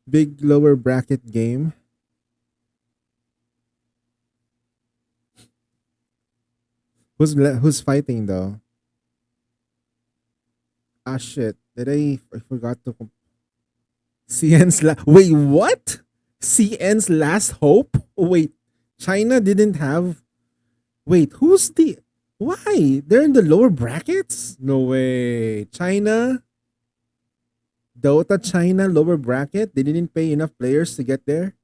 Big lower bracket game. Who's fighting though? Ah shit. I forgot to wait, what? CN's last hope? Wait, China didn't have. Wait, who's the. Why? They're in the lower brackets? No way. Dota China lower bracket? They didn't pay enough players to get there?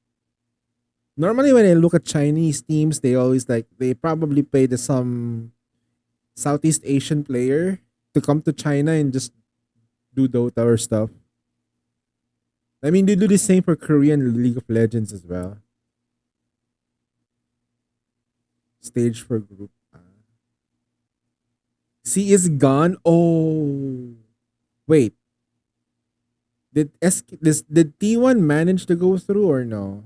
Normally, when I look at Chinese teams, they always they probably pay some Southeast Asian player to come to China and just do Dota or stuff. I mean, they do the same for Korean League of Legends as well. Stage for group. C is gone. Oh, wait. Did T1 manage to go through or no?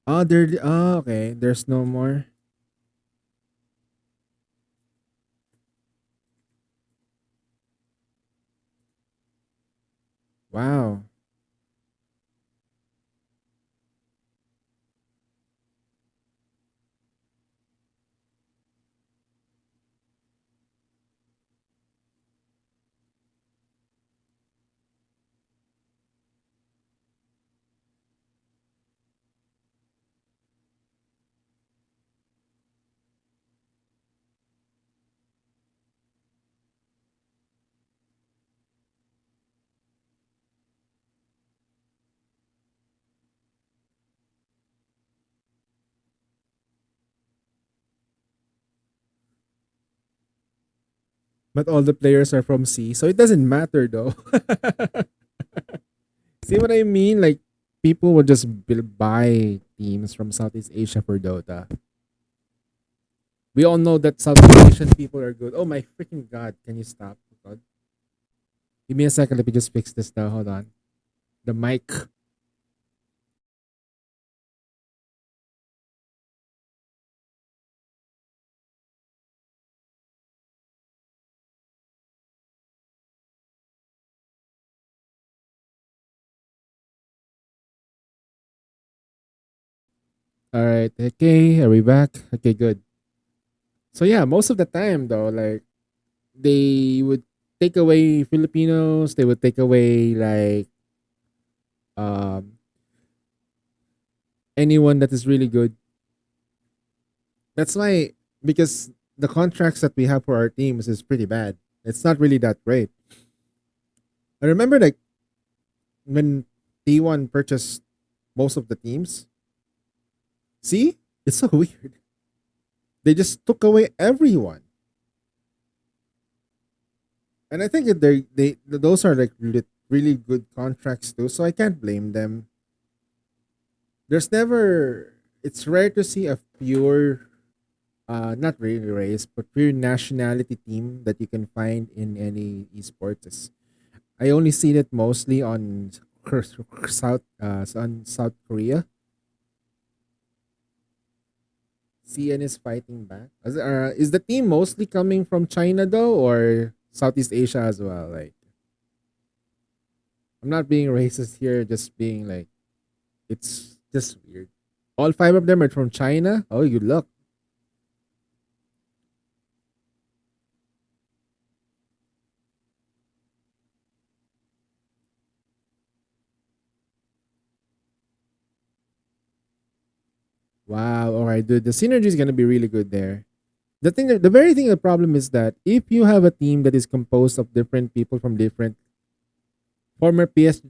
Okay. There's no more. Wow. But all the players are from C, so it doesn't matter though. See what I mean? Like people would just buy teams from Southeast Asia for Dota. We all know that Southeast Asian people are good. Oh my freaking god! Can you stop? God. Give me a second. Let me just fix this now. Hold on. The mic. All right. Okay. Are we back? Okay. Good. So yeah, most of the time though, like they would take away Filipinos. They would take away um anyone that is really good. That's why because the contracts that we have for our teams is pretty bad. It's not really that great. I remember like when T1 purchased most of the teams. See? It's so weird. They just took away everyone. And I think that they those are like really good contracts too, so I can't blame them. There's never it's rare to see a pure not really race, but pure nationality team that you can find in any esports. I only seen it mostly on South Korea. CN is fighting back. Is the team mostly coming from China though, or Southeast Asia as well? Like, I'm not being racist here, just being like, it's just weird. All five of them are from China. Oh, you look. Wow. All right, dude. The synergy is gonna be really good there. The very thing, the problem is that if you have a team that is composed of different people from different former PS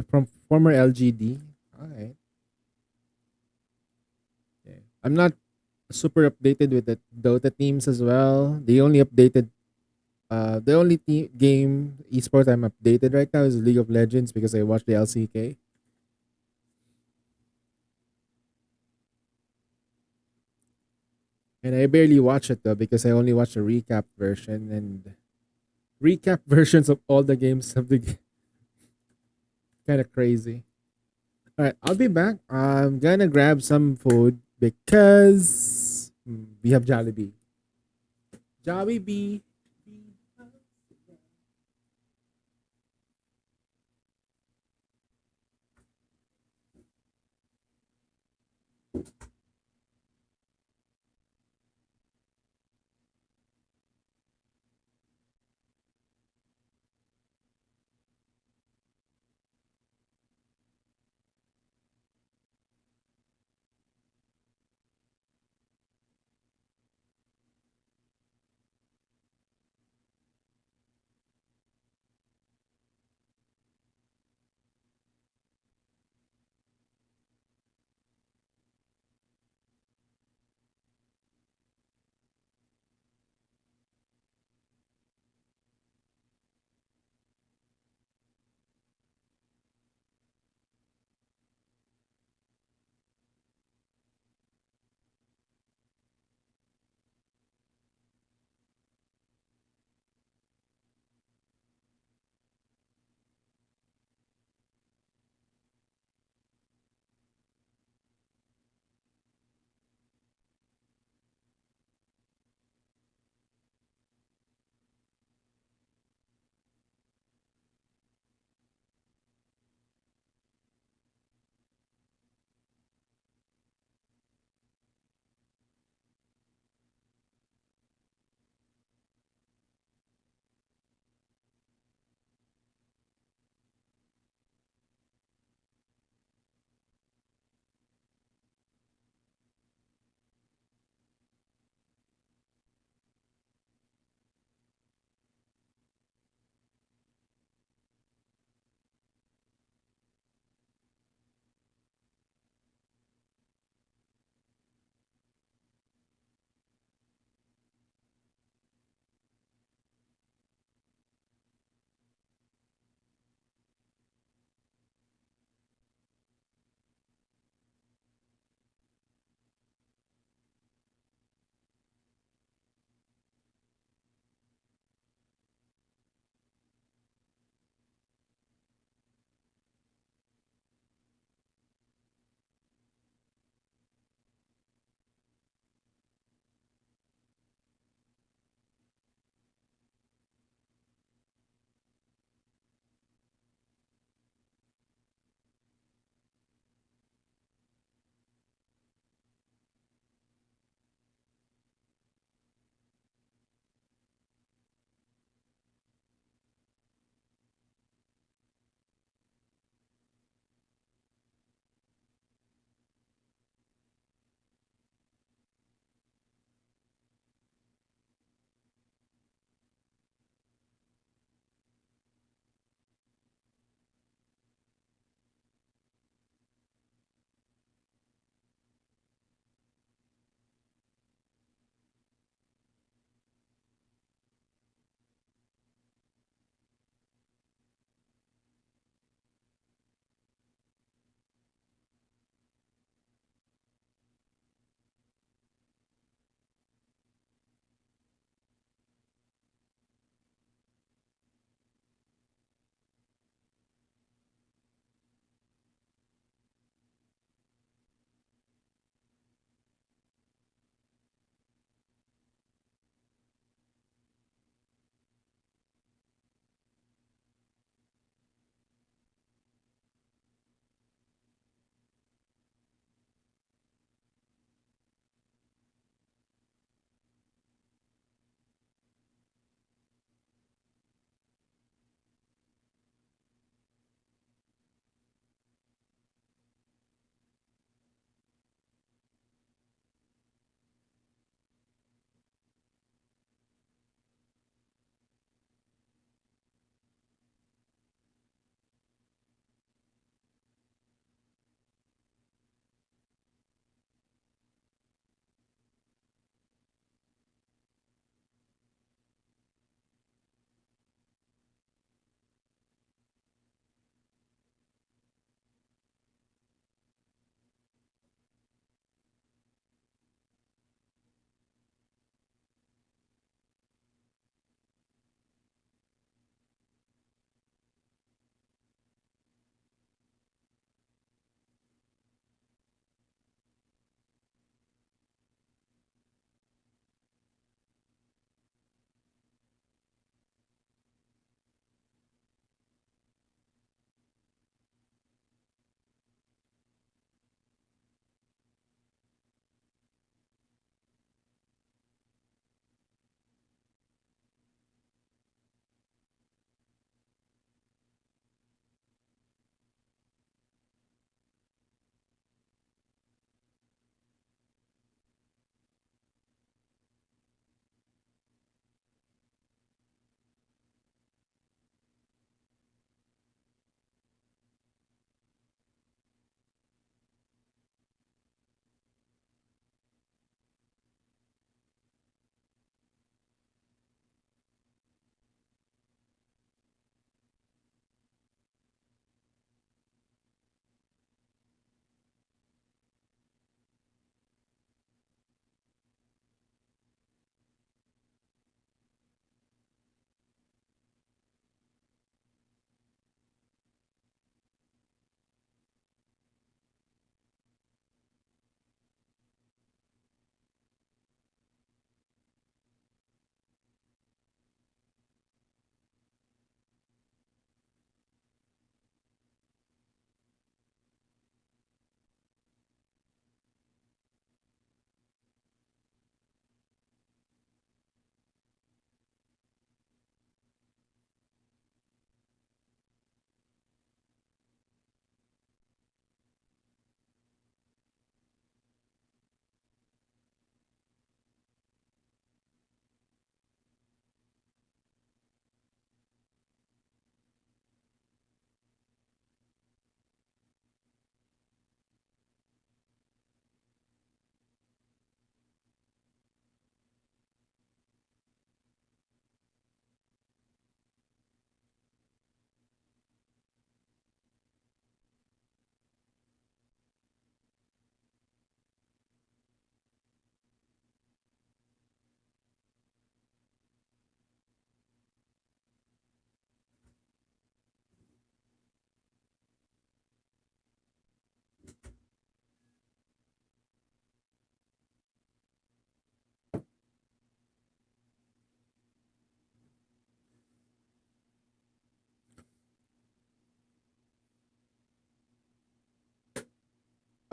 from former LGD. All right. Yeah. I'm not super updated with the Dota teams as well. The only game esports I'm updated right now is League of Legends because I watch the LCK. And I barely watch it though because I only watch the recap version and recap versions of all the games of the game. Kind of crazy. All right, I'll be back. I'm gonna grab some food because we have Jollibee. Jollibee.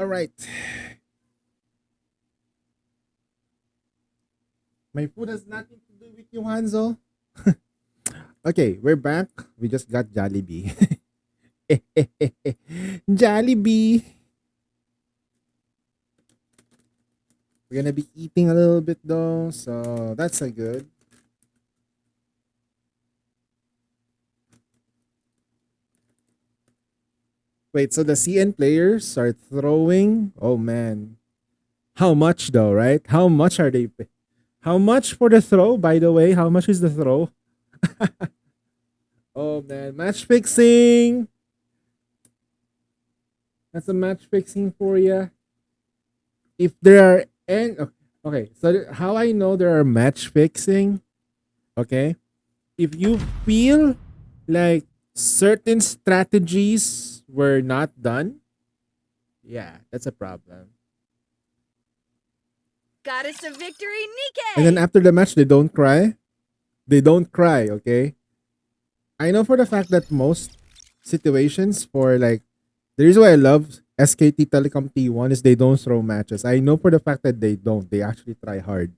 All right. My food has nothing to do with you, Hanzo. Okay, we're back. We just got Jollibee. Jollibee. We're gonna be eating a little bit though, so that's a good. Wait, so the CN players are throwing? Oh man. How much though, right? How much are they How much for the throw, by the way? How much is the throw? Oh man, match fixing. That's a match fixing for you. If there are any, okay, so how I know there are match fixing, okay? If you feel like certain strategies were not done, yeah, that's a problem. Goddess of Victory, And then Nikkei! after the match, they don't cry. They don't cry, okay? I know for the fact that most situations for like the reason why I love SKT Telecom T1 is they don't throw matches. I know for the fact that they don't. They actually try hard.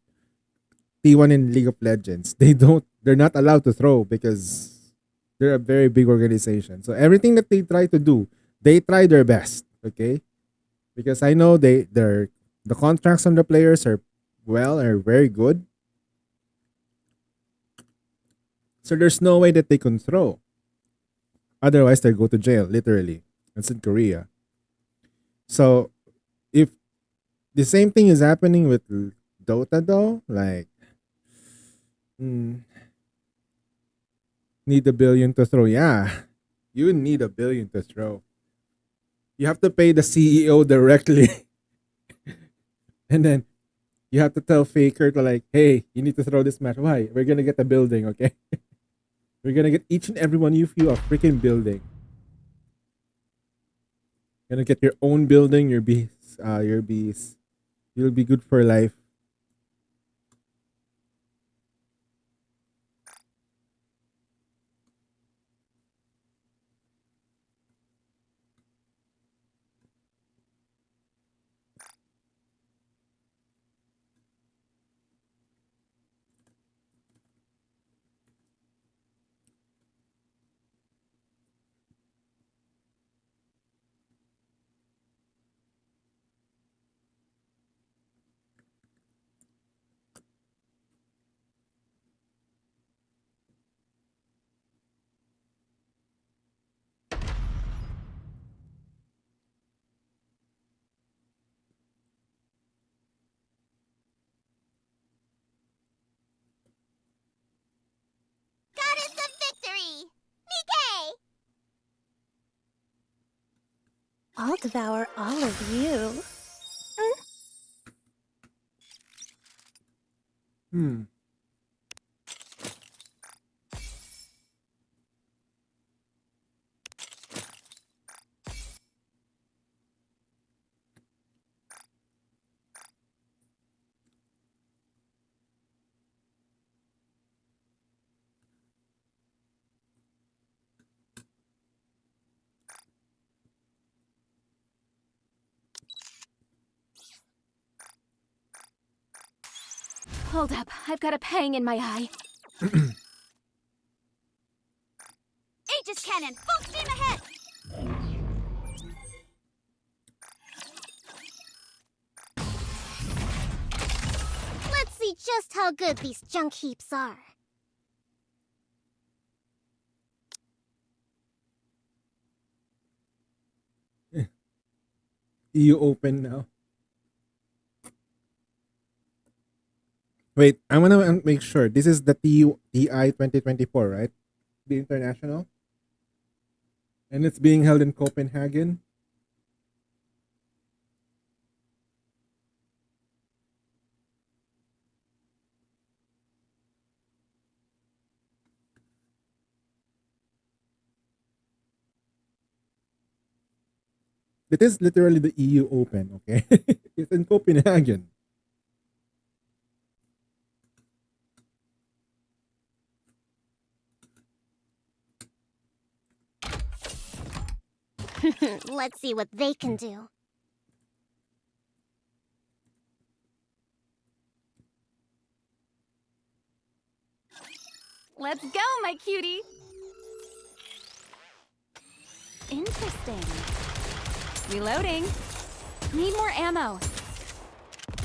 T1 in League of Legends, they're not allowed to throw because they're a very big organization. So everything that they try to do, they try their best, okay? Because I know the contracts on the players are very good. So there's no way that they can throw. Otherwise, they go to jail, literally. That's in Korea. So if the same thing is happening with Dota though, like mm, need a billion to throw. Yeah, you need a billion to throw. You have to pay the CEO directly, and then you have to tell Faker to like, hey, you need to throw this match. Why? We're gonna get a building, okay? We're gonna get each and every one of you a freaking building. You're gonna get your own building, your bees, your bees. You'll be good for life. Goddess of Victory! Nikkei! I'll devour all of you. Hmm. Hold up, I've got a pang in my eye. Aegis Cannon, full steam ahead! Let's see just how good these junk heaps are. EU open now. Wait, I wanna make sure this is the TI 2024, right? The international, and it's being held in Copenhagen. It is literally the EU Open, okay? It's in Copenhagen. Let's see what they can do. Let's go, my cutie! Interesting. Reloading. Need more ammo.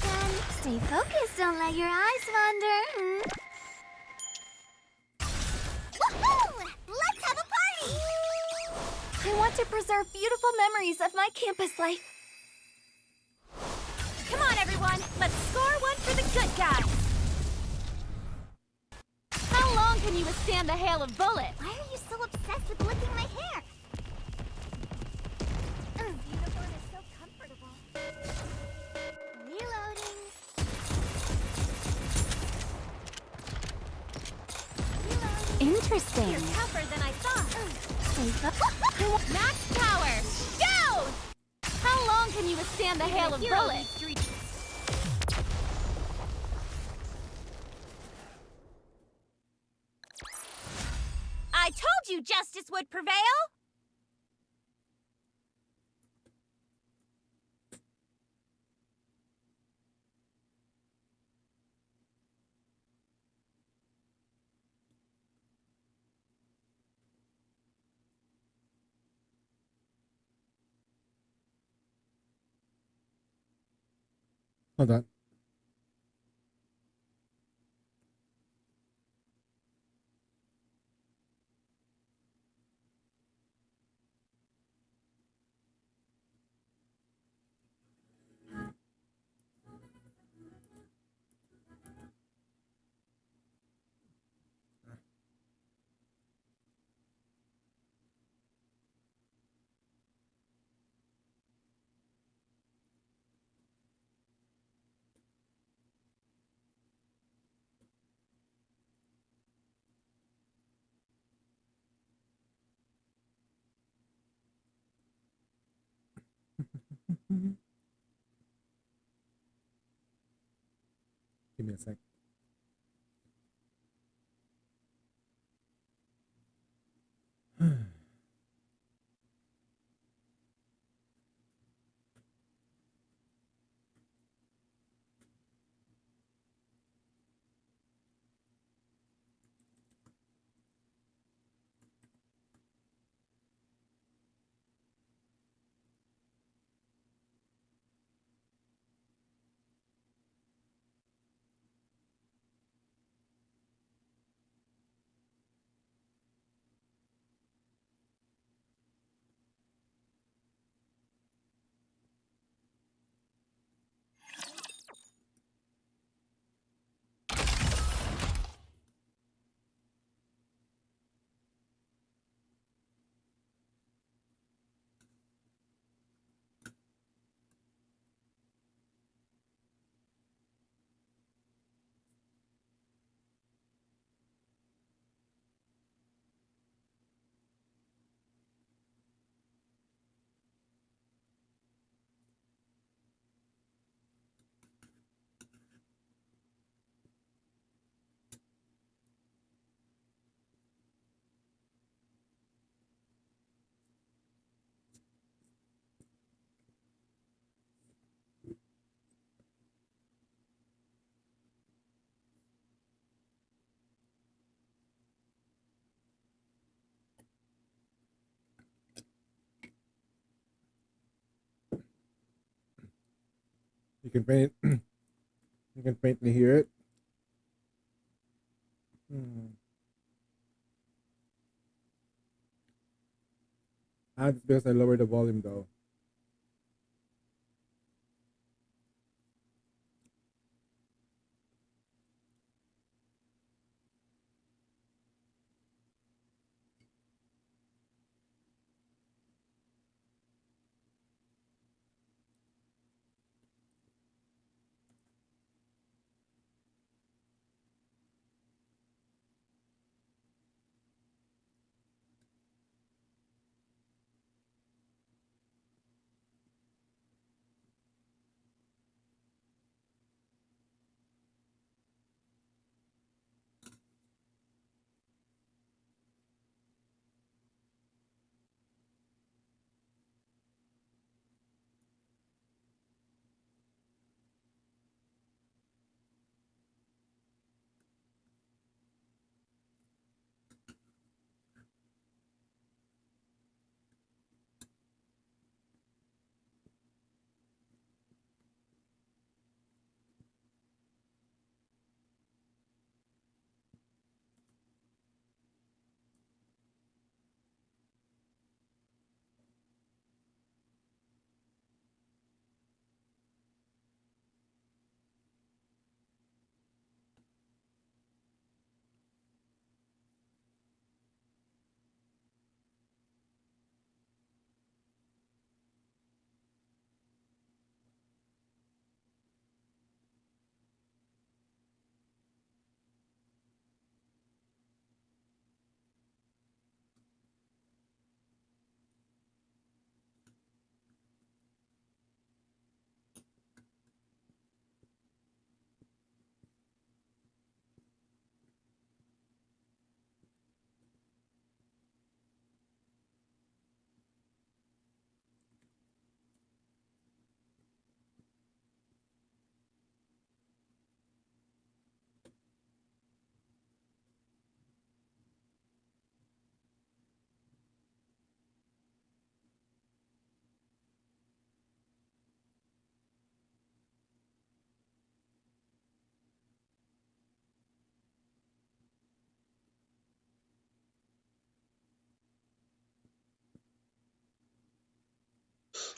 Then stay focused, don't let your eyes wander. Woohoo! Let's have a party! I want to preserve beautiful memories of my campus life. Come on, everyone! Let's score one for the good guys! How long can you withstand the hail of bullets? Why are you so obsessed with licking my hair? The uniform is so comfortable. Reloading. Interesting. You're tougher than I thought. Max power! Go! How long can you withstand the hail of bullets? I told you justice would prevail! Hold on. Give me a sec. You can faint. You can faintly hear it. That's because I lowered the volume though.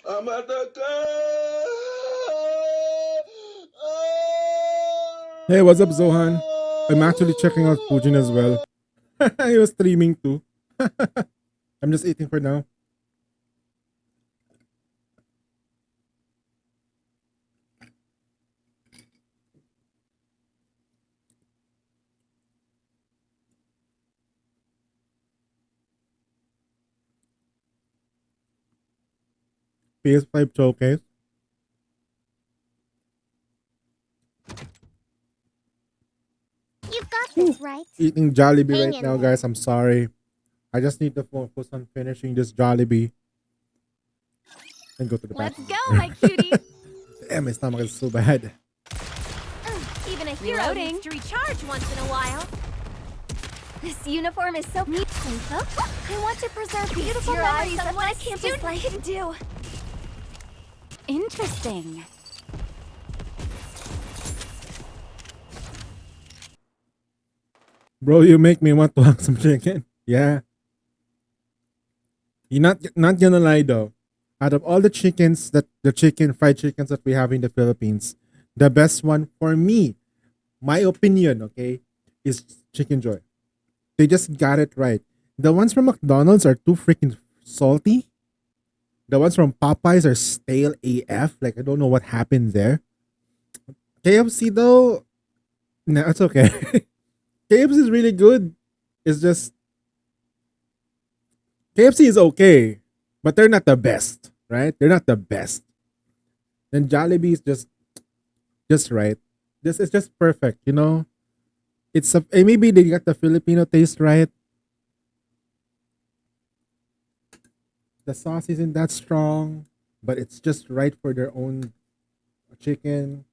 I'm at the Hey, what's up, Zohan? I'm actually checking out Fujin as well. He was streaming too. I'm just eating for now. PS5 showcase. You've got this, right? Eating Jollibee Hang right in now, there. guys. I'm sorry. I just need to focus on finishing this Jollibee and go to the Let's bathroom. go, my cutie. Damn, my stomach is so bad. Even a hero Reloading. needs to recharge once in a while. This uniform is so neat. I want to preserve beautiful your eyes memories on of what my a campus student life. can do. Interesting. Bro, you make me want to have some chicken. Yeah. You're not gonna lie though. Out of all the chickens that the chicken fried chickens that we have in the Philippines, the best one for me, my opinion, okay, is Chicken Joy. They just got it right. The ones from McDonald's are too freaking salty. The ones from Popeyes are stale AF. Like I don't know what happened there. KFC though, no, it's okay. KFC is really good. It's just KFC is okay, but they're not the best, right? They're not the best. Then Jollibee is just right. This is just perfect, you know. It's a maybe they got the Filipino taste right. The sauce isn't that strong, but it's just right for their own chicken.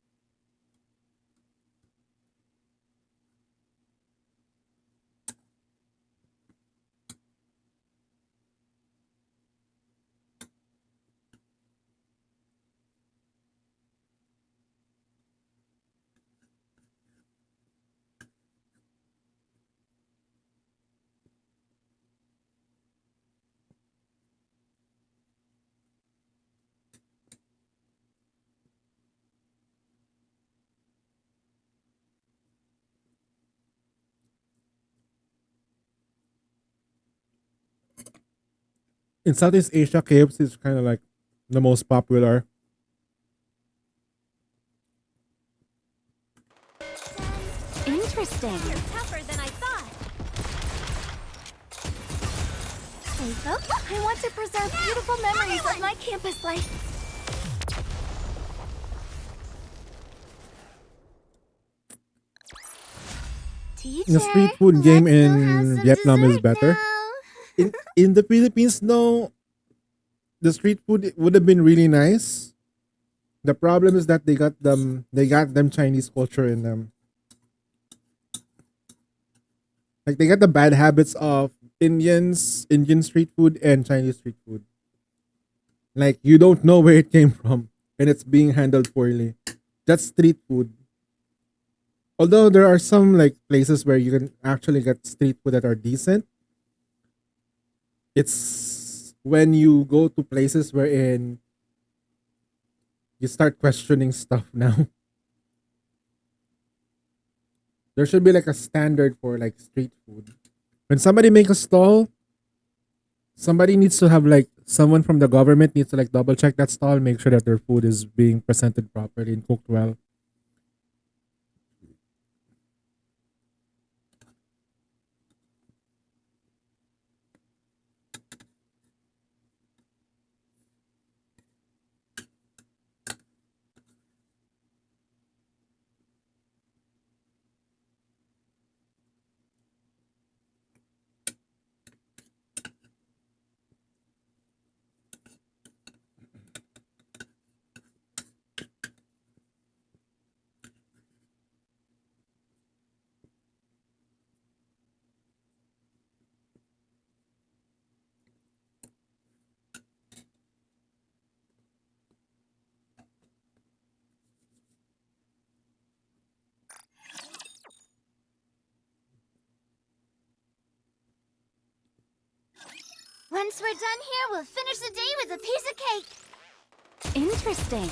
In Southeast Asia, KFC is kind of like the most popular. Interesting. You're tougher than I thought. I want to preserve beautiful memories of my campus life. Teacher, The street food game let's go have in some Vietnam is dessert better. now. In the Philippines, no, the street food would have been really nice. The problem is that they got them Chinese culture in them. Like they got the bad habits of Indian street food and Chinese street food. Like you don't know where it came from and it's being handled poorly. That's street food. Although there are some like places where you can actually get street food that are decent, it's when you go to places wherein you start questioning stuff now. There should be like a standard for like street food. When somebody make a stall, somebody needs to have like someone from the government needs to like double check that stall, make sure that their food is being presented properly and cooked well. Once we're done here, we'll finish the day with a piece of cake. Interesting.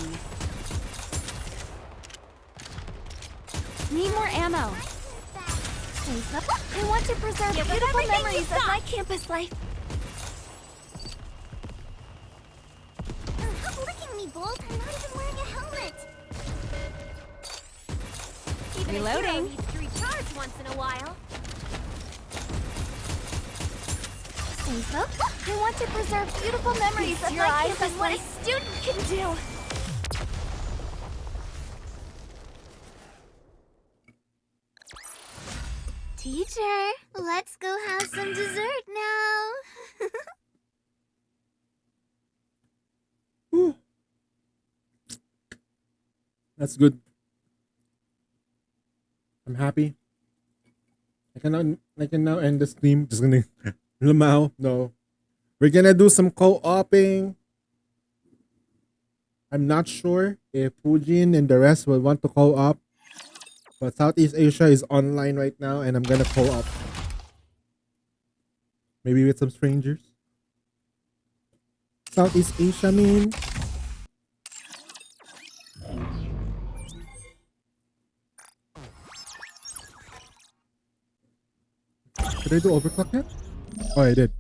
Need more ammo. I want to preserve beautiful memories of my campus life. Look at me, Bolt. I'm not even wearing a helmet. Even a hero Reloading. needs to recharge once in a while. I want to preserve beautiful memories of your my eyes campus on what a life. student can do. Teacher, let's go have some dessert now. Whew. That's good. I'm happy. I can now end the stream. Just gonna Lamau. No. We're gonna do some co-oping. I'm not sure if Fujin and the rest will want to co-op. But Southeast Asia is online right now and I'm gonna co-op. Maybe with some strangers. Southeast Asia mean. Did I do overclock yet? Oh, I did.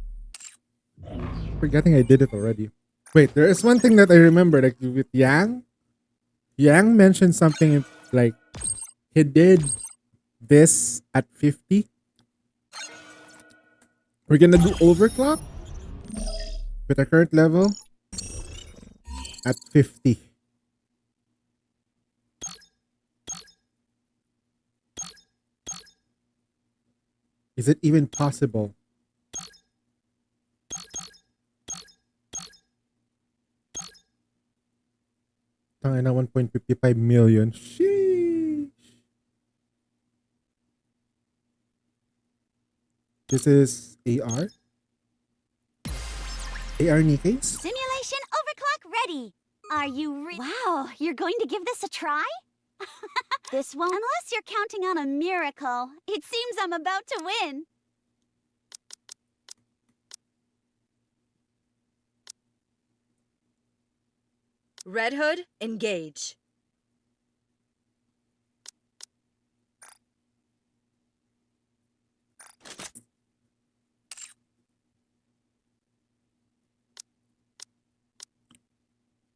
Forgetting I did it already. Wait, there is one thing that I remember, like with Yang. Yang mentioned something like he did this at 50. We're gonna do overclock with our current level at 50. Is it even possible? Tangina 1.55 million. Sheesh. This is AR. AR Nikkei. Simulation overclock ready. Are you Wow, you're going to give this a try? This won't. Unless you're counting on a miracle. It seems I'm about to win. Red Hood, engage.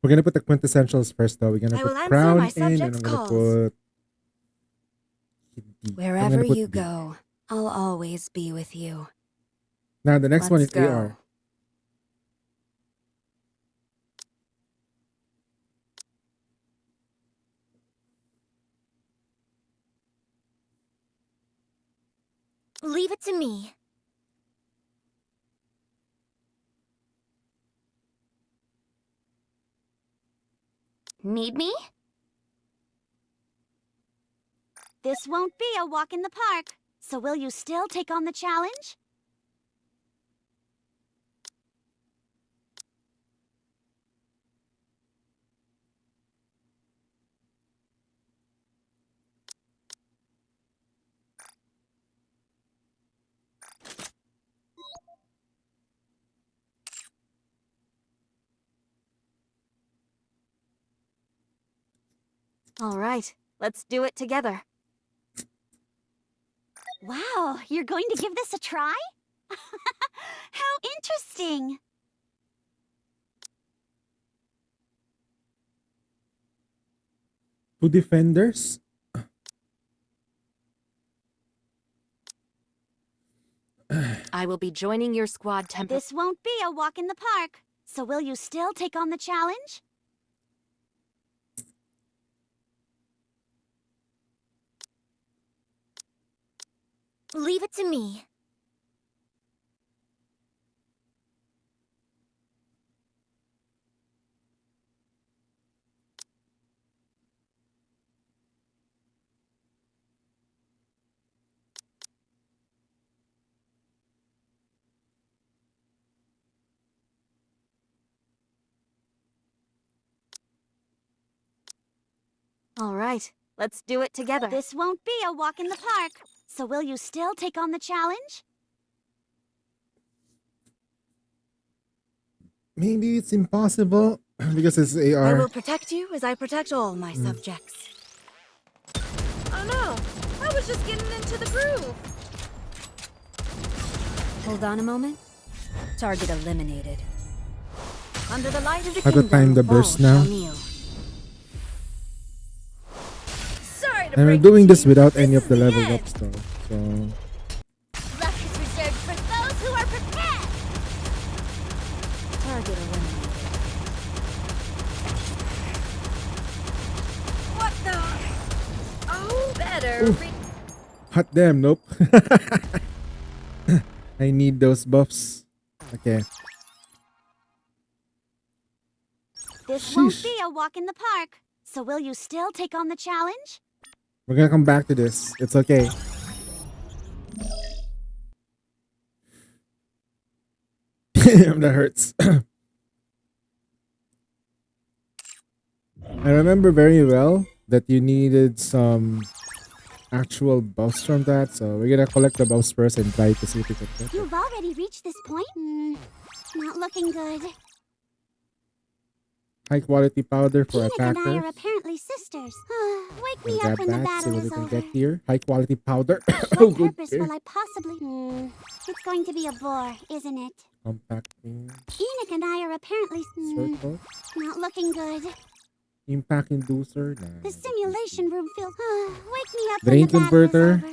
We're gonna put the quintessentials first, though. We're gonna I will put answer Crown my in, and subjects' I'm gonna calls. put. I'm Wherever gonna put you D. go, I'll always be with you. Now the next one is Let's go. AR. Leave it to me. Need me? This won't be a walk in the park. So will you still take on the challenge? All right, let's do it together. Wow, you're going to give this a try? How interesting! Two defenders. I will be joining your squad temporarily. This won't be a walk in the park. So will you still take on the challenge? Leave it to me. All right, let's do it together. This won't be a walk in the park. So will you still take on the challenge? Maybe it's impossible. because it's I AR. will protect you as I protect all my subjects. Oh no! I was just getting into the groove. Hold on a moment. Target eliminated. Under the light of the Have to kingdom, time the all burst shall now. kneel. Sorry to And we're break doing it this to you, without this any is of the the level end. ups though. So Luck is reserved for those who are prepared. Target eliminated. What the? Oh, better. hot damn, nope. I need those buffs. Okay. This won't Sheesh. be a walk in the park. So will you still take on the challenge? We're gonna come back to this. It's okay. Damn, that hurts. I remember very well that you needed some actual buffs from that, so we're gonna collect the buffs first and try to see if we can get it. You've already reached this point? Not looking good. High quality powder for Enoch and I are attackers. apparently sisters. Wake We'll me up grab when the that so battle that we is can over. get here. High quality powder. Oh, What good. purpose will I possibly... It's going to be a bore, isn't it? Compacting Enoch and I are apparently... circle. not looking good. Impact inducer. Nah. The simulation room feels... Wake me up Drain when the battle converter. is over.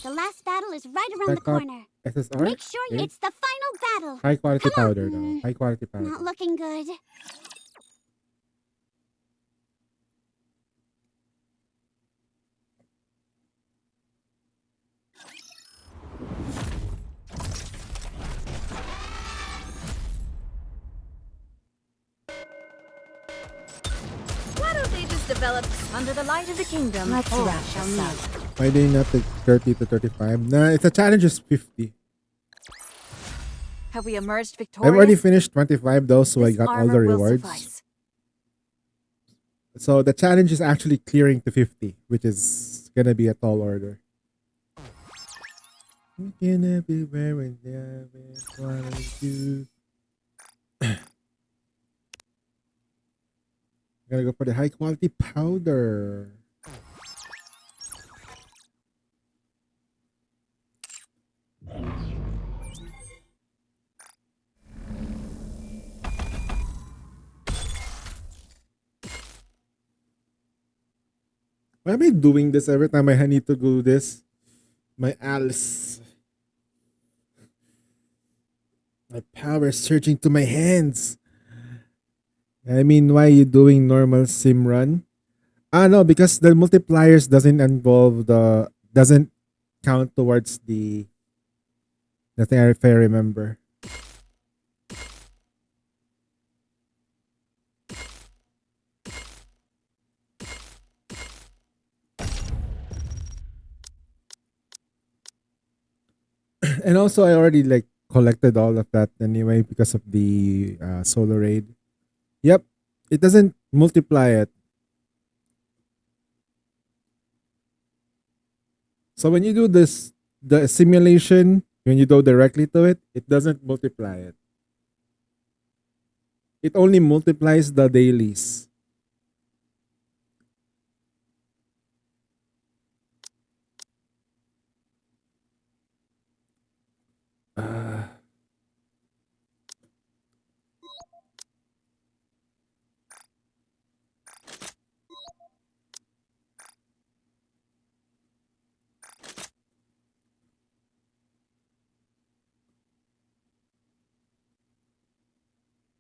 The last battle is right around the Backup. corner. SSR. Make sure Okay. it's the final battle. High quality Come on. powder though. High quality powder. Not looking good. Why don't they just develop under the light of the kingdom? Let's all wrap shall this kneel. up. Why do you not take 30 to 35? Nah, it's a challenge is 50. Have we emerged I've victorious? already finished 25 though, so I This got all the armor will rewards. suffice. So the challenge is actually clearing to 50, which is gonna be a tall order. We can everywhere and there what I do. Gotta go for the high quality powder. Why am I doing this every time I need to do this? My Alice. My power is surging to my hands. I mean, why are you doing normal sim run? No, because the multipliers doesn't involve doesn't count towards the thing if I remember. And also I already like collected all of that anyway because of the solar raid. Yep, it doesn't multiply it. So when you do this, the simulation, when you go directly to it, it doesn't multiply it. It only multiplies the dailies.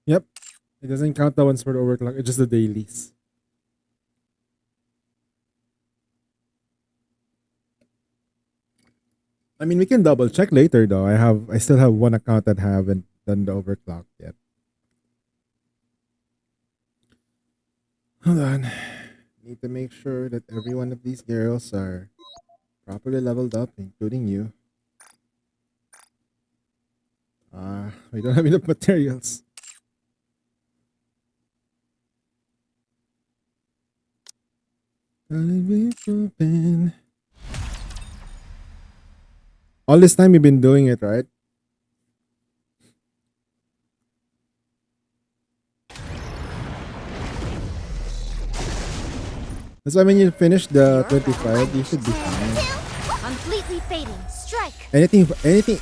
Yep. It doesn't count the ones for the overclock. It's just the dailies. I mean, we can double check later though. I still have one account that haven't done the overclock yet. Hold on. Need to make sure that every one of these girls are properly leveled up, including you. We don't have enough materials. All this time you've been doing it, right? That's why when you finish the 25, you should be fine. Completely fading. Strike. Anything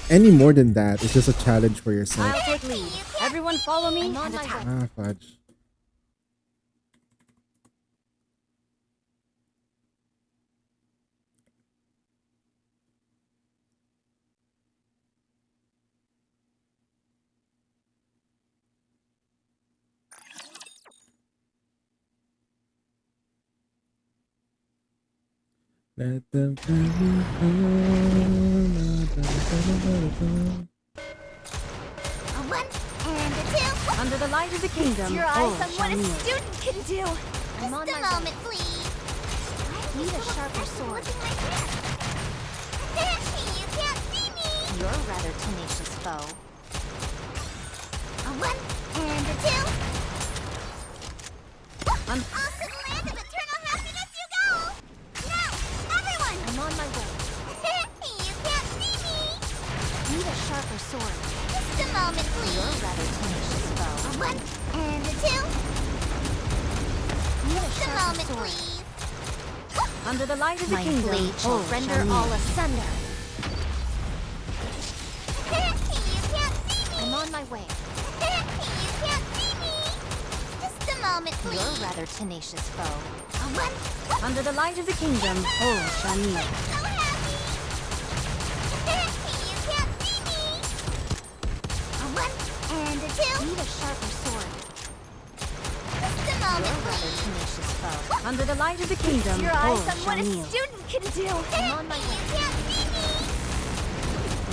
any more than that is just a challenge for yourself. I'll take lead. Everyone follow me I'm on and my attack. Ah, fudge. Let them find me. A 1 and a 2. Under the light of the kingdom, Your all eyes on shall what a kneel. student can do. I'm on Just a my way. moment, please. Need a sharper sword. You can't see me. You're a rather tenacious foe. A 1 and a 2. Un- Off to the land of eternal happiness you go. Now, everyone. I'm on my way. You can't see me. Need a sharper sword. Just a moment, You're a please. rather tenacious A foe. 1 and a 2. Need a Just a sharper moment, sword. please. Under the light of the My kingdom, blade shall all render shall kneel. all asunder. You can't see me. I'm on my way. You can't see me. Just a moment, please. You're a rather tenacious foe. A 1. Under the light of the kingdom, all shall kneel. So happy. You can't see me. A 1 and a 2. Need a sharper sword. Just a You're moment, a rather please. tenacious foe. Under the light of the kingdom, Your all eyes on shall what a kneel. student can do. I'm on my You way. can't see me.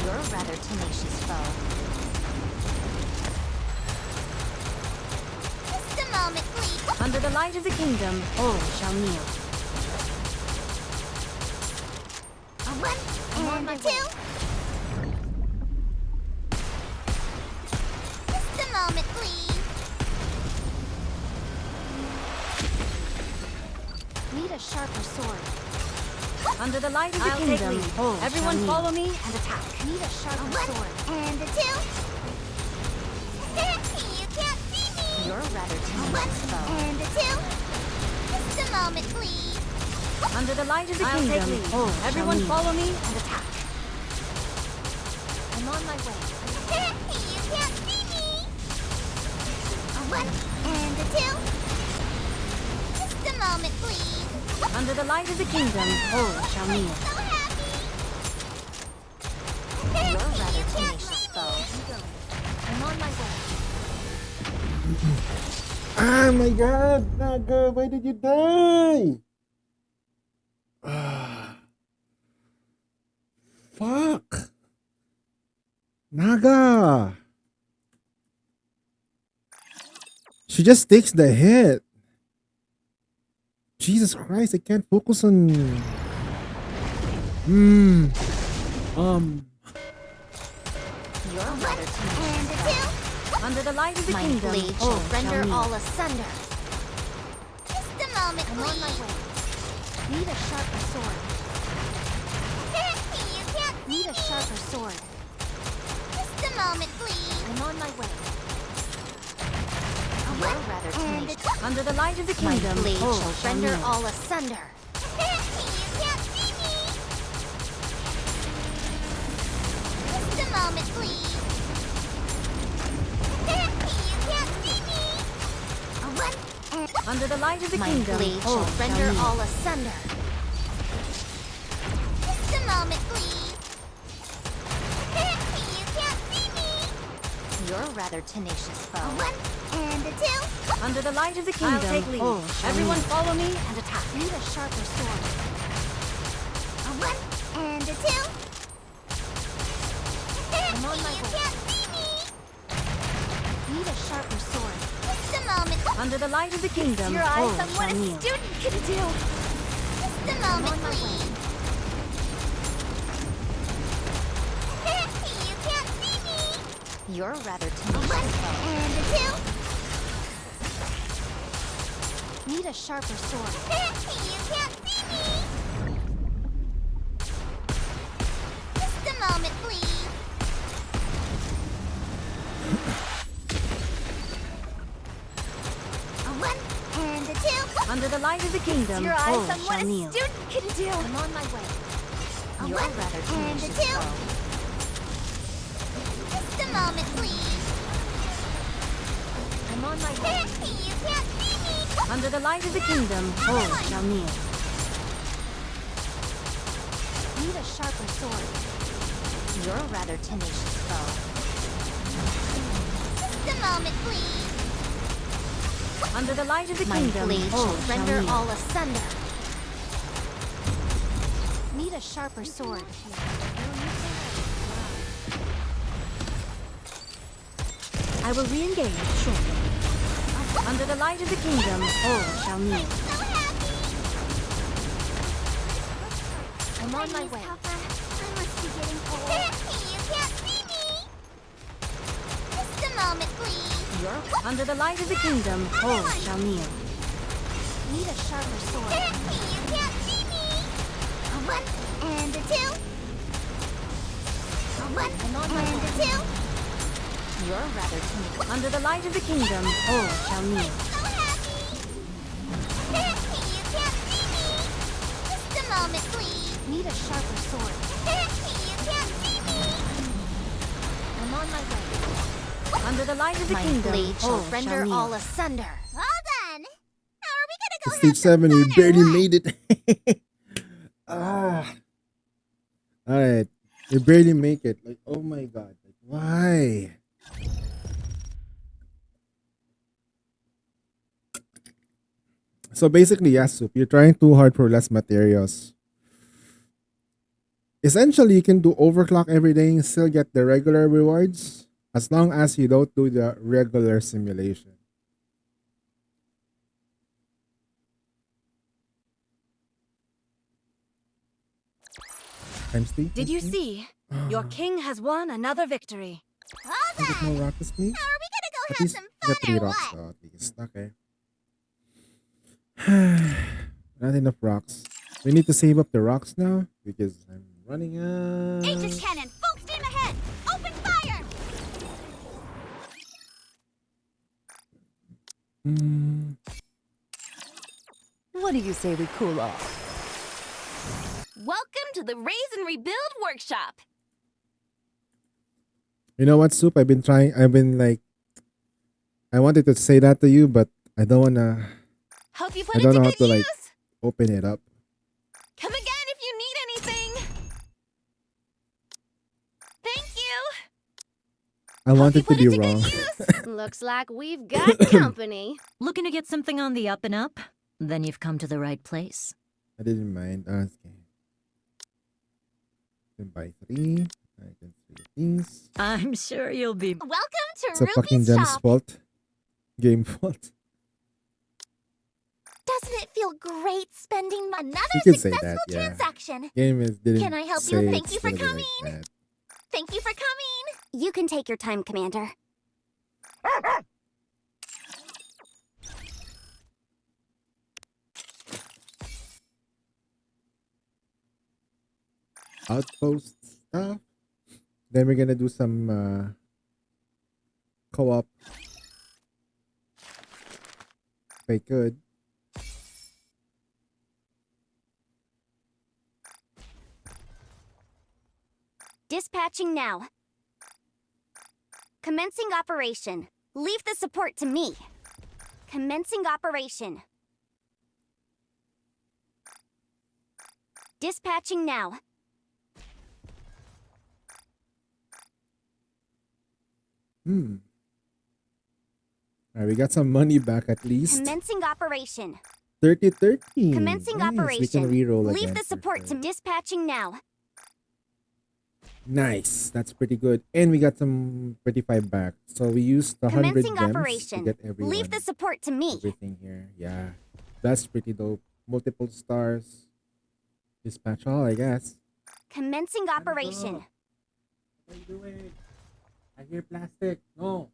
You're a rather tenacious foe. Just a moment, please. Under the light of the kingdom, all shall kneel. A 1 I'm on and my a way. 2. Just a moment, please. Need a sharper sword. Under the light of the I'll take kingdom, lead. all everyone shall kneel. follow me and attack. Need a A sharper 1 sword. and a 2. You can't see me. You're a rather A 1 tenacious foe. and a 2. Just a moment, please. Under the light of the I'll take kingdom, lead. all shall everyone kneel. follow me and attack. I'm on my way. You can't see me. A 1 and a 2. Just a moment, please. Under the light of the kingdom, all shall kneel. So happy. You're a rather You can't tenacious see foe. me. I'm on my way. Ah, my God, Naga, why did you die? Ah, fuck, Naga. She just takes the hit. Jesus Christ, I can't focus on. You're a A 1 rather tenacious and a 2. Under the light of the My kingdom, blade all shall shall render kneel. all asunder. Just a moment, I'm on my please. way. Need a sharper sword. You can't see Need a me. sharper sword. Just a moment, please. I'm on my way. A You're 1 rather and a tenacious. 2. Under the light of the My kingdom, blade all shall shall render kneel. all asunder. You can't see me. Just a moment, please. You can't see me. A 1 and Under the light of the My kingdom, blade all shall shall render kneel. all asunder. just a moment, please. You can't see me. You're a rather tenacious A foe. 1 and a 2. Under the light of the I'll kingdom, take lead. Oh, all shall everyone kneel. follow me and attack. Need a sharper sword. A 1 and a 2. I'm on my You way. can't see me. Need a sharper sword. Just a moment. Under the light of the kingdom, Your all eyes on what shall a kneel. student can do. Just a I'm moment, on my way. please. You can't see me. You're a rather A 1 tenacious foe. and a 2. Need a sharper sword. You can't see me. Just a moment, please. A 1 and a 2. Under Under the light of the kingdom, Your all eyes on what shall a kneel. student can do. I'm on my way. You're one rather and a tenacious, two. though. Just a moment, please. I'm on my way. You can't see me. Under the light of the kingdom, all shall kneel. Need a sharper sword. You're a rather tenacious foe. Just a moment, please. Under the light of the My kingdom, blade all shall shall render kneel. all asunder. Need a sharper sword. I will re-engage shortly. Under the light of the kingdom, all shall kneel. So happy. I'm on my Please, way. Papa. I must be getting old. You can't see me. Just a moment, please. Under the light of the kingdom, all shall kneel. Need a sharper sword. You can't see me. A one and a two. A one I'm on my and a way. two. You're rather tenacious. Under the light of the kingdom, all shall kneel. So happy. You can't see me. Just a moment, please. Need a sharper sword. You can't see me. I'm on my way. Under the light of the My kingdom, blade shall all render shall kneel. all asunder. All done. How are we gonna go It's have stage some 7, we fun or barely what? made it. Ah. Alright. We barely make it. Like, oh my god. Like, why? So basically, yes, Soup, you're trying too hard for less materials. Essentially, you can do overclock every day and still get the regular rewards as long as you don't do the regular simulation. Times three? Did you see? Your king has won another victory. All Is it done. more rockets, please? How are we gonna go At have least some we got fun 3 or rocks what? though, at least. Okay. Not enough rocks. We need to save up the rocks now because I'm running out. Aegis cannon, full steam ahead. Open fire. Hmm. What do you say we cool off? Welcome to the Raise and Rebuild Workshop. You know what, Soup? I've been like, I wanted to say that to you, but I don't wanna Hope you put I it don't to know how good to, like, use. open it up. Come again if you need anything. Thank you. I Hope wanted you to put be it to wrong. good use. Looks like we've got company. Looking to get something on the up and up? Then you've come to the right place. I didn't mind. Okay. Can buy 3. I can 3 of these. I'm sure you'll be. Welcome to It's a fucking Ruby's gem's shop. fault. Game fault. Doesn't it feel great spending another You could say successful that, yeah. transaction? Game didn't Can I help you? say Thank it's you for gonna be like coming. that. Thank you for coming. You can take your time, Commander. Outpost stuff. Then we're gonna do some co-op. If I could. Dispatching now. Commencing operation. Leave the support to me. Commencing operation. Dispatching now. Alright, we got some money back at least. Commencing operation. 30-13. Commencing Nice. We operation. can reroll Leave again the for support sure. to dispatching now. Nice. That's pretty good. And we got some 35 back. So we used the 100 Commencing gems to operation. get everyone, Leave the support to me. everything here. Yeah. That's pretty dope. Multiple stars. Dispatch all, I guess. Commencing operation. What are you doing? I hear plastic. No.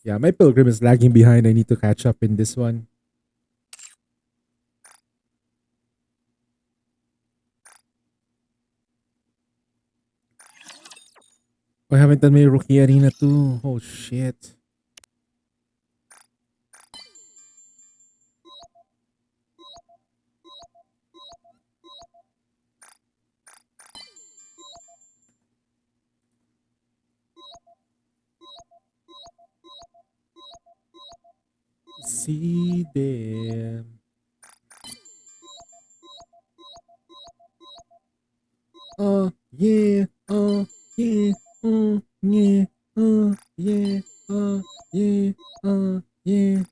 Yeah, my pilgrim is lagging behind. I need to catch up in this one. I haven't done my Rookie Arena too. Oh shit. See them. Oh yeah, oh yeah, oh yeah, oh yeah, oh yeah, oh yeah.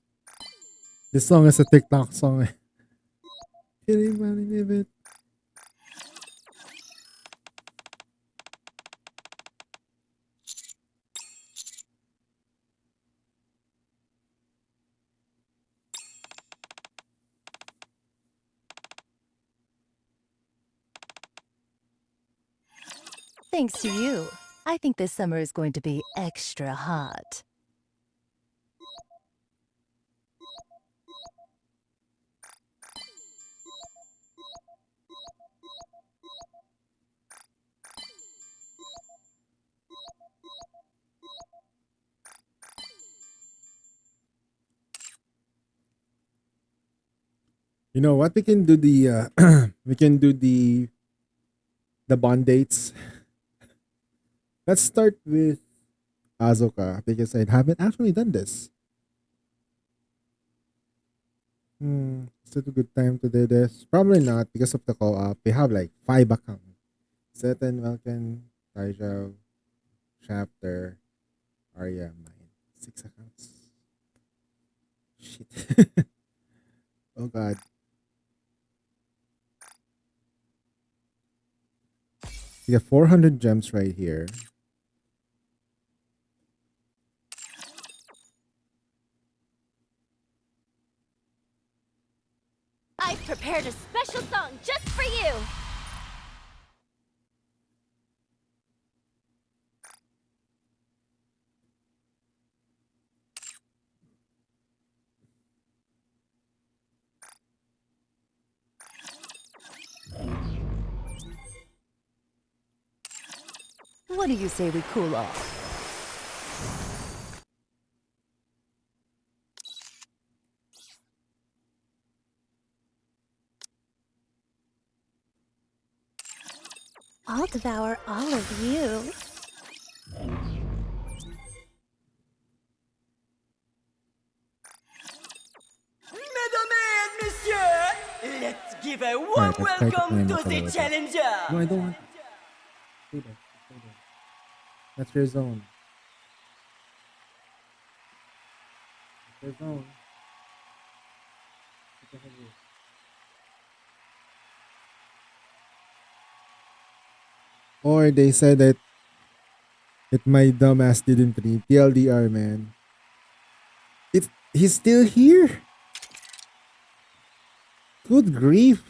This song is a TikTok song. Anybody live it? Thanks to you, I think this summer is going to be extra hot. You know what? We can do the we can do the bond dates. Let's start with Azoka because I haven't actually done this. Is it a good time to do this? Probably not because of the co-op. We have like 5 accounts. Setan, Welkin, Taijao, Chapter, Arya, mine. 6 accounts. Shit. Oh god. We got 400 gems right here. I've prepared a special song just for you. What do you say we cool off? I'll devour all of you. Mesdames et messieurs, let's give a warm Alright, let's try to welcome climb to up a the little bit. challenger. No, I don't want. Stay there. Stay there. That's your zone. That's your zone. What the hell is this? Or they said that my dumbass didn't read. TLDR, man. He's still here. Good grief.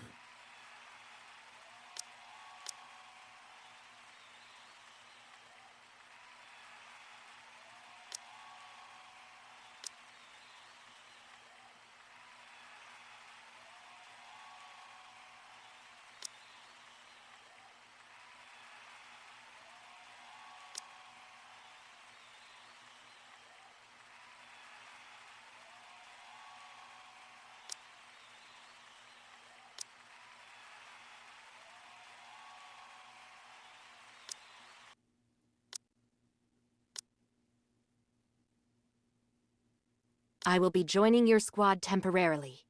I will be joining your squad temporarily.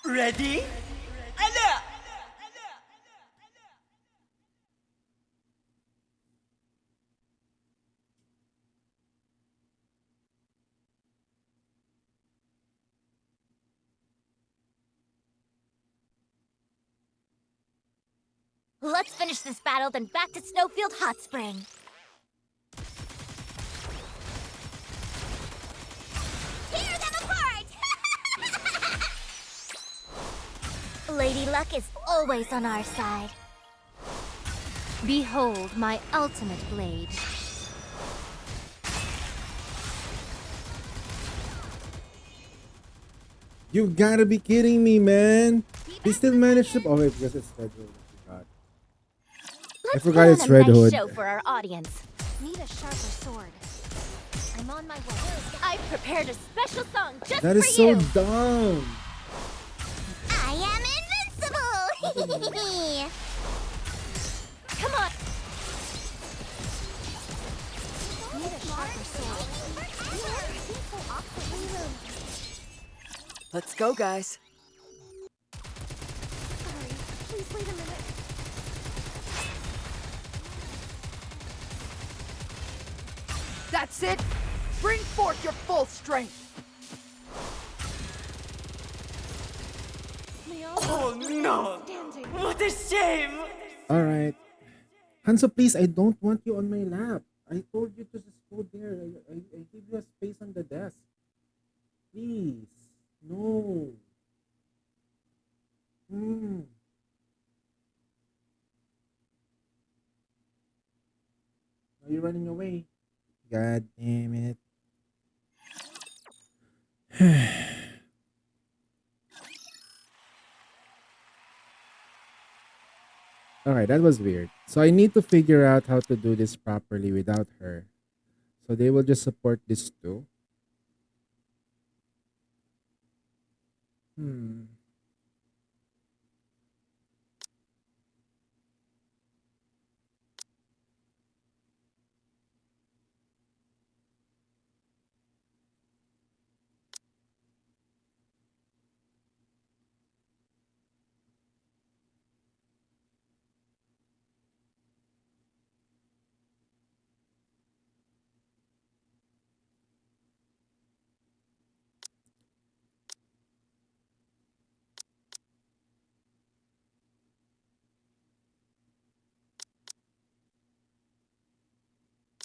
Ready? Alert! Let's finish this battle, then back to Snowfield Hot Spring. Tear them apart! Lady Luck is always on our side. Behold my ultimate blade. You gotta be kidding me, man. He still managed to. Oh wait, because it's Red Hood. I forgot. Let's forgot put on it's a Red nice Hood. show for our audience. Need a sharper sword. I'm on my way. I've prepared a special song just That for is so you. dumb. I am invincible! Come on. Need a sharper sword. Let's go, guys. Sorry. Please wait a minute. That's it. Bring forth your full strength. Oh no! What a shame! All right, Hanzo, please. I don't want you on my lap. I told you to just go there. I give you a space on the desk. Please, no. Are you running away? God damn it. Alright, that was weird. So I need to figure out how to do this properly without her. So they will just support this too.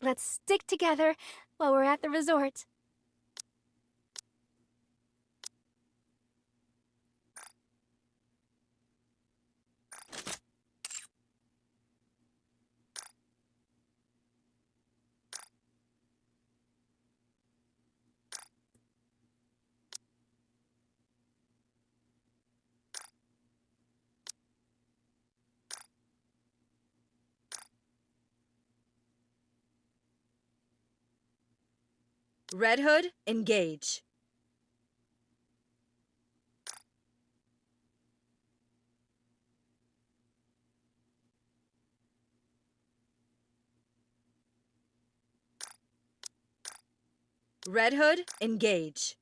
Let's stick together while we're at the resort. Red Hood, engage. Red Hood, engage.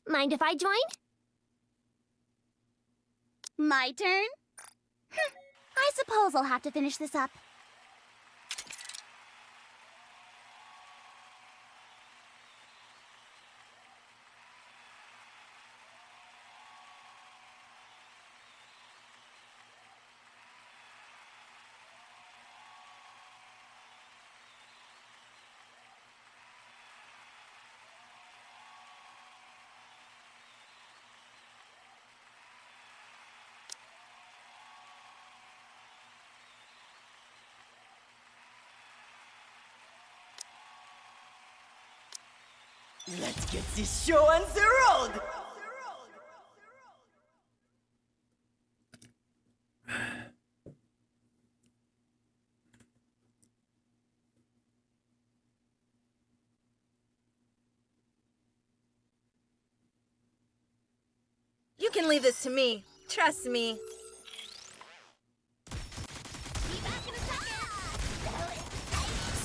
Mind if I join? My turn? I suppose I'll have to finish this up. Let's get this show on the road! You can leave this to me. Trust me.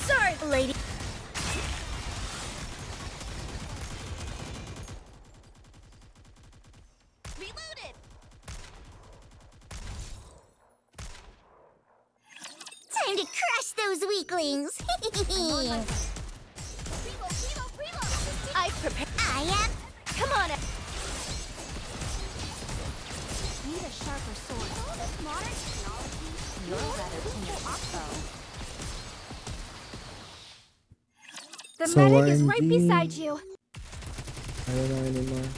Sorry, lady. Reloaded. Time to crush those weaklings. I've prepared. I am. Come on. Need a sharper sword. All this modern technology. You're rather timid. The So, medic is right YMG. beside you. I don't know anymore.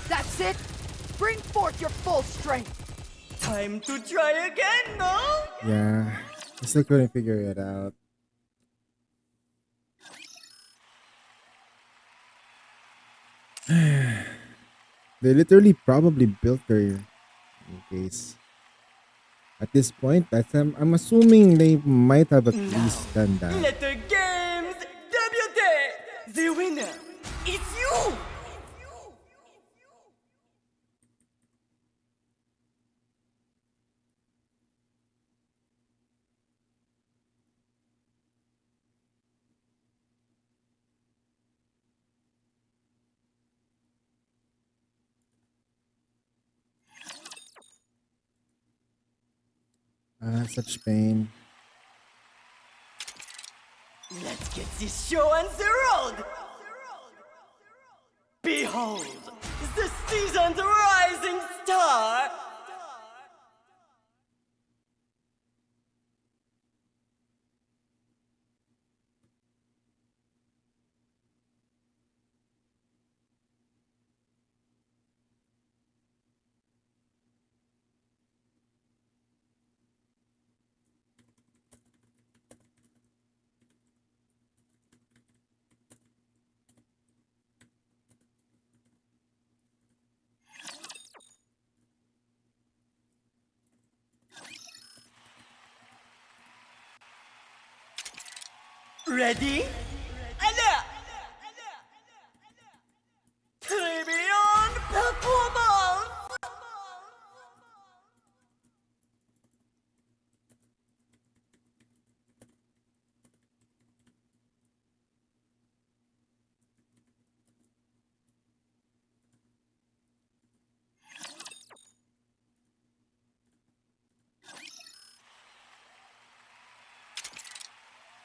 That's it! Bring forth your full strength! Time to try again, no? Yeah, I still couldn't figure it out. They literally probably built her in case. At this point, I'm assuming they might have at least done that. Let the games debut! The winner is you! Such pain. Let's get this show on the road! Behold, the season's rising star! Ready? Alert! Très bien, performance!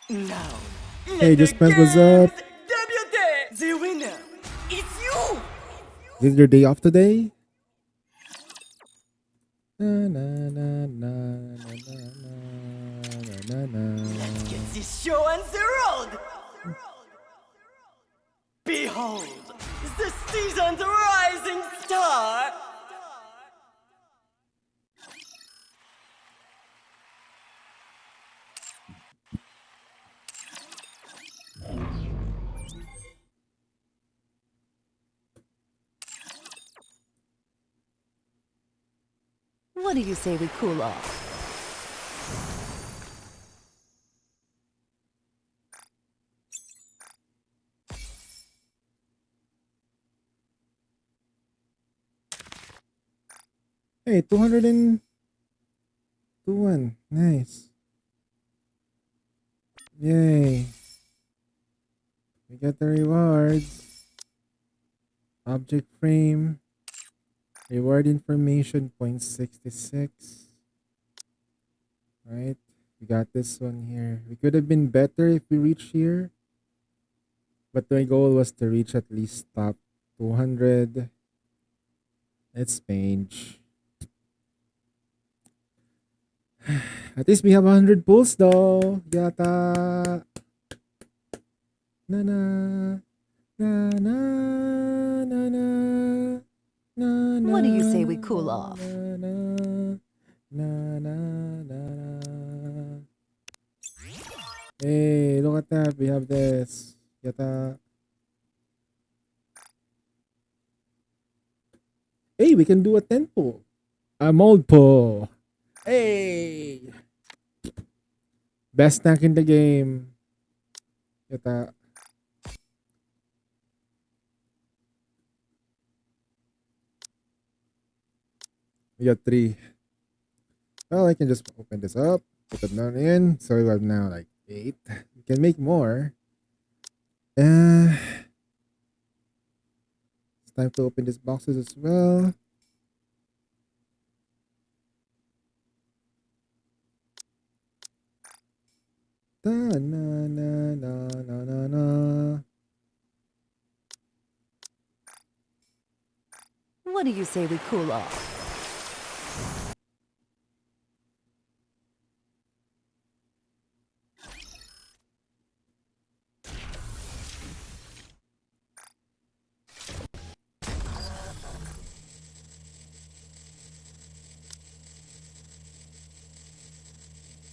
Now, Hey, just press what's up. debut! The winner is you! Is it your day off today? Na, na, na, na, na, na, na, na, na. Get this show on the road! Behold, the season's rising star! What do you say we cool off? Hey, 201. Nice. Yay. We got the rewards. Object frame. Reward information 0.66. Right. We got this one here. We could have been better if we reach here. But my goal was to reach at least top 200. Let's change. At least we have 100 pulls though. Yata. Na na. Na na. Na na. Na na. What do you say we cool off? Na na. Na na. Na na. Hey, look at that. We have this. Yata. Hey, we can do a 10 pull. A mold pull. Hey! Best tank in the game. Yata. We got 3. Well, I can just open this up. Put it down in. So we have now like 8. We can make more. It's time to open these boxes as well. Da, na, na, na, na, na, na. What do you say we cool off?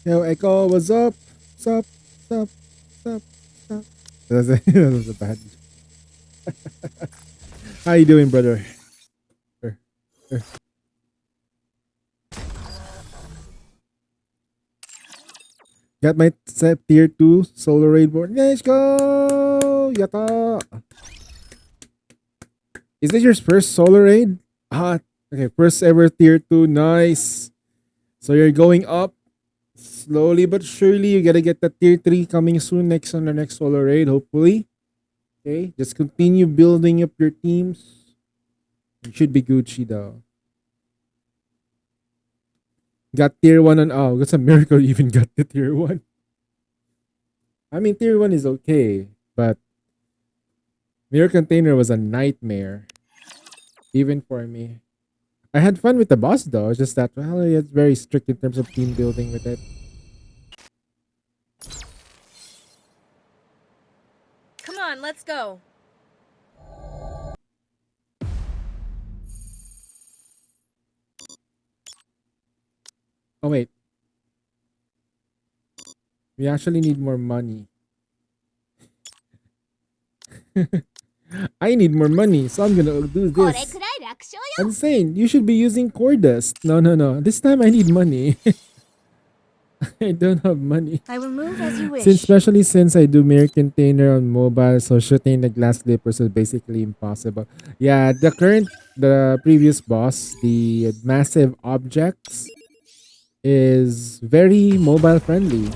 Yo, Echo, what's up? What's up? What's up? What's up? What's up? That was a bad. How you doing, brother? Er, er. Got my set tier 2 solar raid board. Let's go! Yata! Is this your first solar raid? Ah, okay, first ever tier 2. Nice. So you're going up slowly but surely. You gotta get the tier 3 coming soon next on the next solar raid, hopefully. Okay, just continue building up your teams. You should be Gucci though. Got tier 1 on. Oh, that's a miracle you even got the tier 1. I mean, tier 1 is okay, but Mirror Container was a nightmare. Even for me. I had fun with the boss though. It's just that, well, it's very strict in terms of team building with it. Come on, let's go. Oh, wait. We actually need more money. I need more money, so I'm gonna do これ this. くらい楽勝よ。 I'm saying you should be using core dust. No, no, no. This time I need money. I don't have money. I will move as you wish. Especially since I do mirror container on mobile, so shooting the glass slippers is basically impossible. Yeah, the previous boss, the massive objects, is very mobile friendly.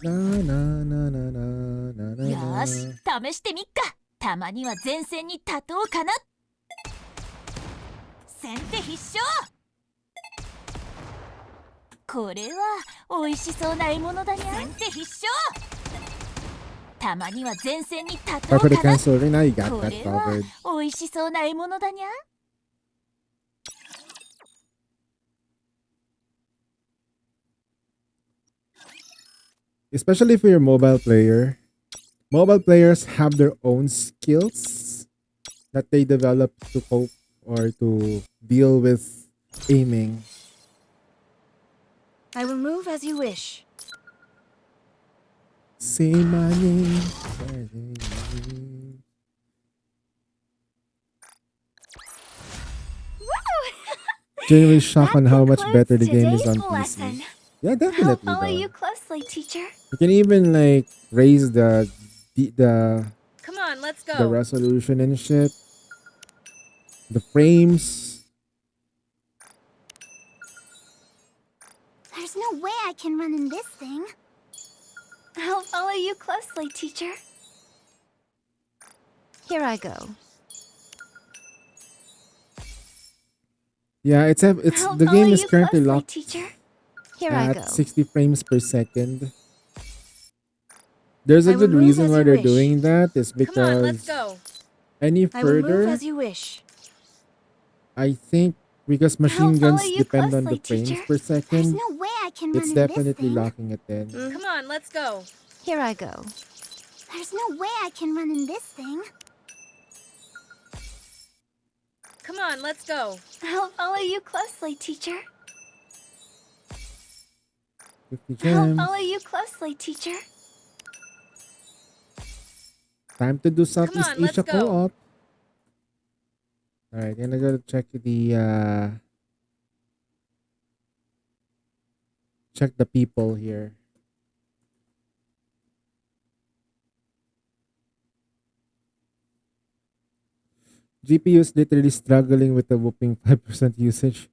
Na na na na na na na. よし、試してみっか。たまには前線に立とうかな。先手必勝。これは美味しそうな獲物だにゃ。先手必勝。たまには前線に立とう For the かな。 cancel right now, you got こ that れは covered. 美味しそうな獲物だにゃ。Especially for your mobile player. Mobile players have their own skills that they develop to cope or to deal with aiming. I will move as you wish. Say my name. Genuinely shocked on how much better the game is on PC. Yeah, I'll definitely. follow Though. you closely, teacher. You can even like raise the Come on, let's go. resolution and shit. The frames. There's no way I can run in this thing. I'll follow you closely, teacher. Here I go. Yeah, it's I'll the follow game is you currently closely, locked teacher. Here I go. at 60 frames per second. There's a I will good move reason as why you they're wish. doing that is Come on, let's because go. any I will move further, as you wish. I think because machine I'll follow guns you depend on the closely, frames teacher. per There's second, no way I can run it's in this definitely thing. locking it in. Come on, let's go. Here I go. There's no way I can run in this thing. Come on, let's go. I'll follow you closely, teacher. 50 I'll gems. follow you closely, teacher. Time to do Southeast on, let's Asia go. co-op. Alright, gonna go check the people here. GPU is literally struggling with the whooping 5% usage.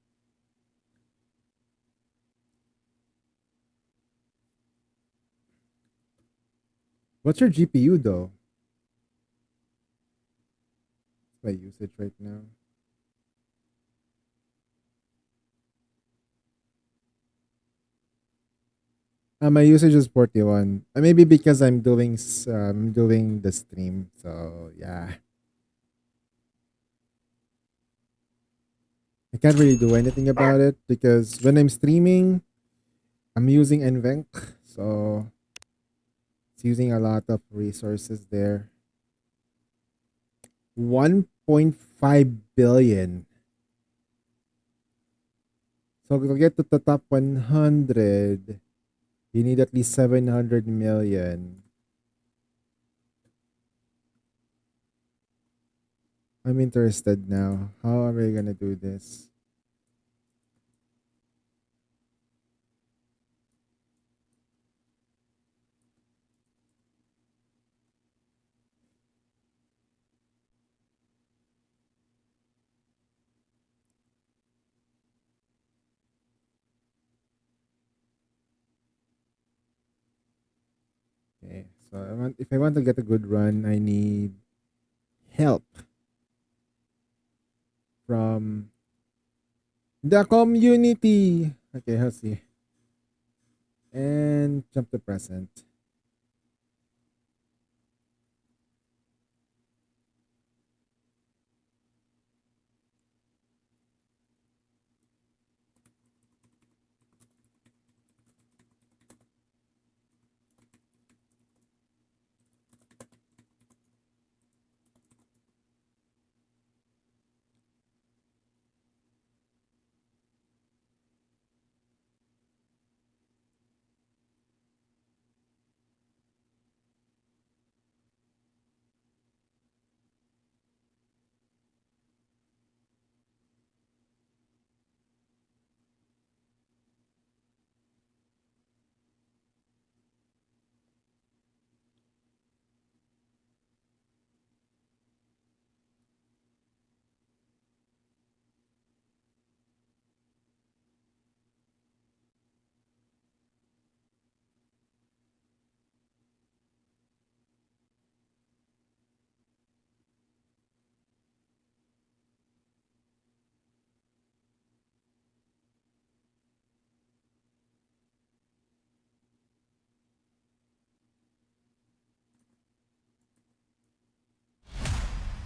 What's your GPU though? My usage right now. My usage is 41. Maybe because I'm doing the stream. So yeah, I can't really do anything about it because when I'm streaming, I'm using NVENC, so it's using a lot of resources there. 1.5 billion. So to get to the top 100, you need at least 700 million. I'm interested now. How are we gonna do this? Okay, so if I want to get a good run, I need help from the community. Okay, let's see. And jump to present.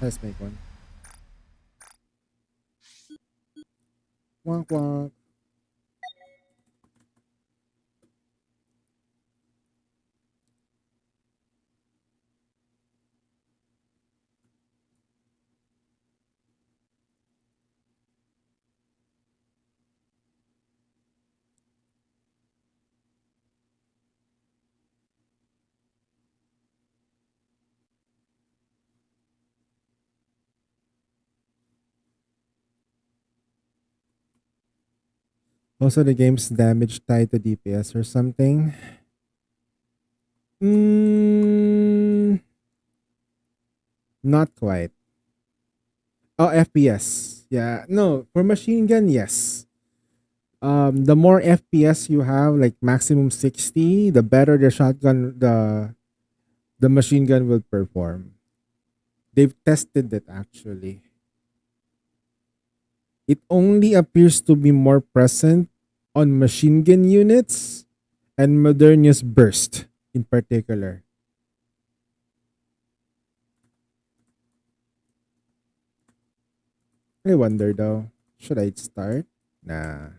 Let's make one. Wonk wonk. Also, the game's damage tied to DPS or something. Mm, not quite. Oh, FPS. Yeah, no, for machine gun, yes. The more FPS you have, like maximum 60, the better the machine gun will perform. They've tested it actually. It only appears to be more present on machine gun units and Modernius Burst in particular. I wonder though, should I start? Nah.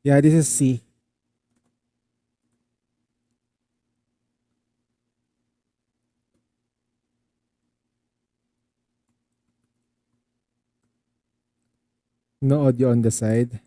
Yeah, this is C. No audio on the side.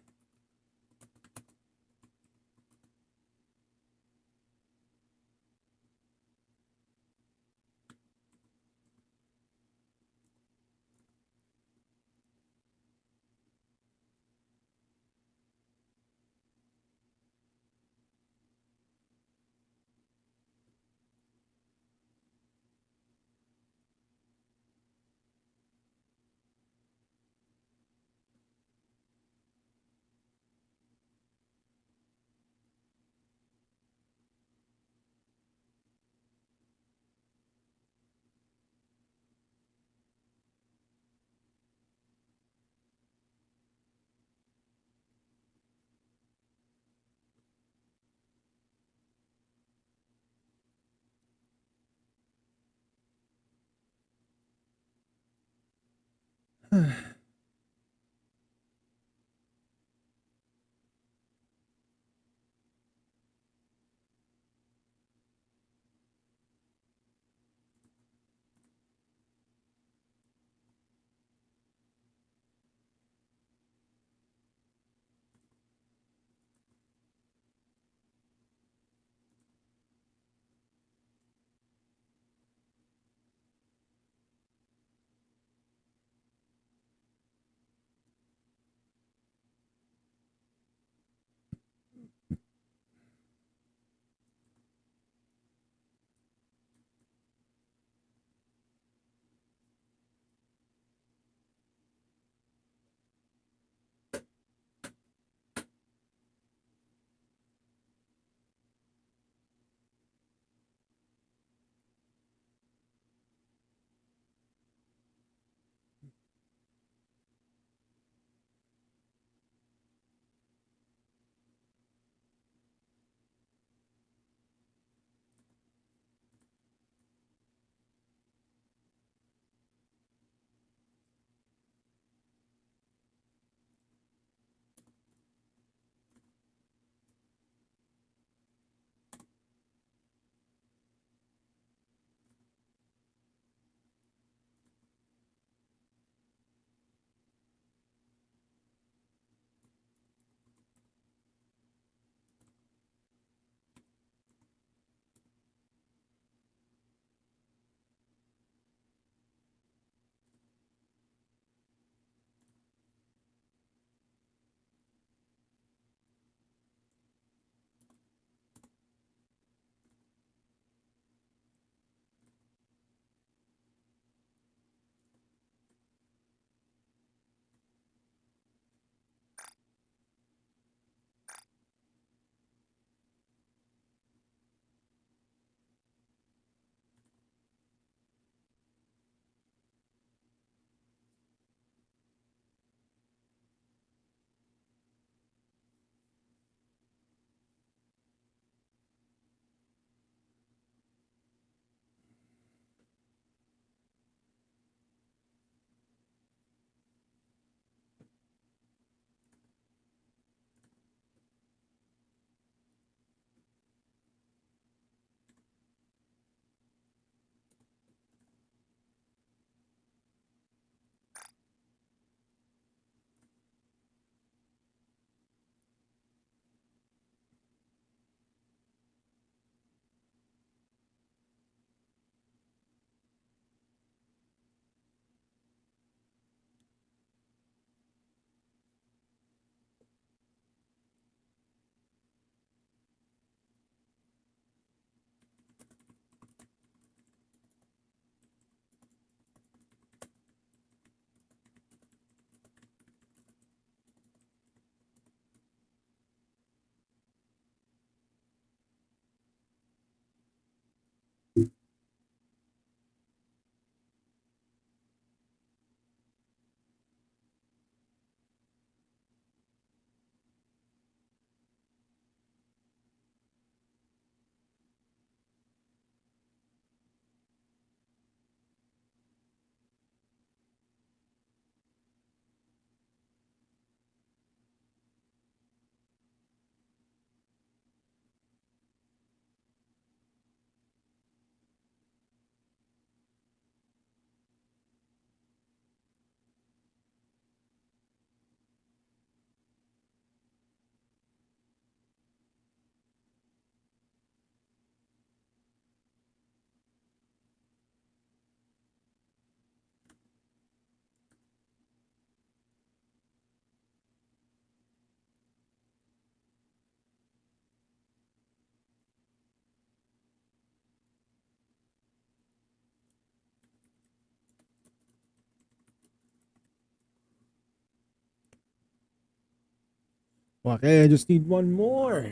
Okay, I just need one more.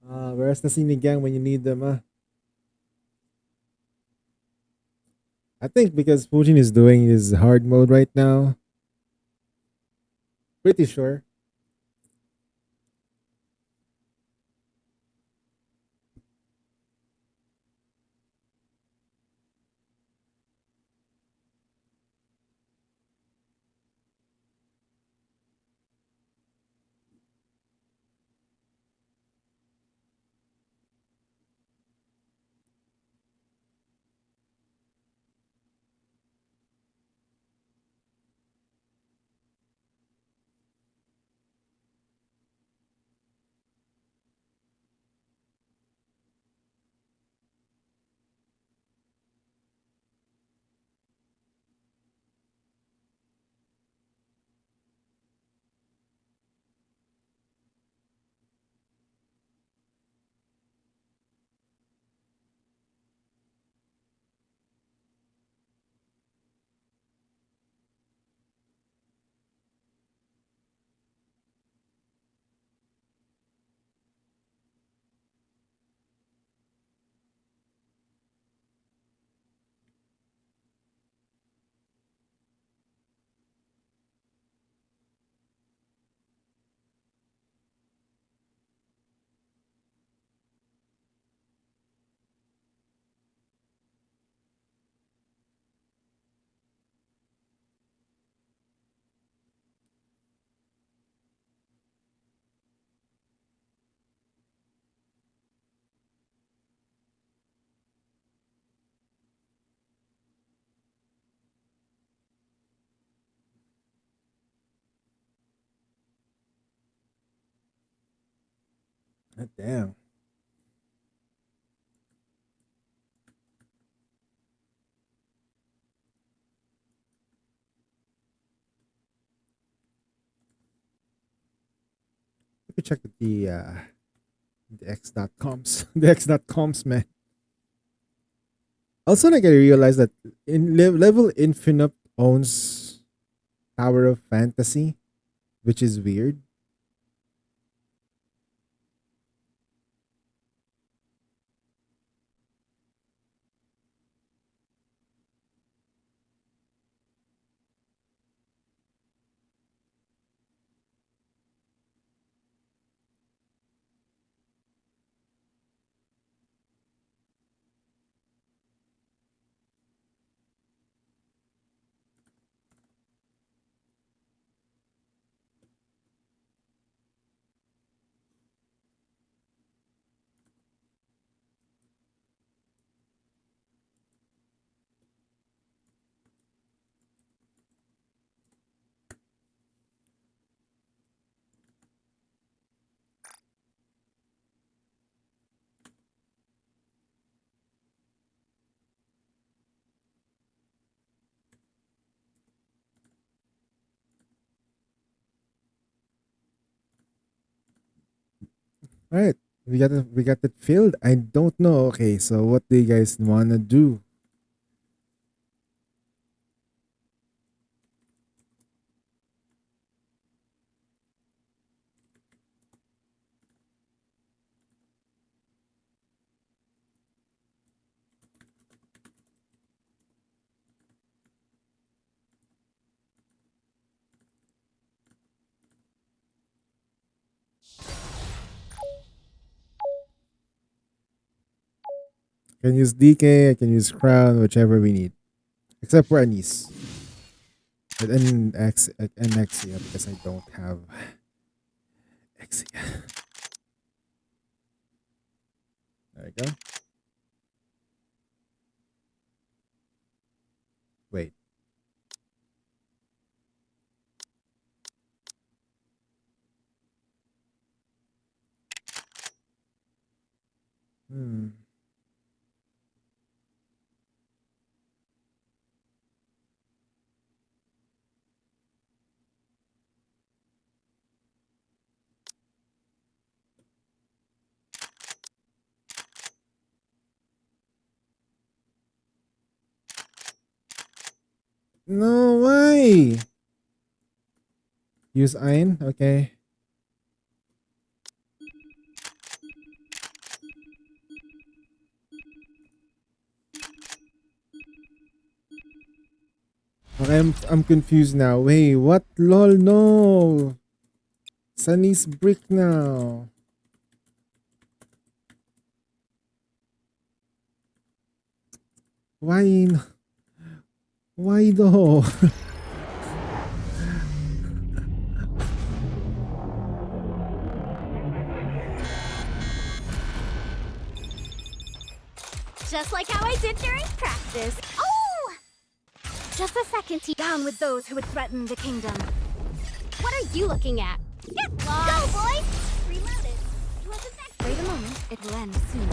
Where's the sinigang when you need them, I think because Putin is doing his hard mode right now. Pretty sure. God damn. Let me check the X.coms. The X.coms, man. Also, like I realized that in level infinite owns Tower of Fantasy, which is weird. All right, we got it filled. I don't know. Okay, so what do you guys wanna do? I can use DK. I can use Crown, whichever we need, except for Anise and Exia because I don't have Exia. There we go. Wait. Hmm. No, why? Use Iron? Okay. Okay, I'm confused now. Wait, what? Lol, no. Sunny's brick now. Why? Why though? Just like how I did during practice. Oh! Just a second, down with those who would threaten the kingdom. What are you looking at? Get lost! Go, boys! Reloaded. Wait a moment, it will end soon.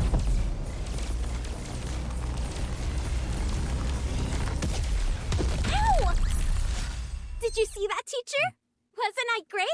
Ow! Did you see that, teacher? Wasn't I great?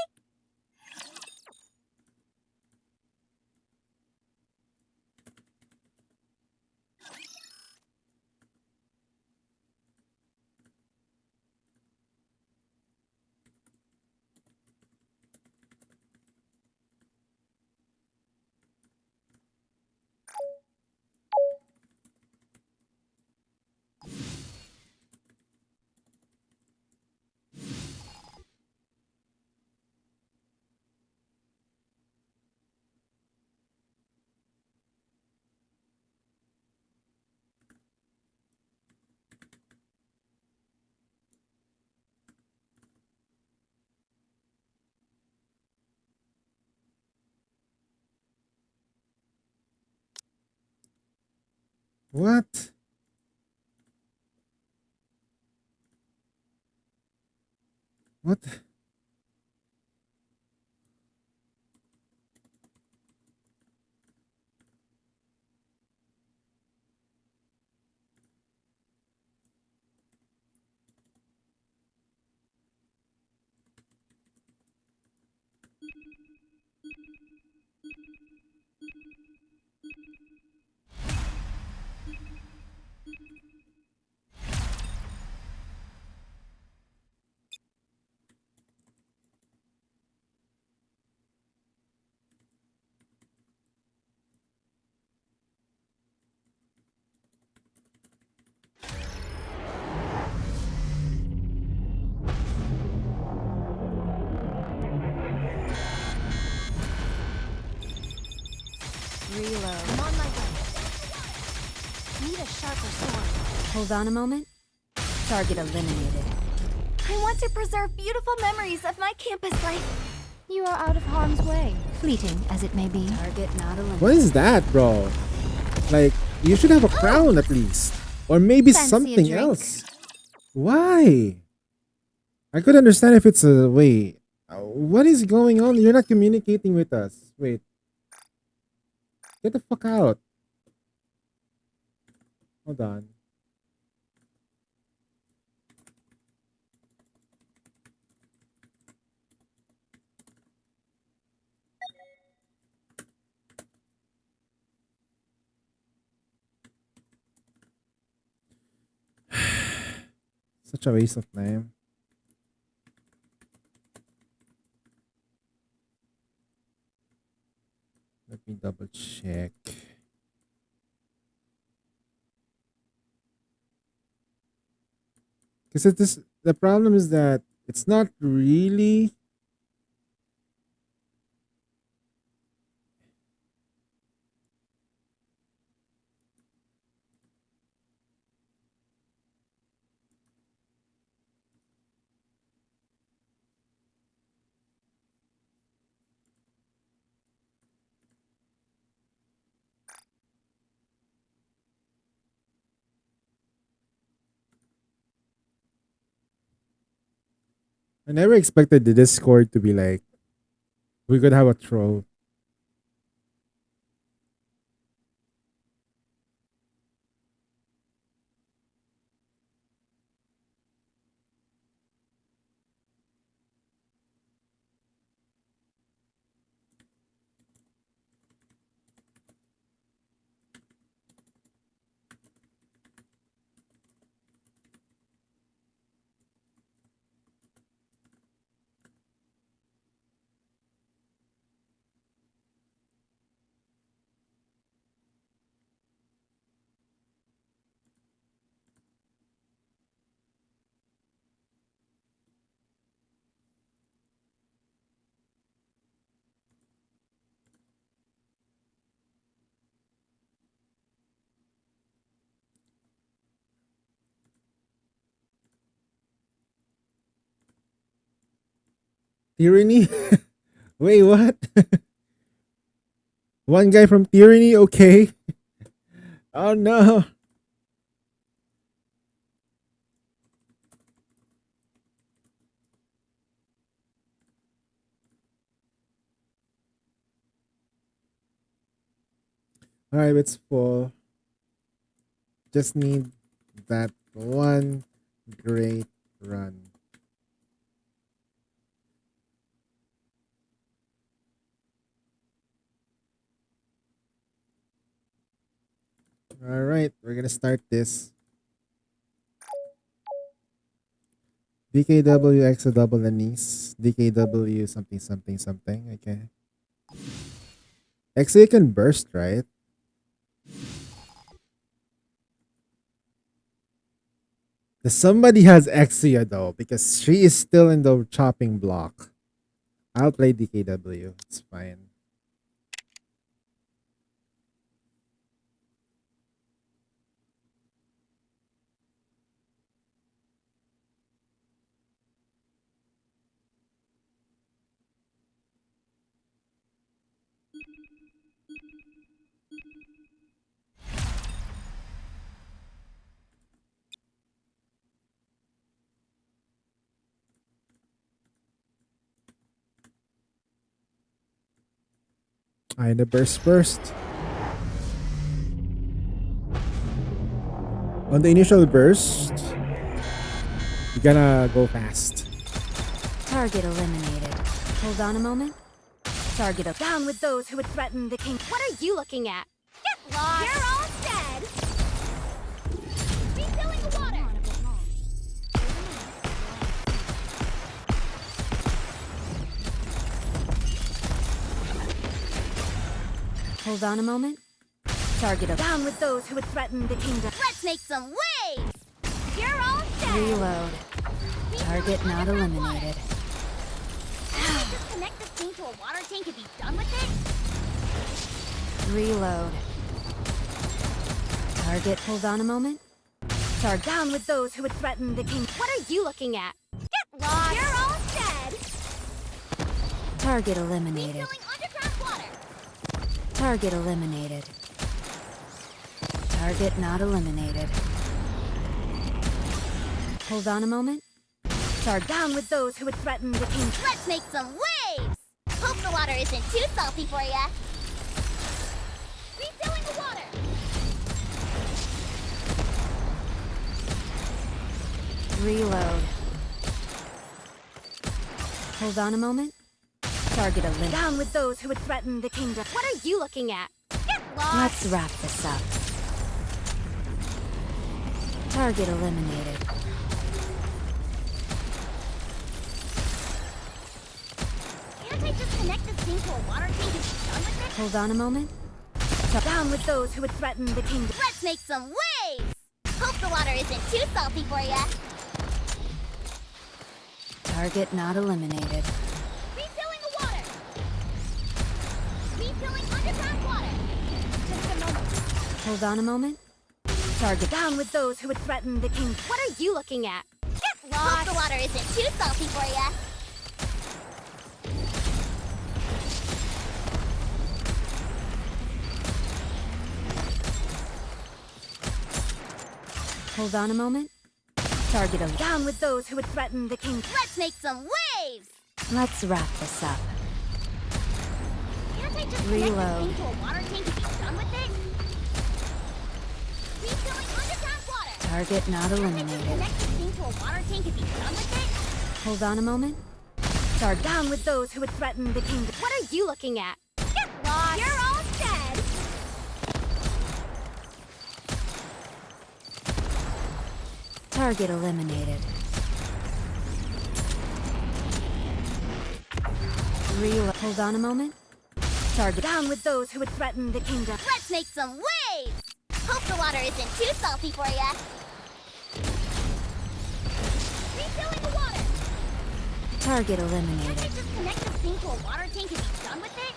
What? What? Reload. I'm on my way. Need a sharper sword. Hold on a moment. Target eliminated. I want to preserve beautiful memories of my campus life. You are out of harm's way, fleeting as it may be. Target not eliminated. What is that, bro? Like, you should have a crown at least. Or maybe Fancy a something drink? else. Why? I could understand if it's a... Wait. What is going on? You're not communicating with us. Wait. Get the fuck out. Hold on. Such a waste of time. Let me double check. Because the problem is that it's not really. I never expected the Discord to be like, we could have a troll. Tyranny? Wait, what? One guy from Tyranny? Okay. Oh no. Alright, it's full. Just need that one great run. Alright, we're gonna start this. DKW X a double anise. DKW something something something. Okay. Exa can burst, right? Somebody has Exia though, because she is still in the chopping block. I'll play DKW. It's fine. I the burst first. On the initial burst, you gotta go fast. Target eliminated. Hold on a moment. Target up. Down with those who would threaten the king. What are you looking at? Get lost! You're all dead! Refilling the water! Hold on a moment. Target up. Down with those who would threaten the kingdom. Let's make some waves! You're all dead! Reload. Target not eliminated. Just connect this thing to a water tank and be done with it? Reload. Target. Hold on a moment. Target. Down with those who would threaten the king. What are you looking at? Get lost! You're all dead! Target eliminated. Refilling underground water! Target eliminated. Target not eliminated. Hold on a moment. Target. Down with those who would threaten the king. Let's make some waves! Hope the water isn't too salty for ya. Refilling the water! Reload. Hold on a moment. Target eliminated. Down with those who would threaten the kingdom. What are you looking at? Get lost! Let's wrap this up. Target eliminated. Can't I just connect this thing to a water tank and be done with it? Hold on a moment. Down with those who would threaten the kingdom. Let's make some waves! Hope the water isn't too salty for ya. Target not eliminated. Refilling the water! Refilling underground water! Just a moment. Hold on a moment. Target. Down with those who would threaten the king. What are you looking at? Get lost! Hope the water isn't too salty for ya. Hold on a moment. Target eliminated. Down with those who would threaten the king. Let's make some waves! Let's wrap this up. Can't I just Reload. connect this thing to a water tank and be done with it? Refilling underground water! Target not Can't I just eliminated. connect this thing to a water tank and be done with it? Hold on a moment. Target. Down with those who would threaten the kingdom. What are you looking at? Get lost! You're all dead! Target eliminated. Reload. Hold on a moment. Target. Down with those who would threaten the kingdom. Let's make some waves! Hope the water isn't too salty for ya. Refilling the water! Target Can't I eliminated. just connect this thing to a water tank and be done with it?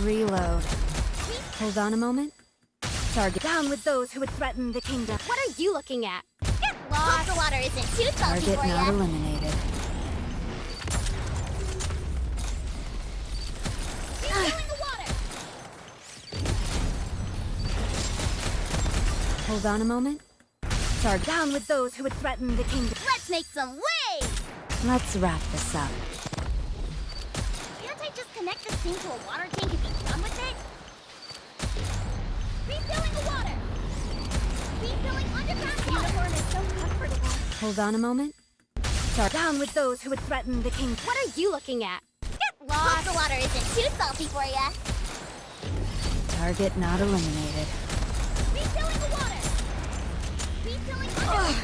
Reload. Hold on a moment. Target. Down with those who would threaten the kingdom. What are you looking at? Get lost! Hope the water isn't too salty Target for not ya. eliminated. Hold on a moment. Charge. Down with those who would threaten the kingdom. Let's make some waves! Let's wrap this up. Can't I just connect this thing to a water tank and be done with it? Refilling the water! Refilling underground water! Uniform is so comfortable. Hold on a moment. Charge. Down with those who would threaten the kingdom. What are you looking at? Get lost! Hope the water isn't too salty for ya. Target not eliminated. Refilling the water! Refilling underground.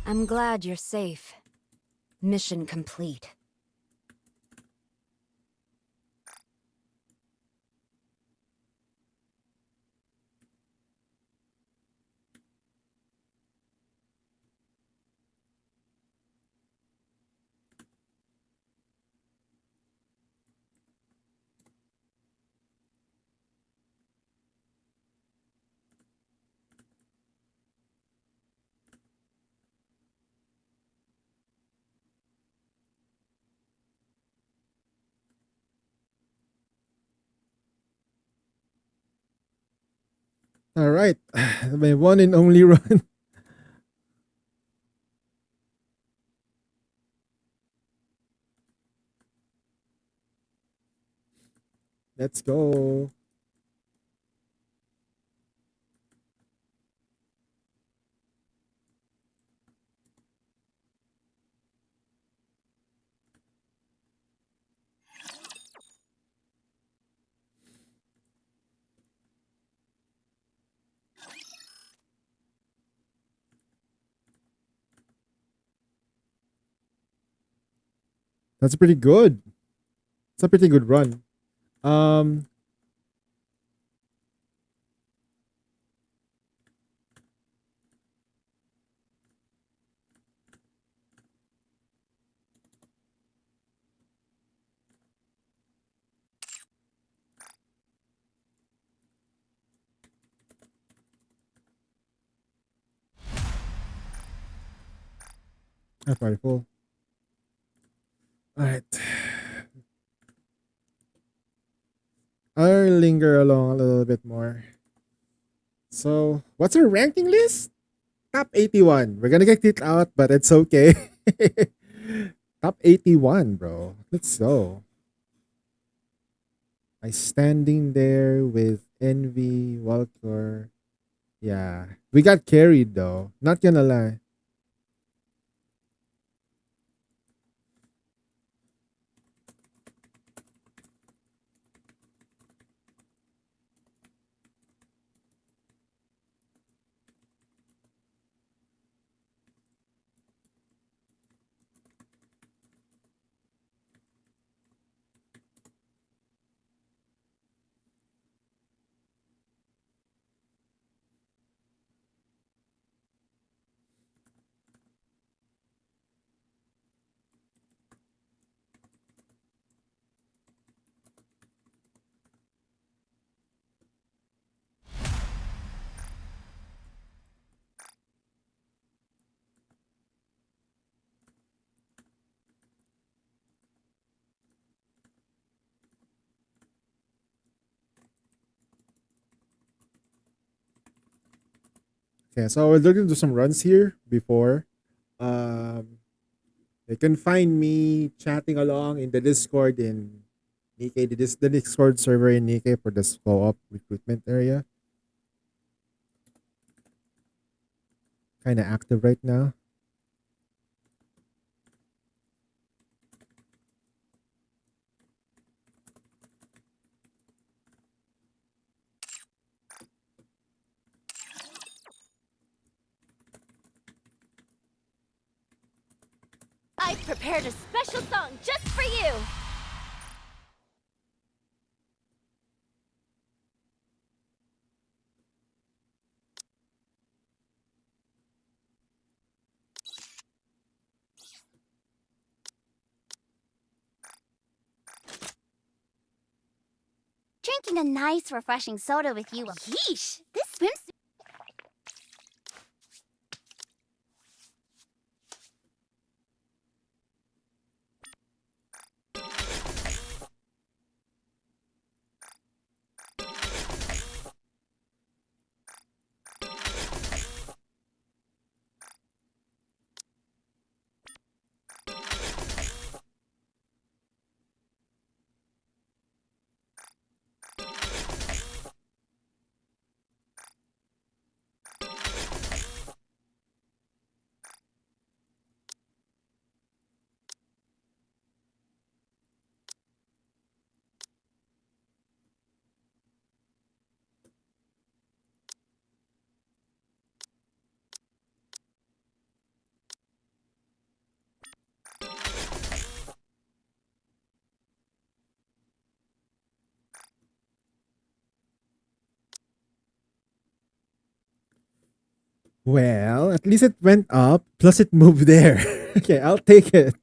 I'm glad you're safe. Mission complete. All right. My one and only run. Let's go. That's pretty good. It's a pretty good run. Um, that's probably full. All right. I'll linger along a little bit more. So, what's our ranking list? Top 81. We're gonna get kicked out, but it's okay. Top 81, bro. Let's go. I standing there with Envy, Walker. Yeah. We got carried though. Not gonna lie. Okay, so we're looking to some runs here before. You can find me chatting along in the Discord in Nikkei, the Discord server in Nikkei for the co-op recruitment area. Kind of active right now. I've prepared a special song just for you! Drinking a nice, refreshing soda with you. Yeesh! This swimsuit. Well, at least it went up, plus it moved there. Okay, I'll take it.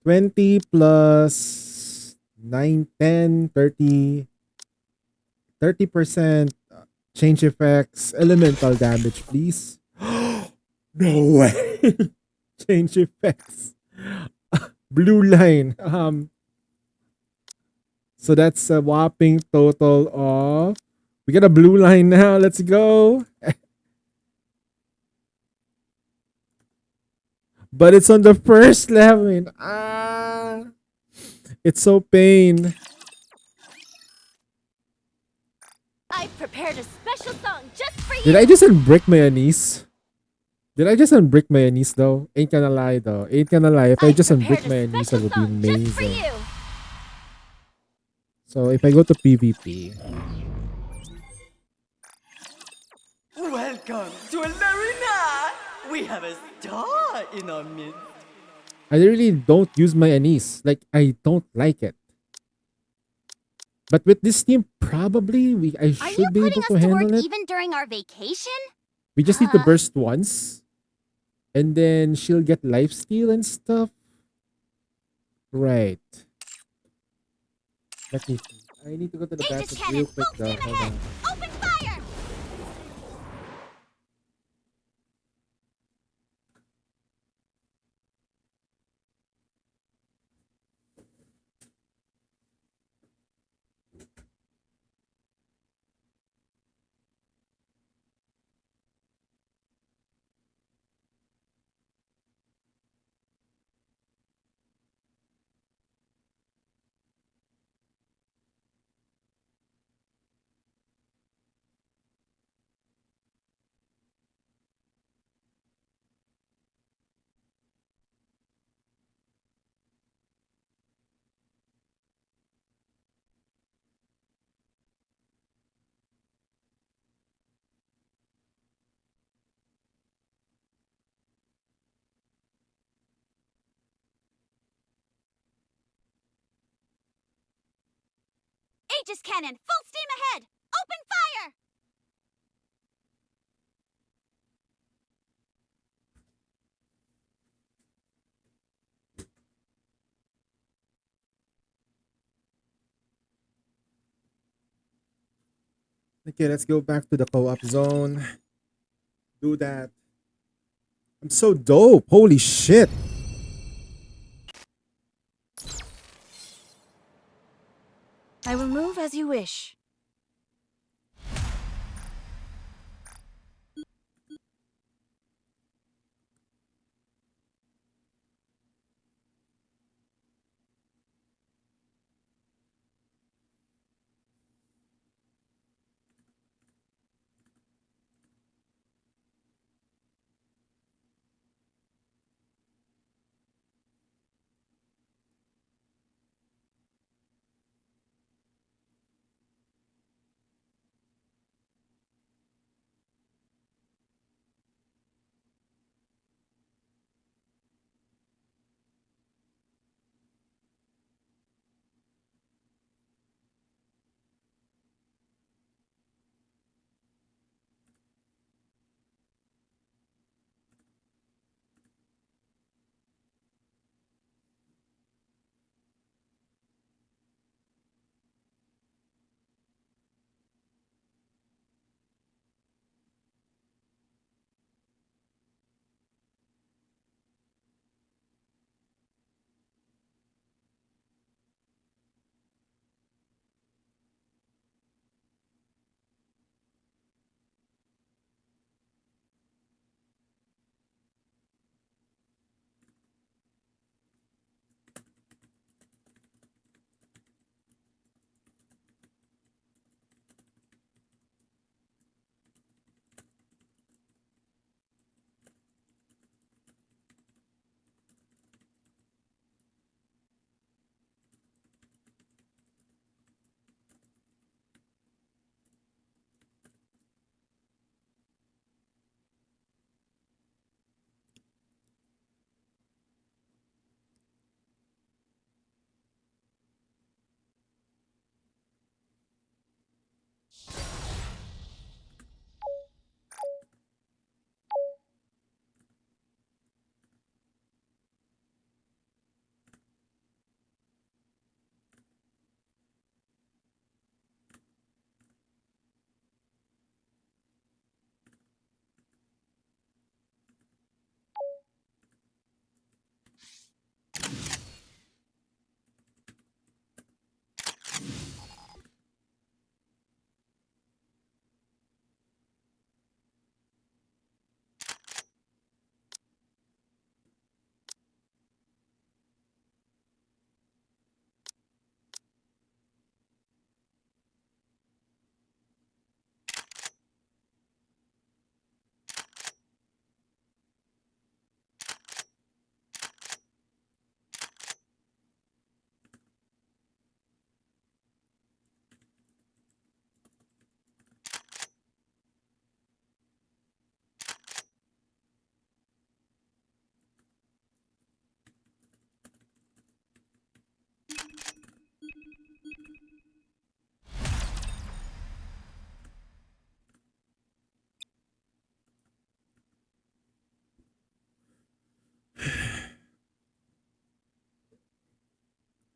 20 plus 9, 10, 30, 30% change effects, elemental damage, please. No way. Change effects. Blue line. So that's a whopping total of. We got a blue line now. Let's go. But it's on the first level. It's so pain. I've prepared a special song just for you. Did I just unbrick my anise? Did I just unbrick my anise though? Ain't gonna lie though. Ain't gonna lie. If I I've just prepared unbrick a my anise, that special would be song just for amazing. you. So if I go to PvP, Welcome to Larina! We have a star in our midst. I really don't use my anise. Like I don't like it. But with this team, probably I Are you should be putting able us to to work handle it. even during our vacation? We just need to burst once, and then she'll get lifesteal and stuff. Right. Let me see. I need to go to the Aegis bathroom cannon, real quick full though. steam Hold ahead. on. Open fire! Aegis cannon, full steam ahead! Open fire! Okay, let's go back to the co-op zone. Do that. I'm so dope. Holy shit. I will move as you wish.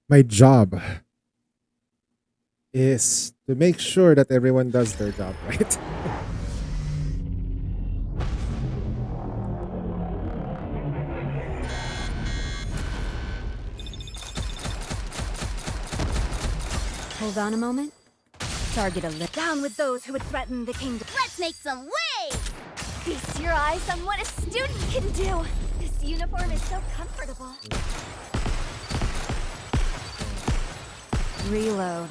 My job is to make sure that everyone does their job right. Hold on a moment. Target Down with those who would threaten the kingdom. Let's make some waves! Feast your eyes on what a student can do! This uniform is so comfortable. Reload.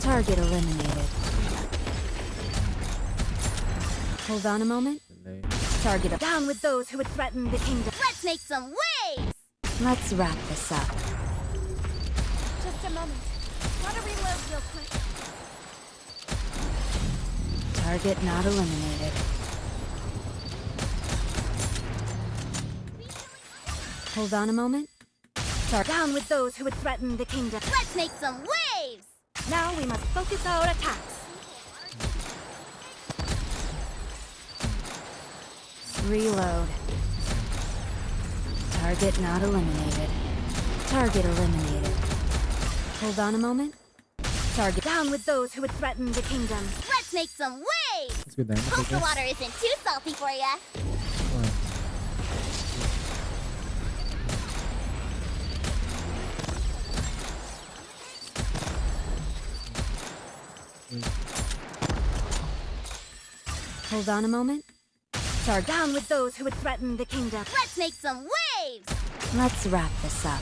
Target eliminated. Hold on a moment. Target Down with those who would threaten the kingdom. Let's make some waves! Let's wrap this up. Just a moment. Gotta reload real quick. Target not eliminated. Hold on a moment. Down with those who would threaten the kingdom. Let's make some waves! Now we must focus our attacks. Reload. Target not eliminated. Target eliminated. Hold on a moment. Target Down with those who would threaten the kingdom. Let's make some waves! Let's go down. Hope the water isn't too salty for ya. Hold on a moment. Target. Down with those who would threaten the kingdom. Let's make some waves! Let's wrap this up.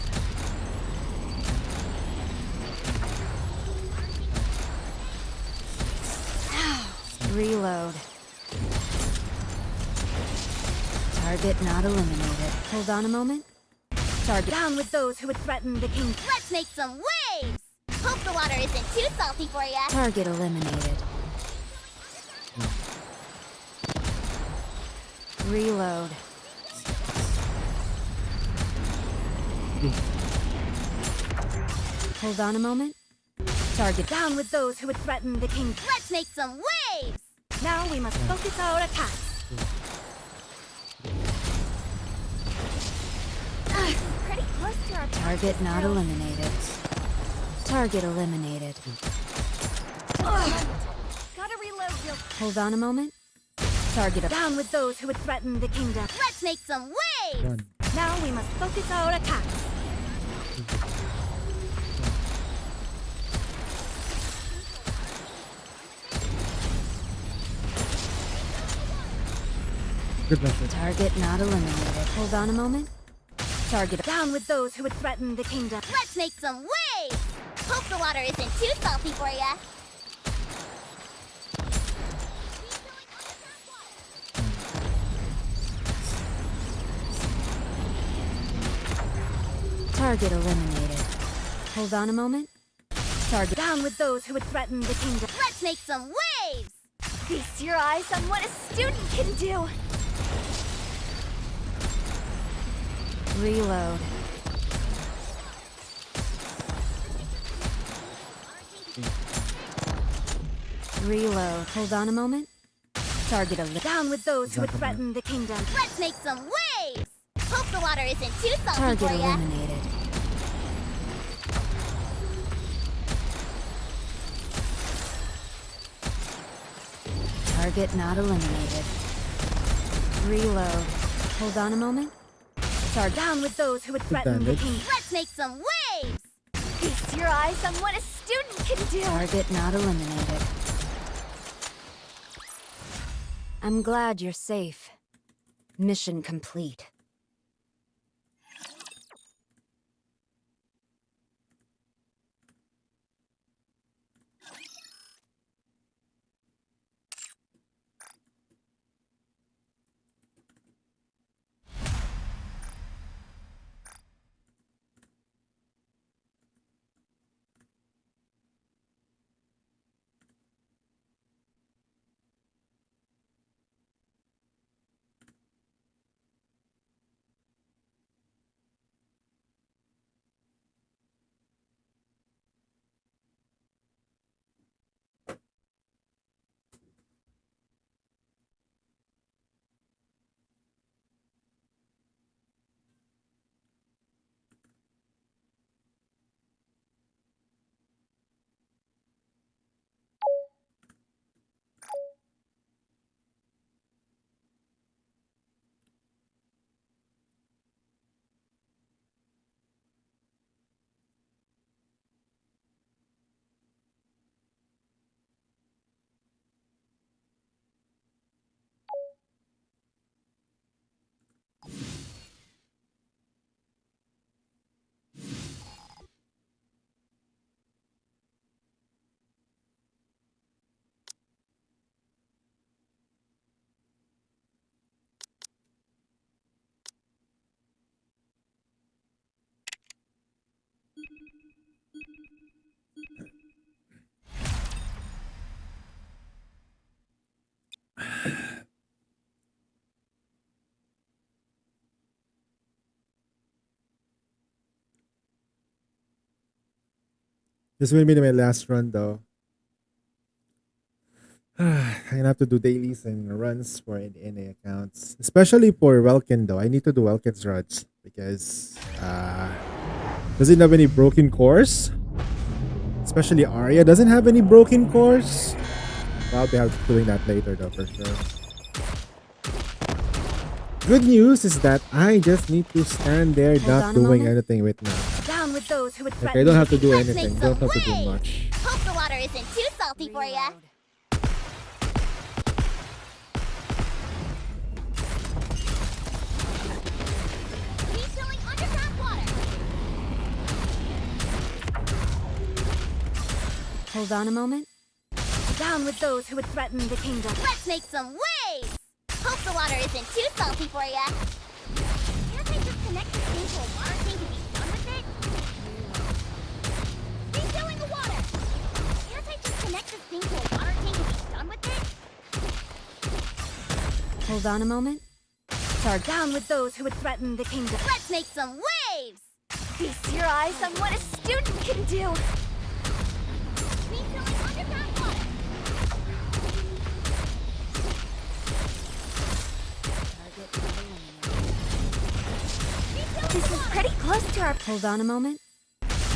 Reload. Target not eliminated. Hold on a moment. Target. Down with those who would threaten the kingdom. Let's make some waves! Hope the water isn't too salty for ya. Target eliminated. Reload. Hold on a moment. Target. Down with those who would threaten the kingdom. Let's make some waves! Now we must focus our attacks. Pretty close to our Target not eliminated. Target eliminated. Gotta reload real quick. Hold on a moment. Target up. Down with those who would threaten the kingdom. Let's make some waves! Run. Now we must focus our attacks. Good message. Target not eliminated. Hold on a moment. Target. Down with those who would threaten the kingdom. Let's make some waves! Hope the water isn't too salty for ya. Target eliminated. Hold on a moment. Target. Down with those who would threaten the kingdom. Let's make some waves! Feast your eyes on what a student can do! Reload. Reload. Hold on a moment. Target eliminated. Down with those who would threaten the kingdom. Let's make some waves! Hope the water isn't too salty Target for ya. eliminated. Target not eliminated. Reload. Hold on a moment. Target. Down with those who would threaten the damage. kingdom. Let's make some waves! Feast your eyes on what a student can do! Target not eliminated. I'm glad you're safe. Mission complete. This will be my last run though. I'm gonna have to do dailies and runs for NA accounts, especially for Welkin though. I need to do Welkin's runs because does it have any broken cores? Especially Arya doesn't have any broken cores. I'll be doing that later though for sure. Good news is that I just need to stand there not doing anything right now. Down with those who would Like, threaten I don't have to do Let's anything. make Don't some have to do waves. much. Hope the water isn't too salty for ya. Refilling underground water. Hold on a moment. Down with those who would threaten the kingdom. Let's make some waves. Hope the water isn't too salty for ya. Can't I just connect this thing to a water tank and be done with it? Refilling the water. Can't I just connect this thing to a water tank and be done with it? Hold on a moment. Start down with those who would threaten the kingdom. Let's make some waves. Feast your eyes on what a student can do. Refilling underground water. This is pretty close to our... Hold on a moment.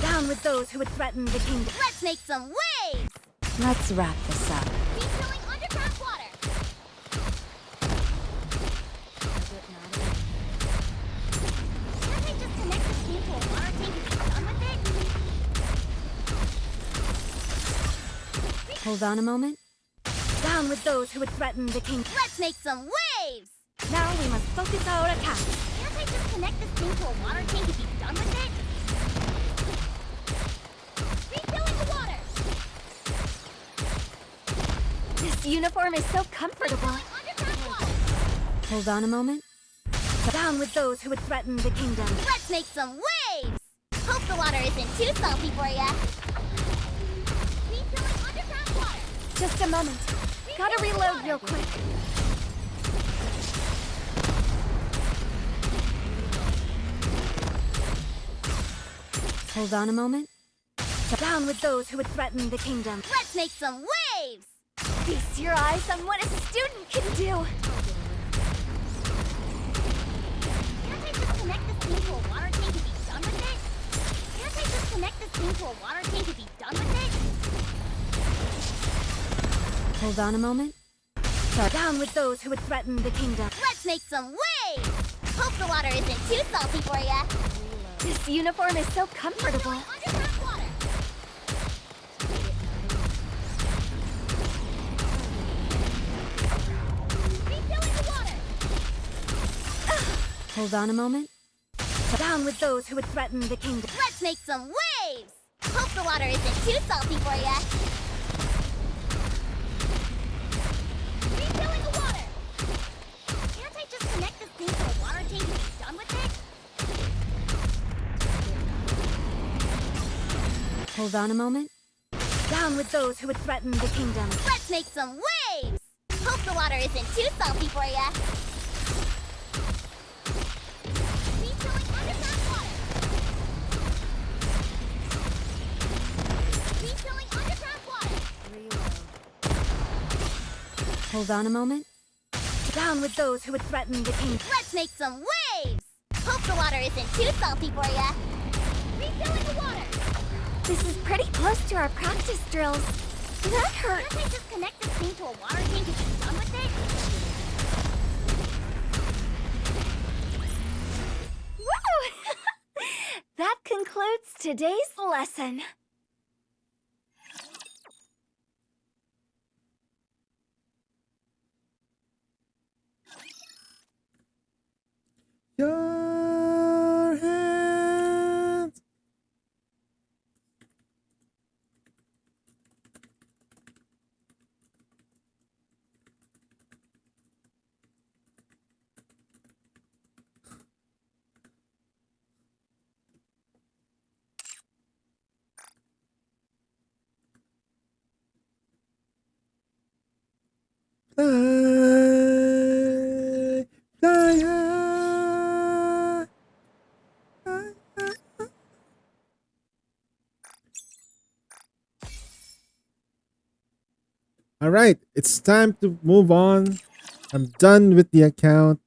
Down with those who would threaten the kingdom. Let's make some waves! Let's wrap this up. Refilling underground water. Can't I just connect this thing to a water tank and be done with it? Hold on a moment. Down with those who would threaten the kingdom. Let's make some waves! Now we must focus our attack. Can't I just connect this thing to a water tank and be done with it? Refilling the water! This uniform is so comfortable. Underground water. Hold on a moment. Down with those who would threaten the kingdom. Let's make some waves! Hope the water isn't too salty for ya. Refilling underground water. Just a moment. Gotta reload real quick. Hold on a moment. Down with those who would threaten the kingdom. Let's make some waves! Feast your eyes on what a student can do. Can't I just connect this thing to a water tank and be done with it? Can't I just connect this thing to a water tank and be done with it? Hold on a moment. Start down with those who would threaten the kingdom. Let's make some waves! Hope the water isn't too salty for ya. This uniform is so comfortable. Underground water. Refilling the water. Hold on a moment. Down with those who would threaten the kingdom. Let's make some waves! Hope the water isn't too salty for ya. Refilling the water. Can't I just connect this thing to a water tank and be done with it? Hold on a moment. Down with those who would threaten the kingdom. Let's make some waves! Hope the water isn't too salty for ya. Refilling underground water. Refilling underground water. Hold on a moment. Down with those who would threaten the kingdom. Let's make some waves! Hope the water isn't too salty for ya. Refilling the water. This is pretty close to our practice drills. That hurts. Can't I just connect this thing to a water tank and be done with it? Woo! That concludes today's lesson. Your hands. All right, it's time to move on. I'm done with the account.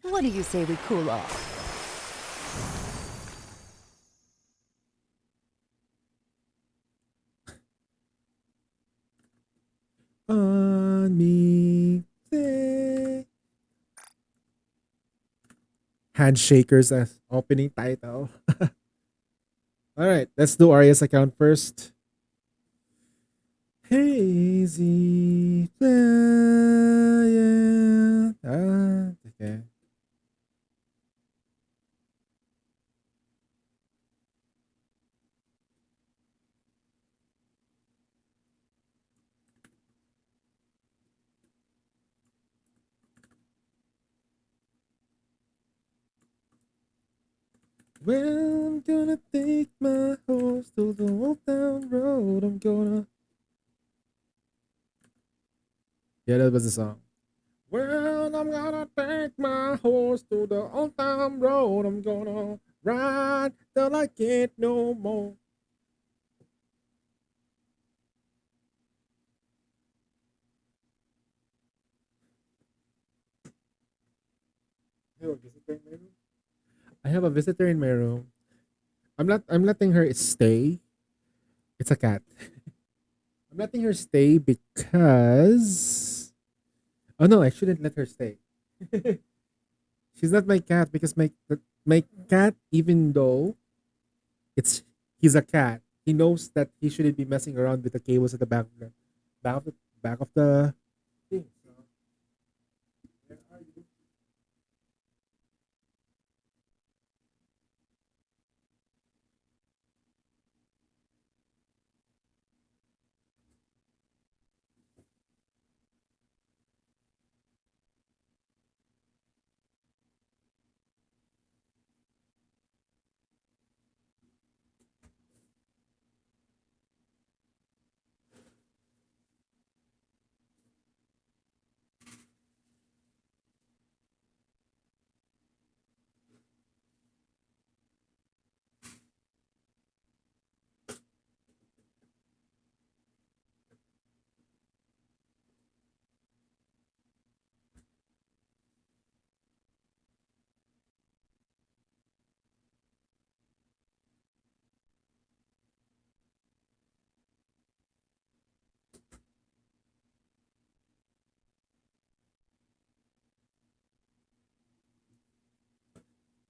What do you say we cool off? On me. Say. Handshakers as opening title. All right, let's do Arya's account first. Hazy flying. Okay. Well, I'm gonna take my horse to the old town road. I'm gonna. Yeah, that was the song. Well, I'm gonna take my horse to the old town road. I'm gonna ride till I can't no more. I have a visitor in my room. I'm letting her stay. It's a cat. I'm letting her stay because oh no, I shouldn't let her stay. She's not my cat because my cat, even though it's he's a cat, he knows that he shouldn't be messing around with the cables at the back of the back of the thing. So, where are you?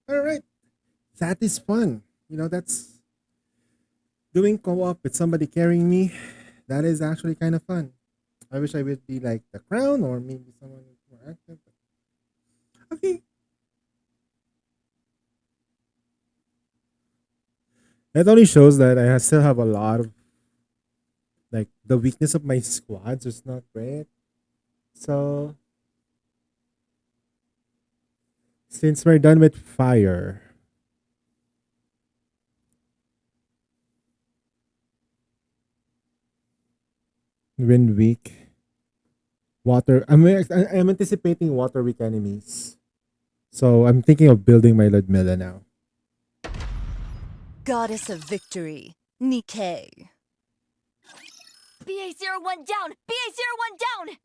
All right, that is fun. That's doing co-op with somebody carrying me. That is actually kind of fun. I wish I would be like the crown or maybe someone more active. Okay, that only shows that I still have a lot of like the weakness of my squads is not great. So since we're done with fire, wind weak, water. I'm anticipating water weak enemies. So I'm thinking of building my Ludmilla now. Goddess of victory, Nikkei. BA01 down! BA01 down!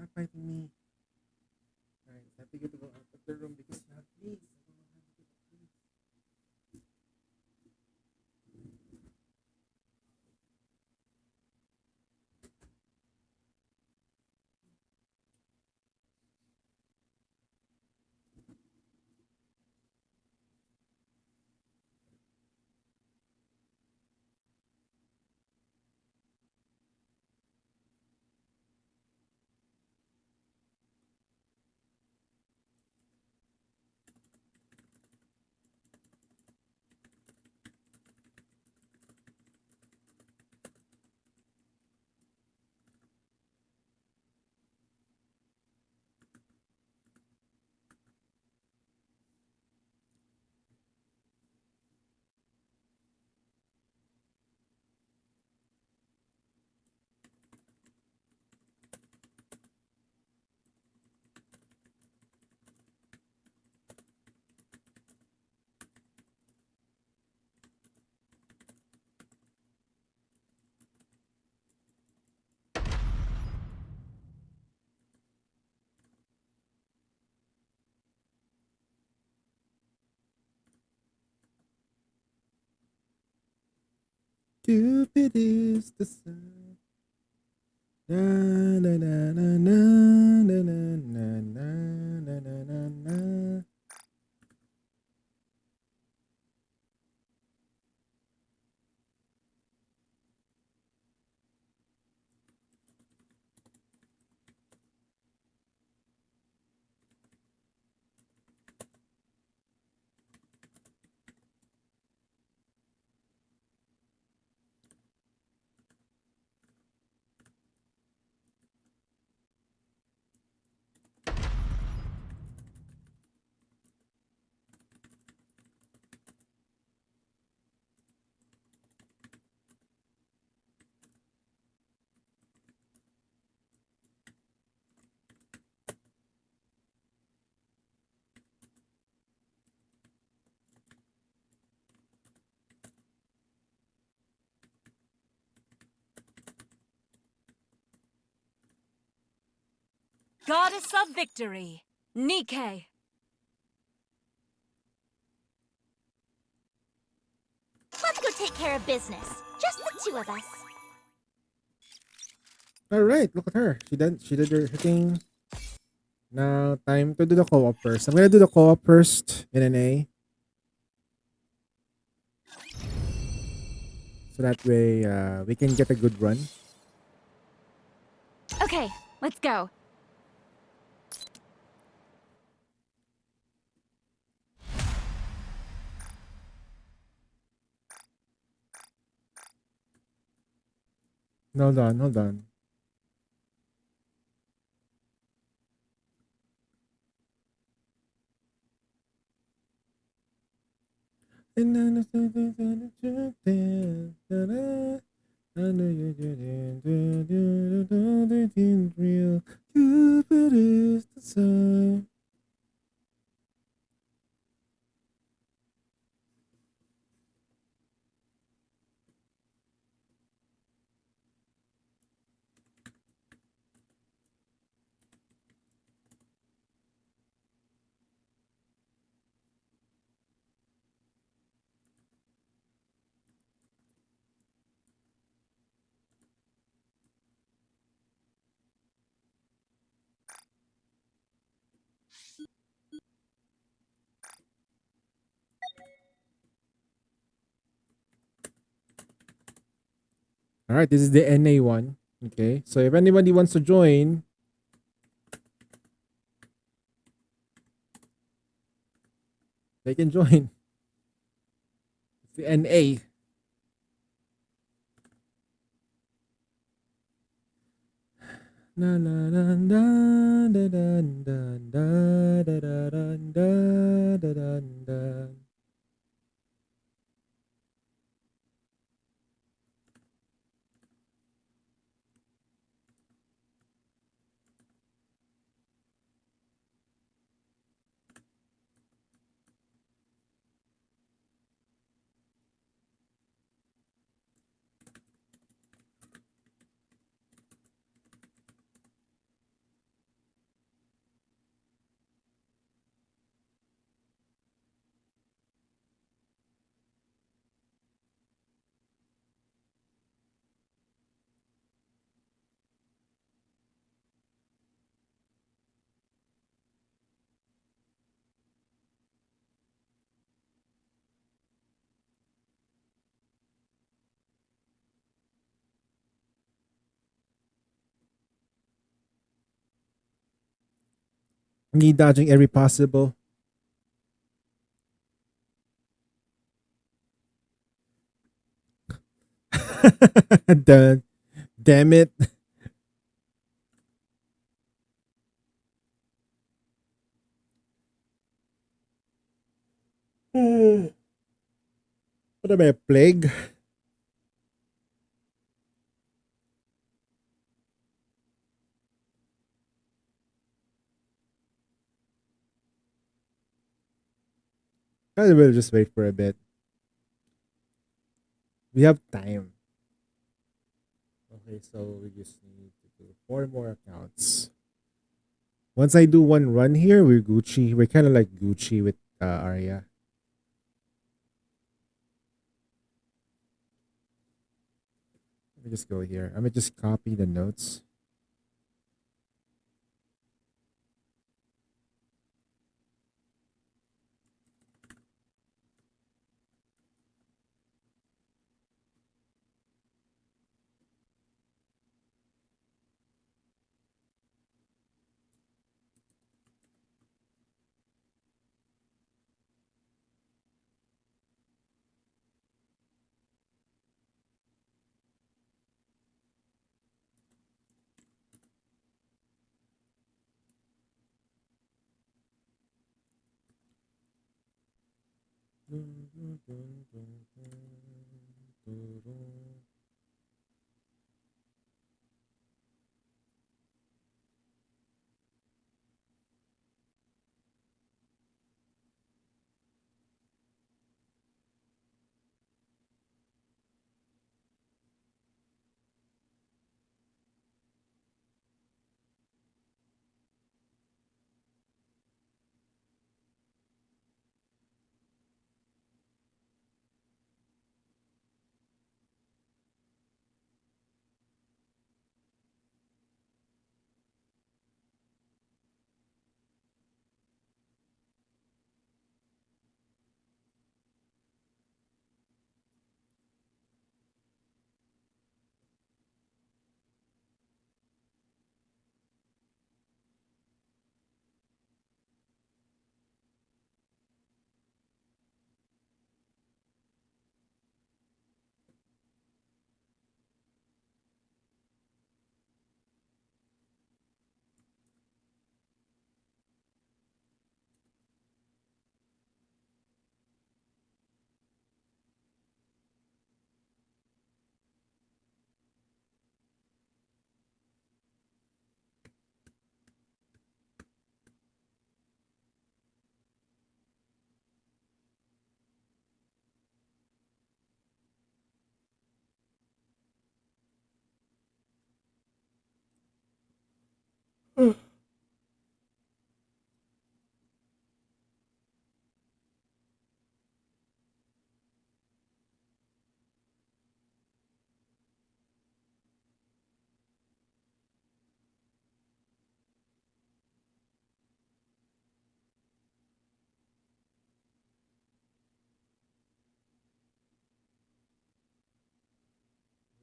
Stop fighting me. Alright, I have to get to go out of the room because you have fleas. I don't know how to get fleas. Cupid is the sun. Na na na na na na na na na na na na. Goddess of Victory, Nikke. Let's go take care of business. Just the two of us. All right, look at her. She did her thing. Now time to do the co-op first. I'm gonna do the co-op first in an A. So that way we can get a good run. Okay, let's go. Hold on, hold on. I know you didn't real. Cupid is the sun. All right, this is the NA one. Okay, so if anybody wants to join, they can join. It's the NA. Na na na da da da da da da da da da da da. Me dodging every possible. Damn it. What am I, a plague? I will just wait for a bit. We have time. Okay, so we just need to do 4 more accounts. Once I do one run here, we're Gucci. We're kind of like Gucci with Arya. me just go here. I'm gonna just copy the notes.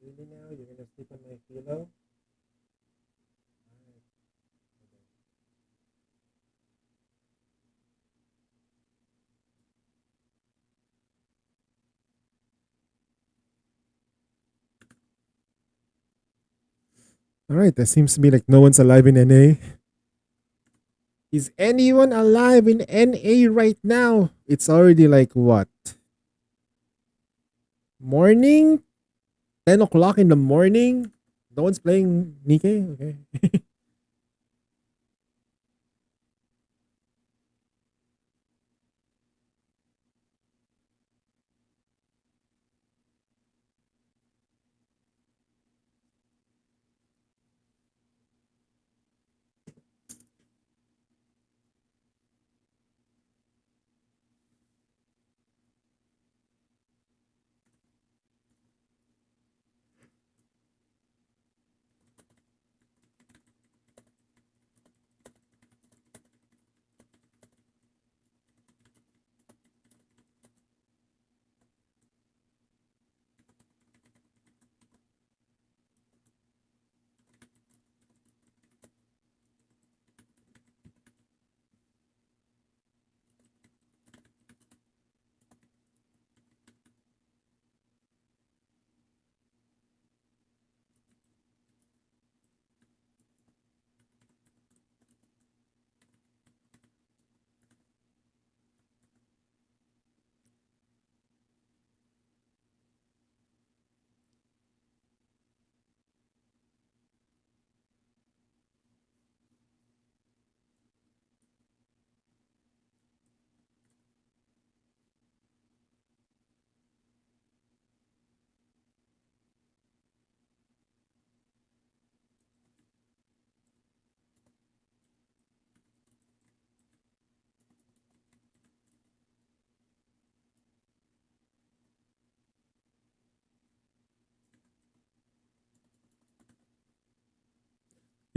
Really now? You're gonna sleep on my pillow? All right, that seems to be like no one's alive in NA. Is anyone alive in NA right now? It's already like what? Morning? 10 o'clock in the morning? No one's playing Nikkei? Okay.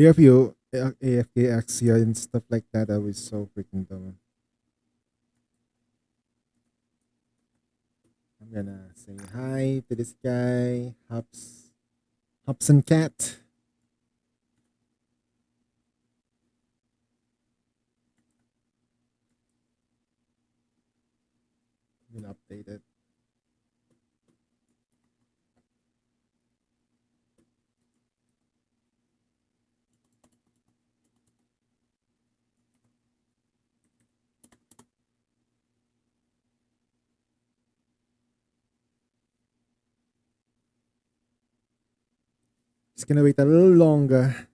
AFU, AFK Axia and stuff like that. That was so freaking dumb. I'm gonna say hi to this guy, Hobson Cat. I'm gonna update it. Just gonna wait a little longer.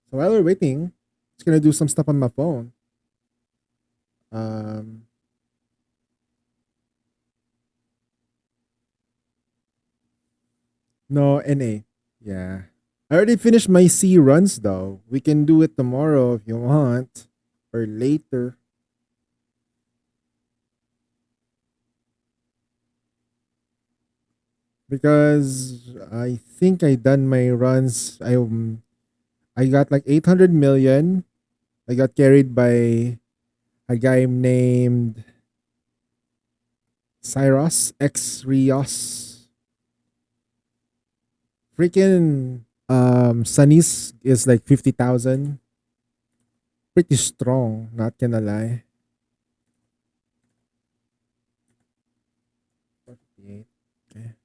So while we're waiting, just gonna do some stuff on my phone. No, NA. Yeah. I already finished my C runs though. We can do it tomorrow if you want. Or later. Because I think I done my runs. I got like 800 million. I got carried by a guy named Cyros X Rios. Freaking Sunny's is like 50,000. Pretty strong, not gonna lie. 48. Okay.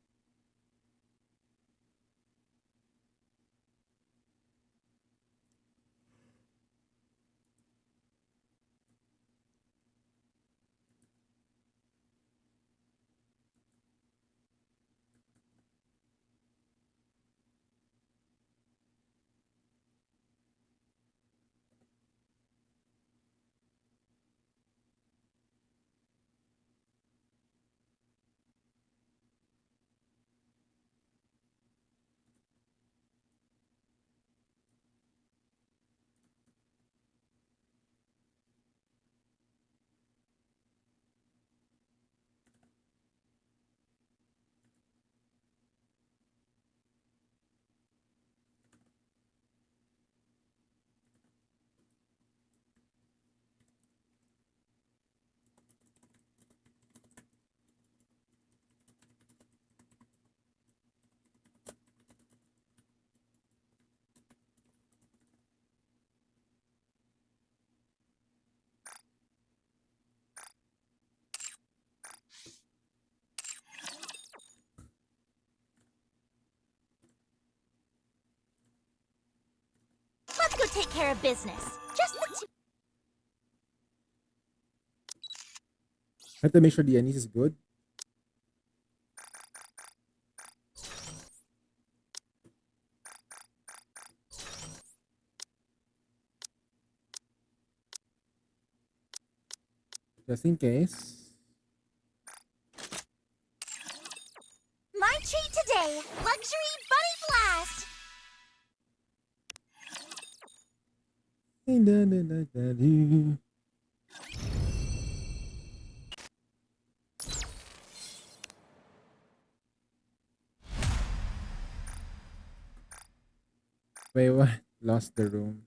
Let's go take care of business. Just the two. I have to make sure the anise is good. Just in case. My treat today, luxury bunny blast. Wait, what? Lost the room.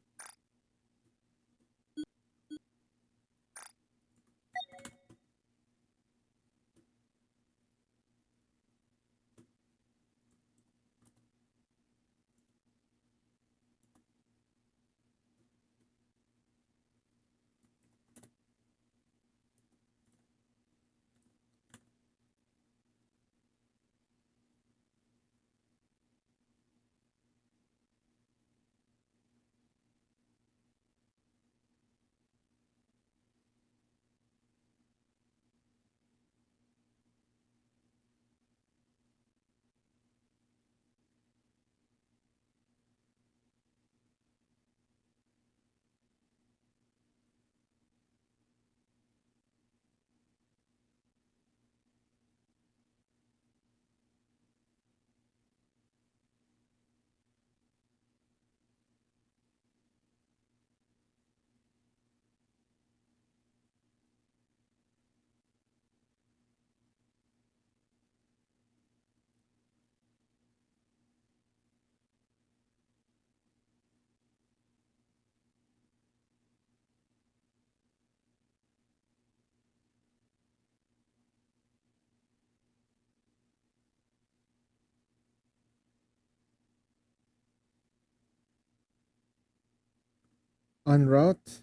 En route.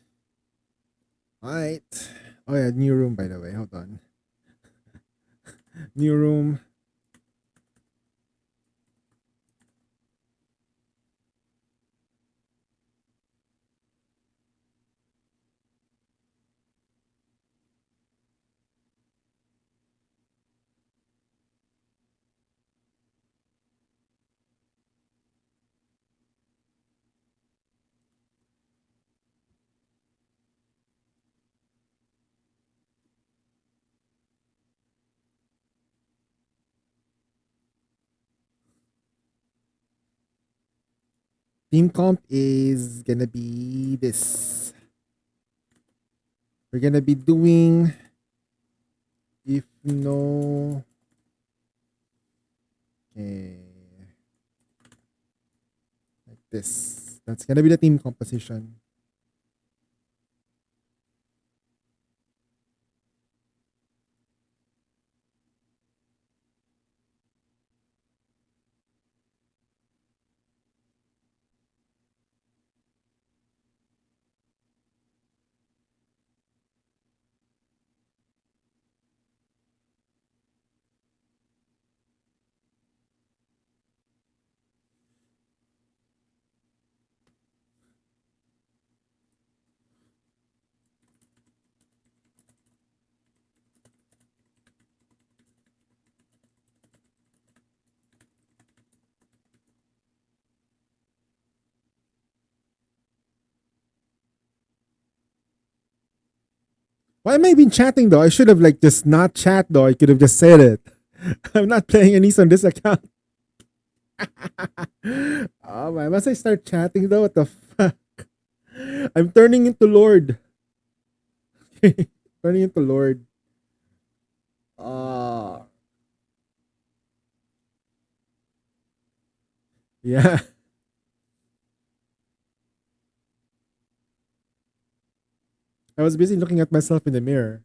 Alright. Oh yeah, new room by the way. Hold on. New room. Team comp is gonna be this. We're gonna be doing, if no, okay, like this. That's gonna be the team composition. Why am I been chatting though? I should have like just not chat though. I could have just said it. I'm not playing Anis on this account. Oh man, once I start chatting though, what the fuck? I'm turning into Lord. Turning into Lord. Uh yeah. I was busy looking at myself in the mirror.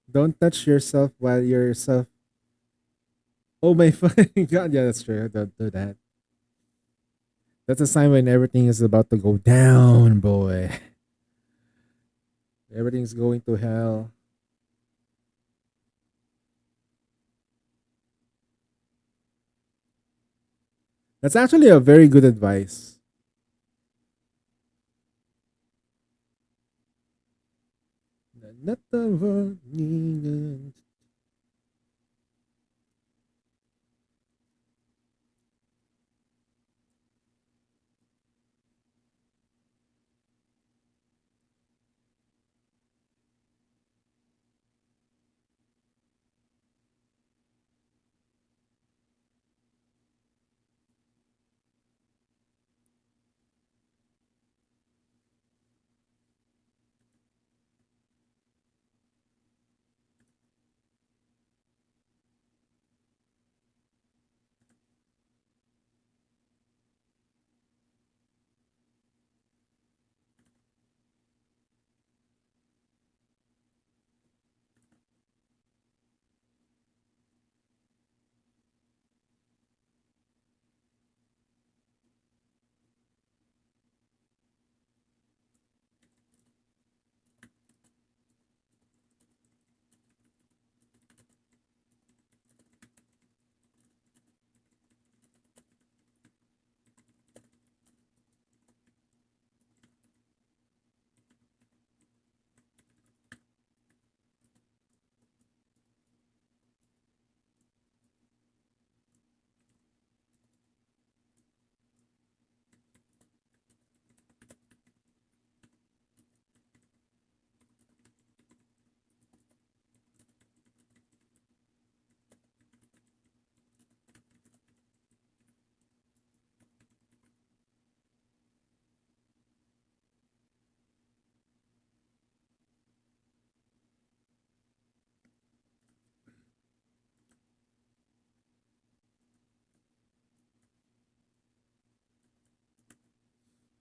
Don't touch yourself while yourself. Oh my fucking god! Yeah, that's true. Don't do that. That's a sign when everything is about to go down, boy. Everything's going to hell. That's actually a very good advice. Not the one.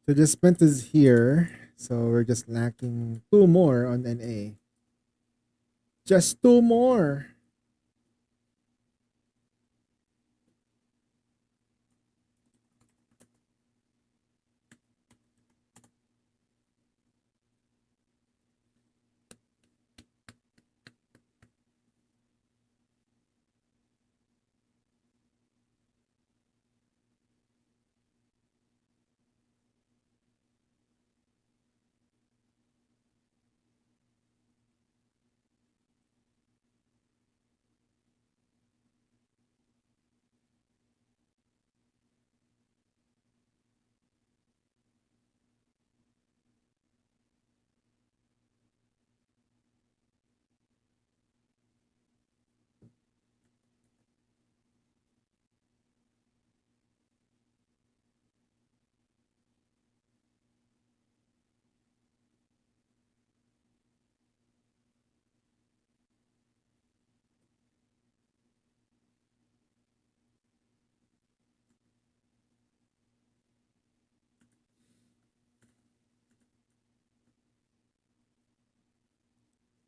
Participant is here, so we're just lacking 2 more on NA. Just 2 more.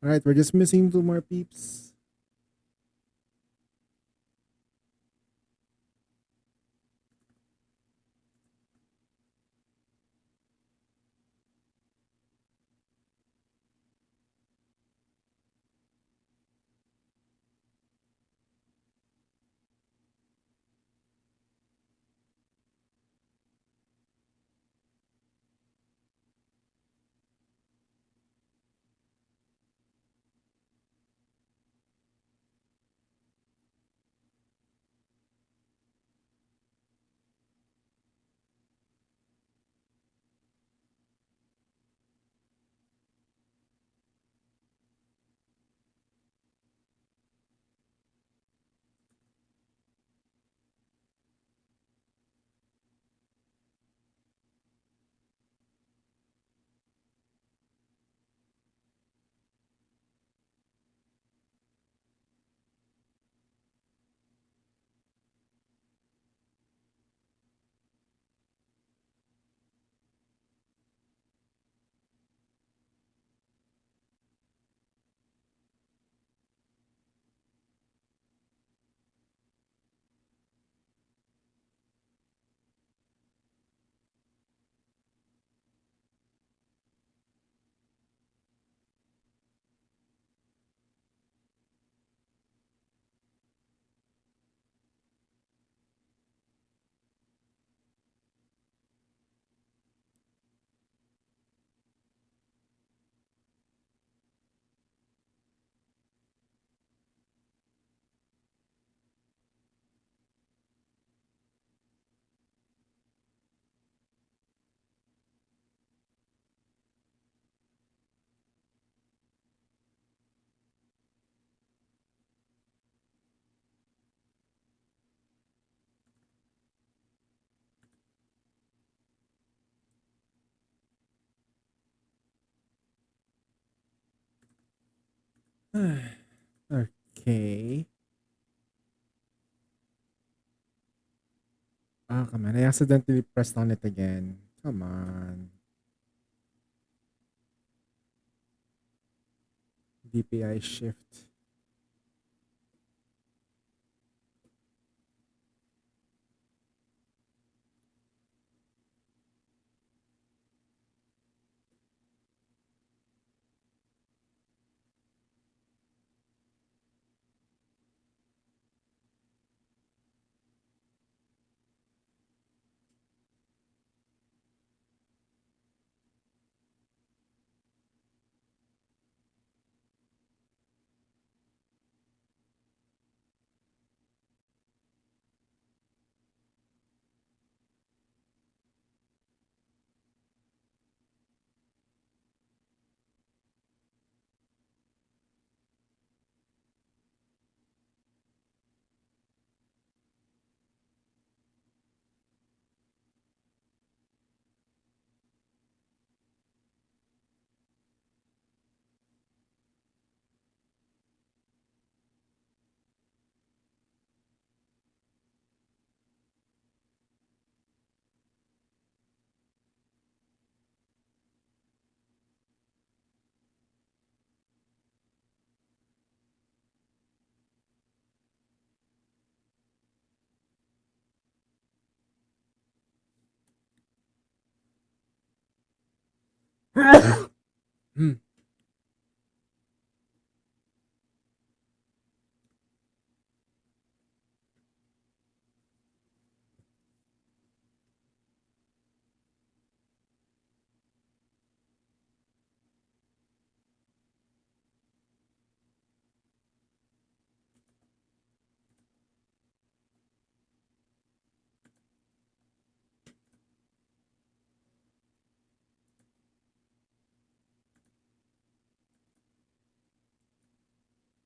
All right, we're just missing 2 more peeps. Okay. Oh, come on. I accidentally pressed on it again. Come on. DPI shift. Hmm.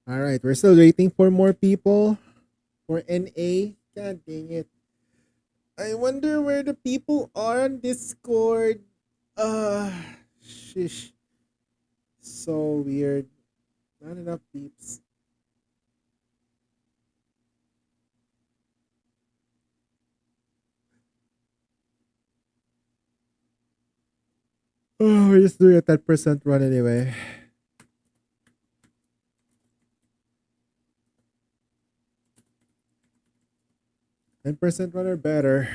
All right, we're still waiting for more people for NA. God dang it. I wonder where the people are on Discord. Uh, shish. So weird. Not enough peeps. Oh, we're just doing a 10% run anyway. 10% run or better.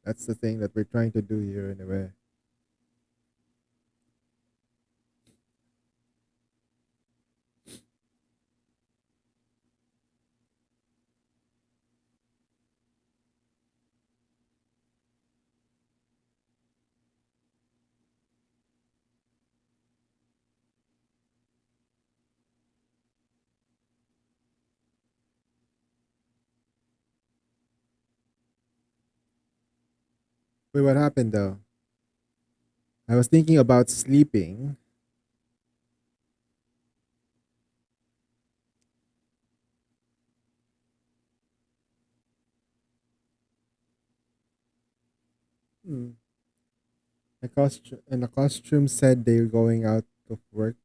That's the thing that we're trying to do here anyway. Wait, what happened though? I was thinking about sleeping. Hmm. The costume said they're going out of work.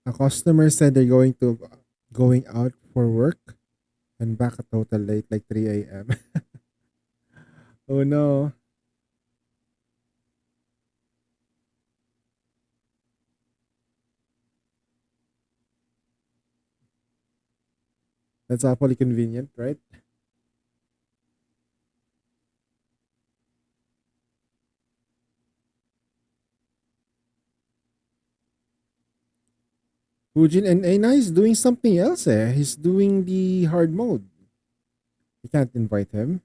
A customer said they're going out for work and back a total late, like 3 a.m. Oh no. That's awfully convenient, right? Fujin and Aina is doing something else eh. He's doing the hard mode. You can't invite him.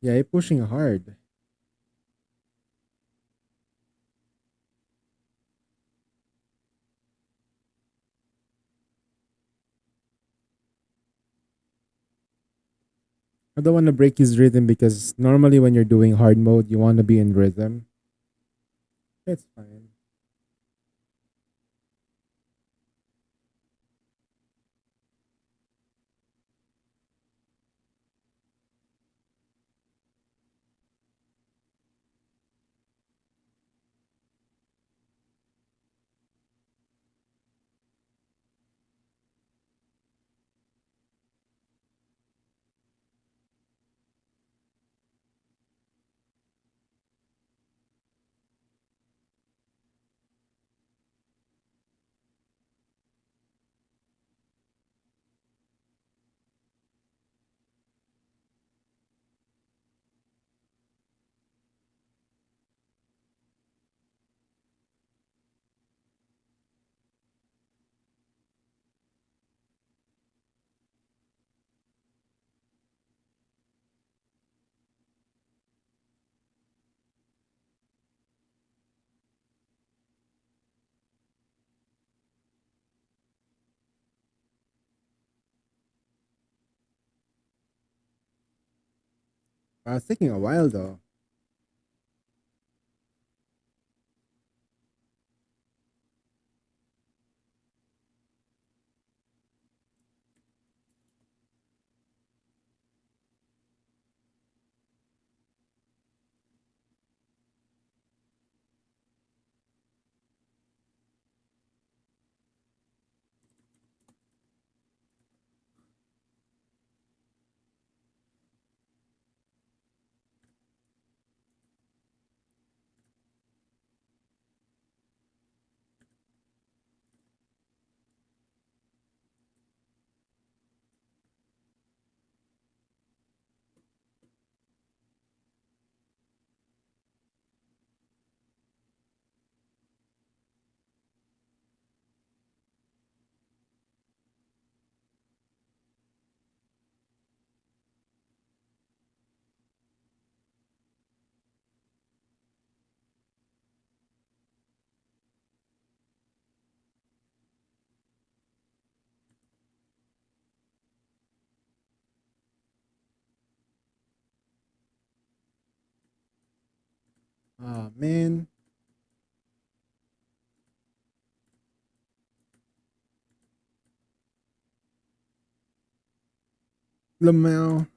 Yeah, he's pushing hard. I don't want to break his rhythm because normally when you're doing hard mode, you want to be in rhythm. It's fine. It's taking a while though. Oh man. Lamau.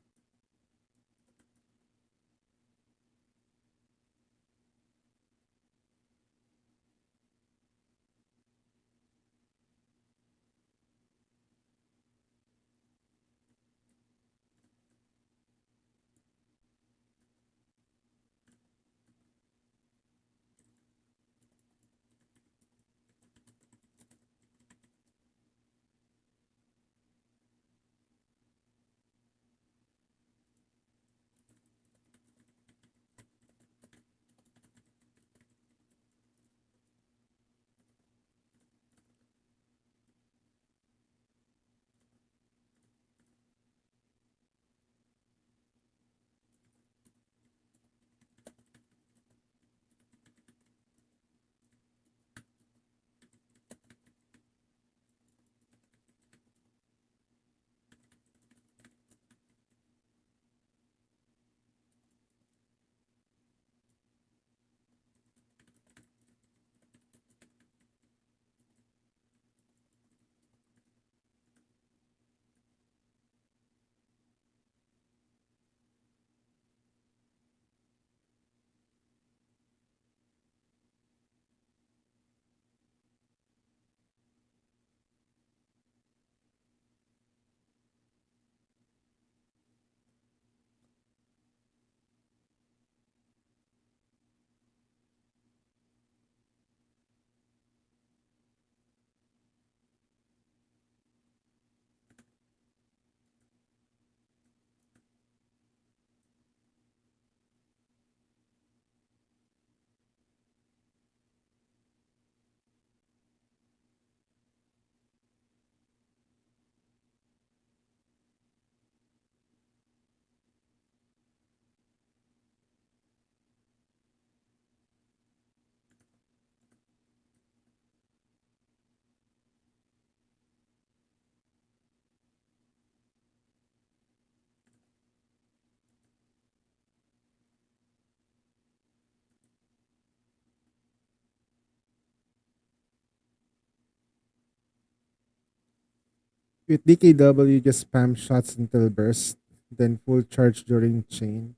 With DKW, just spam shots until burst, then full charge during chain.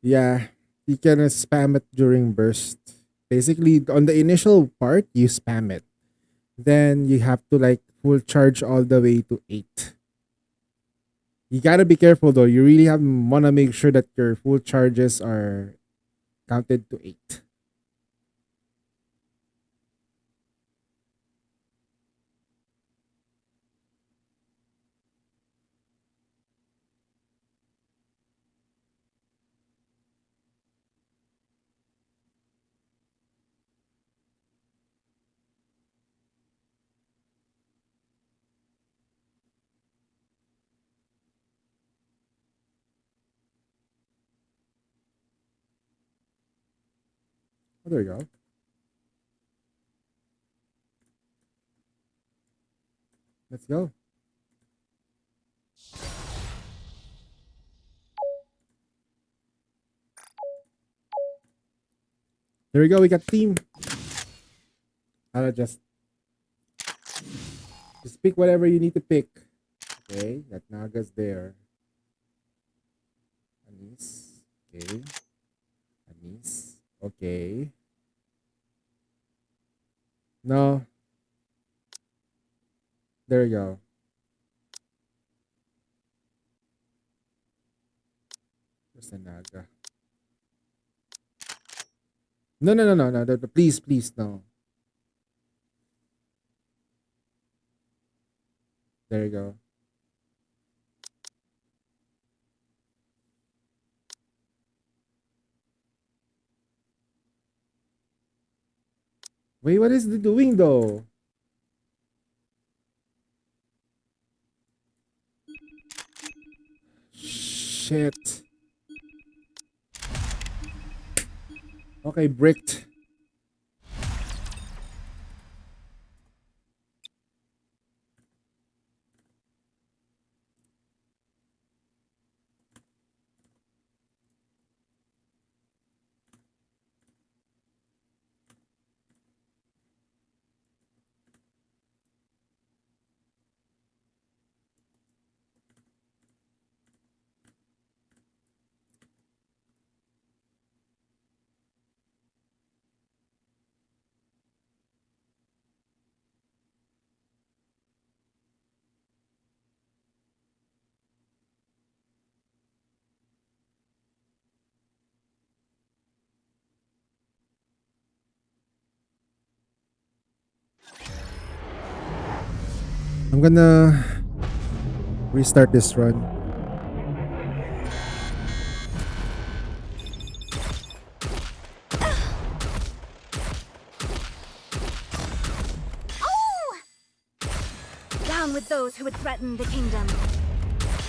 Yeah, you can spam it during burst. Basically, on the initial part, you spam it. Then you have to like full charge all the way to 8. You gotta be careful though. You really have wanna make sure that your full charges are counted to 8. Oh, there you go. Let's go. There we go. We got team. I'll just pick whatever you need to pick. Okay, that Naga's there. Anis. Okay. Anis. Okay. No. There you go. Where's the Naga? No, no, no, no, no, no. Please, please, no. There you go. Wait, what is it doing though? Shit. Okay, bricked. I'm gonna restart this run. Down with those who would threaten the kingdom.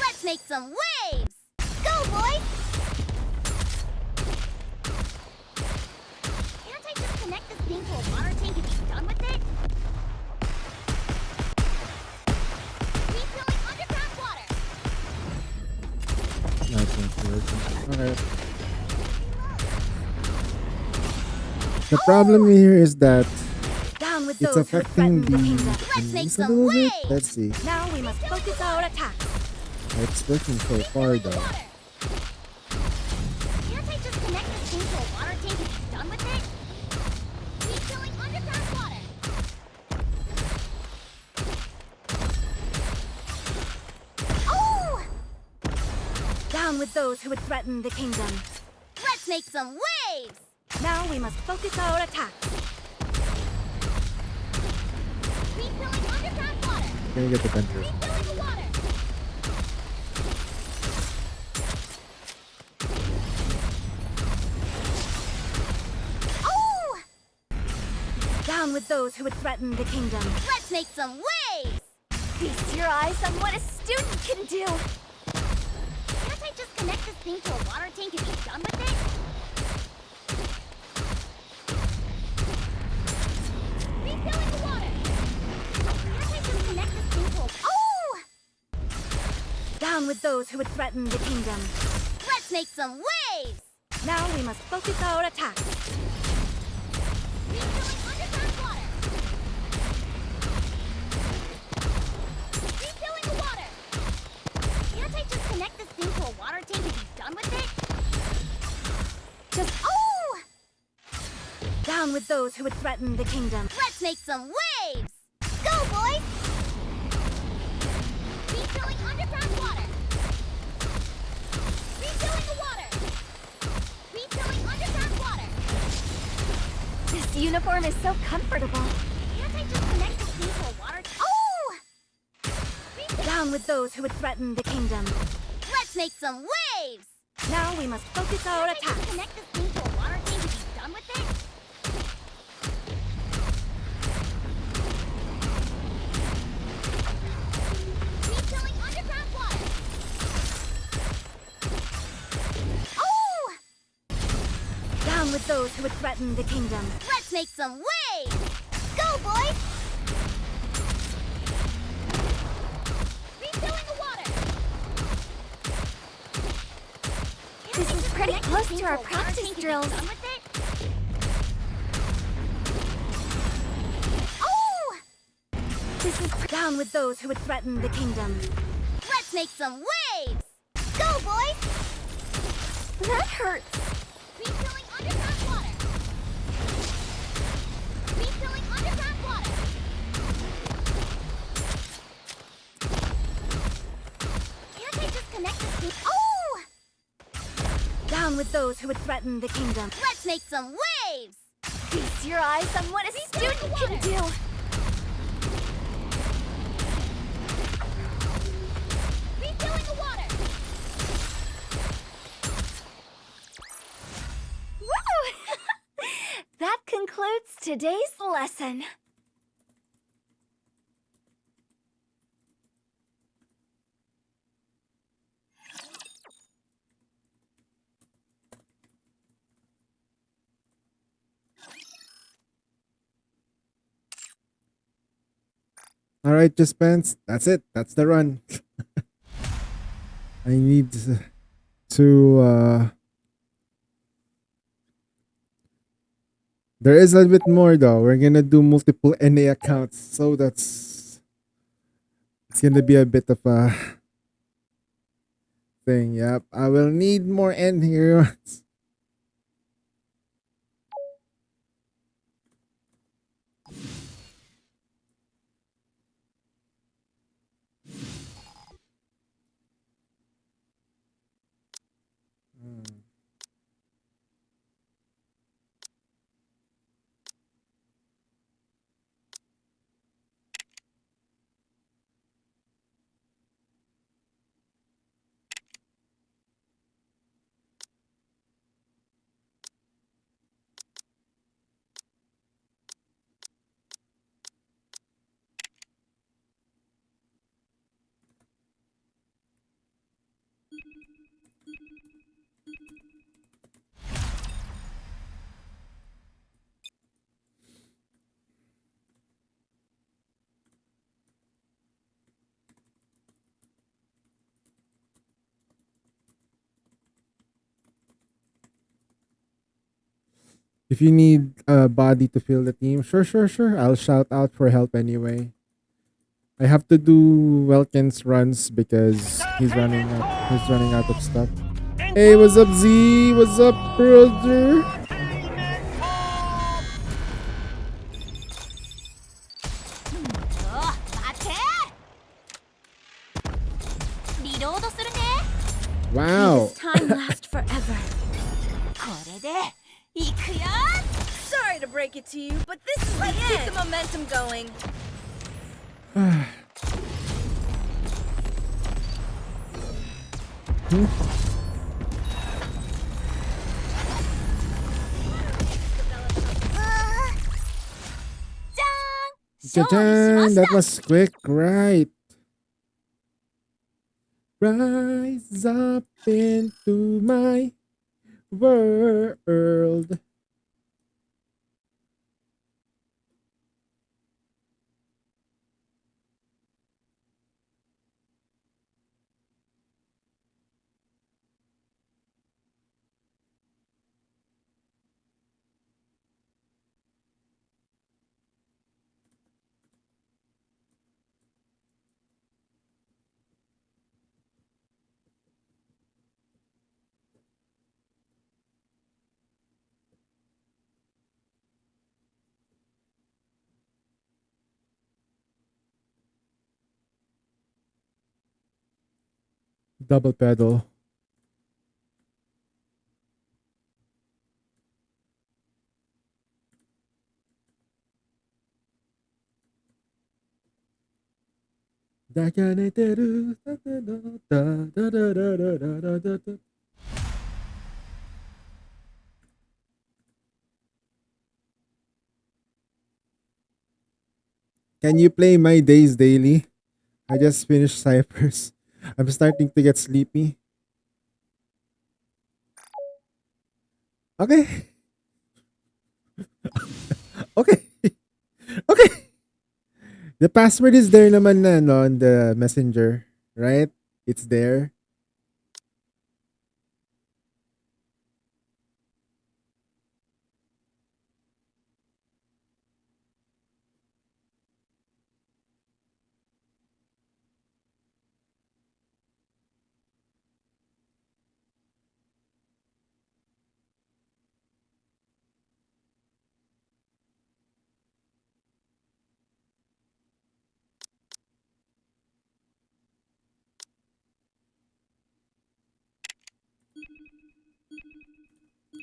Let's make some waves! Go, boys! Can't I just connect this thing to a water tank and be done with it? Refilling underground water! Nice. Okay. The problem here is that Down with it's those who would affecting threaten the the kingdom. Let's make enemies a some little bit. waves! Let's see. Now we must focus our attack. It's working so far though. Can't I just connect this thing to a water tank and be done with it? Refilling underground water! Oh! Down with those who would threaten the kingdom. Let's make some waves! Now we must focus our attack. Refilling underground water! Gonna get the venter. Refilling the water! Oh! Down with those who would threaten the kingdom. Let's make some waves! Feast your eyes on what a student can do! Can't I just connect this thing to a water tank and be done with it? Refilling the water! Can't I just connect this thing to a... Oh! Down with those who would threaten the kingdom. Let's make some waves! Now we must focus our attack. Refilling underground water! Refilling the water! Can't I just connect this thing to a water tank and be done with it? Just... Oh! Down with those who would threaten the kingdom. Let's make some waves! Go, boys! Refilling underground water! Refilling the water! Refilling underground water! This uniform is so comfortable. Can't I just connect this thing to a water... Oh! Down with those who would threaten the kingdom. Let's make some waves! Now we must focus our attack. Connect this thing to a water tank and be done with it? Refilling underground water! Oh! Down with those who would threaten the kingdom. Let's make some waves! Go, boys! Refilling the water! This is pretty close to our practice drills. Oh! This is down with those who would threaten the kingdom. Let's make some waves! Go, boys! That hurts. Refilling underground water. Refilling underground water. Can't I just connect this thing? Oh! Down with those who would threaten the kingdom. Let's make some waves! Feast your eyes on what a student can do! Refilling the water! Woo! That concludes today's lesson. All right, just pants. That's it. That's the run. I need to. There is a bit more though. We're gonna do multiple NA accounts, so it's gonna be a bit of a thing. Yep, I will need more end heroes. If you need a body to fill the team, sure. I'll shout out for help anyway. I have to do Welkin's runs because he's running out. He's running out of stuff. Hey, what's up, Z? What's up, brother? 待てリロードするね Wow. This time last forever. これでいくよ Sorry to break it to you, but this is Let's keep the momentum going. Ta-da! That was quick, right? Rise up into my world. Double pedal. Can you play My Days Daily? I just finished Cyphers. I'm starting to get sleepy. Okay. Okay. Okay. The password is there naman na no, on the messenger, right? It's there.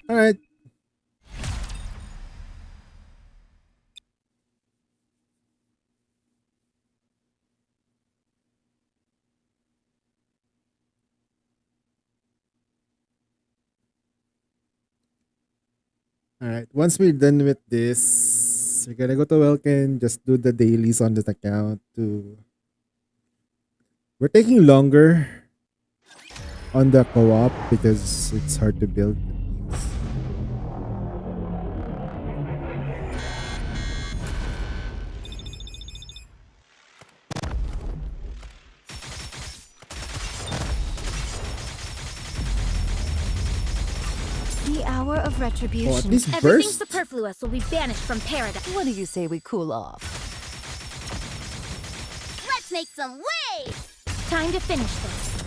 All right. All right. Once we're done with this, we're gonna go to Welkin, just do the dailies on this account to we're taking longer on the co-op because it's hard to build the teams. The hour of retribution. Oh, at least Everything burst. superfluous will be banished from paradise. What do you say we cool off? Let's make some waves! Time to finish this.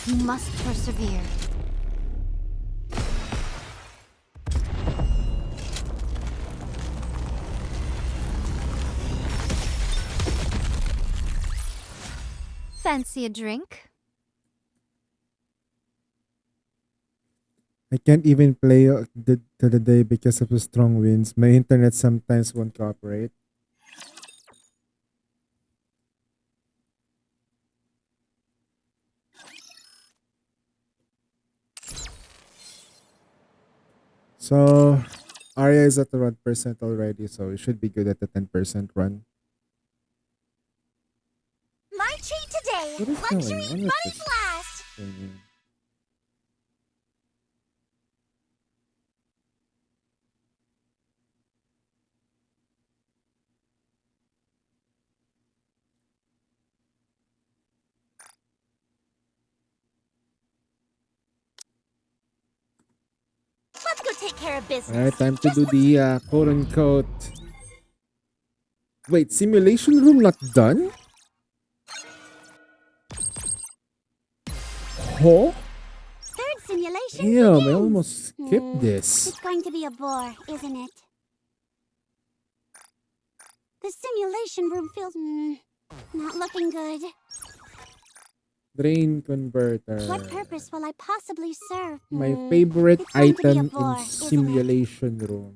You must persevere. Fancy a drink? I can't even play to the day because of the strong winds. My internet sometimes won't cooperate. So Arya is at around percent already, so it should be good at the 10% run. My treat today! What is Luxury going on and with Bunny this Blast! thing? take care of business. Alright, time to do the quote unquote. Wait, simulation room not done? Huh? Third simulation Damn, I begins. almost skipped this. It's going to be a bore, isn't it? The simulation room feels not looking good. Drain converter. What purpose will I possibly serve? My favorite It's going to be a item bore, in isn't it? simulation room.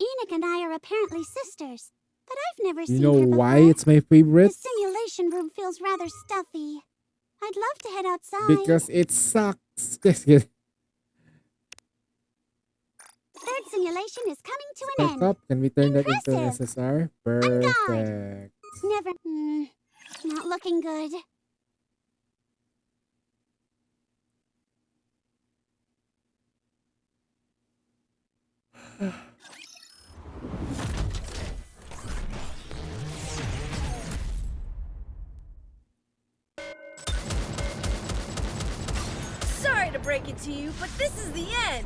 Enoch and I are apparently sisters, but I've never You seen know her why before. it's my The favorite? simulation room feels rather stuffy. I'd love to head outside. Because it sucks. Just kidding. Third simulation is coming to an Stuck end. up. Can we turn that into an Impressive. SSR? God. Perfect. Never. Not looking good. Sorry to break it to you, but this is the end.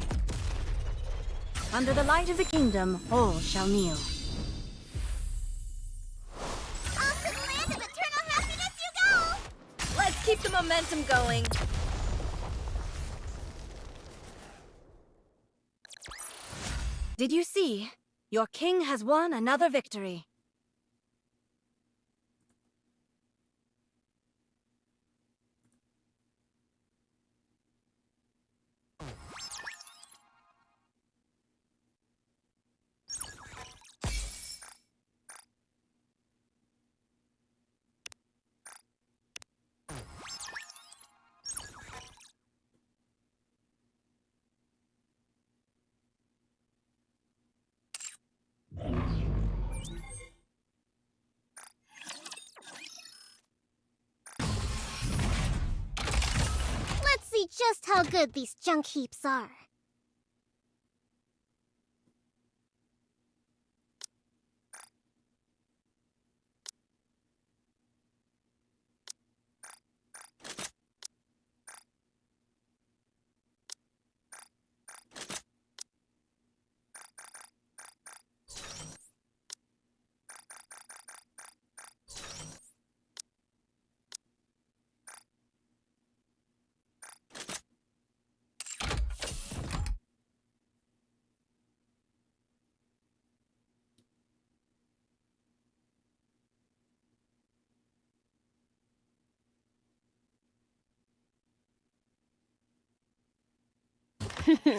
Under the light of the kingdom, all shall kneel. Off to the land of eternal happiness you go! Let's keep the momentum going. Did you see? Your king has won another victory. Let's see just how good these junk heaps are.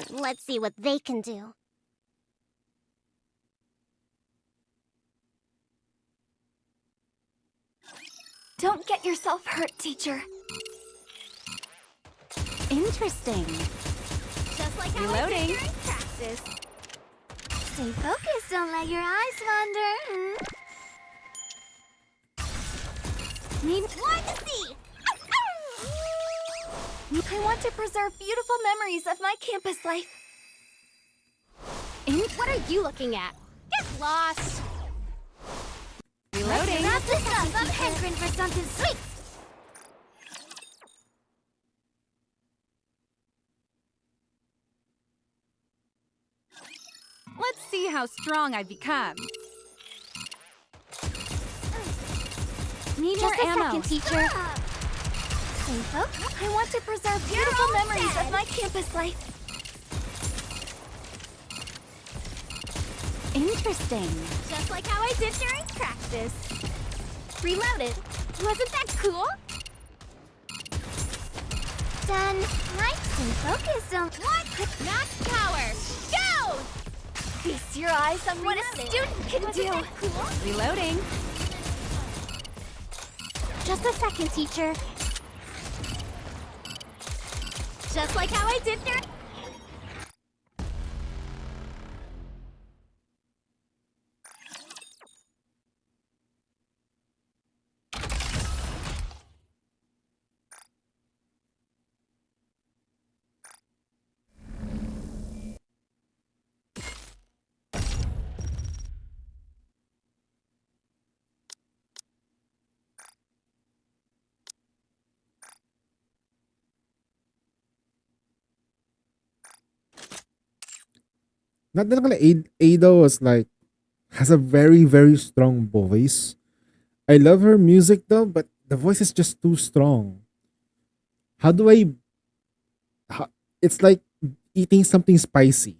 Let's see what they can do. Don't get yourself hurt, teacher. Interesting. Just like how I did during practice. Stay focused, don't let your eyes wander. Need more to see. I want to preserve beautiful memories of my campus life. What are you looking at? Get lost. Reloading. Wrap this up. I'm hankering for something sweet. Let's see how strong I've become. Need more Just a ammo. second, teacher. Stay focused. I want to preserve beautiful memories of my campus life. Interesting. Just like how I did during practice. Reloaded. Wasn't that cool? Done. Right. Stay focused on what? Max power. Go! Feast your eyes on what a student can do. That cool? Reloading. Just a second, teacher. Just like how I did during... Not that Ada was like has a very very strong voice. I love her music though, but the voice is just too strong. How do I? How, it's like eating something spicy.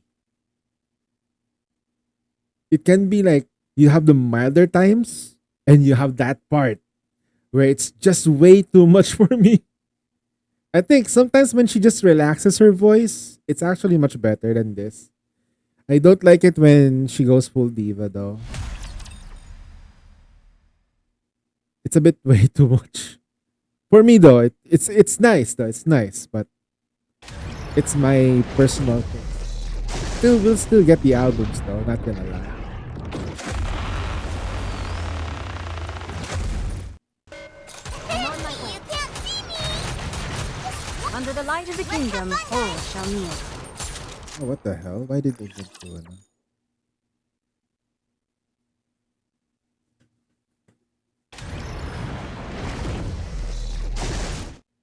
It can be like you have the milder times, and you have that part where it's just way too much for me. I think sometimes when she just relaxes her voice, it's actually much better than this. I don't like it when she goes full diva though. It's a bit way too much. For me though, it's nice though. It's nice, but it's my personal thing. Still, we'll still get the albums though. Not gonna lie. Under the light of the kingdom, all shall kneel. Oh, what the hell? Why did they just do it?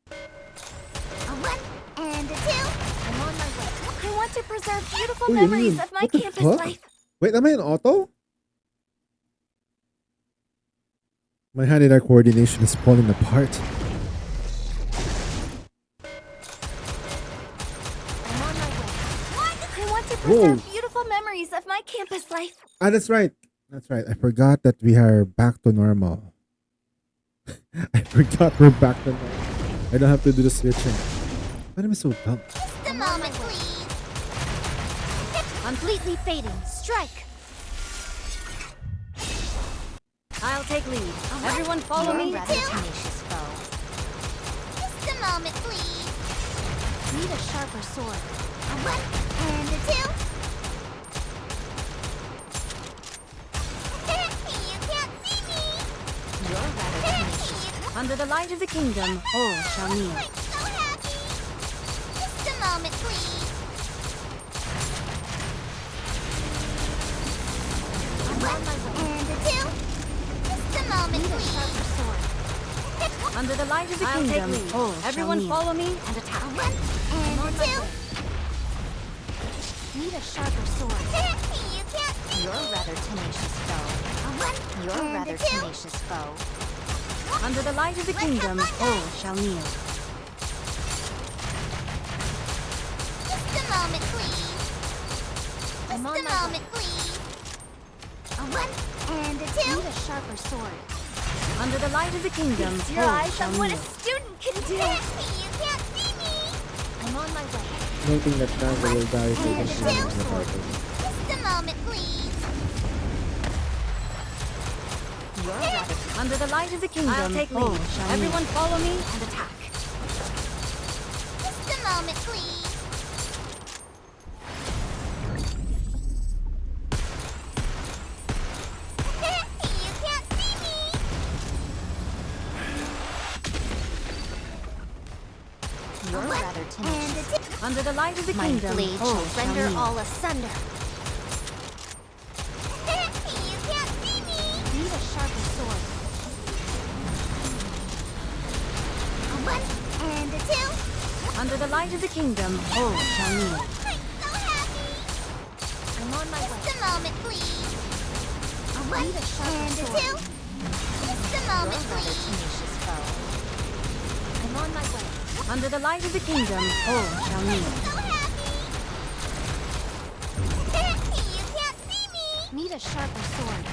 A one and a two. I'm on my way. I want to preserve beautiful Uy, memories of my what the campus fuck? life. Wait, am I in auto? My hand-eye coordination is falling apart. I'm on my way. I want to Whoa. preserve beautiful memories of my campus life. Ah, that's right. That's right. I forgot that we are back to normal. I forgot we're back to normal. I don't have to do the switching. Why am I so dumb? Just a moment, please. Completely fading. Strike. I'll take lead. Everyone follow me. Rather tenacious foe. Just a moment, please. Need a sharper sword. A one and a two. You can't see me. You're rather tenacious. Under the light of the kingdom, all shall kneel. I'm so happy. Just a moment, please. I'm on my way. And a two. Just a moment, please. Sharper sword. Under the light of the I'll take kingdom, lead. all Everyone shall kneel. follow me and A attack. one and a two. Need a sharper sword. You can't see You're me. rather tenacious foe. A one You're and rather a two. tenacious foe. Under the light of the kingdom, all shall kneel. Just a moment, please. I'm on Just a my moment, please. A one and a two. Need a sharper sword. Under the light of the kingdom, Feast your all eyes shall on what a kneel. student can do. You can't see me. I'm on my way. I don't think that Nanga will die if I And a just two. run the party. Just a moment, please. You're rather Under the light of the kingdom, I'll take all lead. shall Everyone kneel. follow me and attack. Just a moment, please. You can't see me. You're One rather and tenacious. a two. Under the light of the My kingdom, blade all shall shall render kneel. all asunder. You can't see me. Need a sharper sword. A one and a two. Under the light of the kingdom, all shall kneel. I'm so happy. I'm on my way. Just a moment, please. A one and a two. Just a moment, You're rather please. tenacious foe. I'm on my way. Under the light of the kingdom, all shall kneel. So happy. You can't see me. Need a sharper sword.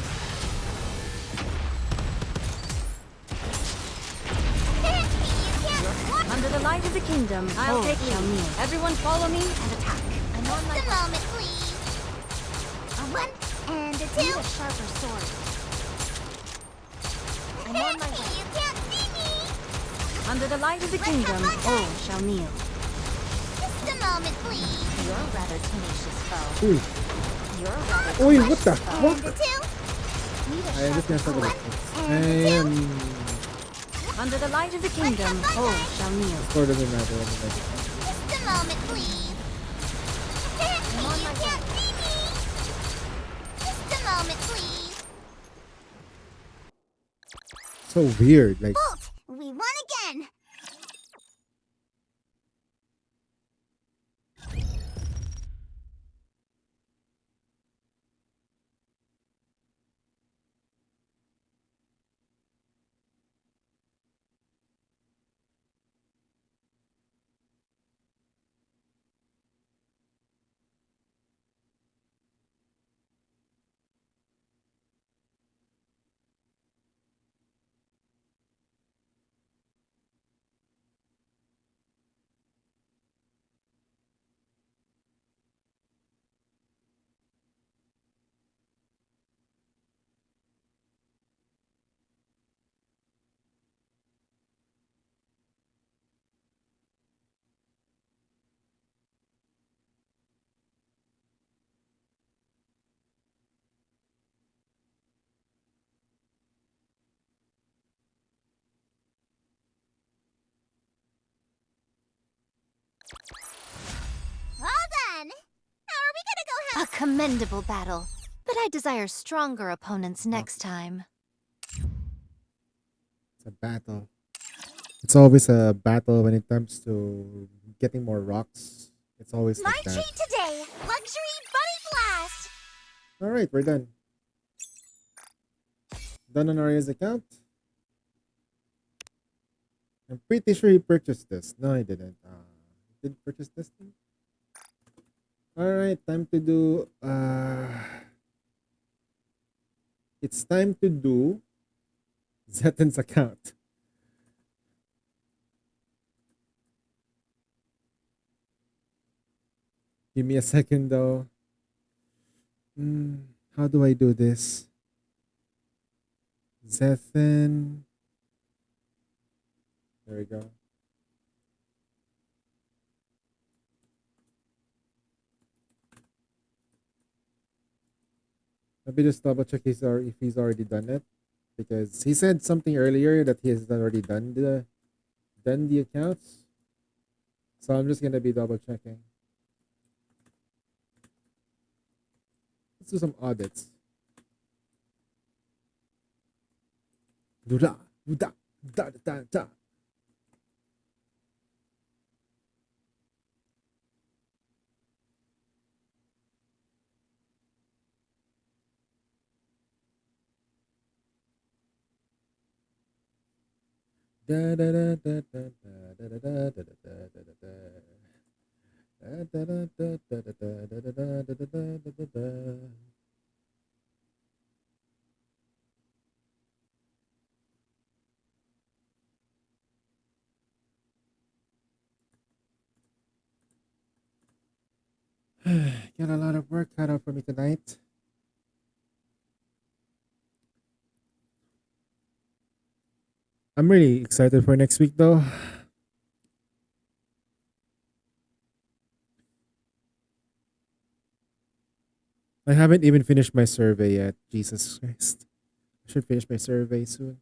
You can't. Under the light of the kingdom, I'll all take shall lead. kneel. Everyone follow me and attack. I'm on my moment, please. A one and a two. Need a sharper sword. I'm on my way. You can't see me. Under the light of the kingdom, all shall kneel. Just a moment, please. You're rather tenacious foe. Uy, You're rather uy, what the tenacious foe. And a fuck? two. Need a I just sharper can't talk sword. about this. And a two. Under the light of the kingdom, all shall kneel. Score doesn't matter anyway. Just a moment, please. You can't see me. Just a moment, please. So weird. Like, Bolt, we won again. commendable battle, but I desire stronger opponents next time. It's a battle. It's always a battle when it comes to getting more rocks. It's always My like that. treat today, luxury bunny blast. All right, we're done. Done on Arya's account. I'm pretty sure he purchased this. No, he didn't. He did purchase this thing. All right, time to do. It's time to do Zetan's account. Give me a second though. How do I do this? Zethan. There we go. Let me just double check if he's already done it, because he said something earlier that he has already done the accounts. So I'm just gonna be double checking. Let's do some audits. Do da da da da da. Da da da da da da da da da da da da da. Da da da da da da da da da da da da da. Got a lot of work cut out for me tonight. I'm really excited for next week though. I haven't even finished my survey yet. Jesus Christ. I should finish my survey soon.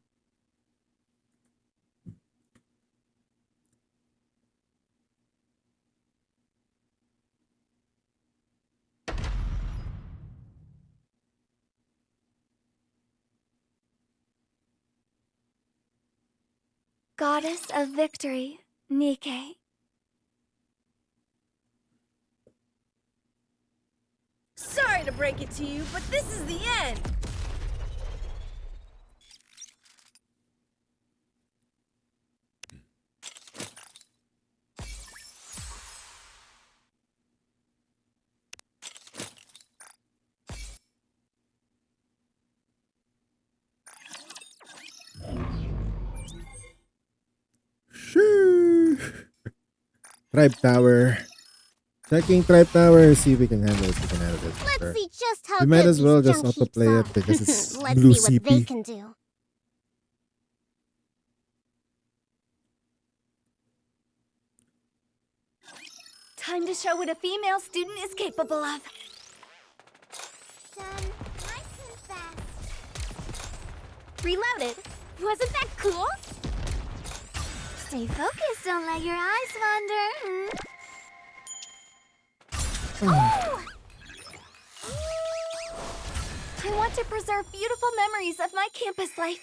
Goddess of Victory, Nike. Sorry to break it to you, but this is the end. Sure. Tribe Tower. Checking Tribe Tower. See if we can handle this. Let's Sure. see just how We might good as well these just junk heaps autoplay are. it because it's Let's blue see what they CP. can do. Time to show what a female student is capable of. Done. Nice and fast. Reloaded. Wasn't that cool? Stay focused. Don't let your eyes wander. Oh! I want to preserve beautiful memories of my campus life.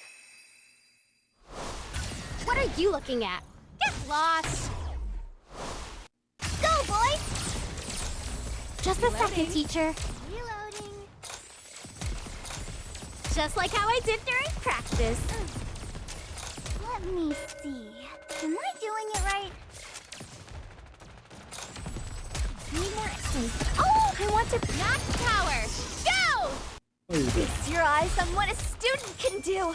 What are you looking at? Get lost! Go, boys! Just a second, teacher. Reloading. Just like how I did during practice. Let me see. Am I doing it right? Need more space. Oh, I want to knock power. Go! Oh, you did. Feast your eyes on what a student can do.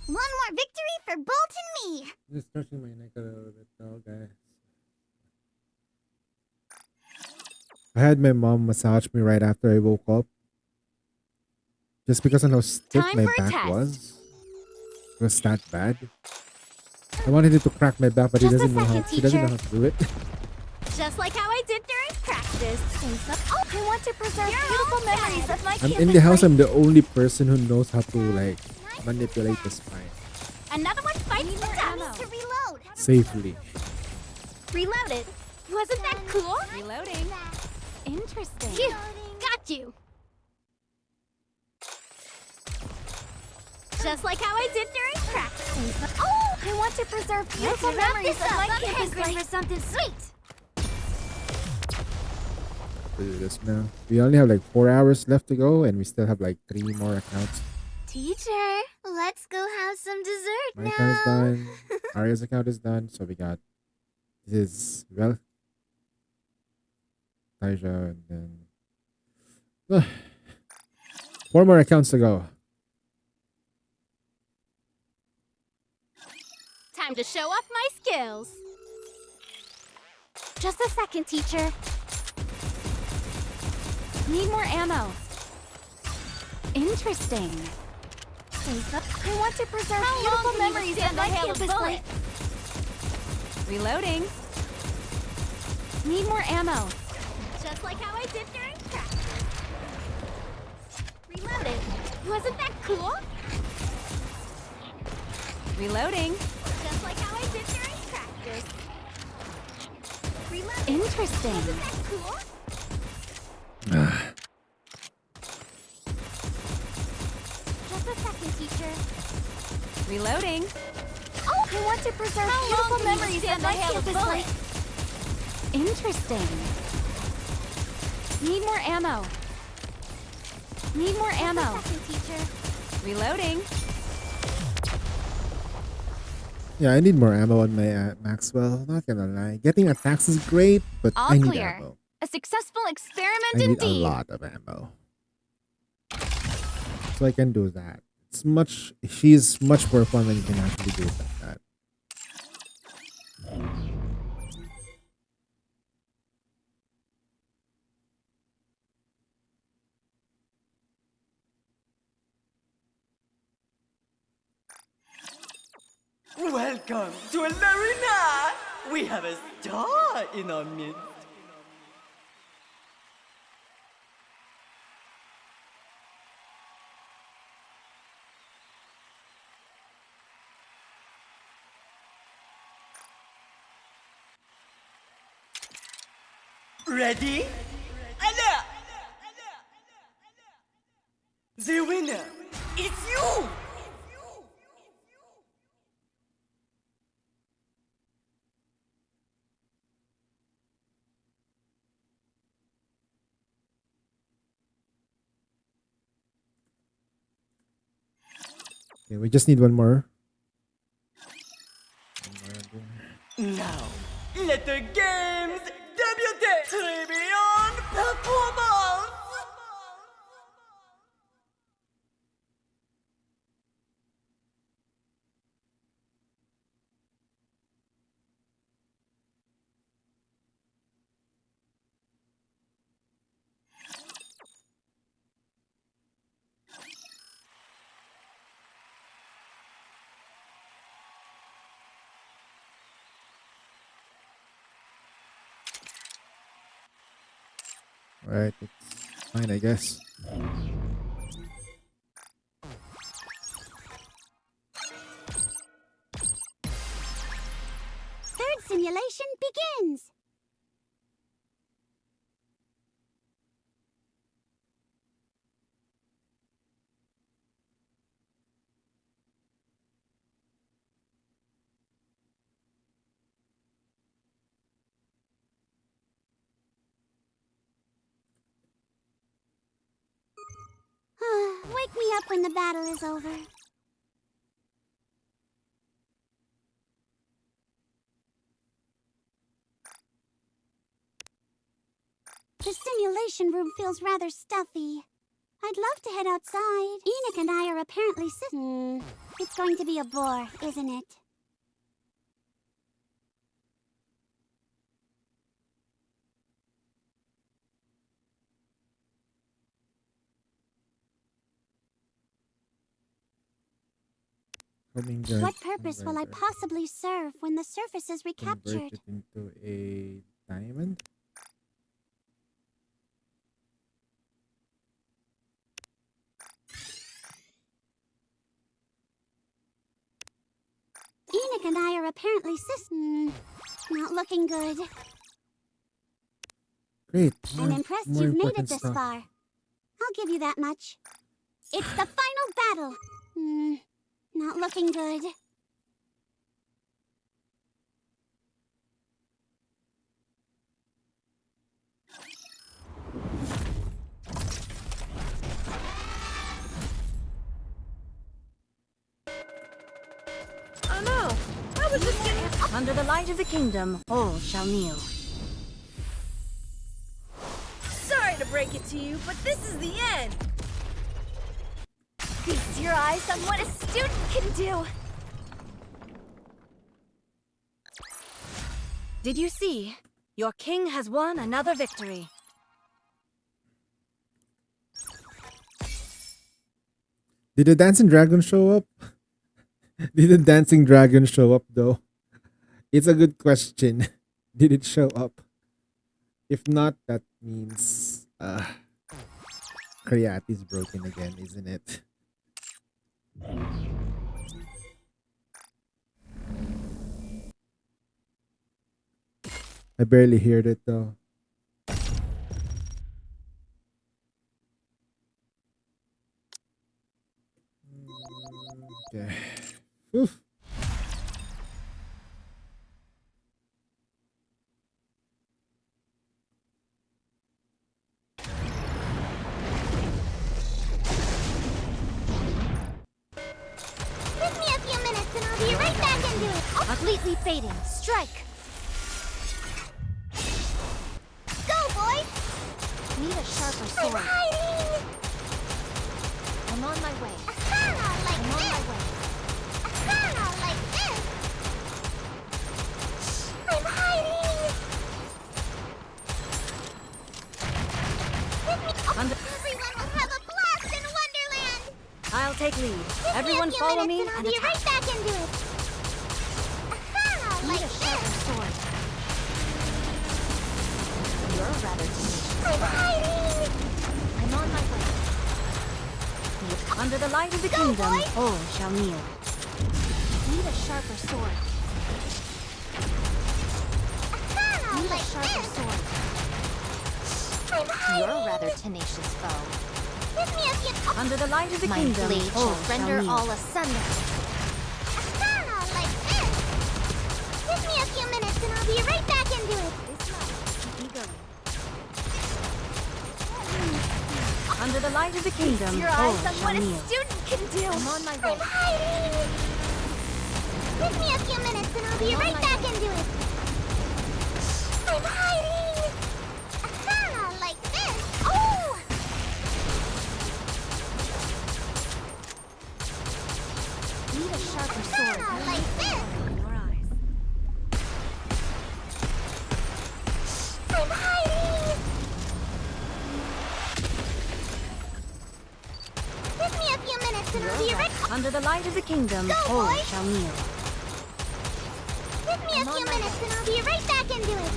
One more victory for Bolt and me. Just stretching my neck a little bit though, guys. I had my mom massage me right after I woke up. Just because of how stiff Time my for a back test. was. It was that bad. I wanted him to crack my back, but Just a he doesn't know how. second, He doesn't know teacher. how to do it. Just like how I did during practice. Oh, I want to preserve beautiful memories of my I'm campus in the house. life. I'm the only person who knows how to like manipulate the spine. Another one fights the dummies to reload. safely. Reloaded. Wasn't that cool? Reloading. Interesting. Phew, got you. Just like how I did during practice. Oh, I want to preserve beautiful memories of my campus life for something sweet. Do this now. We only have like 4 hours left to go, and we still have like 3 more accounts. Teacher, let's go have some dessert My now. account is done. Arya's account is done. So we got this is Taija, and then 4 more accounts to go. Time to show off my skills. Just a second, teacher. Need more ammo. Interesting. I want to preserve beautiful memories of my campus life. Reloading. Need more ammo. Just like how I did during practice. Reloaded. Wasn't that cool? Reloading. Just like how I did during practice. Reloaded. Interesting. Wasn't that cool? Just a second, teacher. Reloading. Oh, I want to preserve beautiful memories of my campus life. Interesting. Need more ammo. Need more ammo. Just a second, teacher. Reloading. Yeah, I need more ammo on my Maxwell. Not gonna lie, getting attacks is great, but All I need clear. ammo. A successful experiment I need indeed. a lot of ammo, so I can do that. She's much more fun when you can actually do it like that. Welcome to Larina! We have a star in our midst. Ready? Alert! The winner is you! Okay, we just need one more. Now, let the games debut! Tribune performance! Alright, it's fine, I guess. Third simulation begins. Wake me up when the battle is over. The simulation room feels rather stuffy. I'd love to head outside. Enoch and I are apparently sitting. It's going to be a bore, isn't it? Hummingbird, What purpose will I hummingbird. possibly serve when the surface is Convert recaptured? it into a diamond. Enoch and I are apparently not looking good. Great. I'm impressed more you've made it important this stuff. far. I'll give you that much. It's the final battle. Not looking good. Oh no! I was just getting... Under the light of the kingdom, all shall kneel. Sorry to break it to you, but this is the end. Feast your eyes on what a student can do. Did you see? Your king has won another victory. Did the dancing dragon show up? Did the dancing dragon show up though? It's a good question. Did it show up? If not, that means Creati's broken again, isn't it? I barely heard it though. Okay. Oof. Give me a few minutes and I'll be right back into it. Completely fading. Strike. Go, boys! Need a sharper I'm sword. hiding! I'm on my way. Like I'm on this! my way. Like this! I'm hiding! Everyone will have a blast in Wonderland! I'll take lead. Give Everyone me a few follow me minutes and I'll and be attack. right back into it. Need Like a sharper this! sword. You're rather tenacious. I'm hiding! I'm on my way. Under the light of the Go, kingdom, boys! all shall kneel. Need a sharper sword. Need a Like sharper this! sword. I'm hiding! You're a rather tenacious foe. Give me a few... Under the light of the My kingdom, blade all shall shall render kneel. all asunder. Like this! Give me a few minutes and I'll be right back into it. Keep me going. Under the light of the kingdom, Your all eyes on shall what a kneel. student can do. I'm on my way. I'm hiding. Give me a few minutes and I'll be I'm on right my back way. into it. I'm hiding. Like this. Oh! Need a sharper sword. Like this. Your eyes. I'm hiding. Give me a few minutes and I'll be right... Under the light of the kingdom, Go, all boys! shall kneel. Give me a I'm on few my minutes and I'll be right back into it.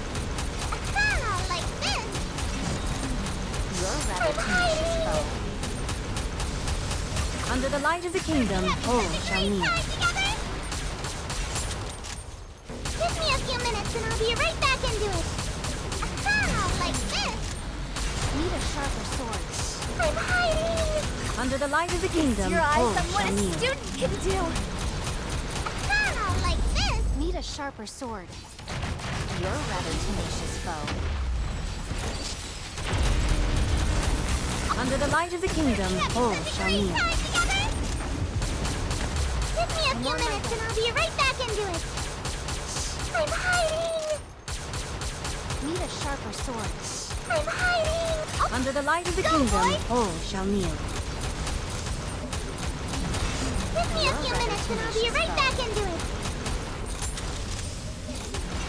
Like this. You're a rather tenacious foe. Under the light of the kingdom, all shall kneel. Together. Give me a few minutes and I'll be right back into it. Like this. Need a sharper sword. I'm hiding. Under the light of the kingdom, Your all eyes on what shall a kneel. student can do. Like this. Need a sharper sword. You're a rather tenacious foe. Under the light of the kingdom, all shall kneel. Together. Give me a few minutes and I'll be right back into it. I'm hiding. Need a sharper sword. I'm hiding. Under the light of the Go, kingdom, boys! all shall kneel. Give me a few minutes and I'll be right back into it.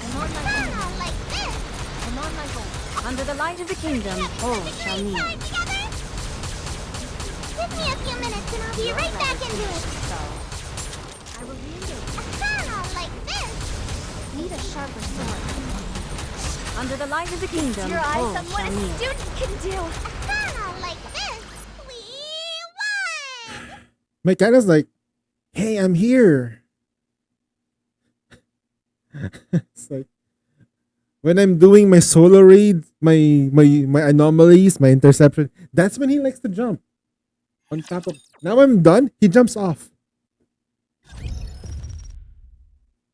I'm on my way. Like this. I'm on my way. Under the light of the kingdom, all shall kneel. Together. Give me a few minutes and I'll be right back into it. I will re-engage. Like this. Need a sharper sword. Under the light of the kingdom, Your eyes all on what shall a kneel. student can do. Like this. We won. My cat is like, hey, I'm here. It's like when I'm doing my solo raid, my anomalies, my interception, that's when he likes to jump. On top of now I'm done, he jumps off.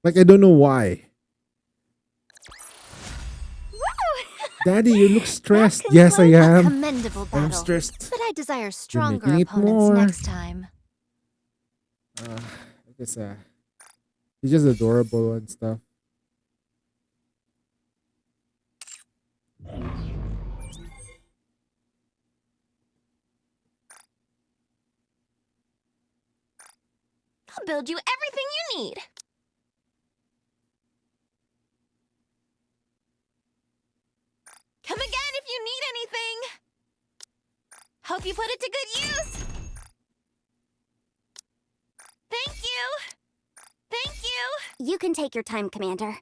Like I don't know why. Daddy, you look stressed. Yes, I A am. commendable battle. I'm stressed. But I desire stronger making it opponents more. next time. I guess he's just adorable and stuff. I'll build you everything you need. Come again if you need anything. Hope you put it to good use. Thank you. Thank you. You can take your time, Commander.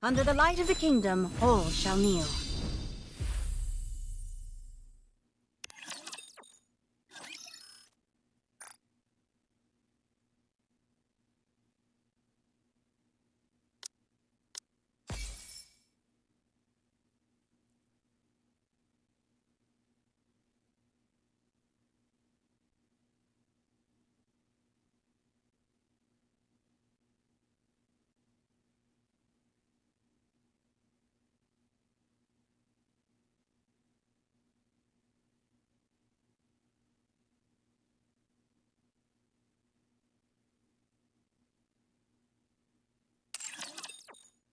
Under the light of the kingdom, all shall kneel.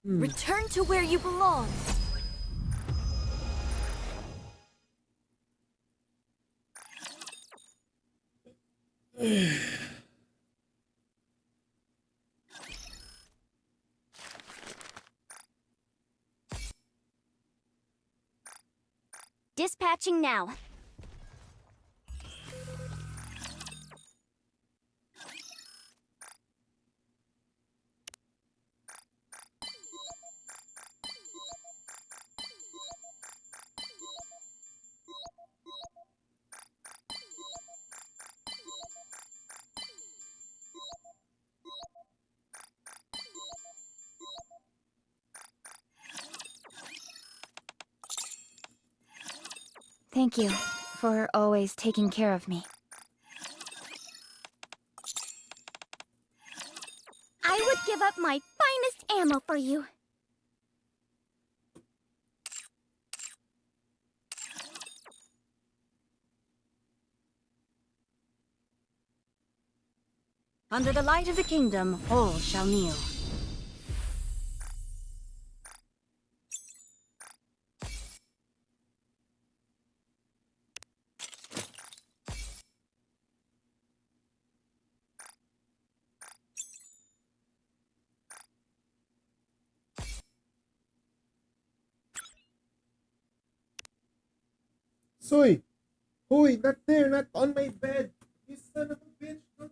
Return to where you belong. Dispatching now. Thank you for always taking care of me. I would give up my finest ammo for you. Under the light of the kingdom, all shall kneel. Soy! Hoy, not there, not on my bed. You son of a bitch. What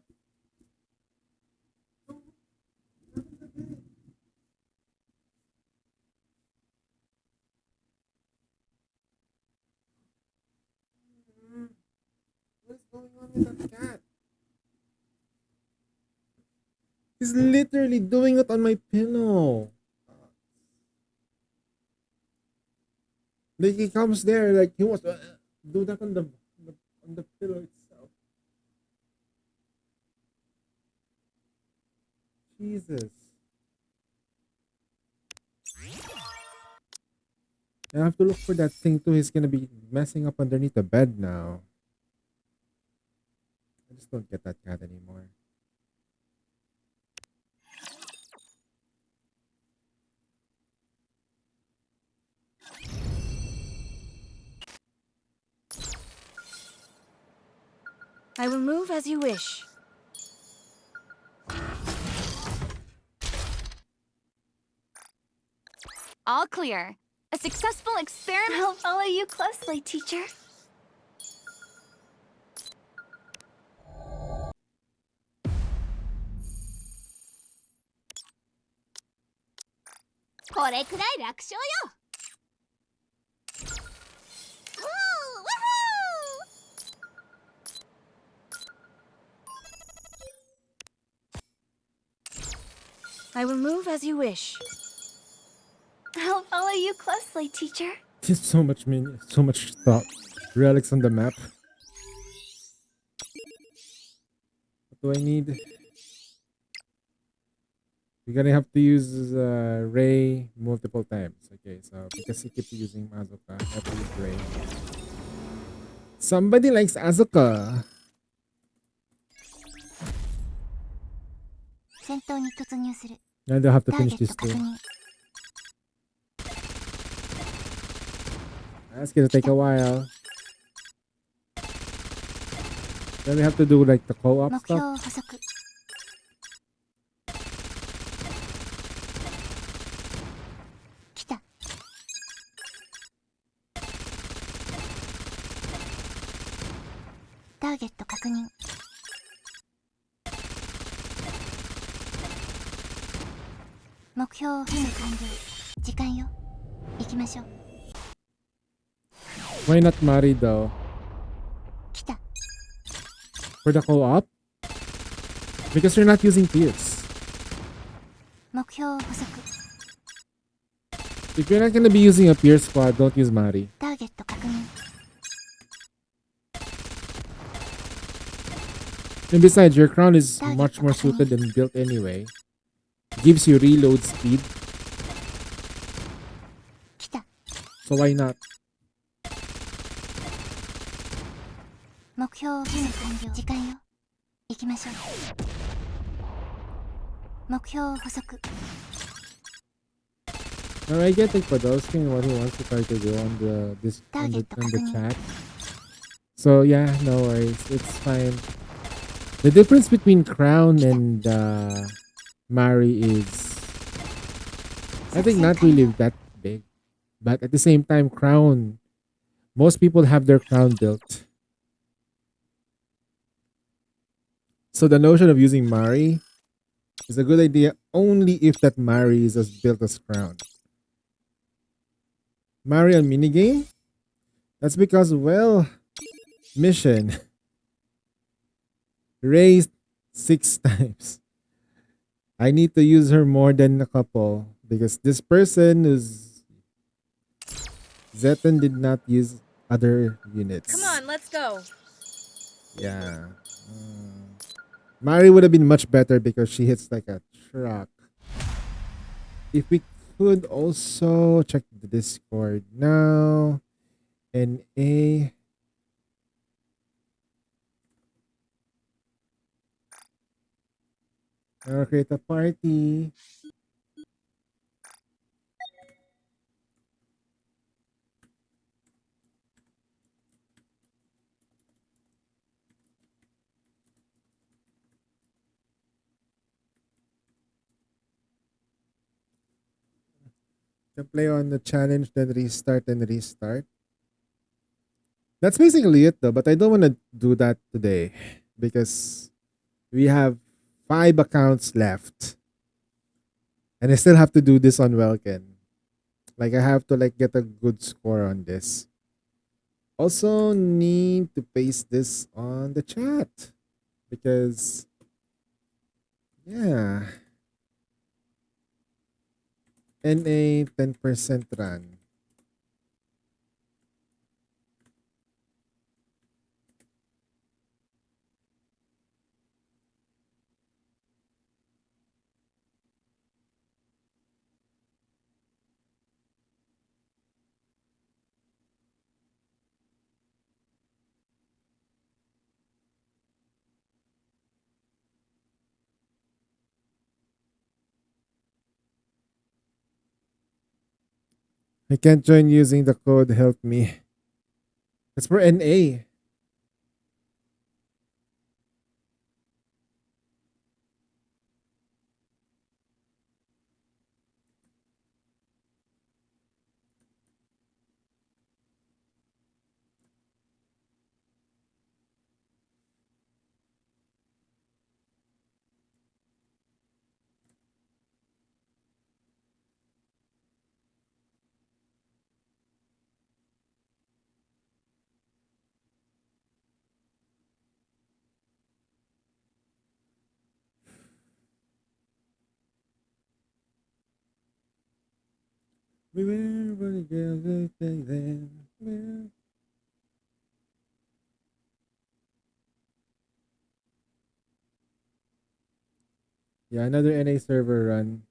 is going on with that cat? He's literally doing it on my pillow. Like he comes there, like he wants to do that on the pillow itself. Jesus. I have to look for that thing too. He's gonna be messing up underneath the bed now. I just don't get that cat anymore. I will move as you wish. All clear. A successful experiment. I'll follow you closely, teacher. I will move as you wish. I'll follow you closely, teacher. There's so much thought. Relics on the map. What do I need? We're gonna have to use Ray multiple times. Okay, so because he keeps using Azuka, I have to use Ray. Somebody likes Azuka. 戦闘に突入する。 And I'll have to ター finish ゲッ this ト too. 確認。 That's gonna take a while. Then we have to do like the co-op 目標 stuff. 補足。来た。ターゲット確認。目標任務完了。時間よ。行きましょう。 Why not Mari though? 来た。 For the co-op? Because you're not using Pierce. 目標補足。 If you're not gonna be using a Pierce squad, don't use Mari. ターゲット確認。 And besides, your crown is much more suited and built anyway. Gives you reload speed. 来た。 So why not? 目標任務完了。時間よ。行きましょう。目標補足。 Now I get like Podolsky and what he wants to try to do on the chat. So yeah, no worries, it's fine. The difference between Crown and Mari is, I think, not really that big, but at the same time, Crown, most people have their Crown built. So the notion of using Mari is a good idea only if that Mari is as built as Crown. Mari on minigame? That's because, well, mission. Raised 6 times. I need to use her more than a couple because this person is... Zeton did not use other units. Come on, let's go. Yeah. Mari would have been much better because she hits like a truck. If we could also check the Discord now. NA. I'll create a party. To play on the challenge, then restart and restart. That's basically it though, but I don't want to do that today because we have 5 accounts left. And I still have to do this on Welkin. Like I have to like get a good score on this. Also need to paste this on the chat because yeah. NA 10% run. I can't join using the code help me. It's for NA. Beware for the girls who think them. Yeah, another NA server run.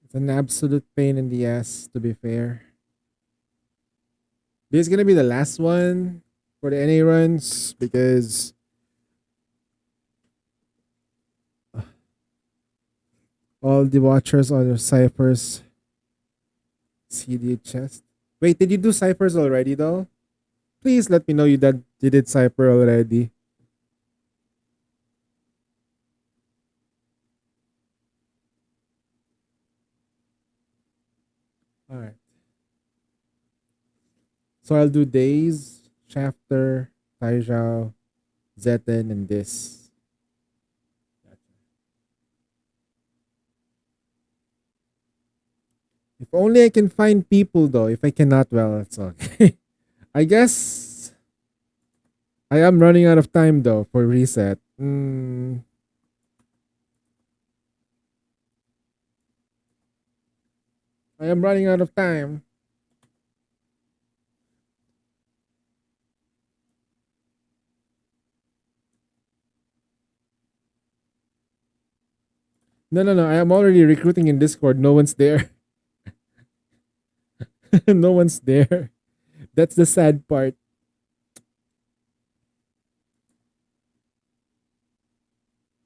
It's an absolute pain in the ass, to be fair. This is gonna be the last one for the NA runs because all the watchers on your ciphers CD chest. Wait, did you do ciphers already though? Please let me know you did cipher already. Alright. So I'll do Days, Shafter, Taizhao, Zeten, and this. If only I can find people though. If I cannot, well, it's okay. I guess I am running out of time though for reset. I am running out of time. No. I am already recruiting in Discord. No one's there. No one's there. That's the sad part.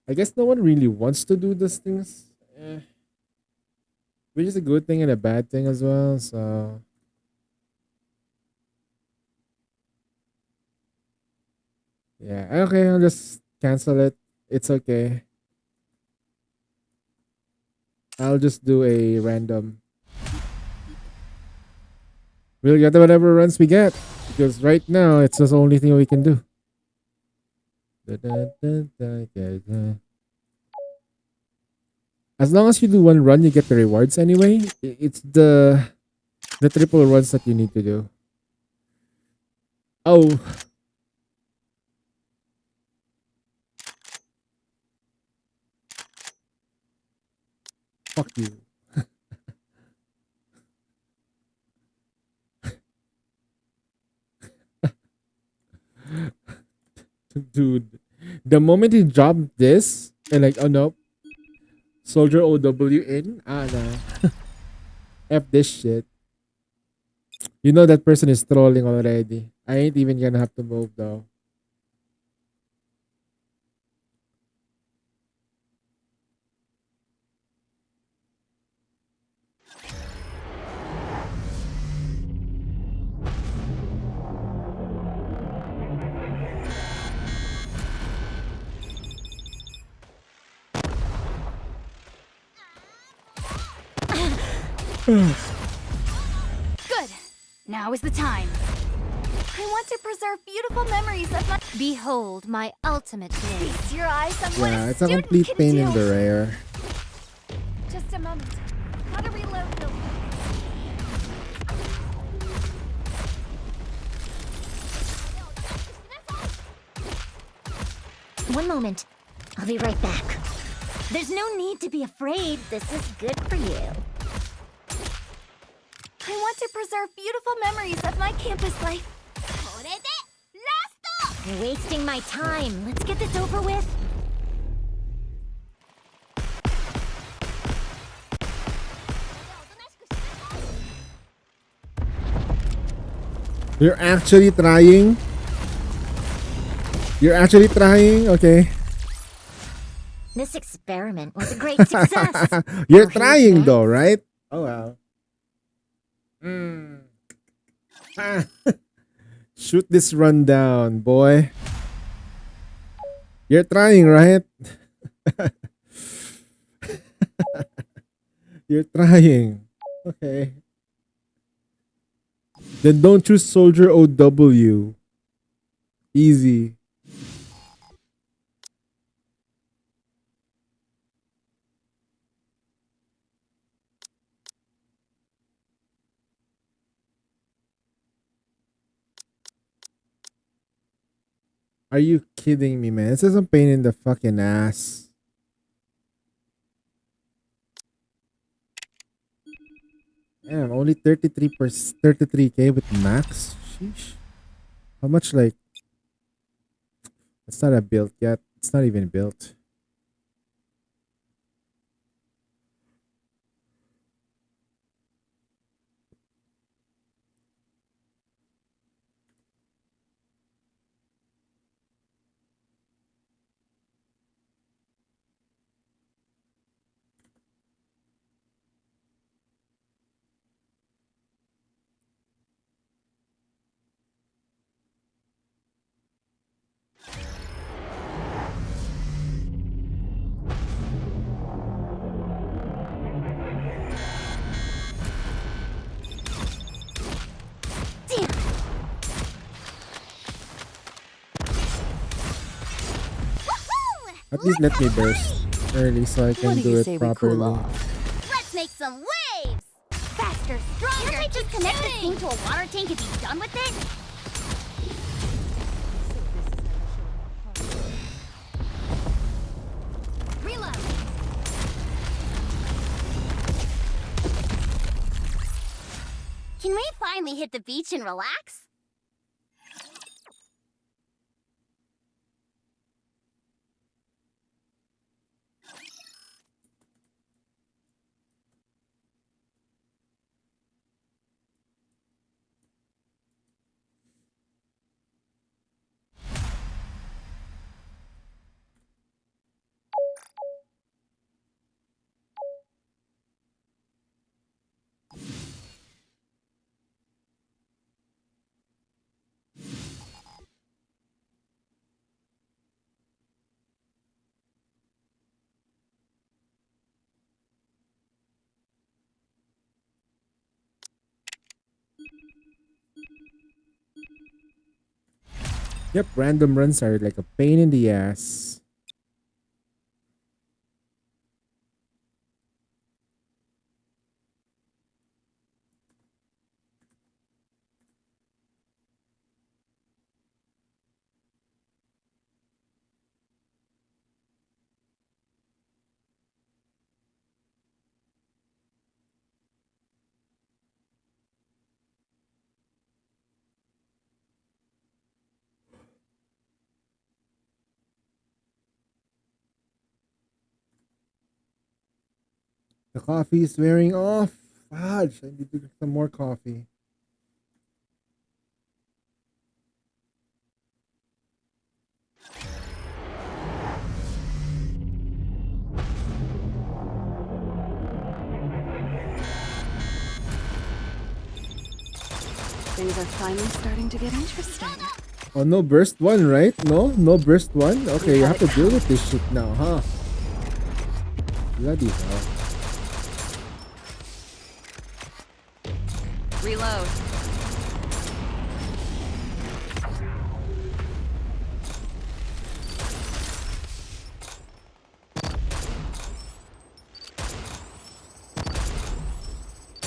I guess no one really wants to do those things. Which is a good thing and a bad thing as well. So yeah, okay, I'll just cancel it. It's okay. I'll just do a random. We'll get whatever runs we get because right now it's just the only thing we can do. As long as you do one run, you get the rewards anyway. It's the triple runs that you need to do. Oh. Fuck you. Dude, the moment he dropped this, and like, oh no, Soldier OW in? Ah, no. F this shit. You know that person is trolling already. I ain't even gonna have to move though. Good. Now is the time. I want to preserve beautiful memories of my. Behold my ultimate blade. Feast your eyes on what Yeah, a it's a student complete can pain do. in the rear. Just a moment. Gotta reload the. One moment. I'll be right back. There's no need to be afraid. This is good for you. I want to preserve beautiful memories of my campus life. You're wasting my time. Let's get this over with. You're actually trying? You're actually trying? Okay. This experiment was a great success. You're Now who's trying next? though, right? Oh wow. Shoot this run down, boy. You're trying, right? You're trying. Okay. Then don't choose Soldier OW. Easy. Are you kidding me, man? This is a pain in the fucking ass. Damn, only 33K with max. Sheesh. How much like it's not a built yet. It's not even built. At least let me burst early so I can What do do you it say we cool properly. off? Let's make some waves! Faster, stronger! Can't I just connect this thing to a water tank and be done with it? Reload! Can we finally hit the beach and relax? Yep, random runs are like a pain in the ass. The coffee is wearing off. Fudge, I need to drink some more coffee. Things are finally starting to get interesting. Oh, no burst one, right? No burst one? Okay, you have to deal with this shit now, huh? Bloody hell. Reload.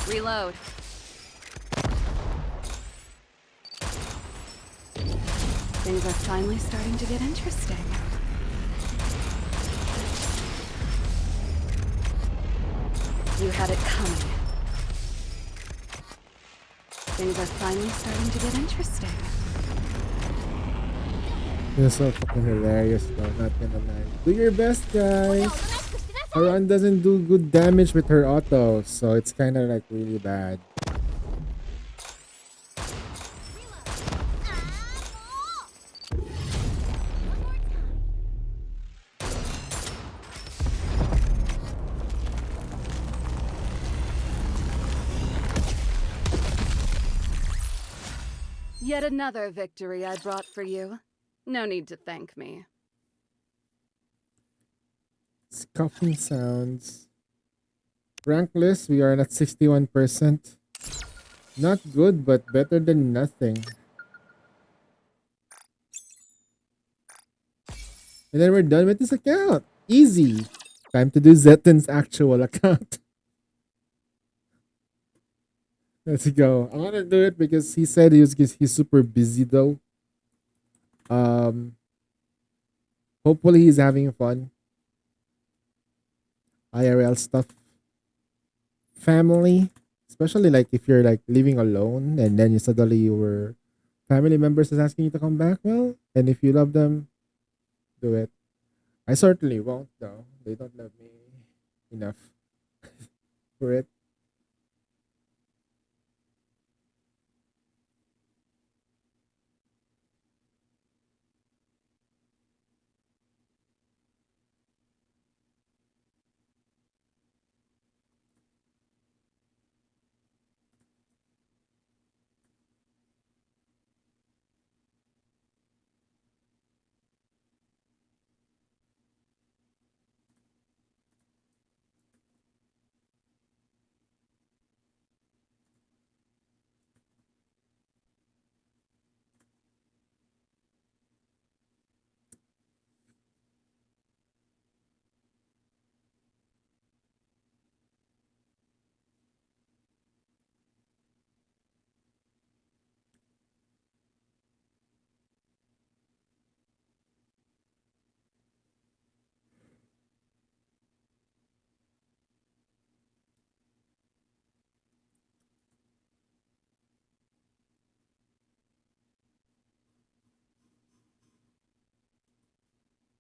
Reload. Things are finally starting to get interesting. You had it coming. Things are finally starting to get interesting. It's so fucking hilarious though, not gonna lie. Do your best, guys. Her run doesn't do good damage with her auto, so it's kind of like really bad. Yet another victory I brought for you. No need to thank me. Scuffing sounds. Rank list, we are at 61%. Not good, but better than nothing. And then we're done with this account. Easy. Time to do Zetan's actual account. Let's go. I want to do it because he said he's super busy though. Hopefully he's having fun. IRL stuff. Family. Especially like if you're like living alone and then your family members is asking you to come back. Well, and if you love them, do it. I certainly won't though. They don't love me enough for it.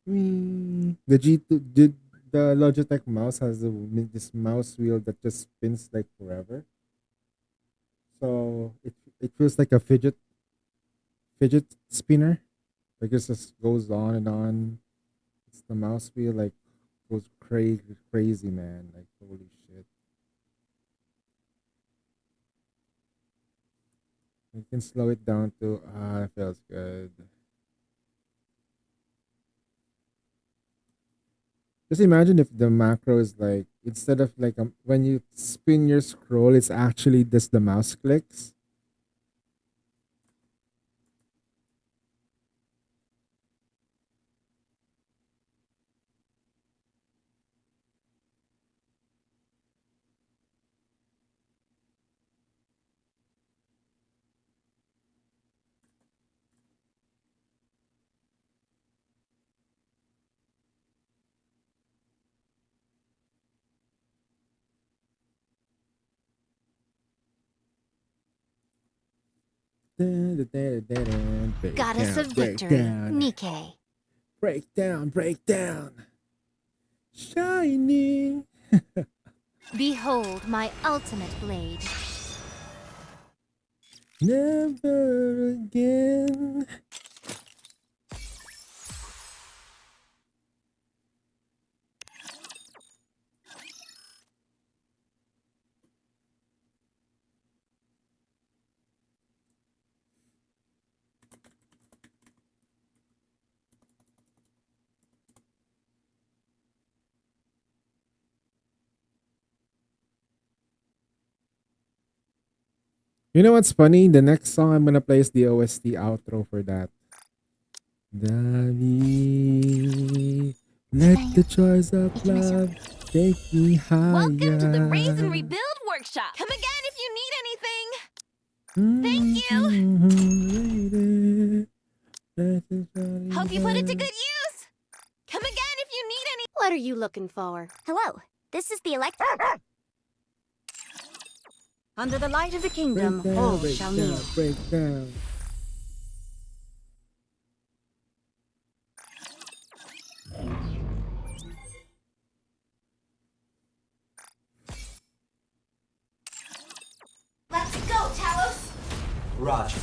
The G2 did the Logitech mouse has this mouse wheel that just spins like forever. So it feels like a fidget spinner. Like it just goes on and on. It's the mouse wheel like goes crazy, man. Like holy shit. You can slow it down to it feels good. Just imagine if the macro is like instead of like when you spin your scroll, it's actually just the mouse clicks. Goddess of victory, Nike. Break down. Shining. Behold my ultimate blade. Never again. You know what's funny? The next song I'm gonna play is the OST outro for that. Dani, let the choice of love take me higher. Welcome to the Raise and Rebuild workshop. Come again if you need anything. Thank you. Hope you put it to good use. Come again if you need any. What are you looking for? Hello, this is the elect. Under the light of the kingdom, all shall kneel. Break down. Let's go, Talos. Roger.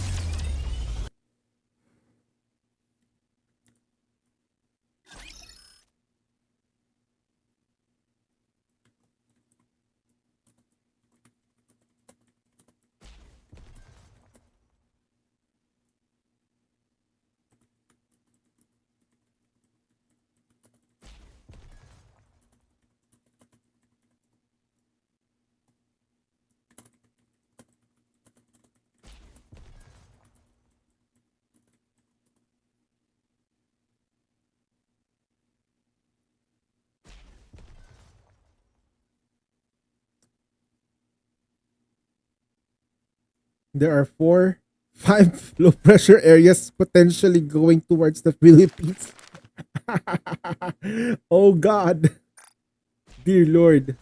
There are 5 low pressure areas potentially going towards the Philippines. Oh God. Dear Lord.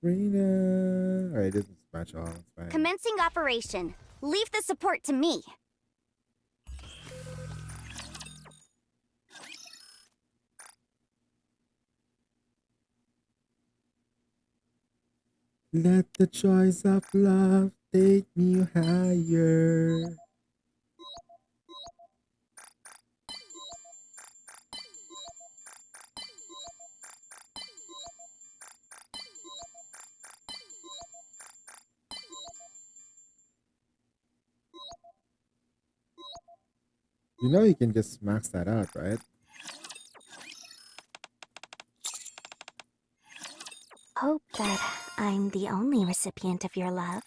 Reyna. Alright, this is match all. It's fine. Commencing operation. Leave the support to me. Let the choice of love take me higher. You know you can just max that out, right? Hope that I'm the only recipient of your love.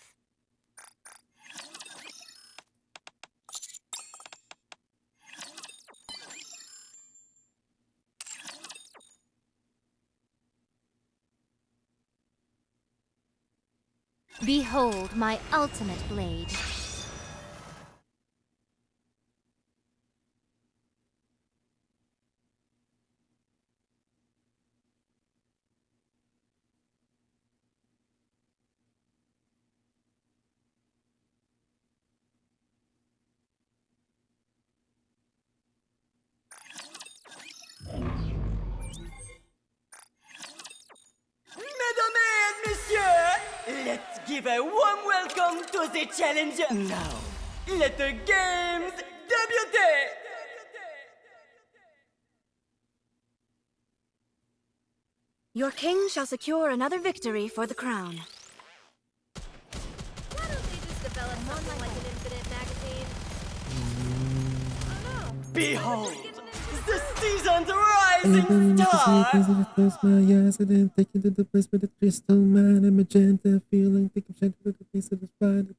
Behold my ultimate blade. Mesdames et messieurs, let's give a warm welcome to the challenger. Now, let the games débute. Your king shall secure another victory for the crown. Why don't they just develop something like an infinite magazine? Behold, the season's rising star. Close my eyes and then take you to the place where the crystal man and magenta feeling. Think I'm trying to put a piece of the spine.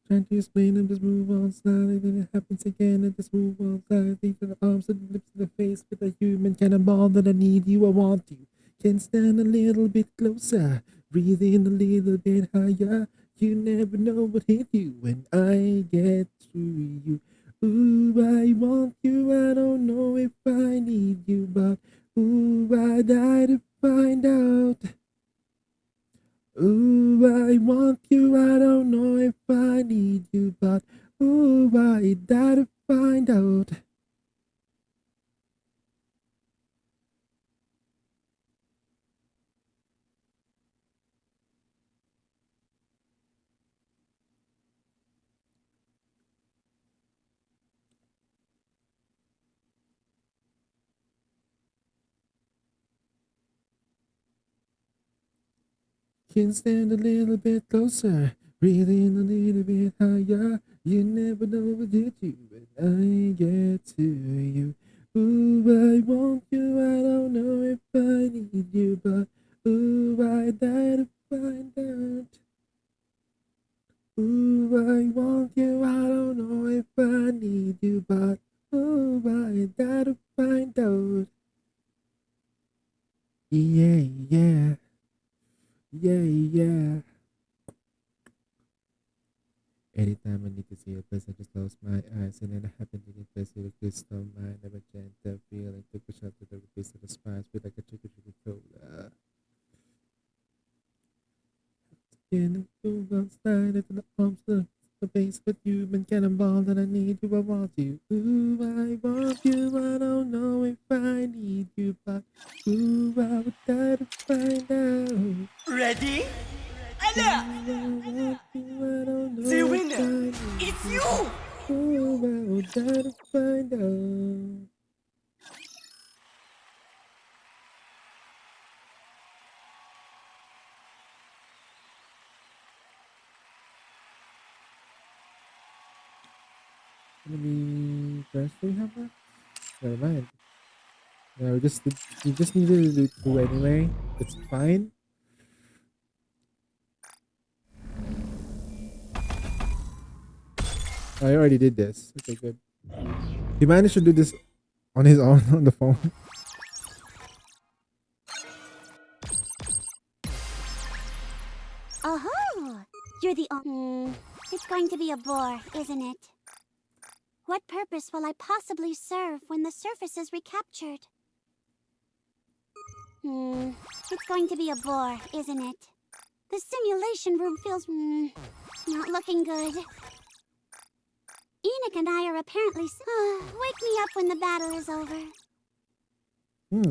Trying to explain and just move on slowly. Then it happens again and just move on slowly. Think to the arms and the lips and the face with a human cannonball that I need you. I want you. Can stand a little bit closer. Breathe in a little bit higher. You never know what hit you when I get to you. Ooh, I want you. I don't know if I need you, but ooh, I die to find out. Ooh, I want you. I don't know if I need you, but ooh, I die to find out. Can stand a little bit closer, breathe in a little bit higher. You never know what hit you when I get to you. Ooh, I want you. I don't know if I need you, but ooh, I die to find out. Ooh, I want you. I don't know if I need you, but ooh, I die to find out. Yeah, yeah. Yeah, yeah. Anytime I need to see a place, I just close my eyes, and then I happen to get place with a crystal mind, a magenta feeling, to push up to the piece of the spine, feel like a chicken cola. Again, move on, slide into the arms of the base with human cannonball that I need you, I want you. Ooh, I want you, I don't know if I need you, but ooh, I would die to find out. Ready? Alors, the winner is you. Ooh, I would die to find out. Gonna be best we have that? Never mind. Yeah, we just needed to do 2 anyway. It's fine. I already did this. Okay, good. He managed to do this on his own on the phone. Oh, you're the it's going to be a bore, isn't it? What purpose will I possibly serve when the surface is recaptured? It's going to be a bore, isn't it? The simulation room feels not looking good. Enoch and I are apparently wake me up when the battle is over.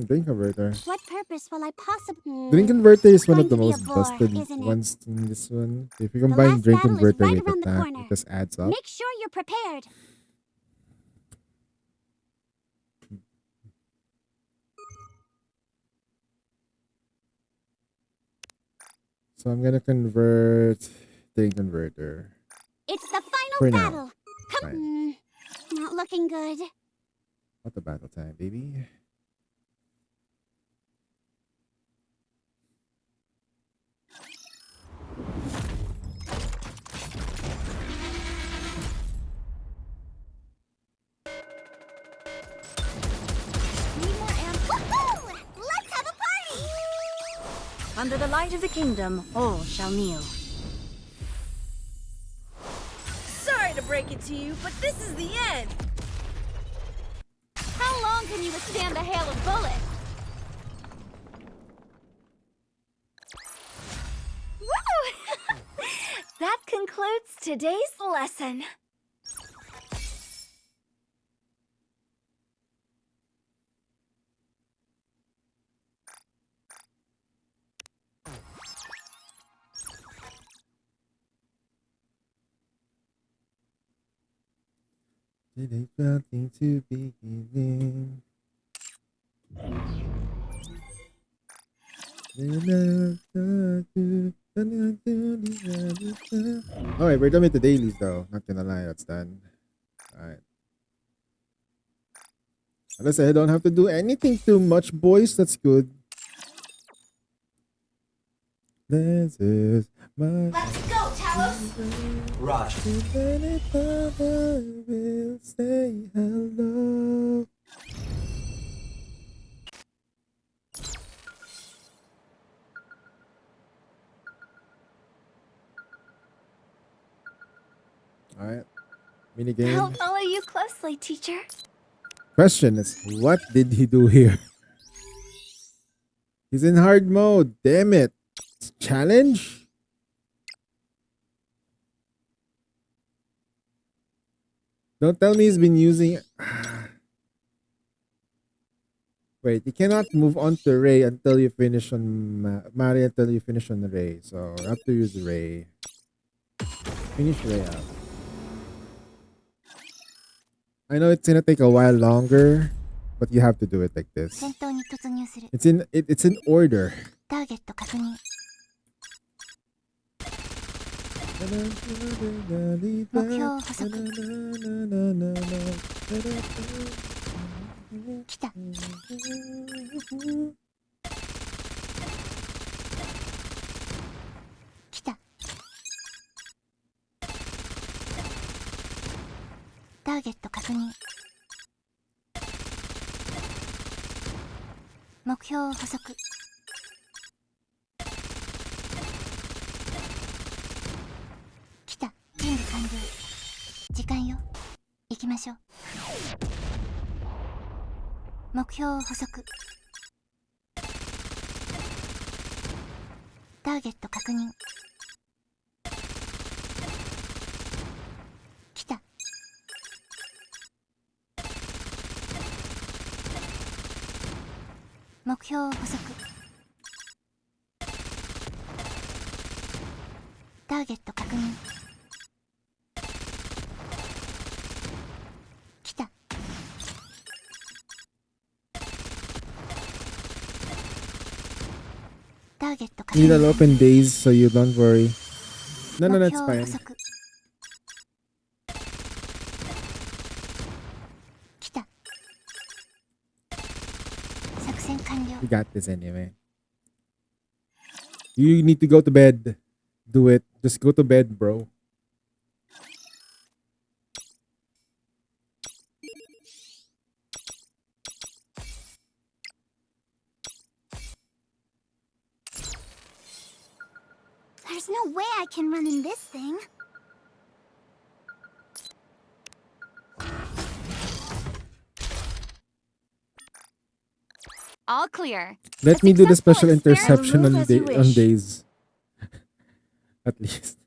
Drink converter. What purpose will I possibly... Drink converter is one of the Going most to be a bore, busted isn't it? ones in this one. If you The combine last drink battle is converter right with around the attack, corner. it just adds up. Make sure you're prepared. So I'm gonna convert drink converter. It's the final For now. battle. Come, not looking good. Not the battle time, baby. Need more amp. Woohoo! Let's have a party! Under the light of the kingdom, all shall kneel. Sorry to break it to you, but this is the end. How long can you withstand the hail of bullets? Woo! That concludes today's lesson. It ain't nothing to be giving. Alright, we're done with the dailies though. Not gonna lie, that's done. Alright. Unless I don't have to do anything too much, boys, that's good. This is my... Let's go, Talos! Roger. will say hello. Alright. I'll Minigame. follow you closely, teacher. Question is, what did he do here? He's in hard mode. Damn it. Challenge? Don't tell me he's been using... Wait, you cannot move on to Ray until you finish on Mari until you finish on Ray. So you have to use Ray. Finish Ray out. I know it's gonna take a while longer, but you have to do it like this. 戦闘に突入する。 It's in order. ターゲット確認。目標補足。来た。来た。ターゲット確認。目標補足。来た。準備完了。時間よ。行きましょう。目標補足。ターゲット確認。来た。目標補足。ターゲット確認。来た。ターゲット確 Need 認。 an open days so you don't worry. No, no, 目 that's 標補 fine. 足。来た。作戦完了。 You got this anyway. You need to go to bed. Do it. Just go to bed, bro. There's no way I can run in this thing. All clear. Let me do the special successful interception experiment. on, Move as you on wish. days. At least.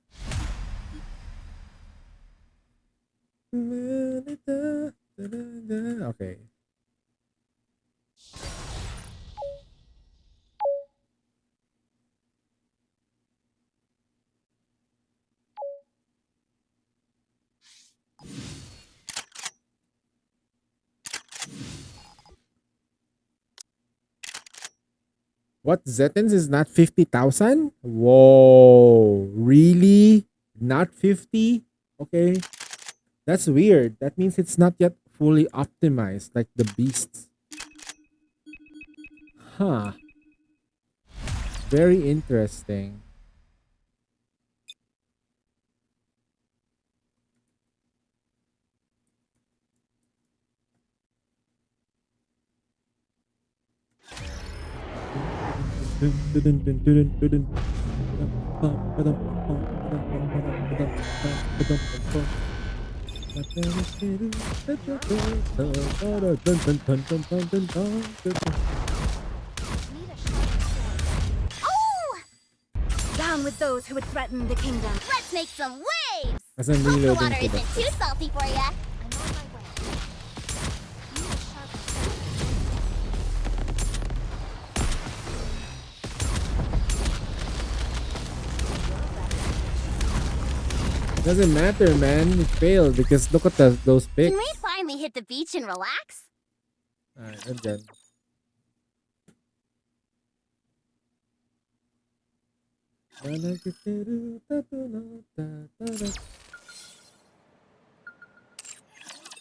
Okay. What, Zetens is not 50,000? Whoa, really? Not 50? Okay. That's weird. That means it's not yet fully optimized like the beasts. Huh. Very interesting. Oh! Down with those who would threaten the kingdom. Let's make some waves! As I'm Hope the reloading water to isn't the too salty for ya. I'm on my way. Need a sharper sword. doesn't matter, man. It failed because look at those pics. Can we finally hit the beach and relax? Alright, I'm done.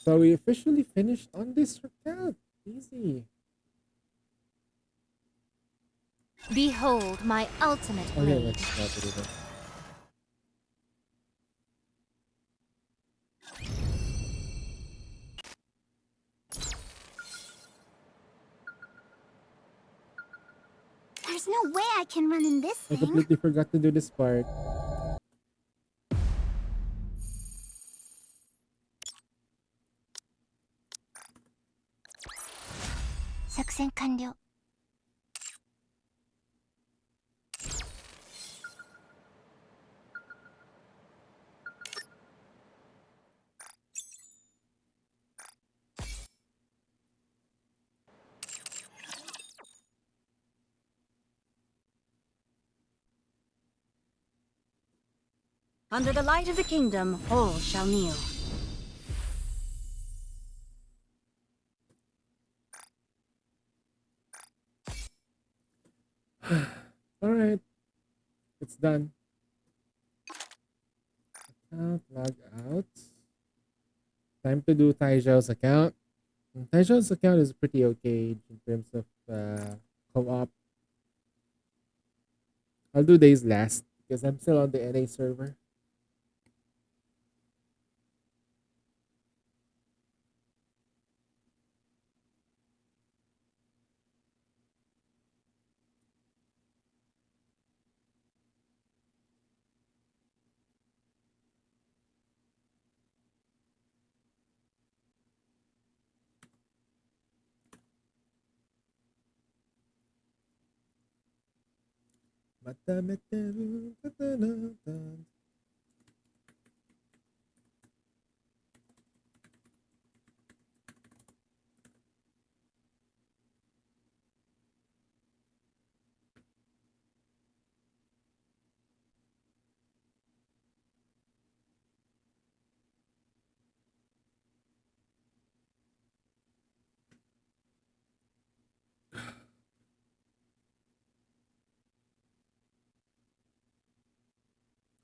So we officially finished on this account. Easy. Behold my ultimate Okay, blade. let's not do that. There's no way I can run in this I thing. completely forgot to do this part. 작전 완료. Under the light of the kingdom, all shall kneel. Alright. It's done. Account, log out. Time to do Taijiao's account. Taijiao's account is pretty okay in terms of co-op. I'll do days last because I'm still on the NA server.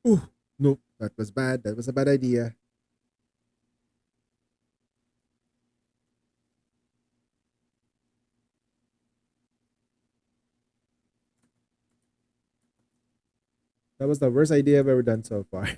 Ooh, nope, that was bad. That was a bad idea. That was the worst idea I've ever done so far.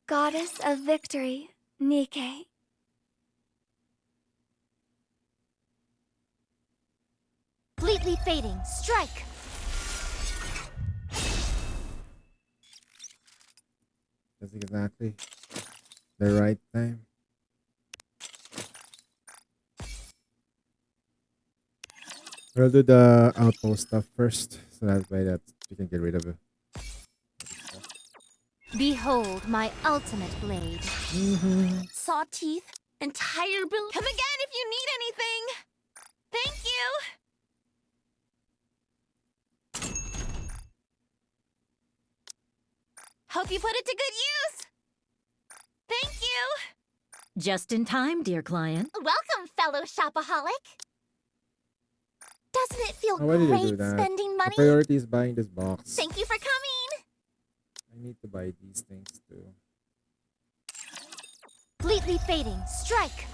Goddess of victory, Nike. Fleetly fading, strike! That's exactly the right time. We'll do the outpost stuff first, so that way that we can get rid of it. Behold my ultimate blade. Saw teeth, entire build. Come again if you need anything. Thank you. Hope you put it to good use. Thank you. Just in time, dear client. Welcome, fellow shopaholic. Doesn't it feel Oh, why did you do great that? spending The money? priority is buying this box. Thank you for coming. I need to buy these things too. Fleetly fading, strike!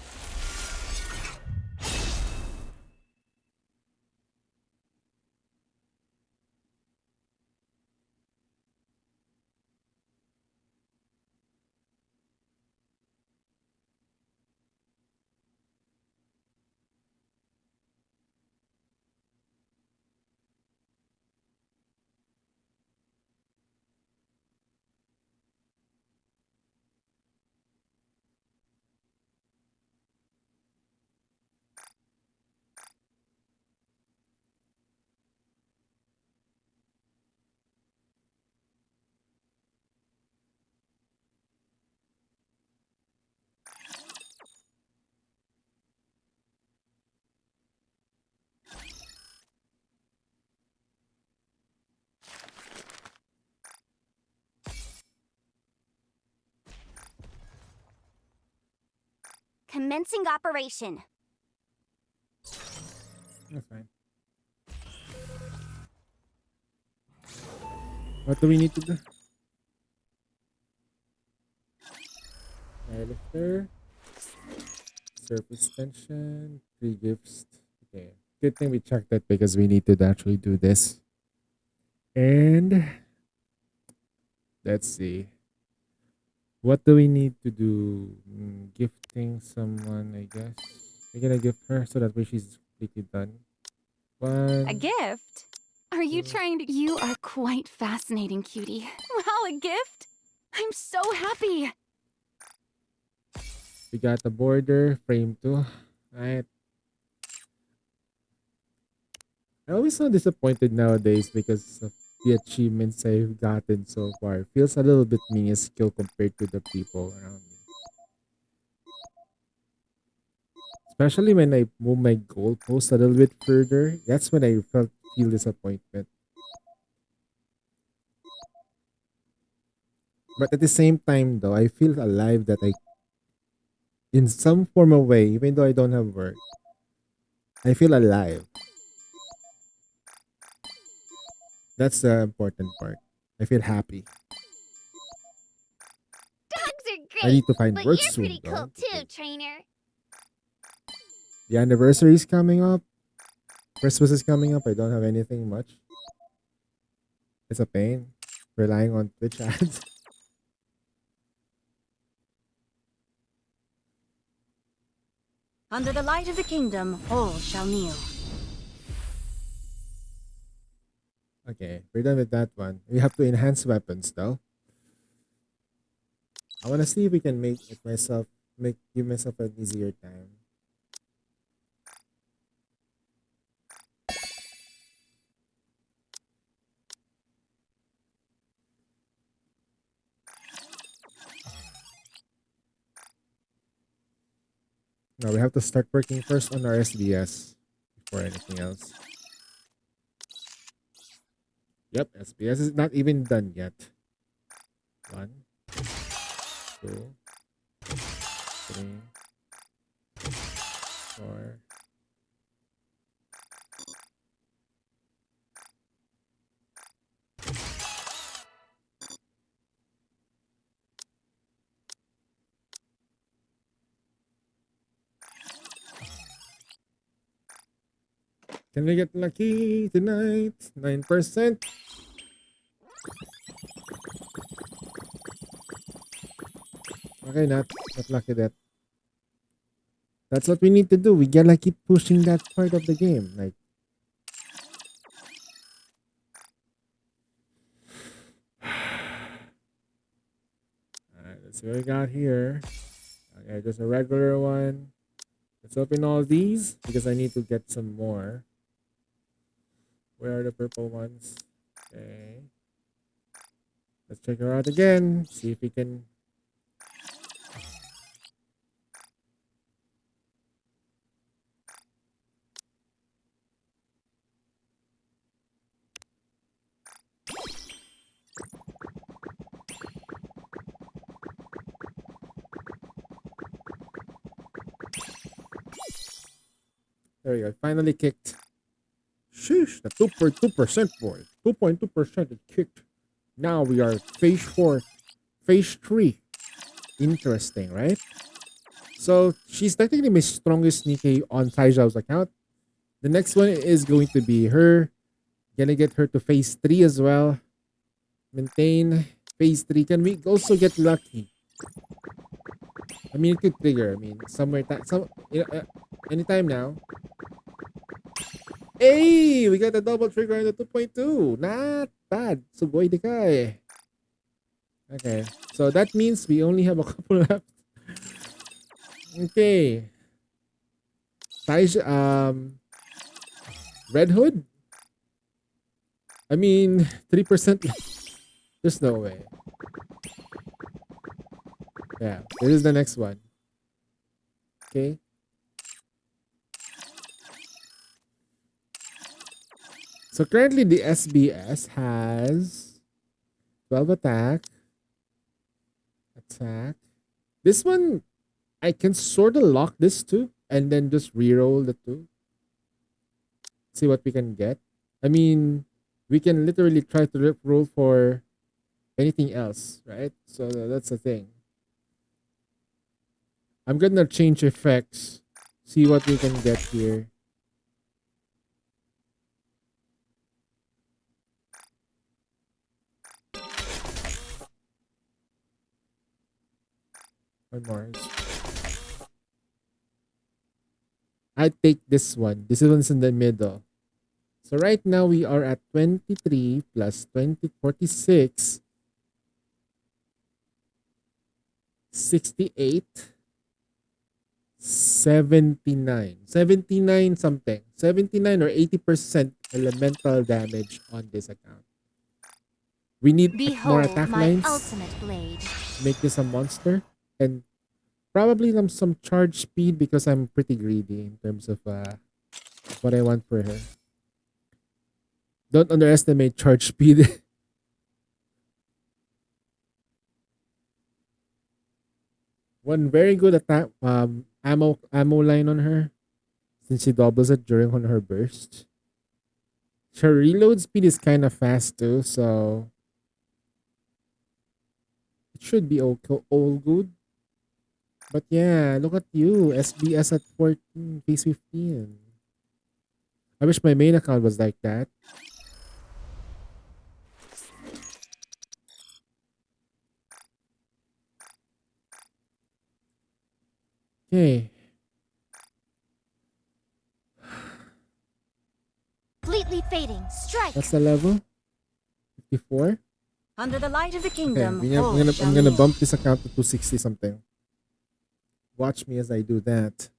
Commencing operation. That's fine. What do we need to do? Airlifter. Surface tension. 3 gifts. Okay. Good thing we checked that because we need to actually do this. And let's see. What do we need to do? Gifting someone, I guess. We're gonna gift her so that way she's completely done. A One. gift? Are you trying to... You are quite fascinating, cutie. Wow, a gift? I'm so happy. We got the border frame too. Alright. I always so disappointed nowadays because of the achievements I've gotten so far. It feels a little bit minuscule compared to the people around me. Especially when I move my goalpost a little bit further. That's when I feel disappointment. But at the same time though, I feel alive that I in some form of way, even though I don't have work, I feel alive. That's the important part. I feel happy. Dogs are I great, need to find but work you're soon pretty though. cool too, trainer. The anniversary is coming up. Christmas is coming up. I don't have anything much. It's a pain relying on Twitch ads. Under the light of the kingdom, all shall kneel. Okay, we're done with that one. We have to enhance weapons though. I want to see if we can give myself an easier time. No, we have to start working first on our SDS before anything else. Yep, SBS is not even done yet. 1, 2, 3, 4. Can we get lucky tonight? 9%. Okay, not lucky that. That's what we need to do. We gotta keep pushing that part of the game. Like, alright, let's see what we got here. Okay, just a regular one. Let's open all these because I need to get some more. Where are the purple ones? Okay. Let's check her out again. See if we can. There we go. Finally kicked. Sheesh, the 2.2% boy. 2.2% it kicked. Now we are phase 4. Phase 3. Interesting, right? So she's technically my strongest Nikkei on Taijao's account. The next one is going to be her. Gonna get her to phase 3 as well. Maintain phase 3. Can we also get lucky? I mean, it could trigger. I mean, anytime now. Hey, we got a double trigger on the 2.2. Not bad. Sugoi dekai. Okay, so that means we only have a couple left. Okay. Red Hood? I mean, 3%. There's no way. Yeah, this is the next one. Okay. So currently the SBS has 12 attack. This one, I can sort of lock this too and then just reroll the 2. See what we can get. I mean, we can literally try to roll for anything else, right? So that's the thing. I'm gonna change effects. See what we can get here. One more. I take this one. This one's in the middle. So right now we are at 23 plus 20, 46. 68. 79. 79 something. 79 or 80% elemental damage on this account. We need more attack lines. Ultimate blade. Make this a monster. And probably some charge speed because I'm pretty greedy in terms of what I want for her. Don't underestimate charge speed. One very good attack ammo line on her, since she doubles it during on her burst. Her reload speed is kind of fast too, so it should be all good. But yeah, look at you, SBS at 14, phase 15. I wish my main account was like that. Okay. Completely fading. Strike. That's the level. 54. Under the light of the Okay, kingdom. I'm gonna bump this account to 260 something. Watch me as I do that.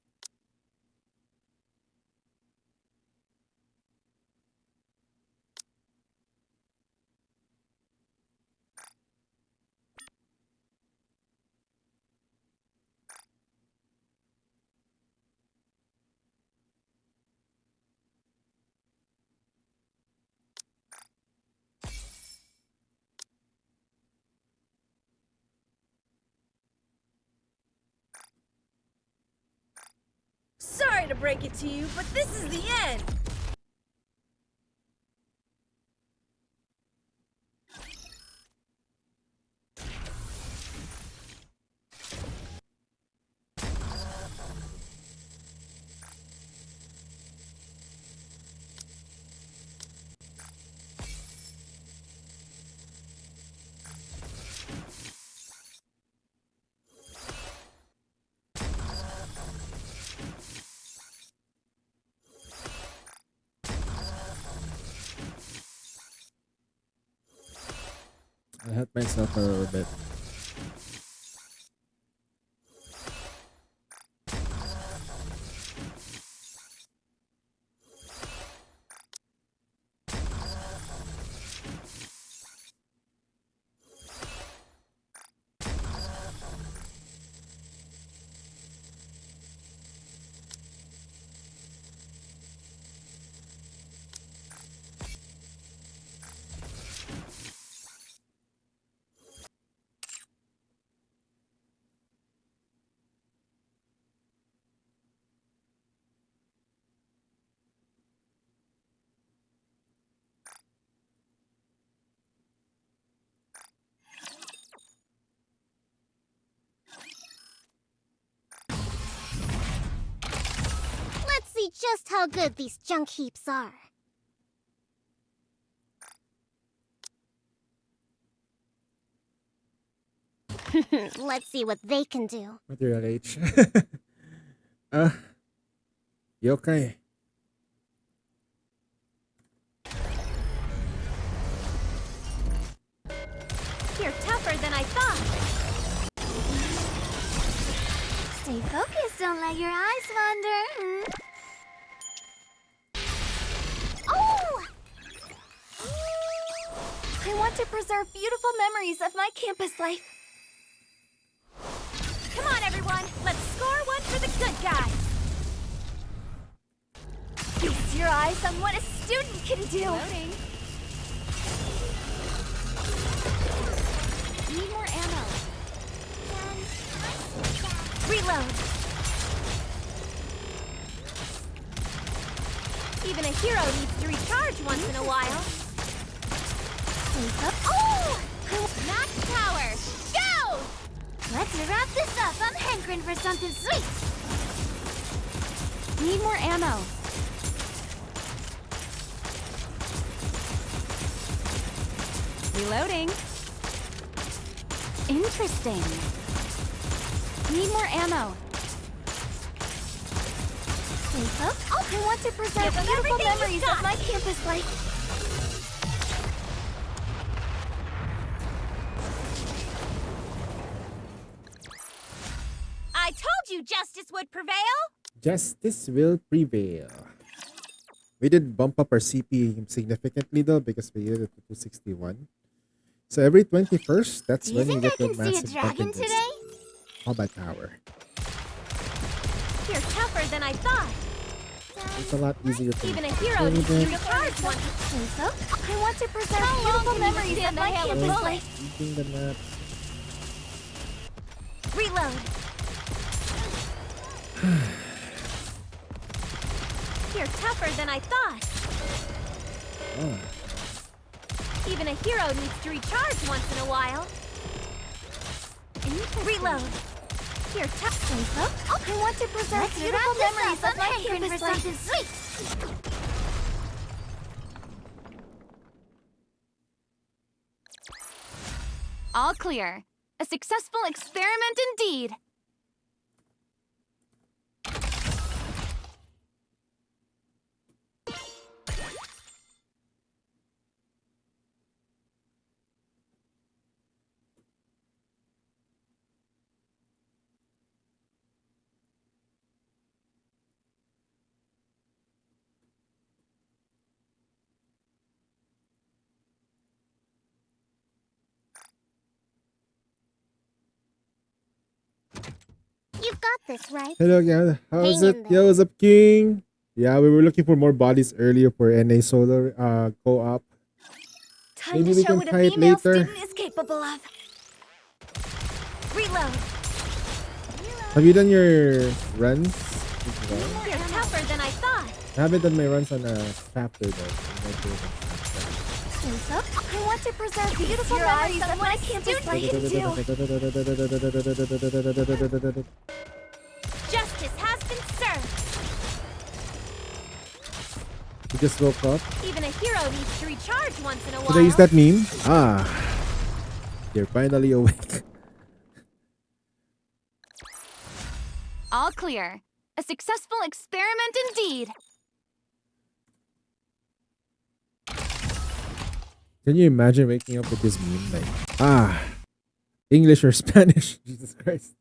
Sorry to break it to you, but this is the end. I'll help myself a little bit. Let's see just how good these junk heaps are. Let's see what they can do. Material H. Yokai. You're tougher than I thought. Stay focused, don't let your eyes wander. Oh! I want to preserve beautiful memories of my campus life. Come on, everyone! Let's score one for the good guys! Feast your eyes on what a student can do! Need more ammo. Reload! Even a hero needs to recharge once in a while. Oh! Max power! Go! Let's wrap this up. I'm hankering for something sweet. Need more ammo. Reloading. Interesting. Need more ammo. Oh, I want to preserve beautiful memories of my campus life. I told you justice would prevail. Justice will prevail. We did bump up our CP significantly though because we did it to 261. So every 21st, that's Do you when you think I get the can see a massive bump dragon in this today? combat power. You're tougher than I thought. It's a lot easier to Even a hero needs to recharge once. I want to preserve beautiful memories of my campus life. eating the map. Reload. You're tougher than I thought. Oh. Even a hero needs to recharge once in a while. Reload. You're tough. Oh, I want to preserve beautiful memories of my campus life. Sweet. All clear. A successful experiment indeed. You've got this, right? Hello, gang. How's Hang it? in there. Yo, what's up, King? Yeah, we were looking for more bodies earlier for NA solo co-op. Time Maybe to we show can what a try it female later. student is capable of. Reload. Have you done your runs? You're tougher than I thought. I haven't done my runs on a chapter though. I want to preserve beautiful memories of what a campus life can do. Justice has been served. You just woke up. Even a hero needs to recharge once in a while. Did I use that meme? Ah, you're finally awake. All clear. A successful experiment indeed. Can you imagine waking up with this meme? Like, English or Spanish? Jesus Christ.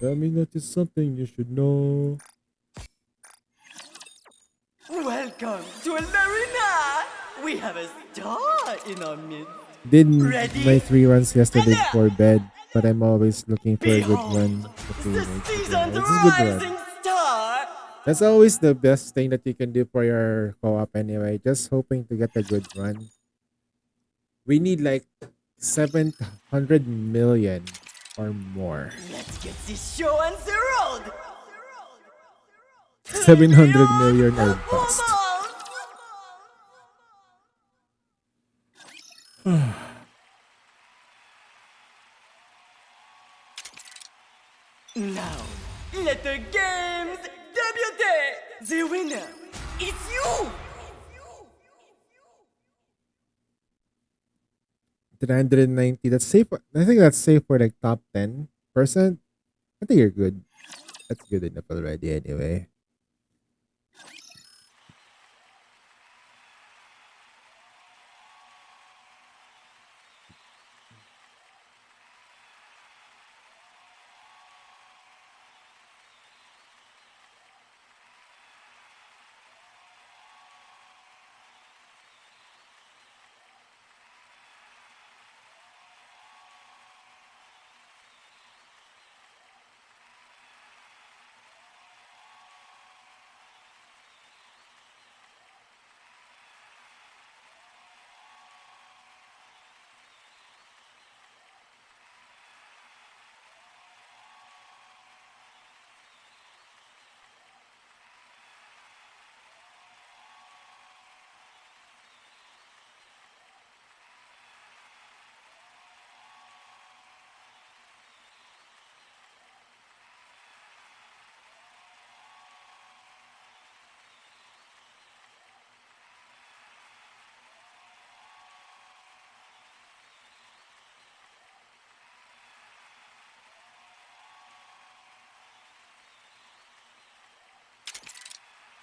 Tell me that is something you should know. Welcome to Larina! We have a star in our midst. Did Ready? my 3 runs yesterday Hello. before bed, but I'm always looking for a good Behold, one. the season's This is a good run. rising star! That's always the best thing that you can do for your co-op anyway. Just hoping to get a good run. We need like 700 million or more. Let's get this show on the road! 700 million or bust. Now, let the games debut! The winner, it's you! 390. That's safe. I think that's safe for like top 10%. I think you're good. That's good enough already anyway.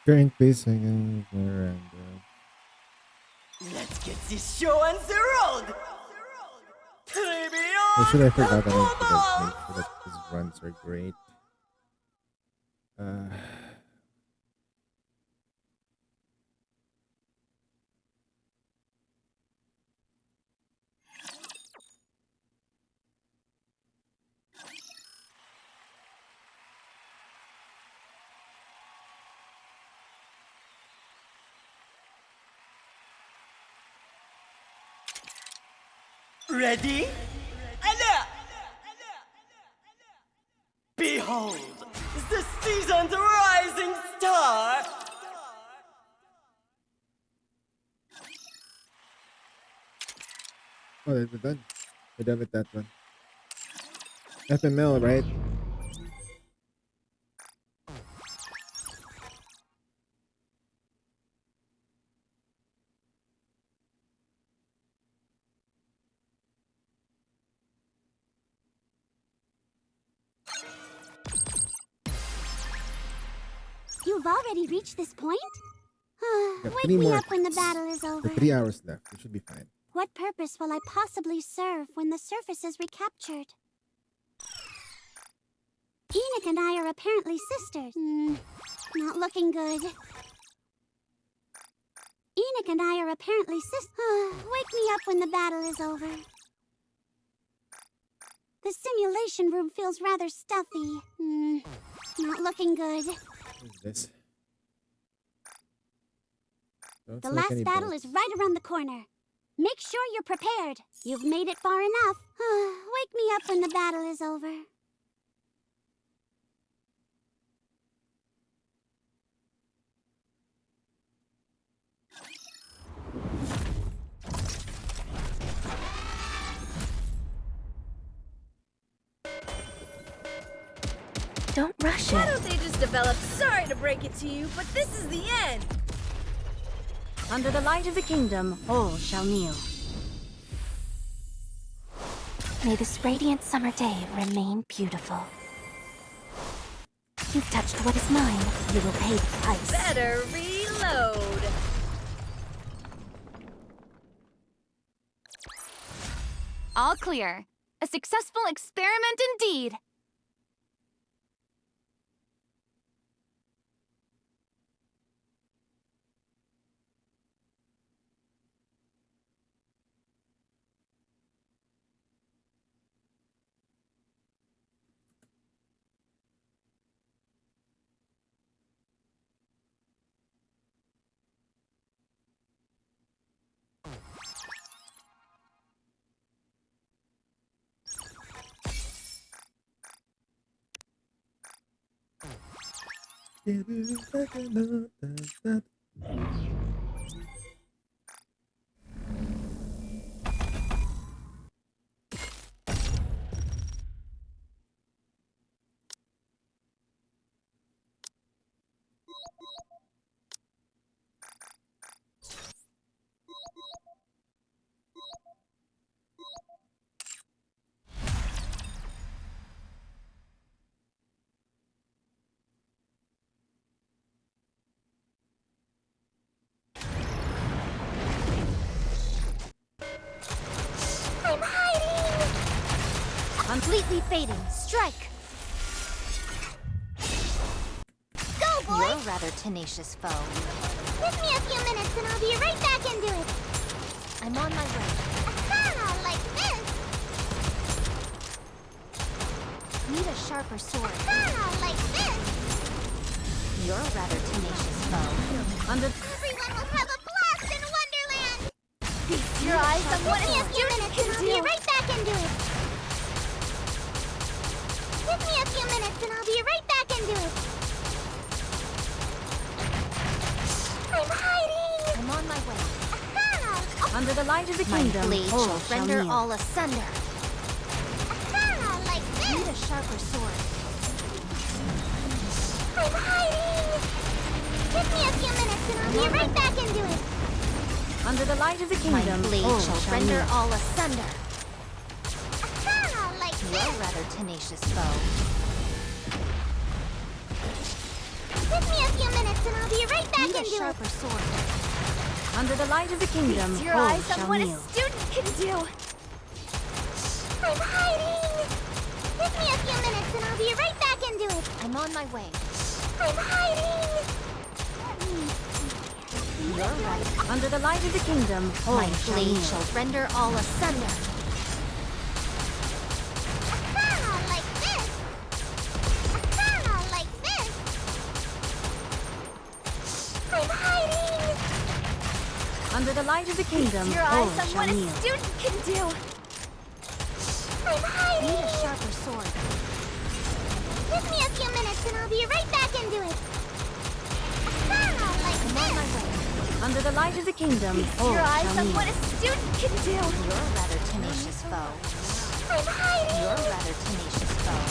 Current pacing and Let's get this show on the road! or should I forgot I need to like make sure that his runs are great. Ready? Alert! Behold, the season's rising star! Oh, we're done. We're done with that one. FML, right? You've already reached this point? Got Wake 3 me more up when the attempts. battle is over. 3 hours left. We should be fine. What purpose will I possibly serve when the surface is recaptured? Enoch and I are apparently sisters. Not looking good. Enoch and I are apparently sisters. Wake me up when the battle is over. The simulation room feels rather stuffy. Not looking good. What is this? Don't The select last any battle bullets. is right around the corner. Make sure you're prepared. You've made it far enough. Wake me up when the battle is over. Don't rush Why it. don't they just develop? Sorry to break it to you, but this is the end. Under the light of the kingdom, all shall kneel. May this radiant summer day remain beautiful. You've touched what is mine. You will pay the price. Better reload. All clear. A successful experiment indeed. I'm hiding! Completely fading. Strike! Go, boy! You're a rather tenacious foe. Give me a few minutes and I'll be right back into it. I'm on my way. Aha, like this. Need a sharper sword. Aha, like this. You're a rather tenacious foe. Everyone will have a blast in Wonderland. Feast your eyes on what Give me a a few minutes and I'll be right back into it. Give me a few minutes and I'll be right back into it. I'm hiding. I'm on my way. Aha, Under the light of the My kingdom, blade all shall shall render kneel. all asunder. aha, like Need this. a sharper sword. I'm hiding. Give me a few minutes and I'll be right back into it. Under the light of the My kingdom, blade all shall shall render kneel. all asunder. Aha, like You're a this. rather tenacious foe. Give me a few minutes and I'll be right back Need a into it. sharper sword. Under the light of the kingdom, Feast your all eyes on shall what a kneel. student can do. I'm hiding. Give me a few minutes and I'll be right back into it. I'm on my way. I'm hiding. You're right. Under the light of the kingdom, all My shall blade kneel. shall render all asunder. Aha, like this. Aha, like this. I'm hiding. Under the light of the kingdom, Feast your all eyes on shall what a kneel. student can do. I'm Need hiding. a sharper sword. Give me a few minutes and I'll be right back into it. Aha, like I'm on my this. way. Under the light of the kingdom, Feast all your eyes shall on kneel. what a student can do. You're a rather tenacious foe. I'm hiding. You're a rather tenacious foe.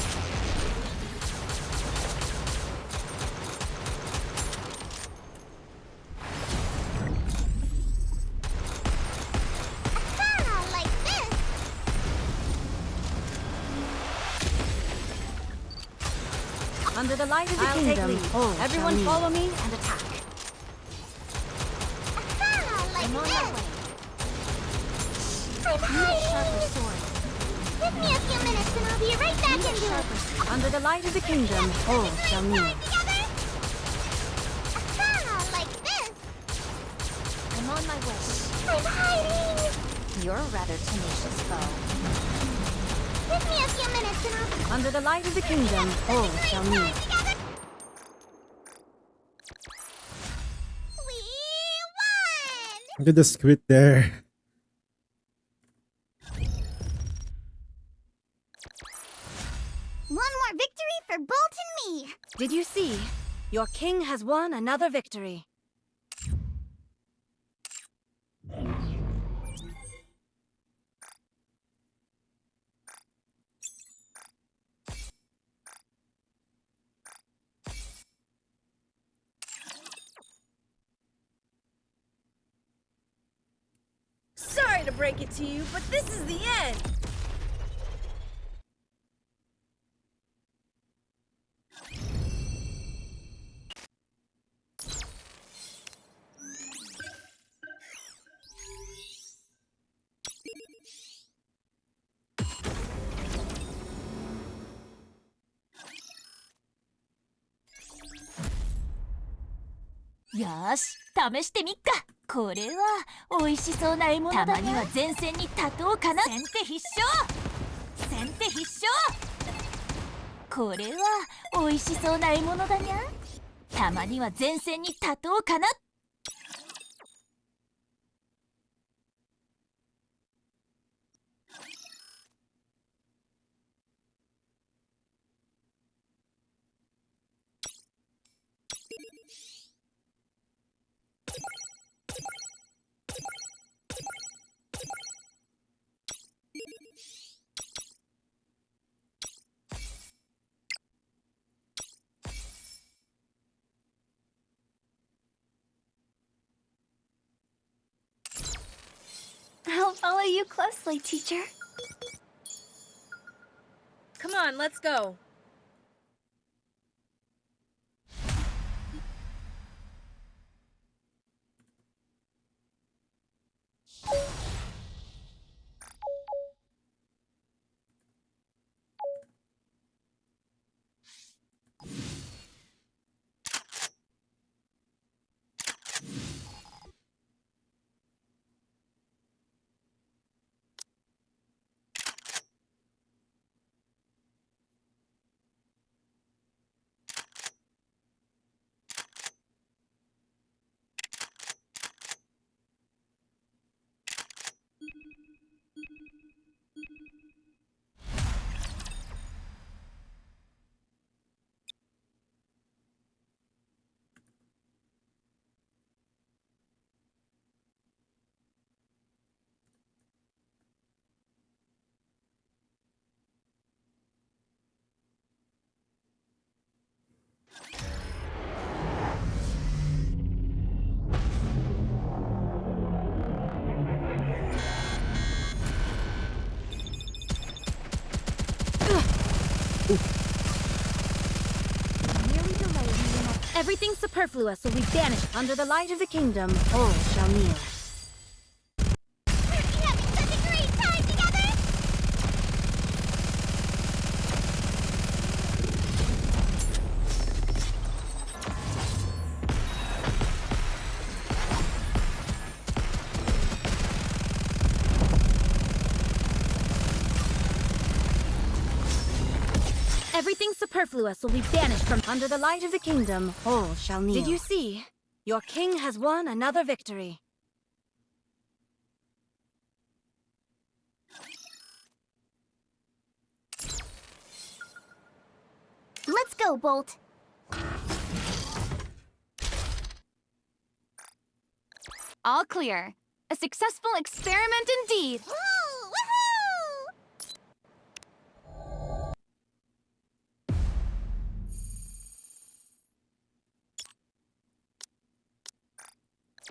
Aha, like this. Under the light of the I'll take kingdom, lead. all Everyone shall kneel. follow me and attack. Aha, like I'm on my way. this. I'm Need a hiding. sharper sword. Give me a few minutes and I'll be right back Need a into it. sharper sword. Under the light of the kingdom, all shall kneel. Together. Aha, like this. I'm on my way. I'm hiding. You're a rather tenacious foe. Give me a few minutes and I'll Under the light of the kingdom, all shall kneel. together. We won. I could just quit there. One more victory for Bolt and me. Did you see? Your king has won another victory. Sorry to break it to you, but this is the end. よーし、試してみっか。これは美味しそうな獲物だな。たまには前線に立とうかな。先手必勝、先手必勝。これは美味しそうな獲物だにゃ。たまには前線に立とうかな。I'll follow you closely, teacher. Come on, let's go. Everything superfluous will be banished under the light of the kingdom. All shall kneel. We're having such a great time together! Everything superfluous will be banished from under the light of the kingdom. All shall kneel. Did you see? Your king has won another victory. Let's go, Bolt. All clear. A successful experiment indeed. Woohoo!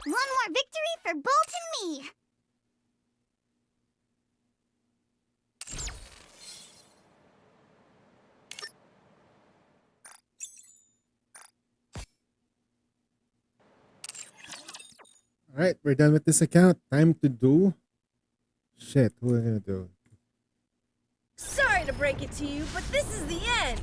One more victory for Bolt and me. Alright, we're done with this account. Time to do... Shit, who are we gonna do? Sorry to break it to you, but this is the end.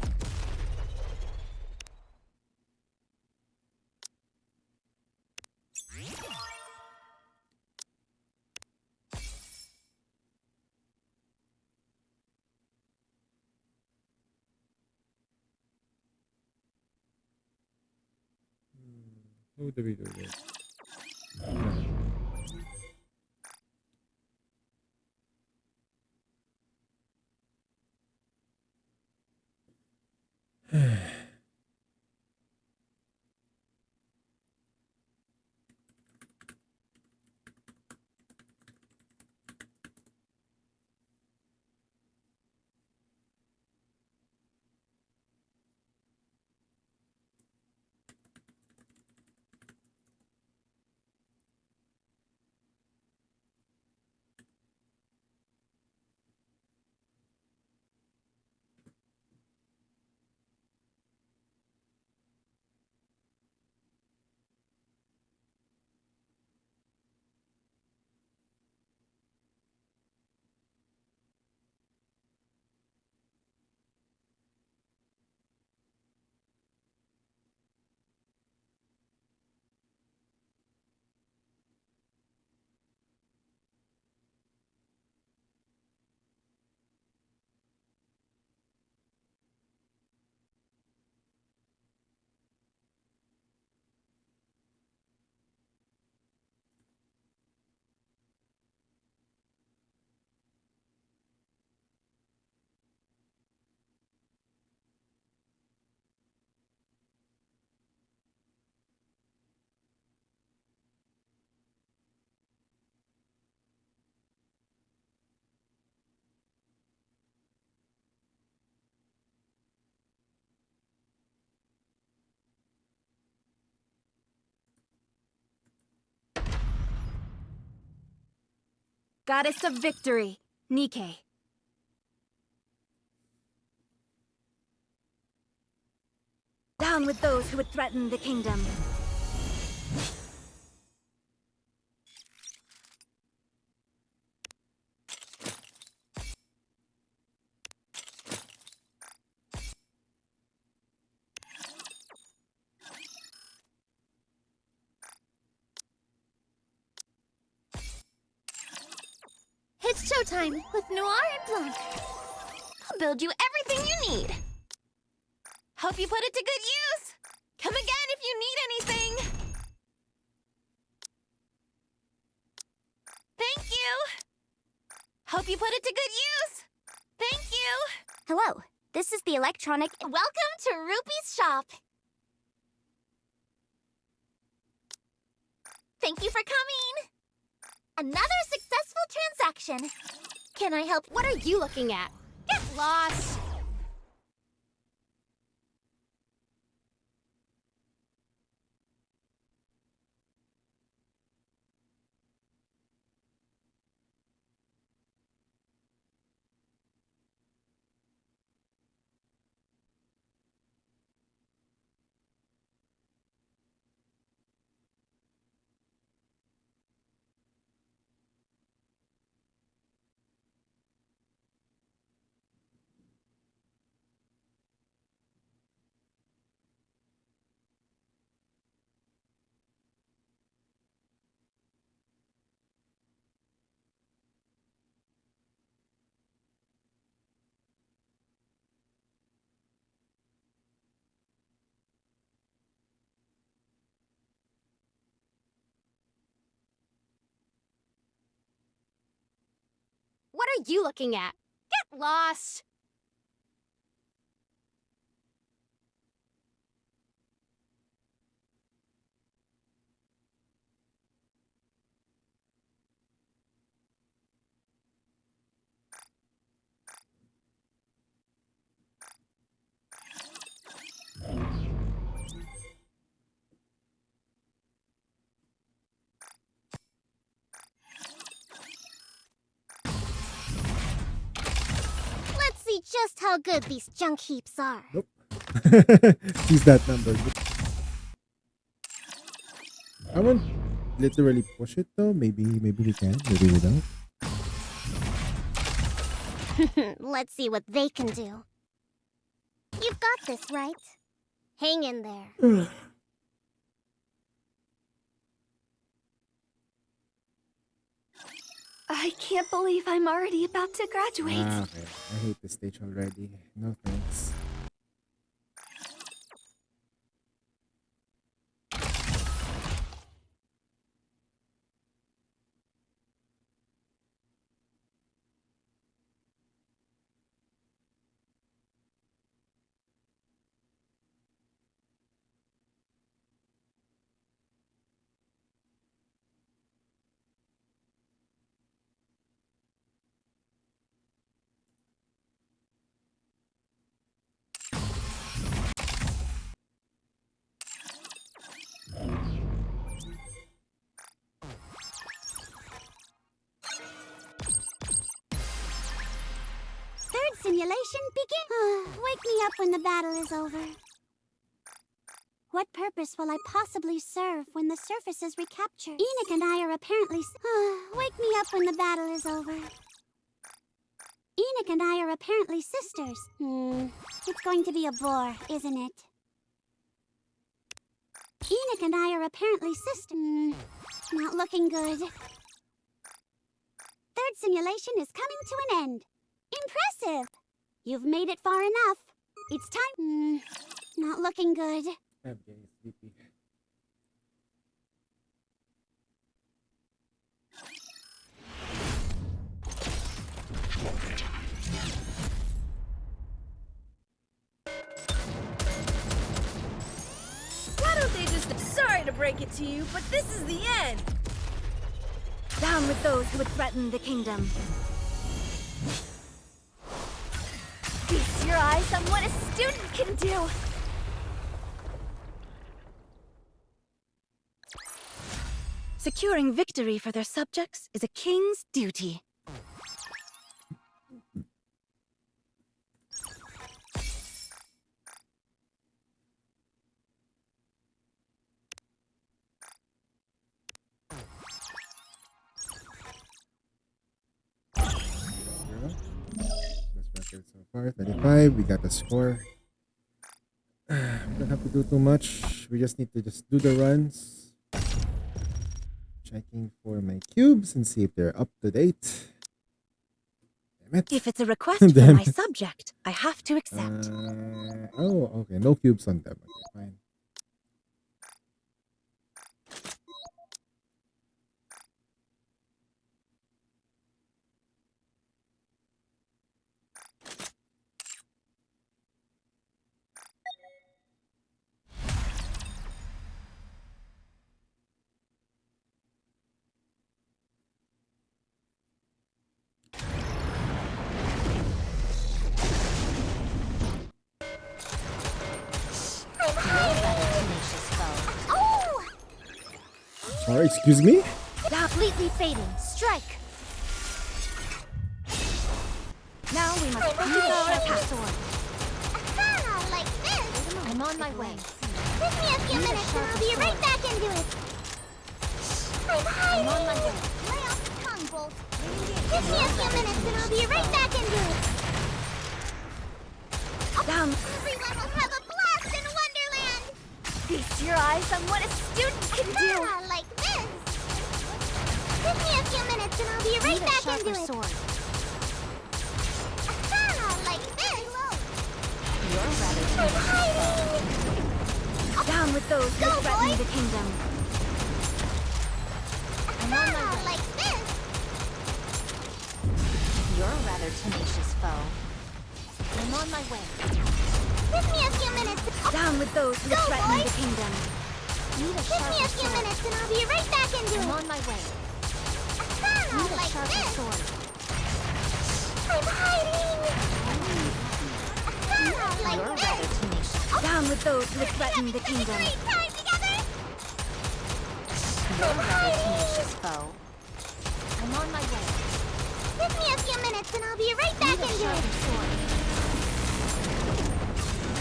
Who do we do this? Goddess of Victory, Nike. Down with those who would threaten the kingdom. It's showtime with Noir and Blanc. I'll build you everything you need. Hope you put it to good use. Come again if you need anything. Thank you. Hope you put it to good use. Thank you. Hello, this is the electronic. Welcome to Rupee's shop. Thank you for coming. Another successful transaction. Can I help? What are you looking at? Get lost. What are you looking at? Get lost! Let's see just how good these junk heaps are. Nope. Use that number. I won't literally push it though. Maybe we can. Maybe we don't. Let's see what they can do. You've got this, right? Hang in there. I can't believe I'm already about to graduate. Okay. I hate this stage already. No thanks. Third simulation begin. Wake me up when the battle is over. What purpose will I possibly serve when the surface is recaptured? Enoch and I are apparently. Wake me up when the battle is over. Enoch and I are apparently sisters. It's going to be a bore, isn't it? Enoch and I are apparently sisters. Not looking good. Third simulation is coming to an end. Impressive! You've made it far enough. It's time. Not looking good. I'm getting sleepy. Why don't they just... Sorry to break it to you, but this is the end! Down with those who would threaten the kingdom. Feast your eyes on what a student can do! Securing victory for their subjects is a king's duty. Best record so far, 35. We got the score. We don't have to do too much. We just need to just do the runs. Checking for my cubes and see if they're up to date. Damn it. If it's a request from Damn my it. subject, I have to accept. Oh, okay. No cubes on them. Okay, fine. Oh! Sorry, excuse me? Completely fading. Strike. Now we must focus our attack. Aha, like this. I'm on my way. Give me a few minutes and I'll be right back into it. I'm hiding. I'm on my way. Lay off the tongue, Bolt. Give me a few minutes and I'll be right back into it. Down. Everyone will have a blast in Wonderland. Feast your eyes on what a student can do. Ah, like this. Give me a few minutes and I'll be right Need a back sharper into it. sword. Ah, like this. You're rather I'm hiding. Down with those who Go, threaten boys. the kingdom. I'm on my Ah, way. like this. You're a rather tenacious foe. I'm on my way. Give me a few minutes. Down with those who Go, threaten boys. the kingdom. Need a Give me sharper a few sword. minutes and I'll be right back into I'm it. on my way. Ah, Need a like sharper this. sword. I'm hiding. Ah, like You're this. rather tenacious. Down with those who threaten the kingdom. Great time together. You're a rather tenacious foe. I'm on my way. Give me a few minutes and I'll be right back Need a into it. sharper sword.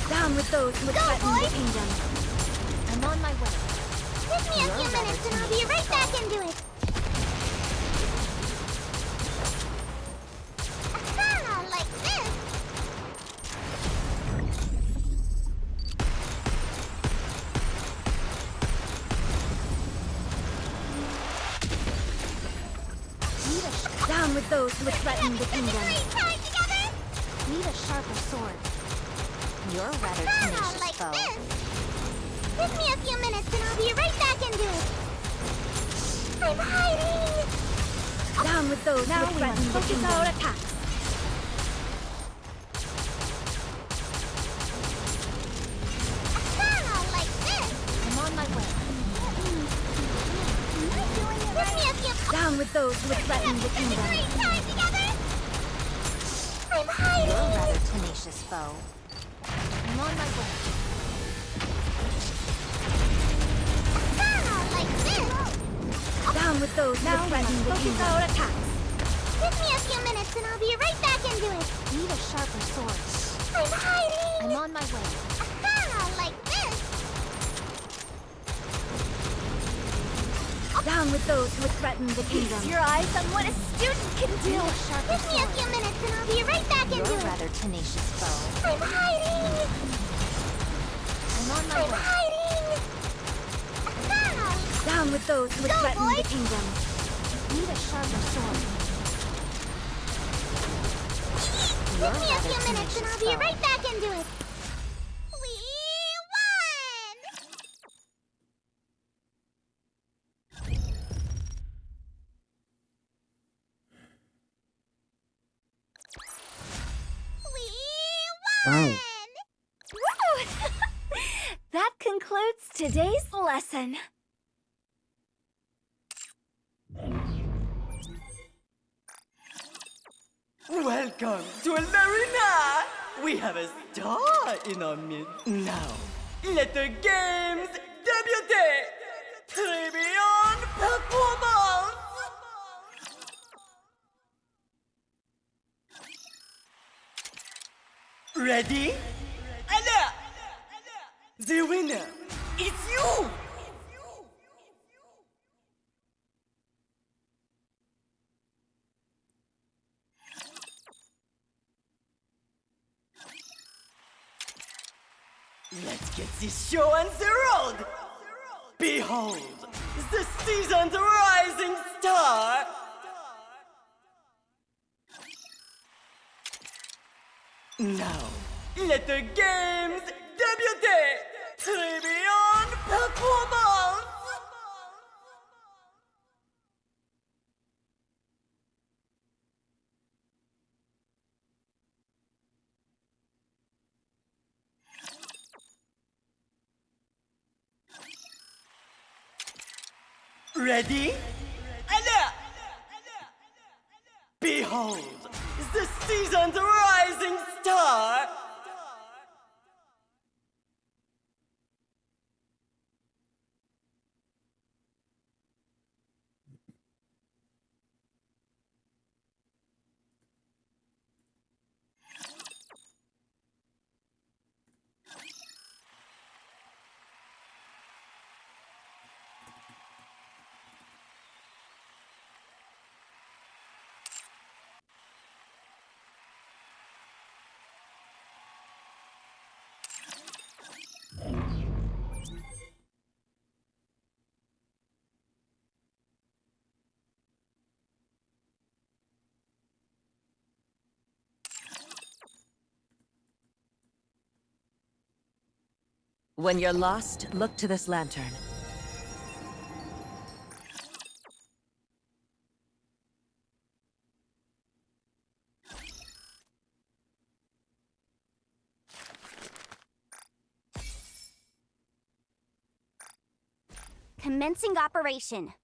Down with those who Go, threaten the boys. kingdom. I'm on my way. Give me a You're few rather minutes and I'll be right back into it. Ah, like this. Down with those who threaten the kingdom. Great time together. Need a sharper sword. You're a rather Ah, tenacious like foe. this. Give me a few minutes and I'll be right back into it. I'm hiding. Down with those Now who we threaten must the focus kingdom. our attacks. Ah, like this. I'm on my way. Give me a few. Down with those who threaten the kingdom. Great time together. I'm You're a hiding. rather tenacious foe. I'm on my way. Ah, like this. Down with those who threaten the kingdom. Our attacks. Give me a few minutes and I'll be right back into it. Need a sharper sword. I'm hiding. I'm on my way. Ah, like this. Down with those who threaten the kingdom. Your eyes on what a student can do. Need a sharper Give me a sword. few minutes and I'll be right back into You're a it. rather tenacious foe. I'm hiding. I'm on my I'm way. hiding. Ah, Down with those who Go, threaten the boys. kingdom. Need a sharper sword. give You're a me a rather few minutes and tenacious I'll be foe. right back into it. We won! We won! Wow. Woo! That concludes today's lesson. Welcome to Larina! We have a star in our midst. Now, let the games debut! Tribune Performance! Ready? Alert! The winner is you! Let's get this show on the road! Behold, the season's rising star! Now, let the games debut! Tribune performance! Ready? Alert! Behold, the season's rising star! When you're lost, look to this lantern. Commencing operation.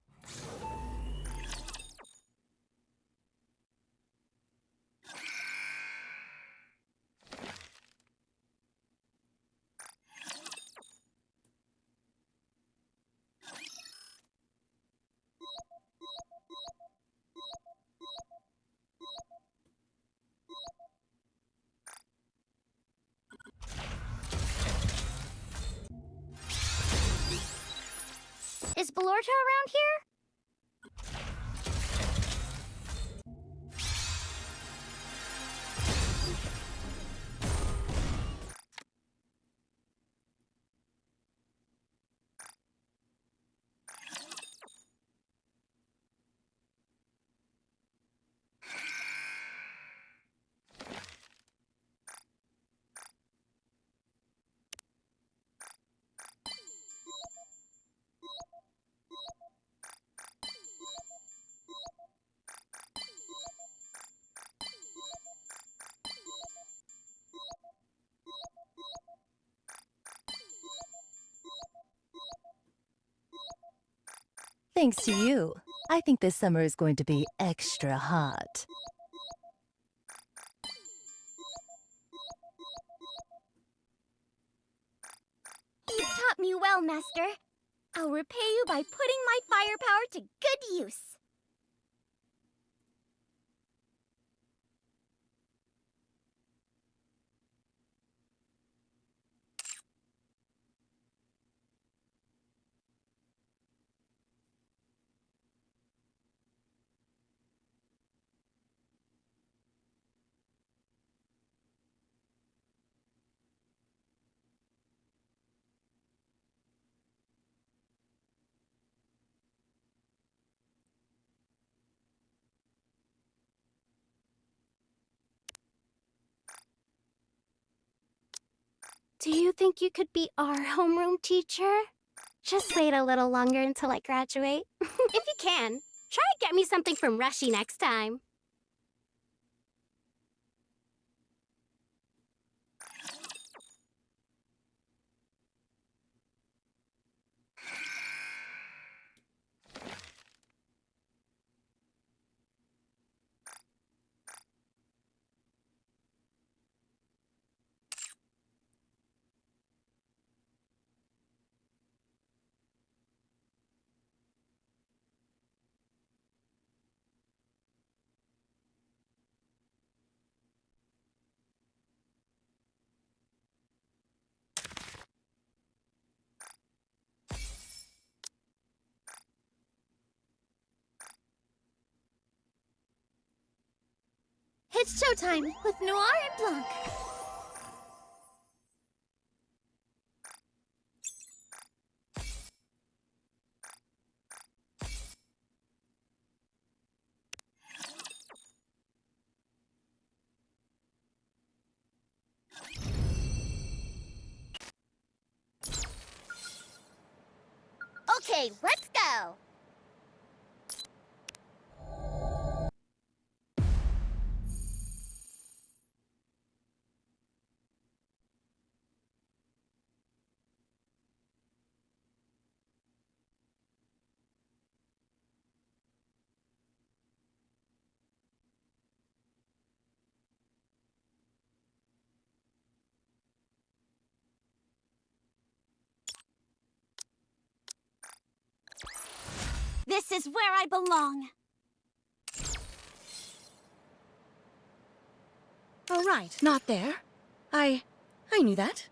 Is Belorta around here? Thanks to you, I think this summer is going to be extra hot. You taught me well, Master. I'll repay you by putting my firepower to good use. Do you think you could be our homeroom teacher? Just wait a little longer until I graduate. If you can, try to get me something from Rushy next time. It's showtime with Noir and Blanc. Okay, let's go. This is where I belong. Oh, right, not there. I knew that.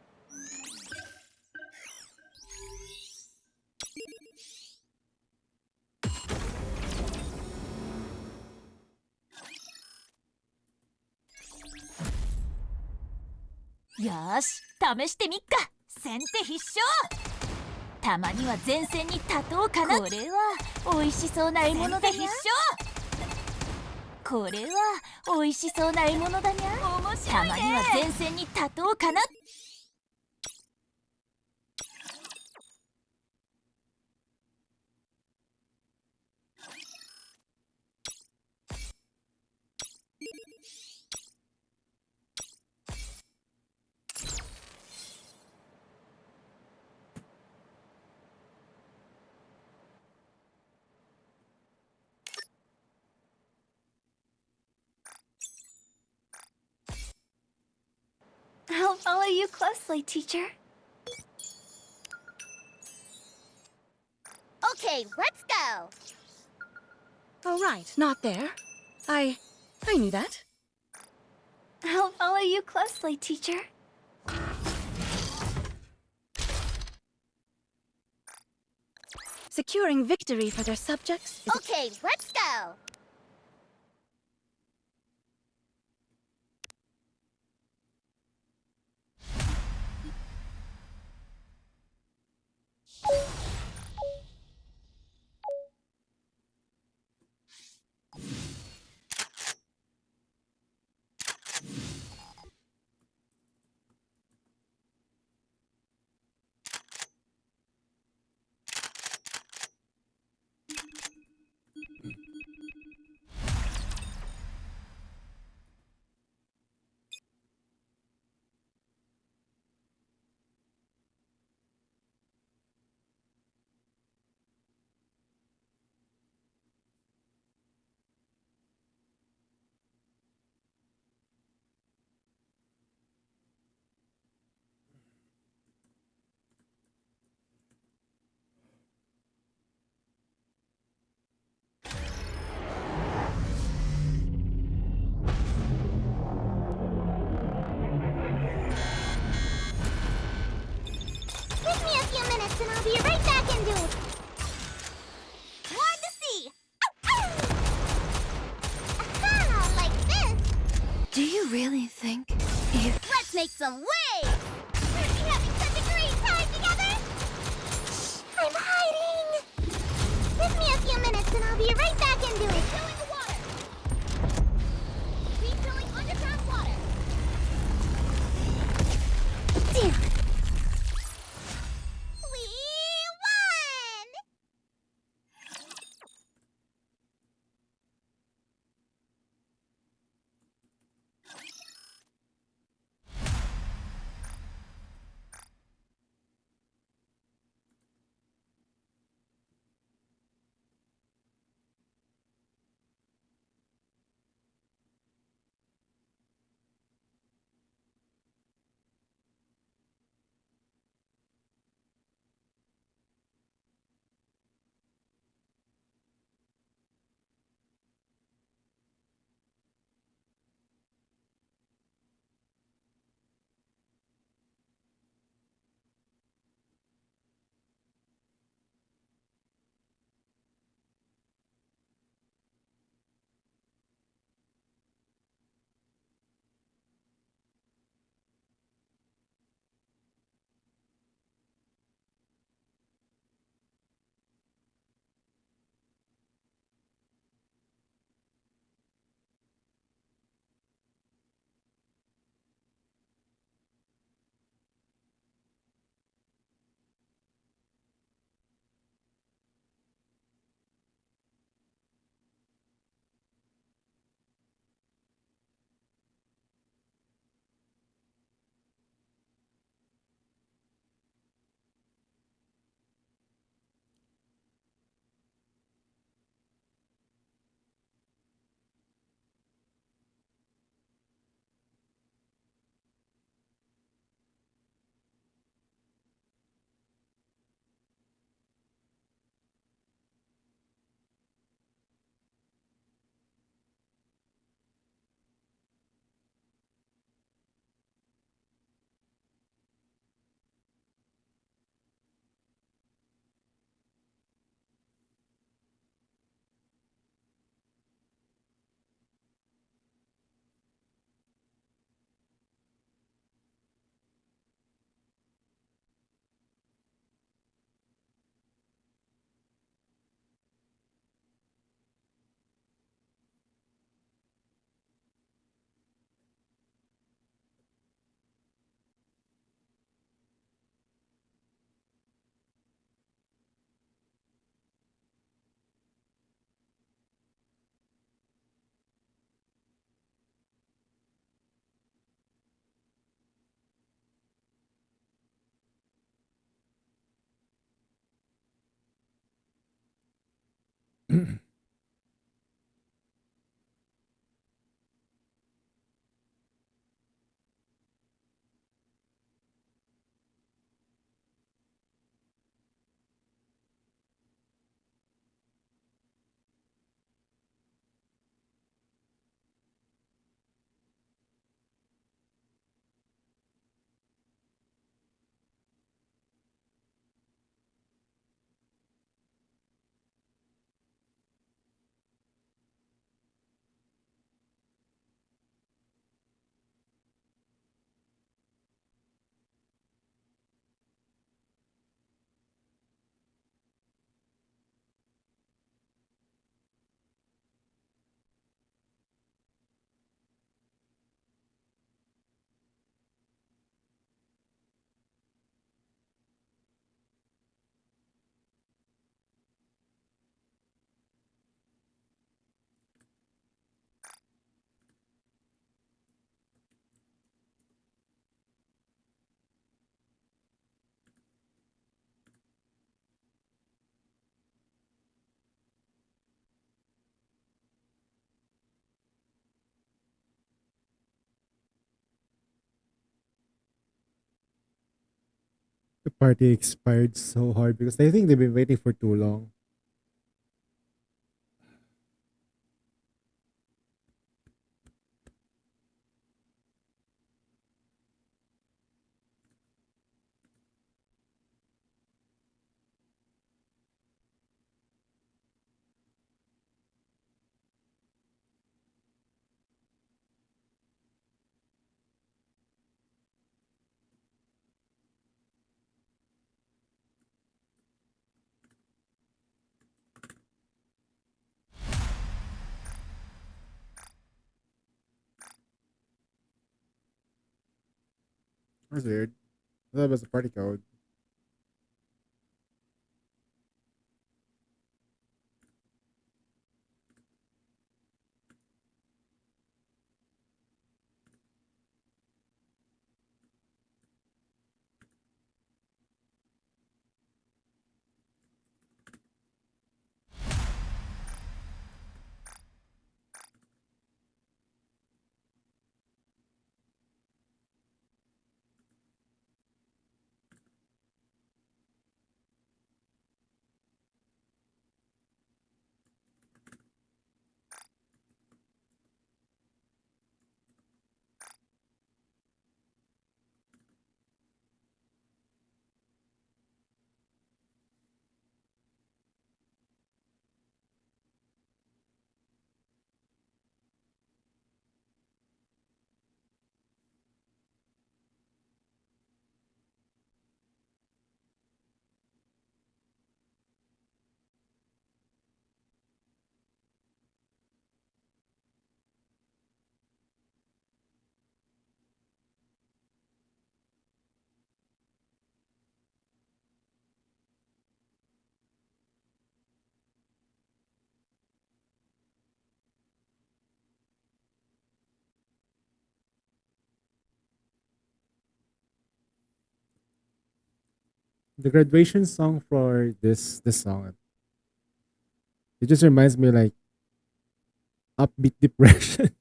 よーし試してみっか。先手必勝。たまには前線に立とうかな。これは美味しそうな獲物だにゃ。これは美味しそうな獲物だにゃ。たまには前線に立とうかな。I'll follow you closely, teacher. Okay, let's go. Oh, right, not there. I knew that. I'll follow you closely, teacher. Securing victory for their subjects is Okay, let's go. Give me a few minutes and I'll be right back into it. One to see. Aha, like this. Do you really think you... Let's make some waves. We're having such a great time together. I'm hiding. Give me a few minutes and I'll be right back into it. Refilling the water. Refilling underground water. Damn. We won! The party expired so hard because I think they've been waiting for too long. That's weird. I thought it was a party code. The graduation song for this song, it just reminds me like upbeat depression.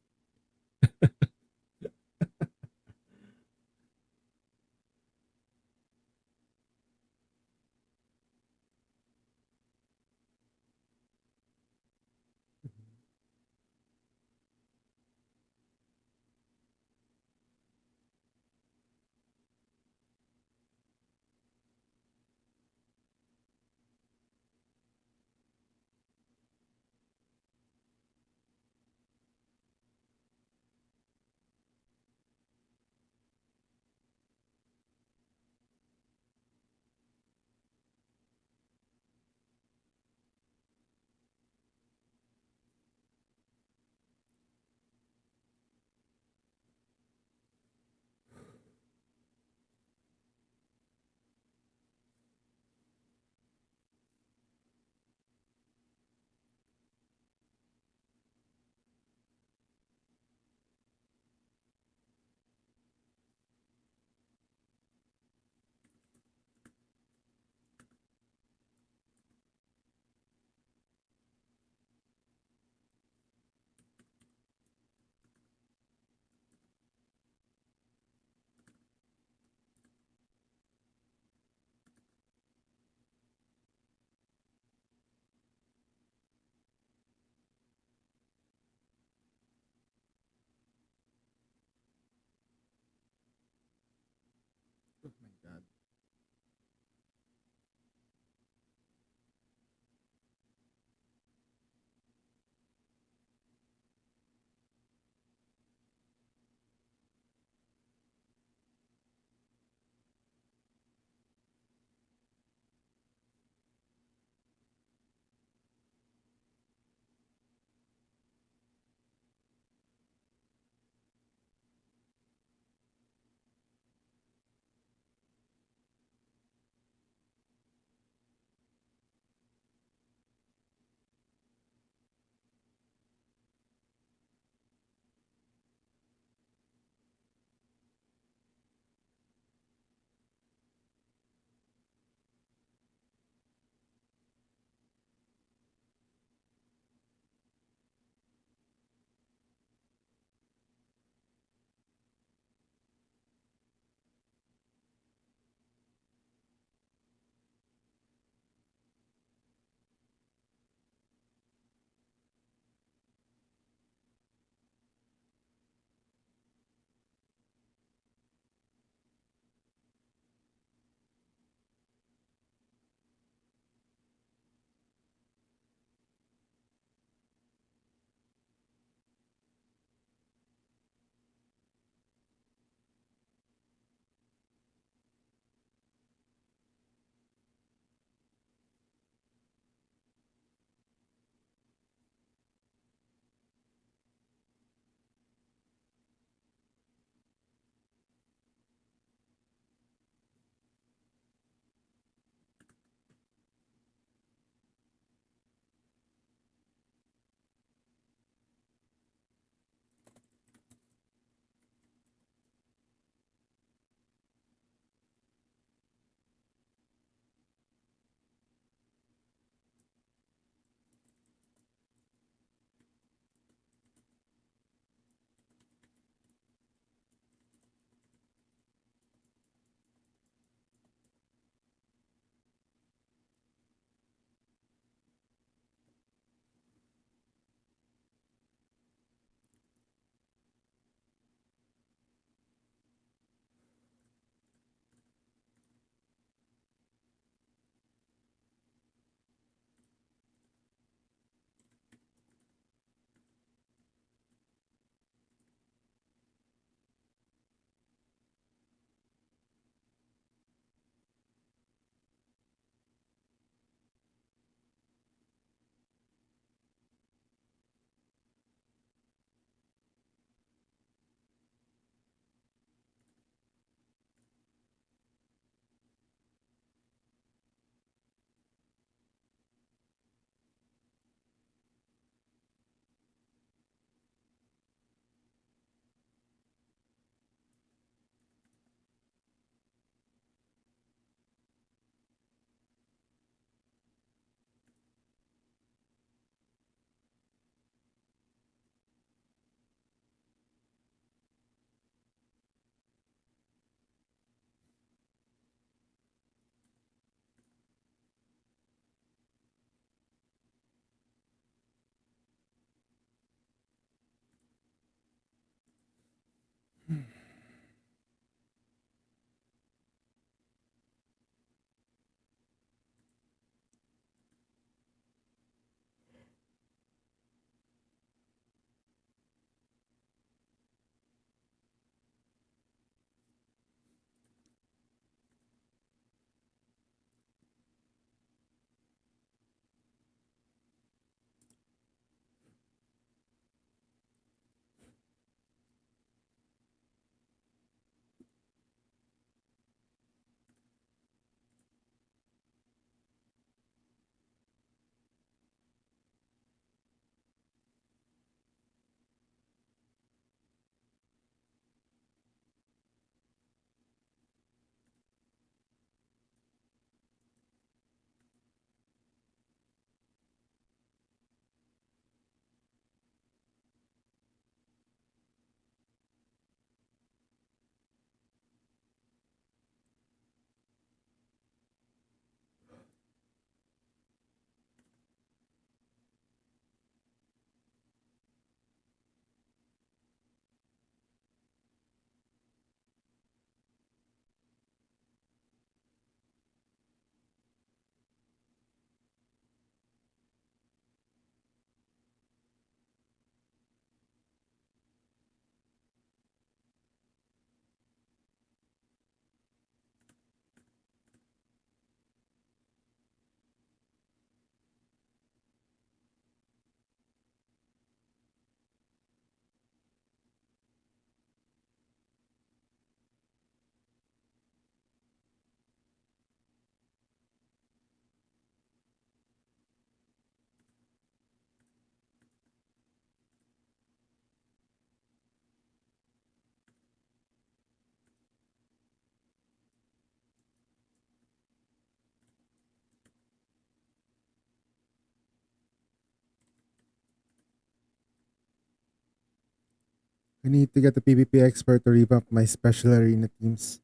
I need to get the PvP expert to revamp my special arena teams.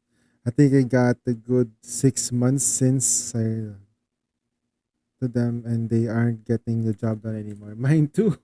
I think I got a good 6 months since I to them and they aren't getting the job done anymore. Mine too.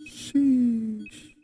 Sheesh.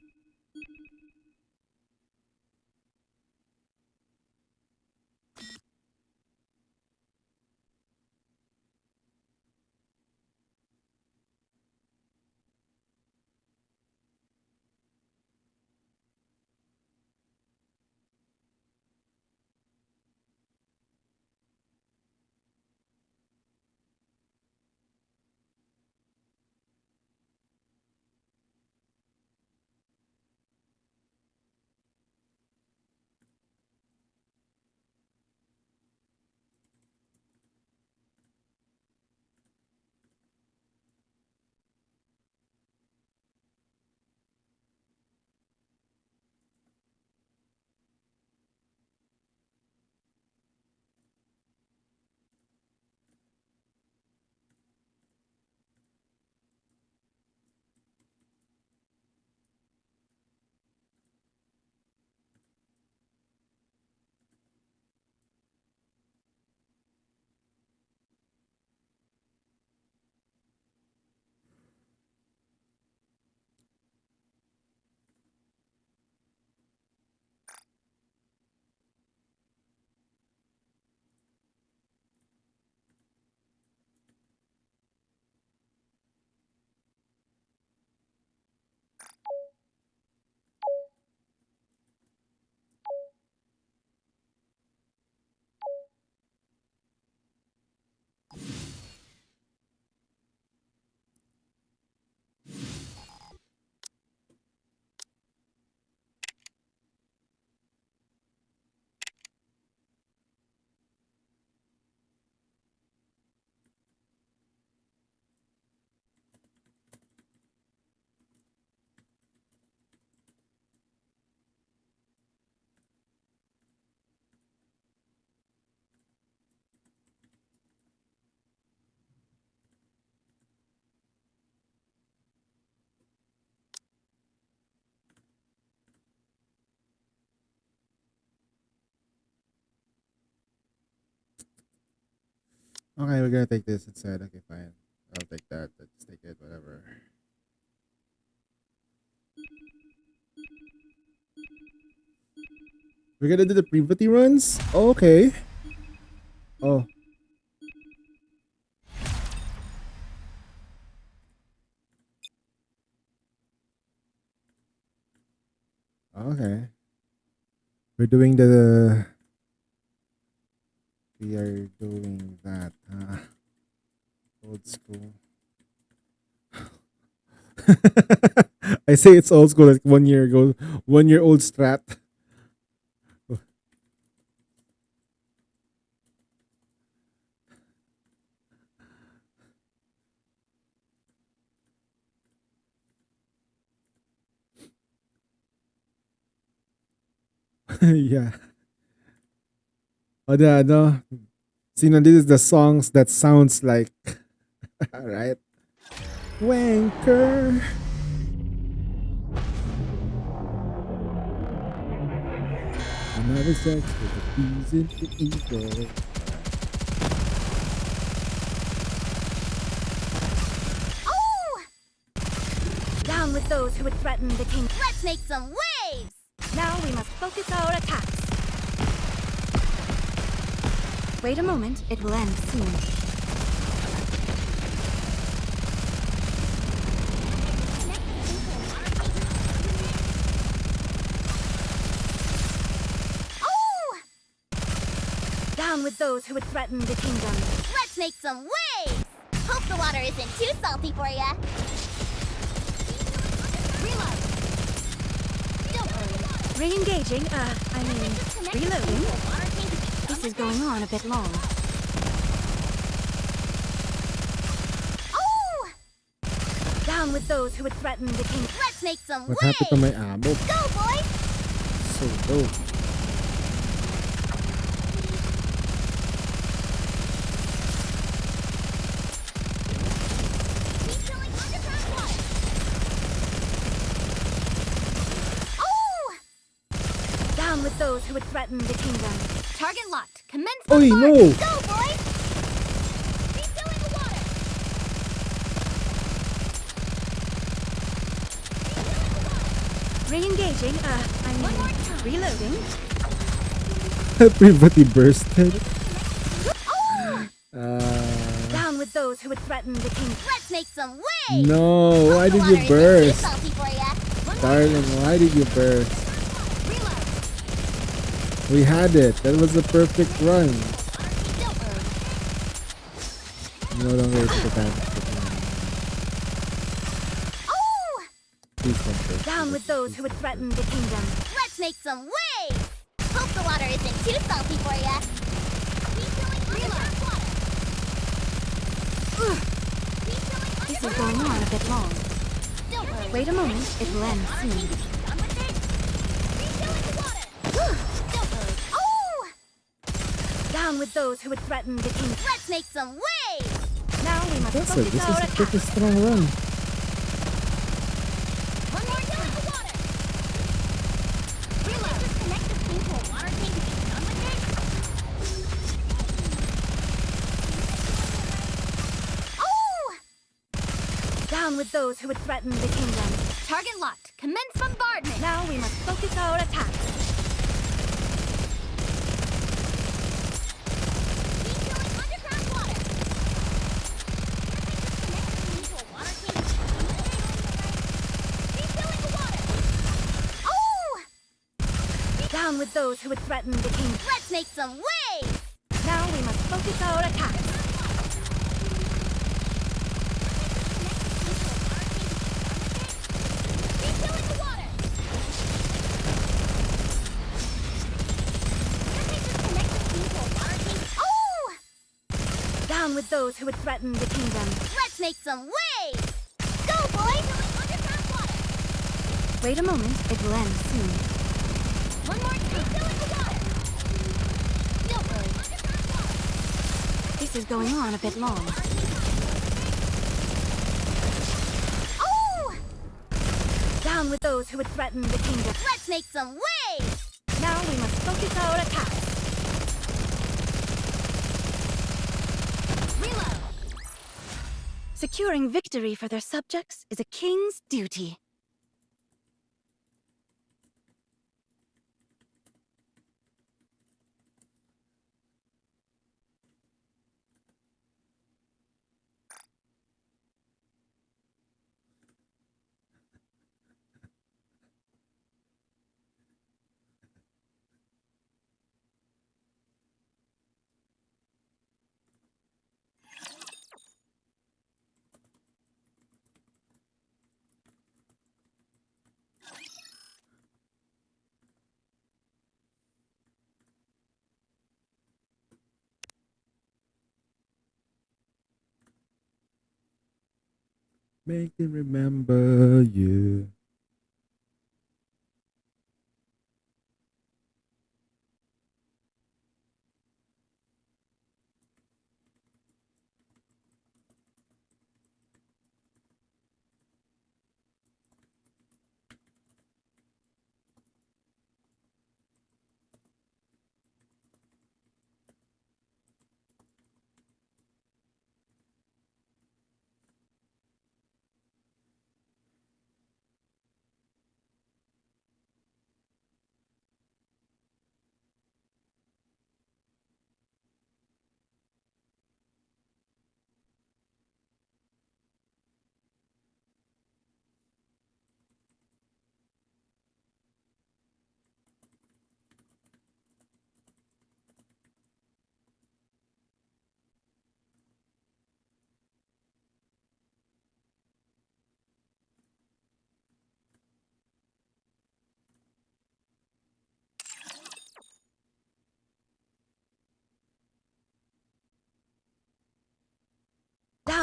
Okay, we're gonna take this instead. Okay, fine. I'll take that. Let's take it, whatever. We're gonna do the privity runs? Oh, okay. Oh. Okay. We're doing the... We are doing that. Old school. I say it's old school like 1 year ago. 1 year old strat. Yeah. Oh, no. See, now this is the songs that sounds like, right? Wanker. Another sex with a bees in the ego. Oh! Down with those who would threaten the king. Let's make some waves! Now we must focus our attacks. Wait a moment, it will end soon. Oh! Down with those who would threaten the kingdom. Let's make some waves! Hope the water isn't too salty for ya. Reload! Don't worry. Re-engaging, reloading. This is going on a bit long. Oh! Down with those who would threaten the kingdom. Let's make some What waves! happened to my ammo? Go, boys! So dope. Refilling underground water. Oh! Down with those who would threaten the kingdom. Target locked. Commence Oi, bombardment. no! Go, boys! Refilling the water. Re-engaging, reloading. Everybody bursted. Down with those who would threaten the kingdom. Let's make some waves! No, why Hope the did water you isn't too burst? salty for ya. Darling, why did you burst? Reload. We had it. That was the perfect run. Don't worry. No longer is the time. Oh! Please don't burst. Down with those who would threaten the kingdom. Let's make some waves! Hope the water isn't too salty for ya. Refilling underground water. Refilling This is underground going on a bit long. Don't worry. Wait a moment, it will end soon. Done with it? Refilling the water. Don't worry. Oh! Down with those who would threaten the kingdom. Let's make some waves! Now we must That's it. focus This is our a attack. pretty strong run. One more time. The water. Reload. Just connect the thing to a water tank and be done with it. Oh! Down with those who would threaten the kingdom. Target locked. Commence bombardment. Now we must focus our attack. Refilling underground water. Refilling the water. Oh! Down with those who would threaten the kingdom. Let's make some waves! Now we must focus our attack. Refilling the water. Oh! Down with those who would threaten the kingdom. Let's make some waves! Go, boys! Underground water. Wait a moment, it will end soon. One more time. Refilling the water. Don't worry. Underground water. This is going on a bit long. Oh! Down with those who would threaten the kingdom. Let's make some waves! Now we must focus our attack. Reload. Securing victory for their subjects is a king's duty. Make them remember you.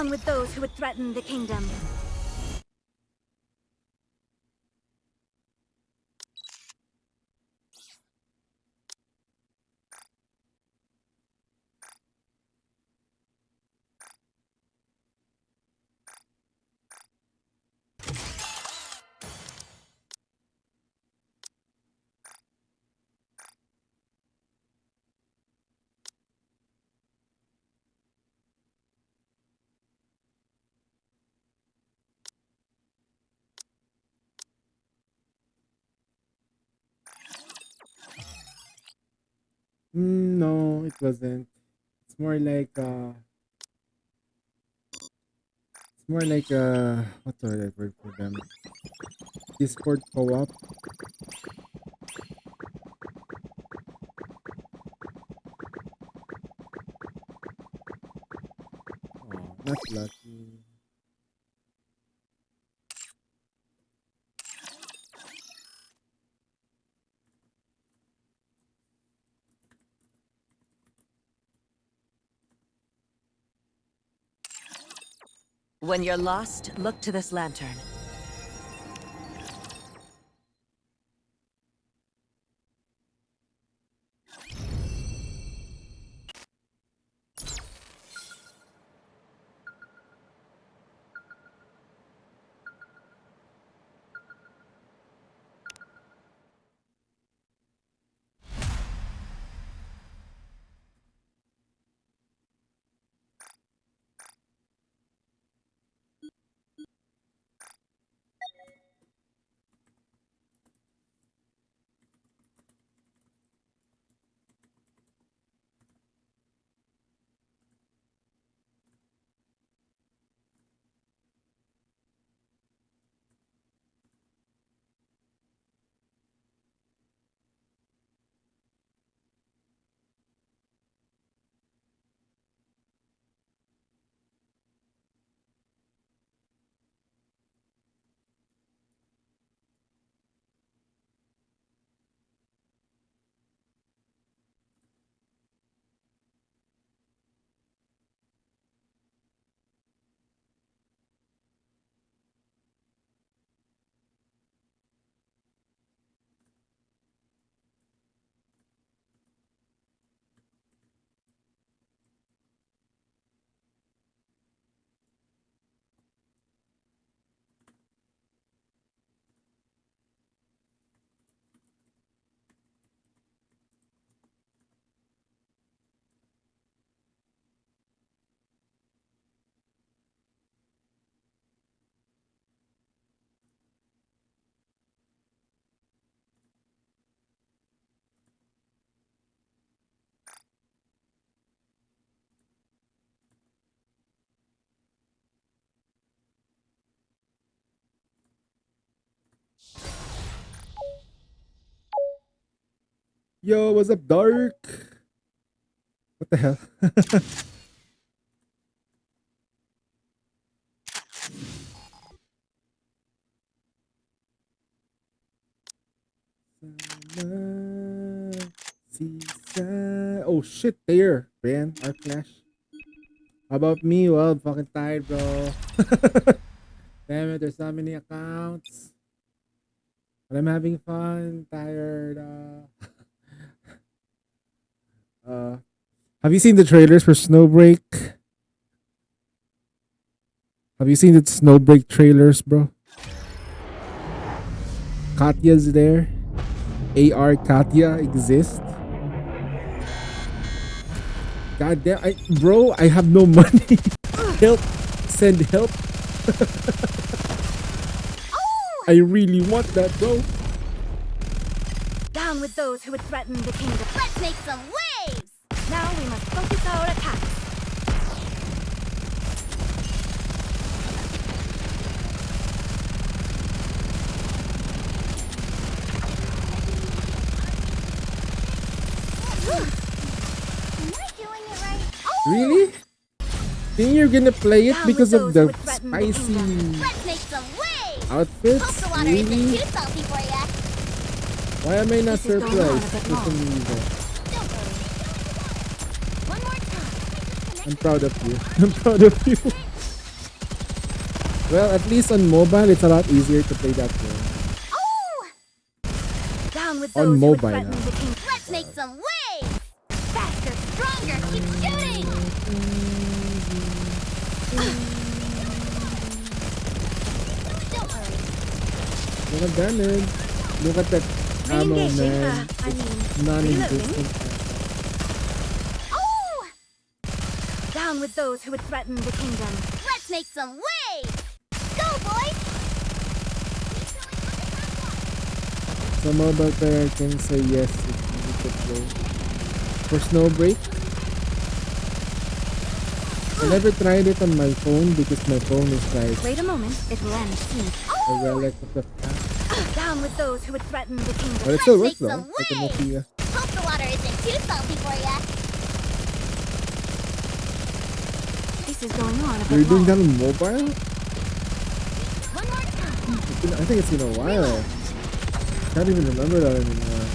Down with those who would threaten the kingdom. No, it wasn't. It's more like what's the right word for them? Discord co-op. Oh, not lucky. When you're lost, look to this lantern. Yo, what's up, Dark? What the hell? Oh shit, there, man. Our Clash. How about me? Well, I'm fucking tired, bro. Damn it, there's so many accounts. But I'm having fun, tired. Have you seen the trailers for Snowbreak? Have you seen the Snowbreak trailers, bro? Katya's there. AR Katya exists. God damn, bro, I have no money. Help. Send help. I really want that, bro. Down with those who would threaten the kingdom. Let's make some waves! Now we must focus our attacks. Am I doing it right? Really? Think you're gonna play it Down because with of those who the would threaten the spicy kingdom. Let's make some waves! Hope outfits? the water isn't Really? too salty for ya. Why am I not This is going on a surprised? bit For some long. reason. Don't worry. One more time. I'm proud of you. I'm proud of you. Well, at least on mobile, it's a lot easier to play that game. Oh! Down with On those who would mobile, threaten huh? the king. Let's make some waves! Faster, stronger, keep shooting! Don't worry. What a damage. Look at that ammo, Re-engaging, man. I mean, Non-existent. Oh! Down with those who would threaten the kingdom. Let's make some waves! Go, boys! So mobile player can say yes if you could play. For Snowbreak, I never tried it on my phone because my phone is like Wait a moment, it will end soon. a relic of the past. Down with those who would threaten the kingdom. But it still works Let's make though. some I can waves! see Hope the water isn't too salty for ya. This is going on a bit You're doing long. that on mobile? One more time. I think it's been a while. Can't even remember that anymore.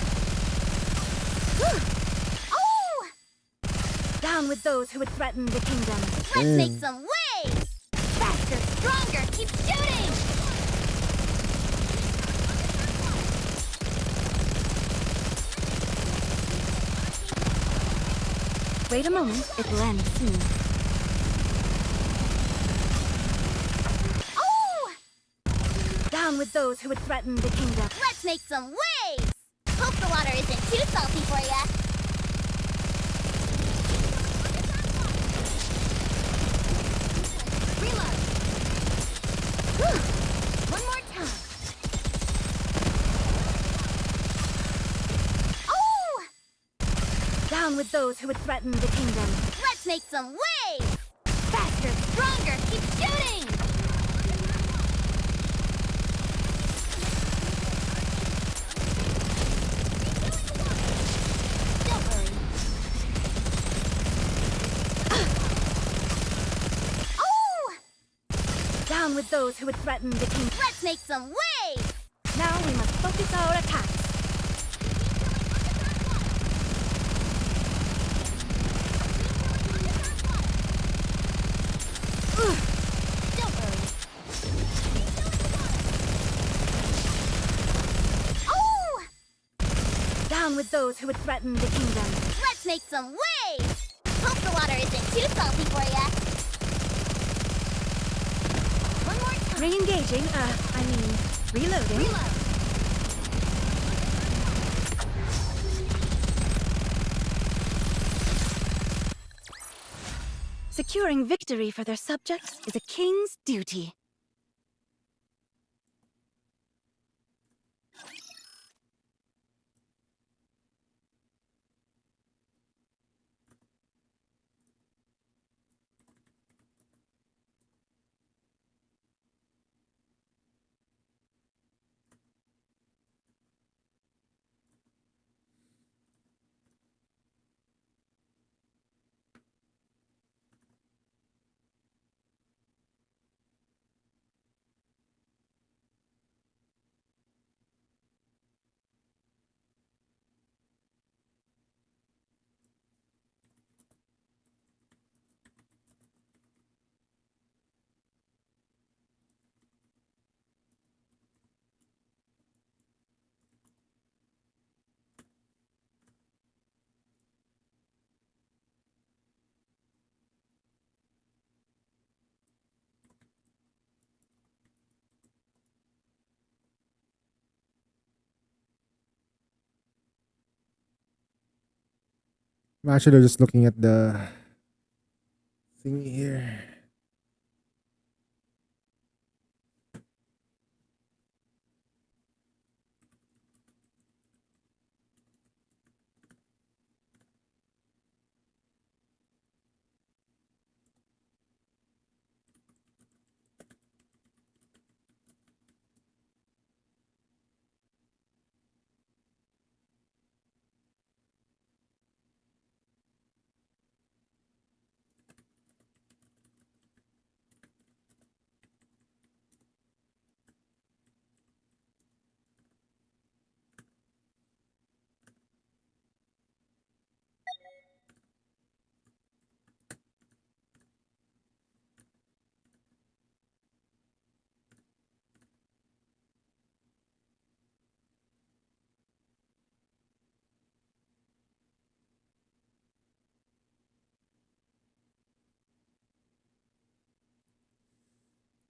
Oh! Down with those who would threaten the kingdom. Let's Damn. make some waves! Faster, stronger, keep shooting! Wait a moment, it will end soon. Oh! Down with those who would threaten the kingdom. Let's make some waves! Hope the water isn't too salty for ya. Reload. One more time. Oh! Down with those who would threaten the kingdom. Let's make some waves! Faster, stronger, keep shooting! Don't worry. Oh! Down with those who would threaten the king. Let's make some waves! Now we must focus our attacks. Don't worry. Oh! Down with those who would threaten the kingdom. Let's make some waves! Hope the water isn't too salty for ya. One more time. Re-engaging, reloading. Reload. Securing victory for their subjects is a king's duty. I'm actually just looking at the thing here.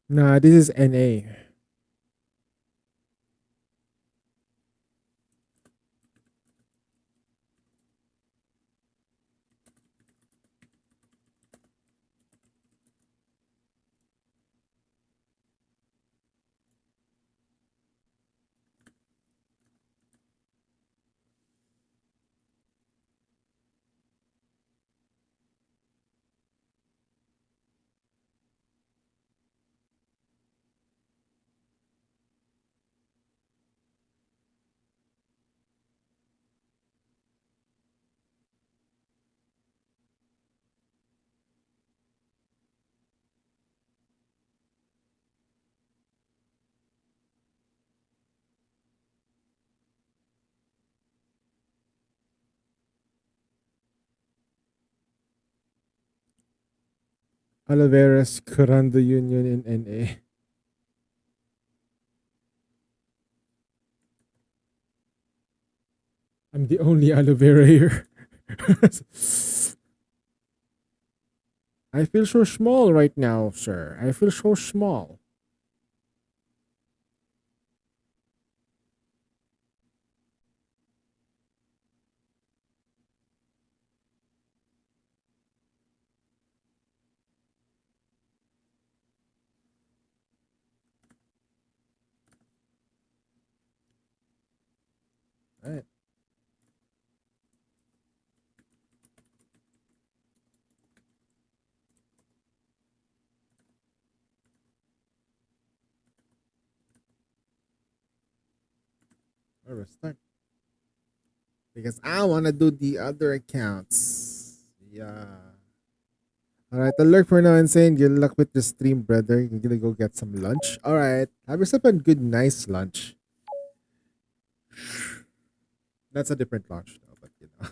Nah, this is NA. Aloe Vera's Curando Union in NA. I'm the only aloe vera here. I feel so small right now, sir. I feel so small. All right. Let's start. Because I want to do the other accounts. Yeah. All right. I'll lurk for now and saying good luck with the stream, brother. You're going to go get some lunch. All right. Have yourself a good, nice lunch. That's a different lunch, though, but you know.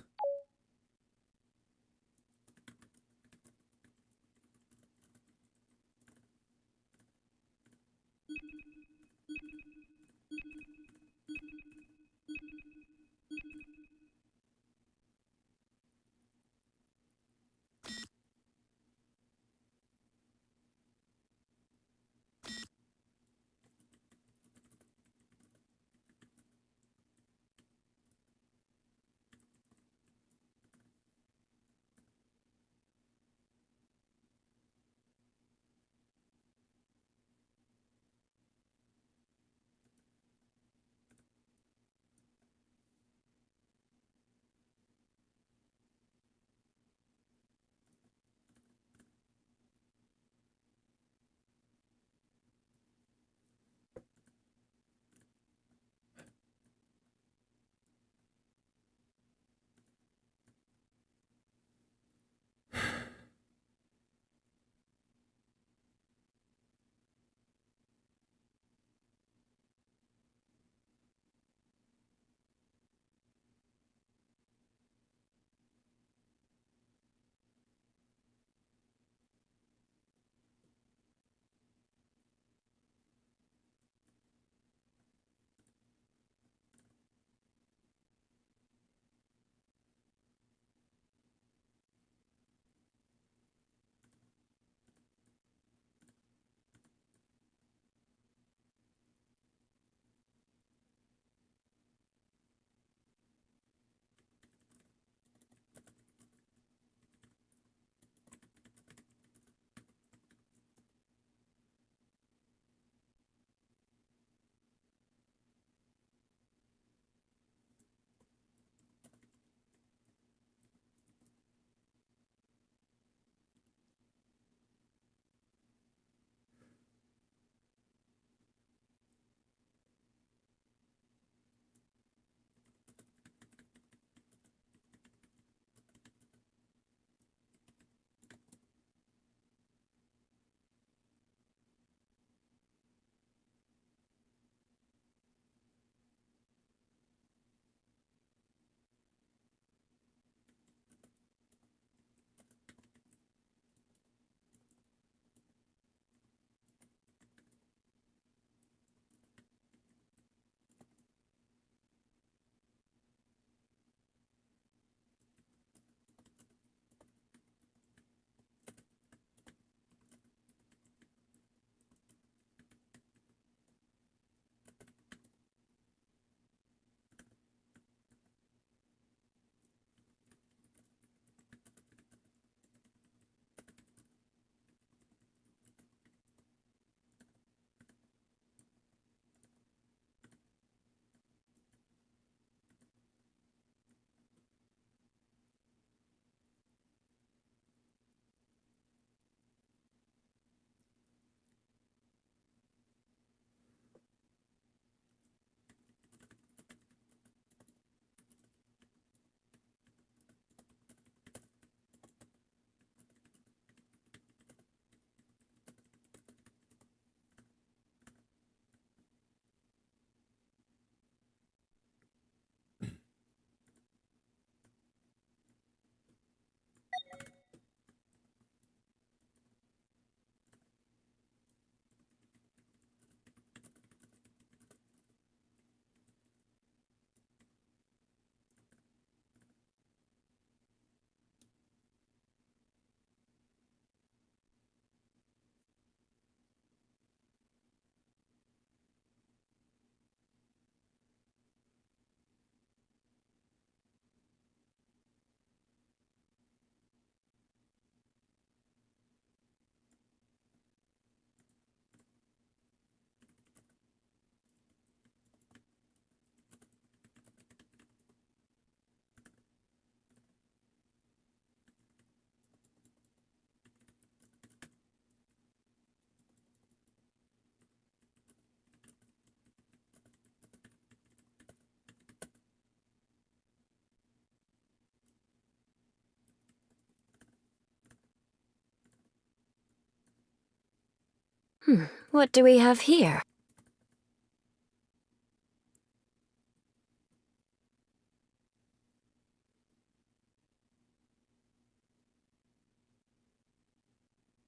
What do we have here?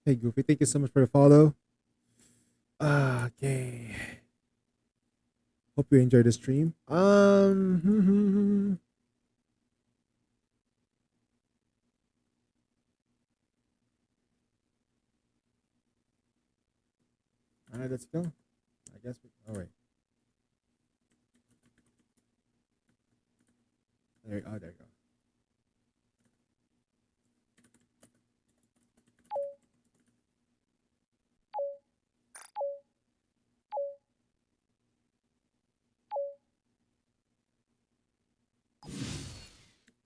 Hey Goofy, thank you so much for the follow. Okay. Hope you enjoyed the stream. Alright, let's go. I guess we alright. There you go.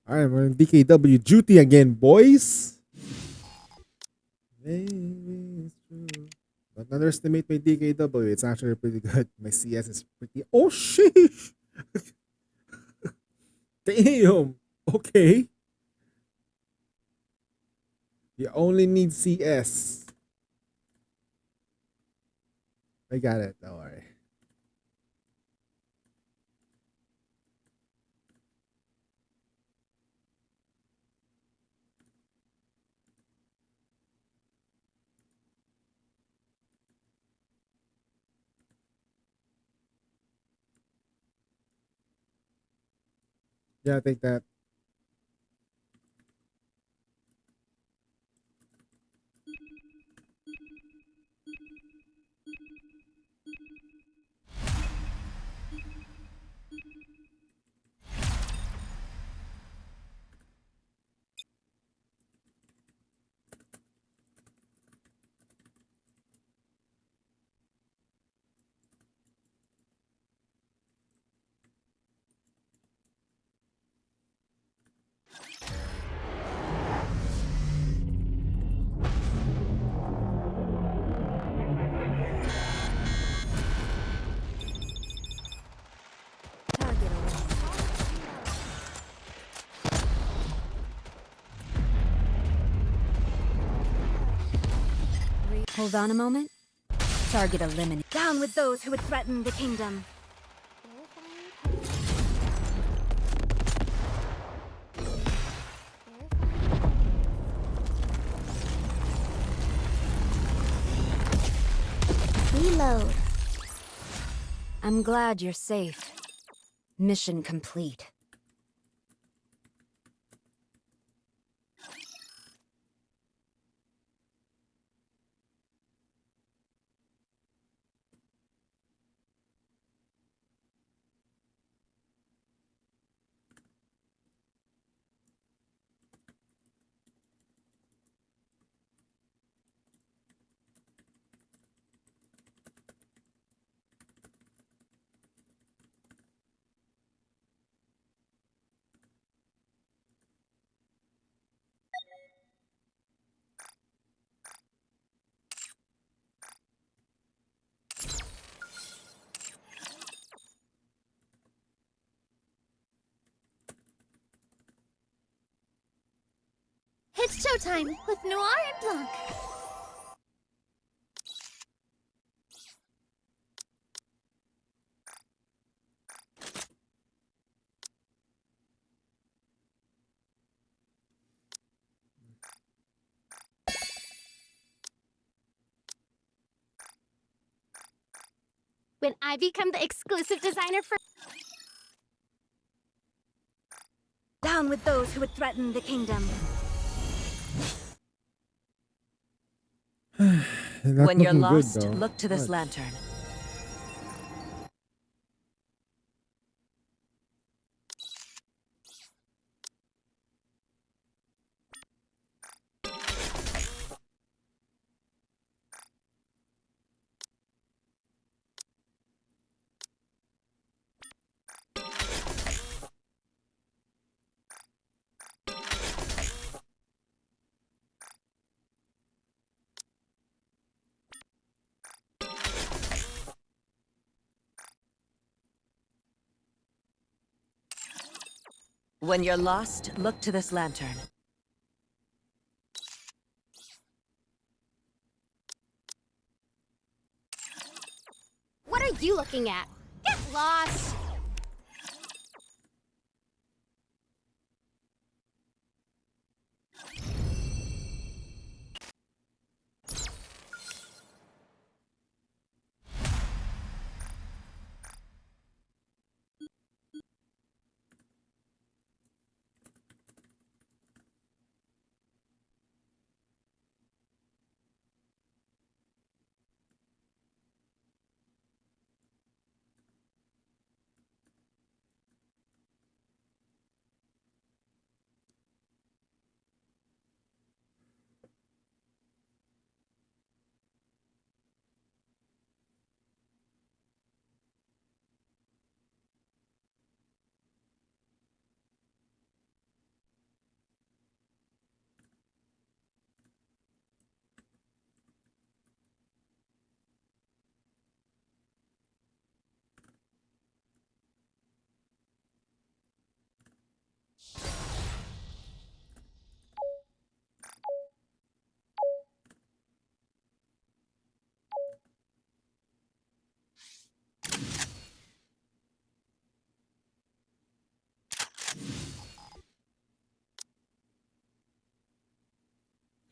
Alright, we're in DKW duty again, boys. Maybe it's true. Don't underestimate my DKW. It's actually pretty good. My CS is pretty. Oh, sheesh! Damn! Okay. You only need CS. I got it. Don't worry. Yeah, I think that. Hold on a moment. Target eliminated. Down with those who would threaten the kingdom. Reload. I'm glad you're safe. Mission complete. It's showtime with Noir and Blanc. When I become the exclusive designer for... Down with those who would threaten the kingdom. When you're lost, look to this lantern. When you're lost, look to this lantern. you looking at? Get lost!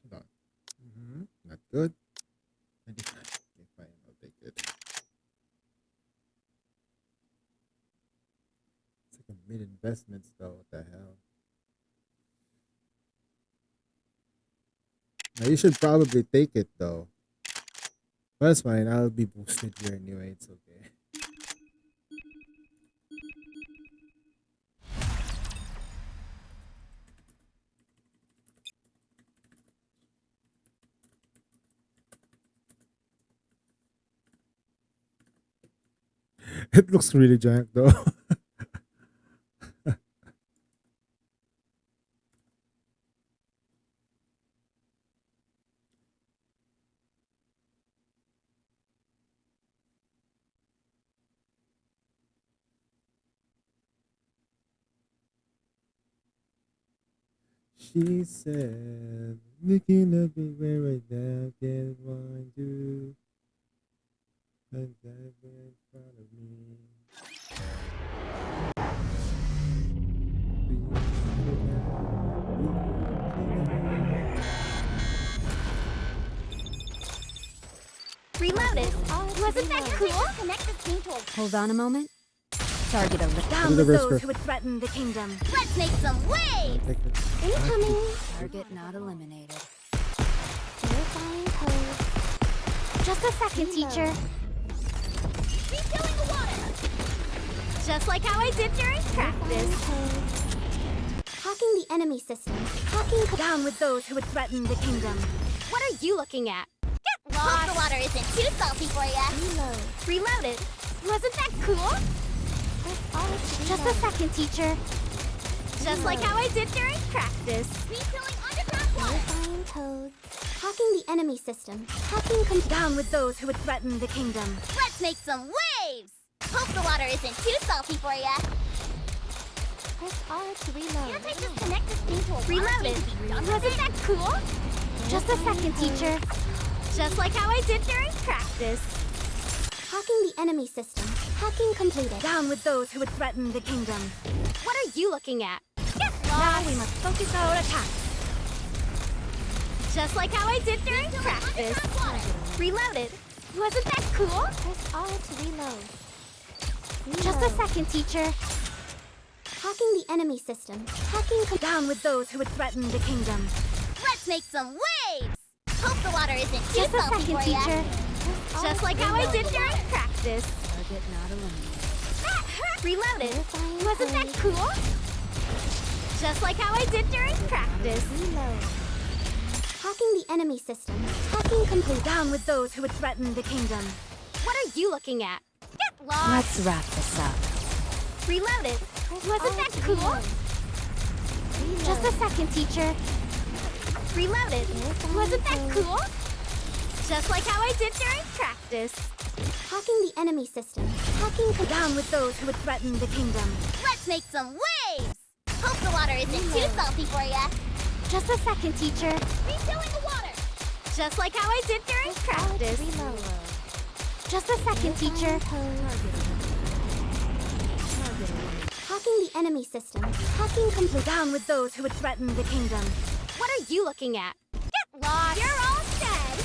Hold on. Not good. 25. Okay, fine. I'll take it. It's like a mid investments though. What the hell? Now you should probably take it though. But that's fine. I'll be boosted here anyway. It's okay. It looks really jank though. She said, looking up everywhere right now, can't find you. And that in front of me. Reloaded! Wasn't that cool? Connect the team to a Hold on a moment. Target eliminated. down with those who would threaten the kingdom. Let's make some waves! Incoming! Target not eliminated. Verifying code. Just a second, teacher. Refilling the water! Just like how I did during practice. Hacking the enemy system. Hacking down with those who would threaten the kingdom. What are you looking at? Get lost! Hope the water isn't too salty for ya. Reloaded. Wasn't that cool? Just a second, teacher. Just like how I did during practice. Refilling underground water. Verifying codes. Hacking the enemy system. Hacking down with those who would threaten the kingdom. Let's make some waves! Hope the water isn't too salty for ya. Press R to reload. Can't I just connect this thing to a Reloaded. Wasn't that cool? Just a second, teacher. Just like how I did during practice. Hacking the enemy system. Hacking completed. Down with those who would threaten the kingdom. What are you looking at? Get lost! Now we must focus our attack. Just like how I did during practice. Reloaded. Wasn't that cool? Press R to reload. Just a second, teacher. Hacking the enemy system. Hacking down with those who would threaten the kingdom. Let's make some waves! Hope the water isn't too salty for ya. Teacher. Just like how I did during practice. Target not eliminated. That hurt! Reloaded. Wasn't that cool? Just like how I did during practice. Reload. Hacking the enemy system. Hacking complete. Down with those who would threaten the kingdom. What are you looking at? Get lost! Let's wrap this up. Reloaded. Wasn't that cool? Just a second, teacher. Reloaded. Wasn't that cool? Just like how I did during practice. Hacking the enemy system. Hacking down with those who would threaten the kingdom. Let's make some waves! Hope the water isn't too salty for ya. Just a second, teacher. Refilling the water! Just like how I did during practice. Just a second, teacher. Hacking the enemy system. Hacking complete. Down with those who would threaten the kingdom. What are you looking at? Get lost! You're all dead!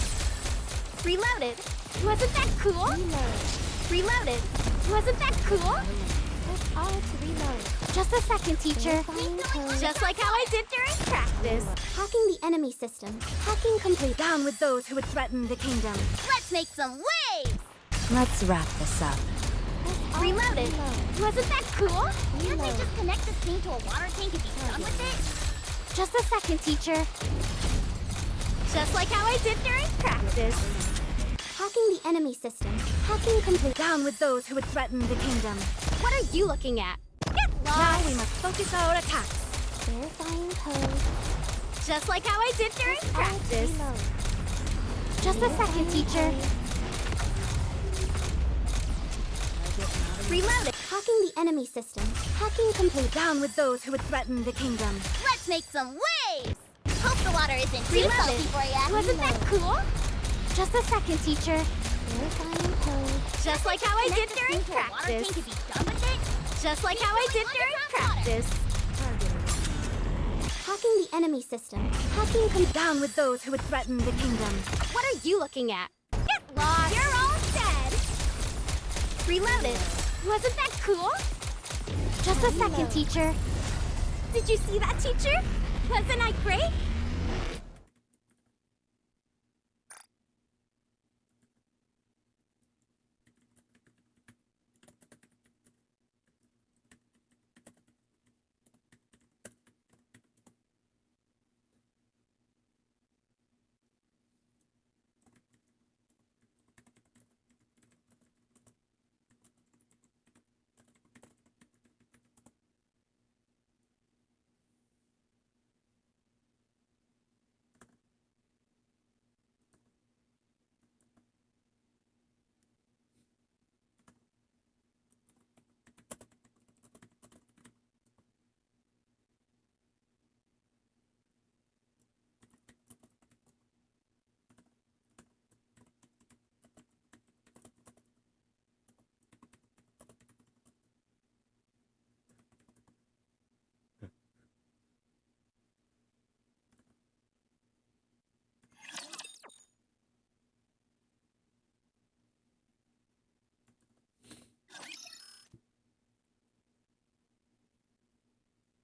Reloaded. Wasn't that cool? Reloaded. Wasn't that cool? Press R to reload. Just a second, teacher. Just like how I did during practice. Hacking the enemy system. Hacking complete. Down with those who would threaten the kingdom. Let's make some waves! Let's wrap this up. Reloaded. Wasn't that cool? Can't they just connect this thing to a water tank and be done with it? Just a second, teacher. Just like how I did during practice. Hacking the enemy system. Hacking complete. Down with those who would threaten the kingdom. What are you looking at? Get lost! Now we must focus our attacks. Verifying code. Just like how I did during practice. Just a second, teacher. Reloaded. Hacking the enemy system. Hacking complete. Down with those who would threaten the kingdom. Let's make some waves! Hope the water isn't too salty for ya. Wasn't that cool? Just a second, teacher. Verifying code. Just like how I did during practice. Just like how I did during practice. Hacking the enemy system. Hacking down with those who would threaten the kingdom. What are you looking at? Get lost! You're all dead! Reloaded. Wasn't that cool? Just a second, teacher. Did you see that, teacher? Wasn't I great?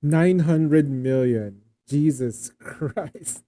$900 million. Jesus Christ.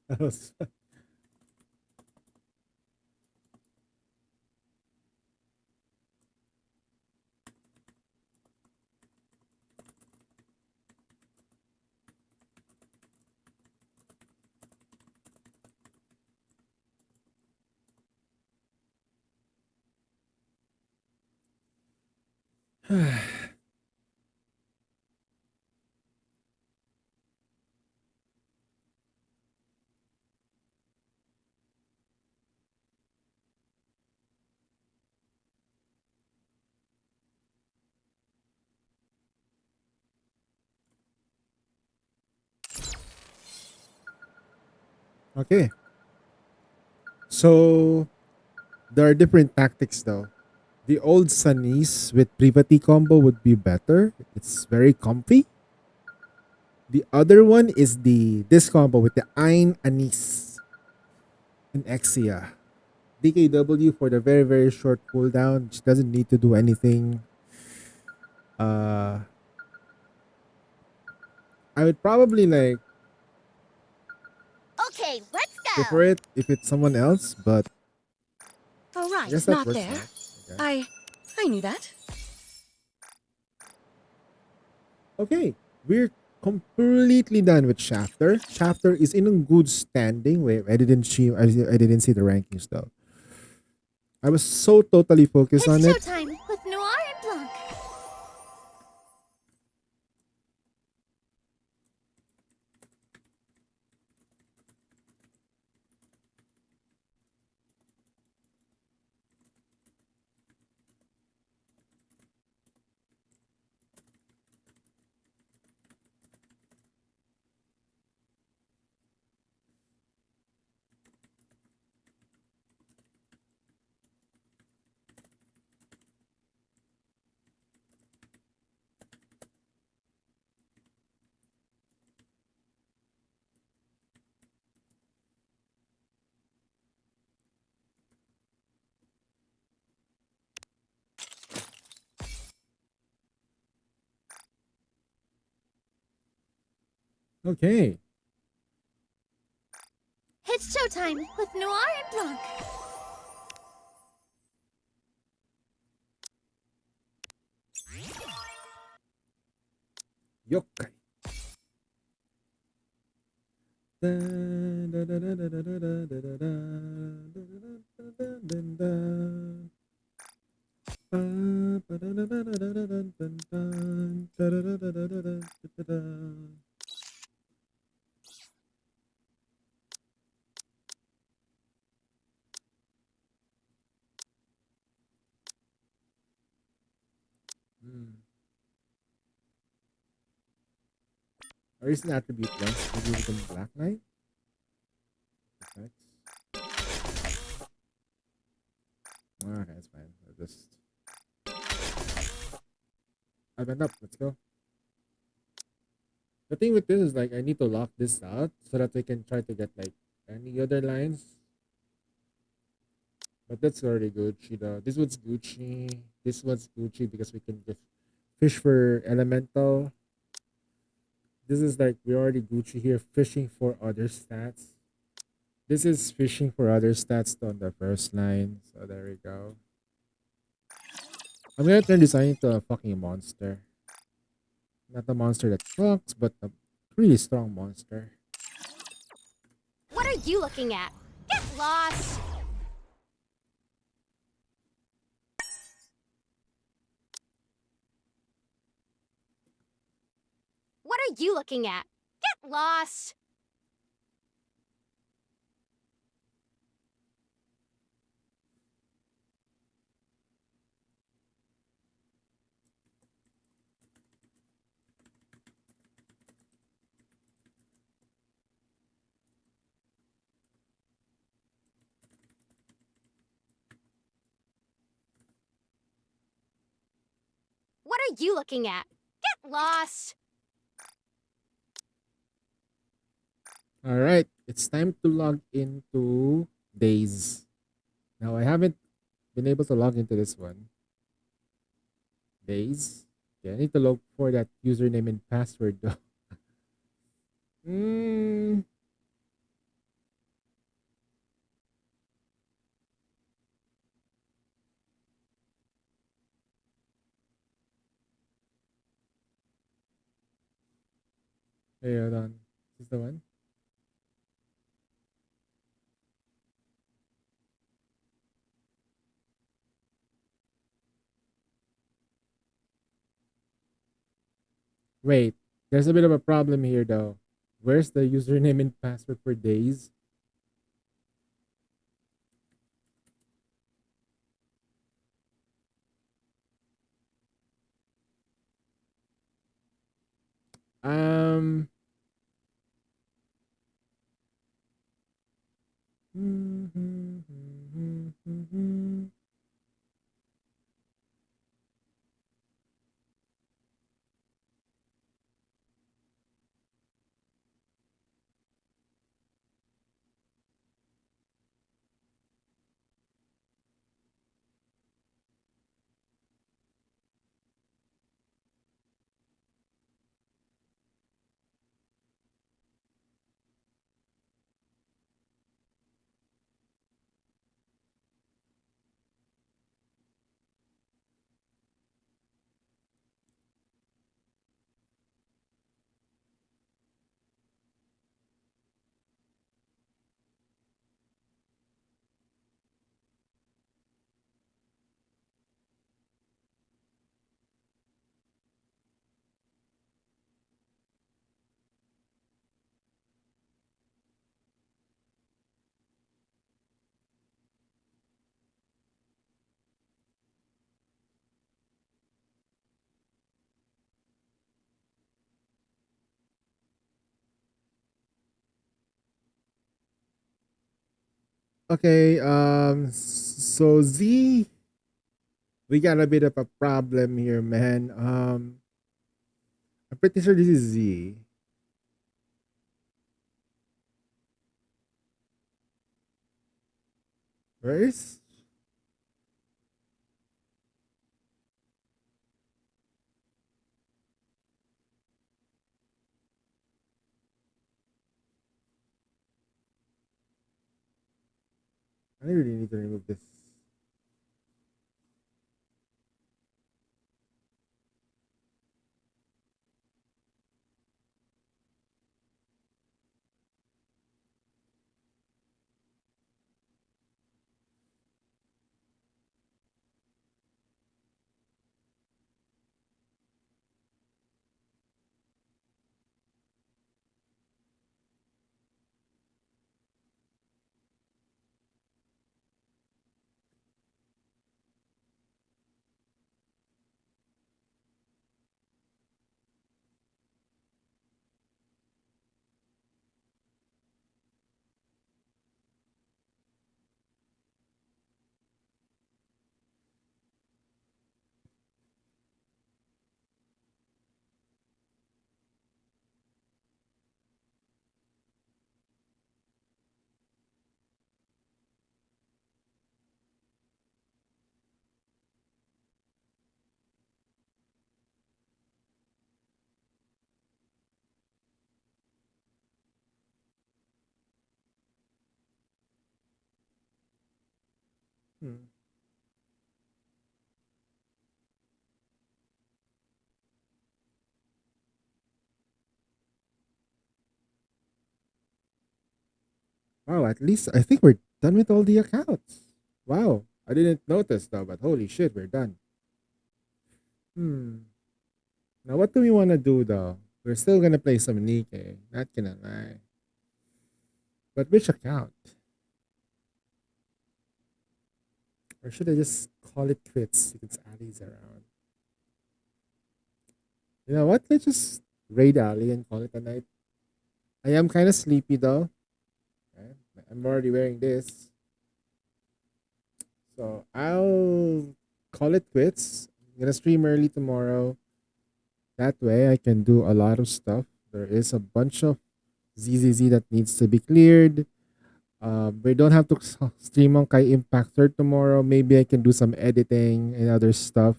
That was Okay. So there are different tactics though. The old Sunnis with Privati combo would be better. It's very comfy. The other one is this combo with the Ein Anis and Exia. DKW for the very very short cooldown. She doesn't need to do anything. Uh, I would probably like Okay, let's prefer it if it's someone else, but Oh, I right, guess that not works there. now. Okay. I knew that. Okay, we're completely done with Shafter. Shafter is in a good standing. Wait, I didn't see the rankings though. I was so totally focused It's on it. showtime with Noir and Blanc. Okay. It's showtime with Noir and Blanc. Yokai. Or is an attribute less? Maybe we can Black Knight? Effects. Okay, that's fine. I'll just I went up. Let's go. The thing with this is like I need to lock this out so that we can try to get like any other lines. But that's already Gucci though. This one's Gucci. This one's Gucci because we can just fish for elemental. This is like we're already Gucci here fishing for other stats. This is fishing for other stats on the first line. So there we go. I'm gonna turn this into a fucking monster. Not a monster that sucks, but a really strong monster. What are you looking at? Get lost! What are you looking at? Get lost! What are you looking at? Get lost! Alright, it's time to log into Days. Now I haven't been able to log into this one. Days. Okay, I need to look for that username and password though. Hmm. Hey, hold on. Is this the one? Wait, there's a bit of a problem here though. Where's the username and password for Days? Um Okay, so Z, we got a bit of a problem here, man. I'm pretty sure this is Z. Where is? I really need to remove this. Hmm. Wow, at least I think we're done with all the accounts. Wow, I didn't notice though, but holy shit, we're done. Hmm. Now, what do we want to do though? We're still gonna play some Nikkei, not gonna lie. But which account? Or should I just call it quits since Ali's around? You know what? Let's just raid Ali and call it a night. I am kind of sleepy though. Right? I'm already wearing this. So I'll call it quits. I'm gonna stream early tomorrow. That way I can do a lot of stuff. There is a bunch of ZZZ that needs to be cleared. We don't have to stream on Kai Impactor tomorrow. Maybe I can do some editing and other stuff.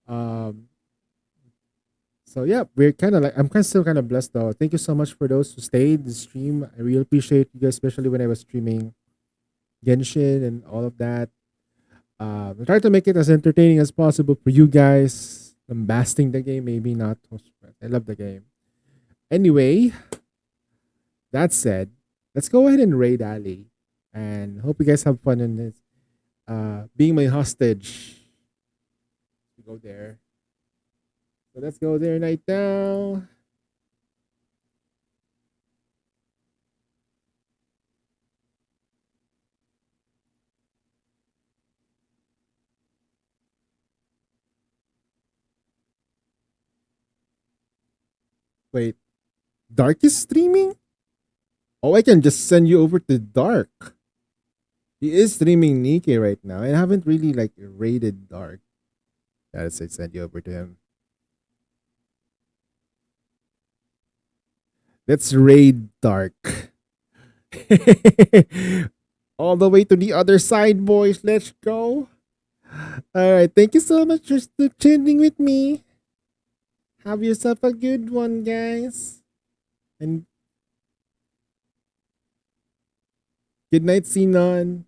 Um, so yeah, we're kind of like I'm kind of still kind of blessed though. Thank you so much for those who stayed the stream. I really appreciate you guys, especially when I was streaming Genshin and all of that. I try to make it as entertaining as possible for you guys. I'm basting the game, maybe not. I love the game. Anyway, that said, let's go ahead and raid Ali. And hope you guys have fun in this. Being my hostage. Go there. So let's go there right now. Wait, Dark is streaming? Oh, I can just send you over to Dark. He is streaming Nikkei right now. I haven't really like raided Dark. Let's say send you over to him. Let's raid Dark. All the way to the other side, boys. Let's go. All right. Thank you so much for tuning with me. Have yourself a good one, guys. And good night, Sinon.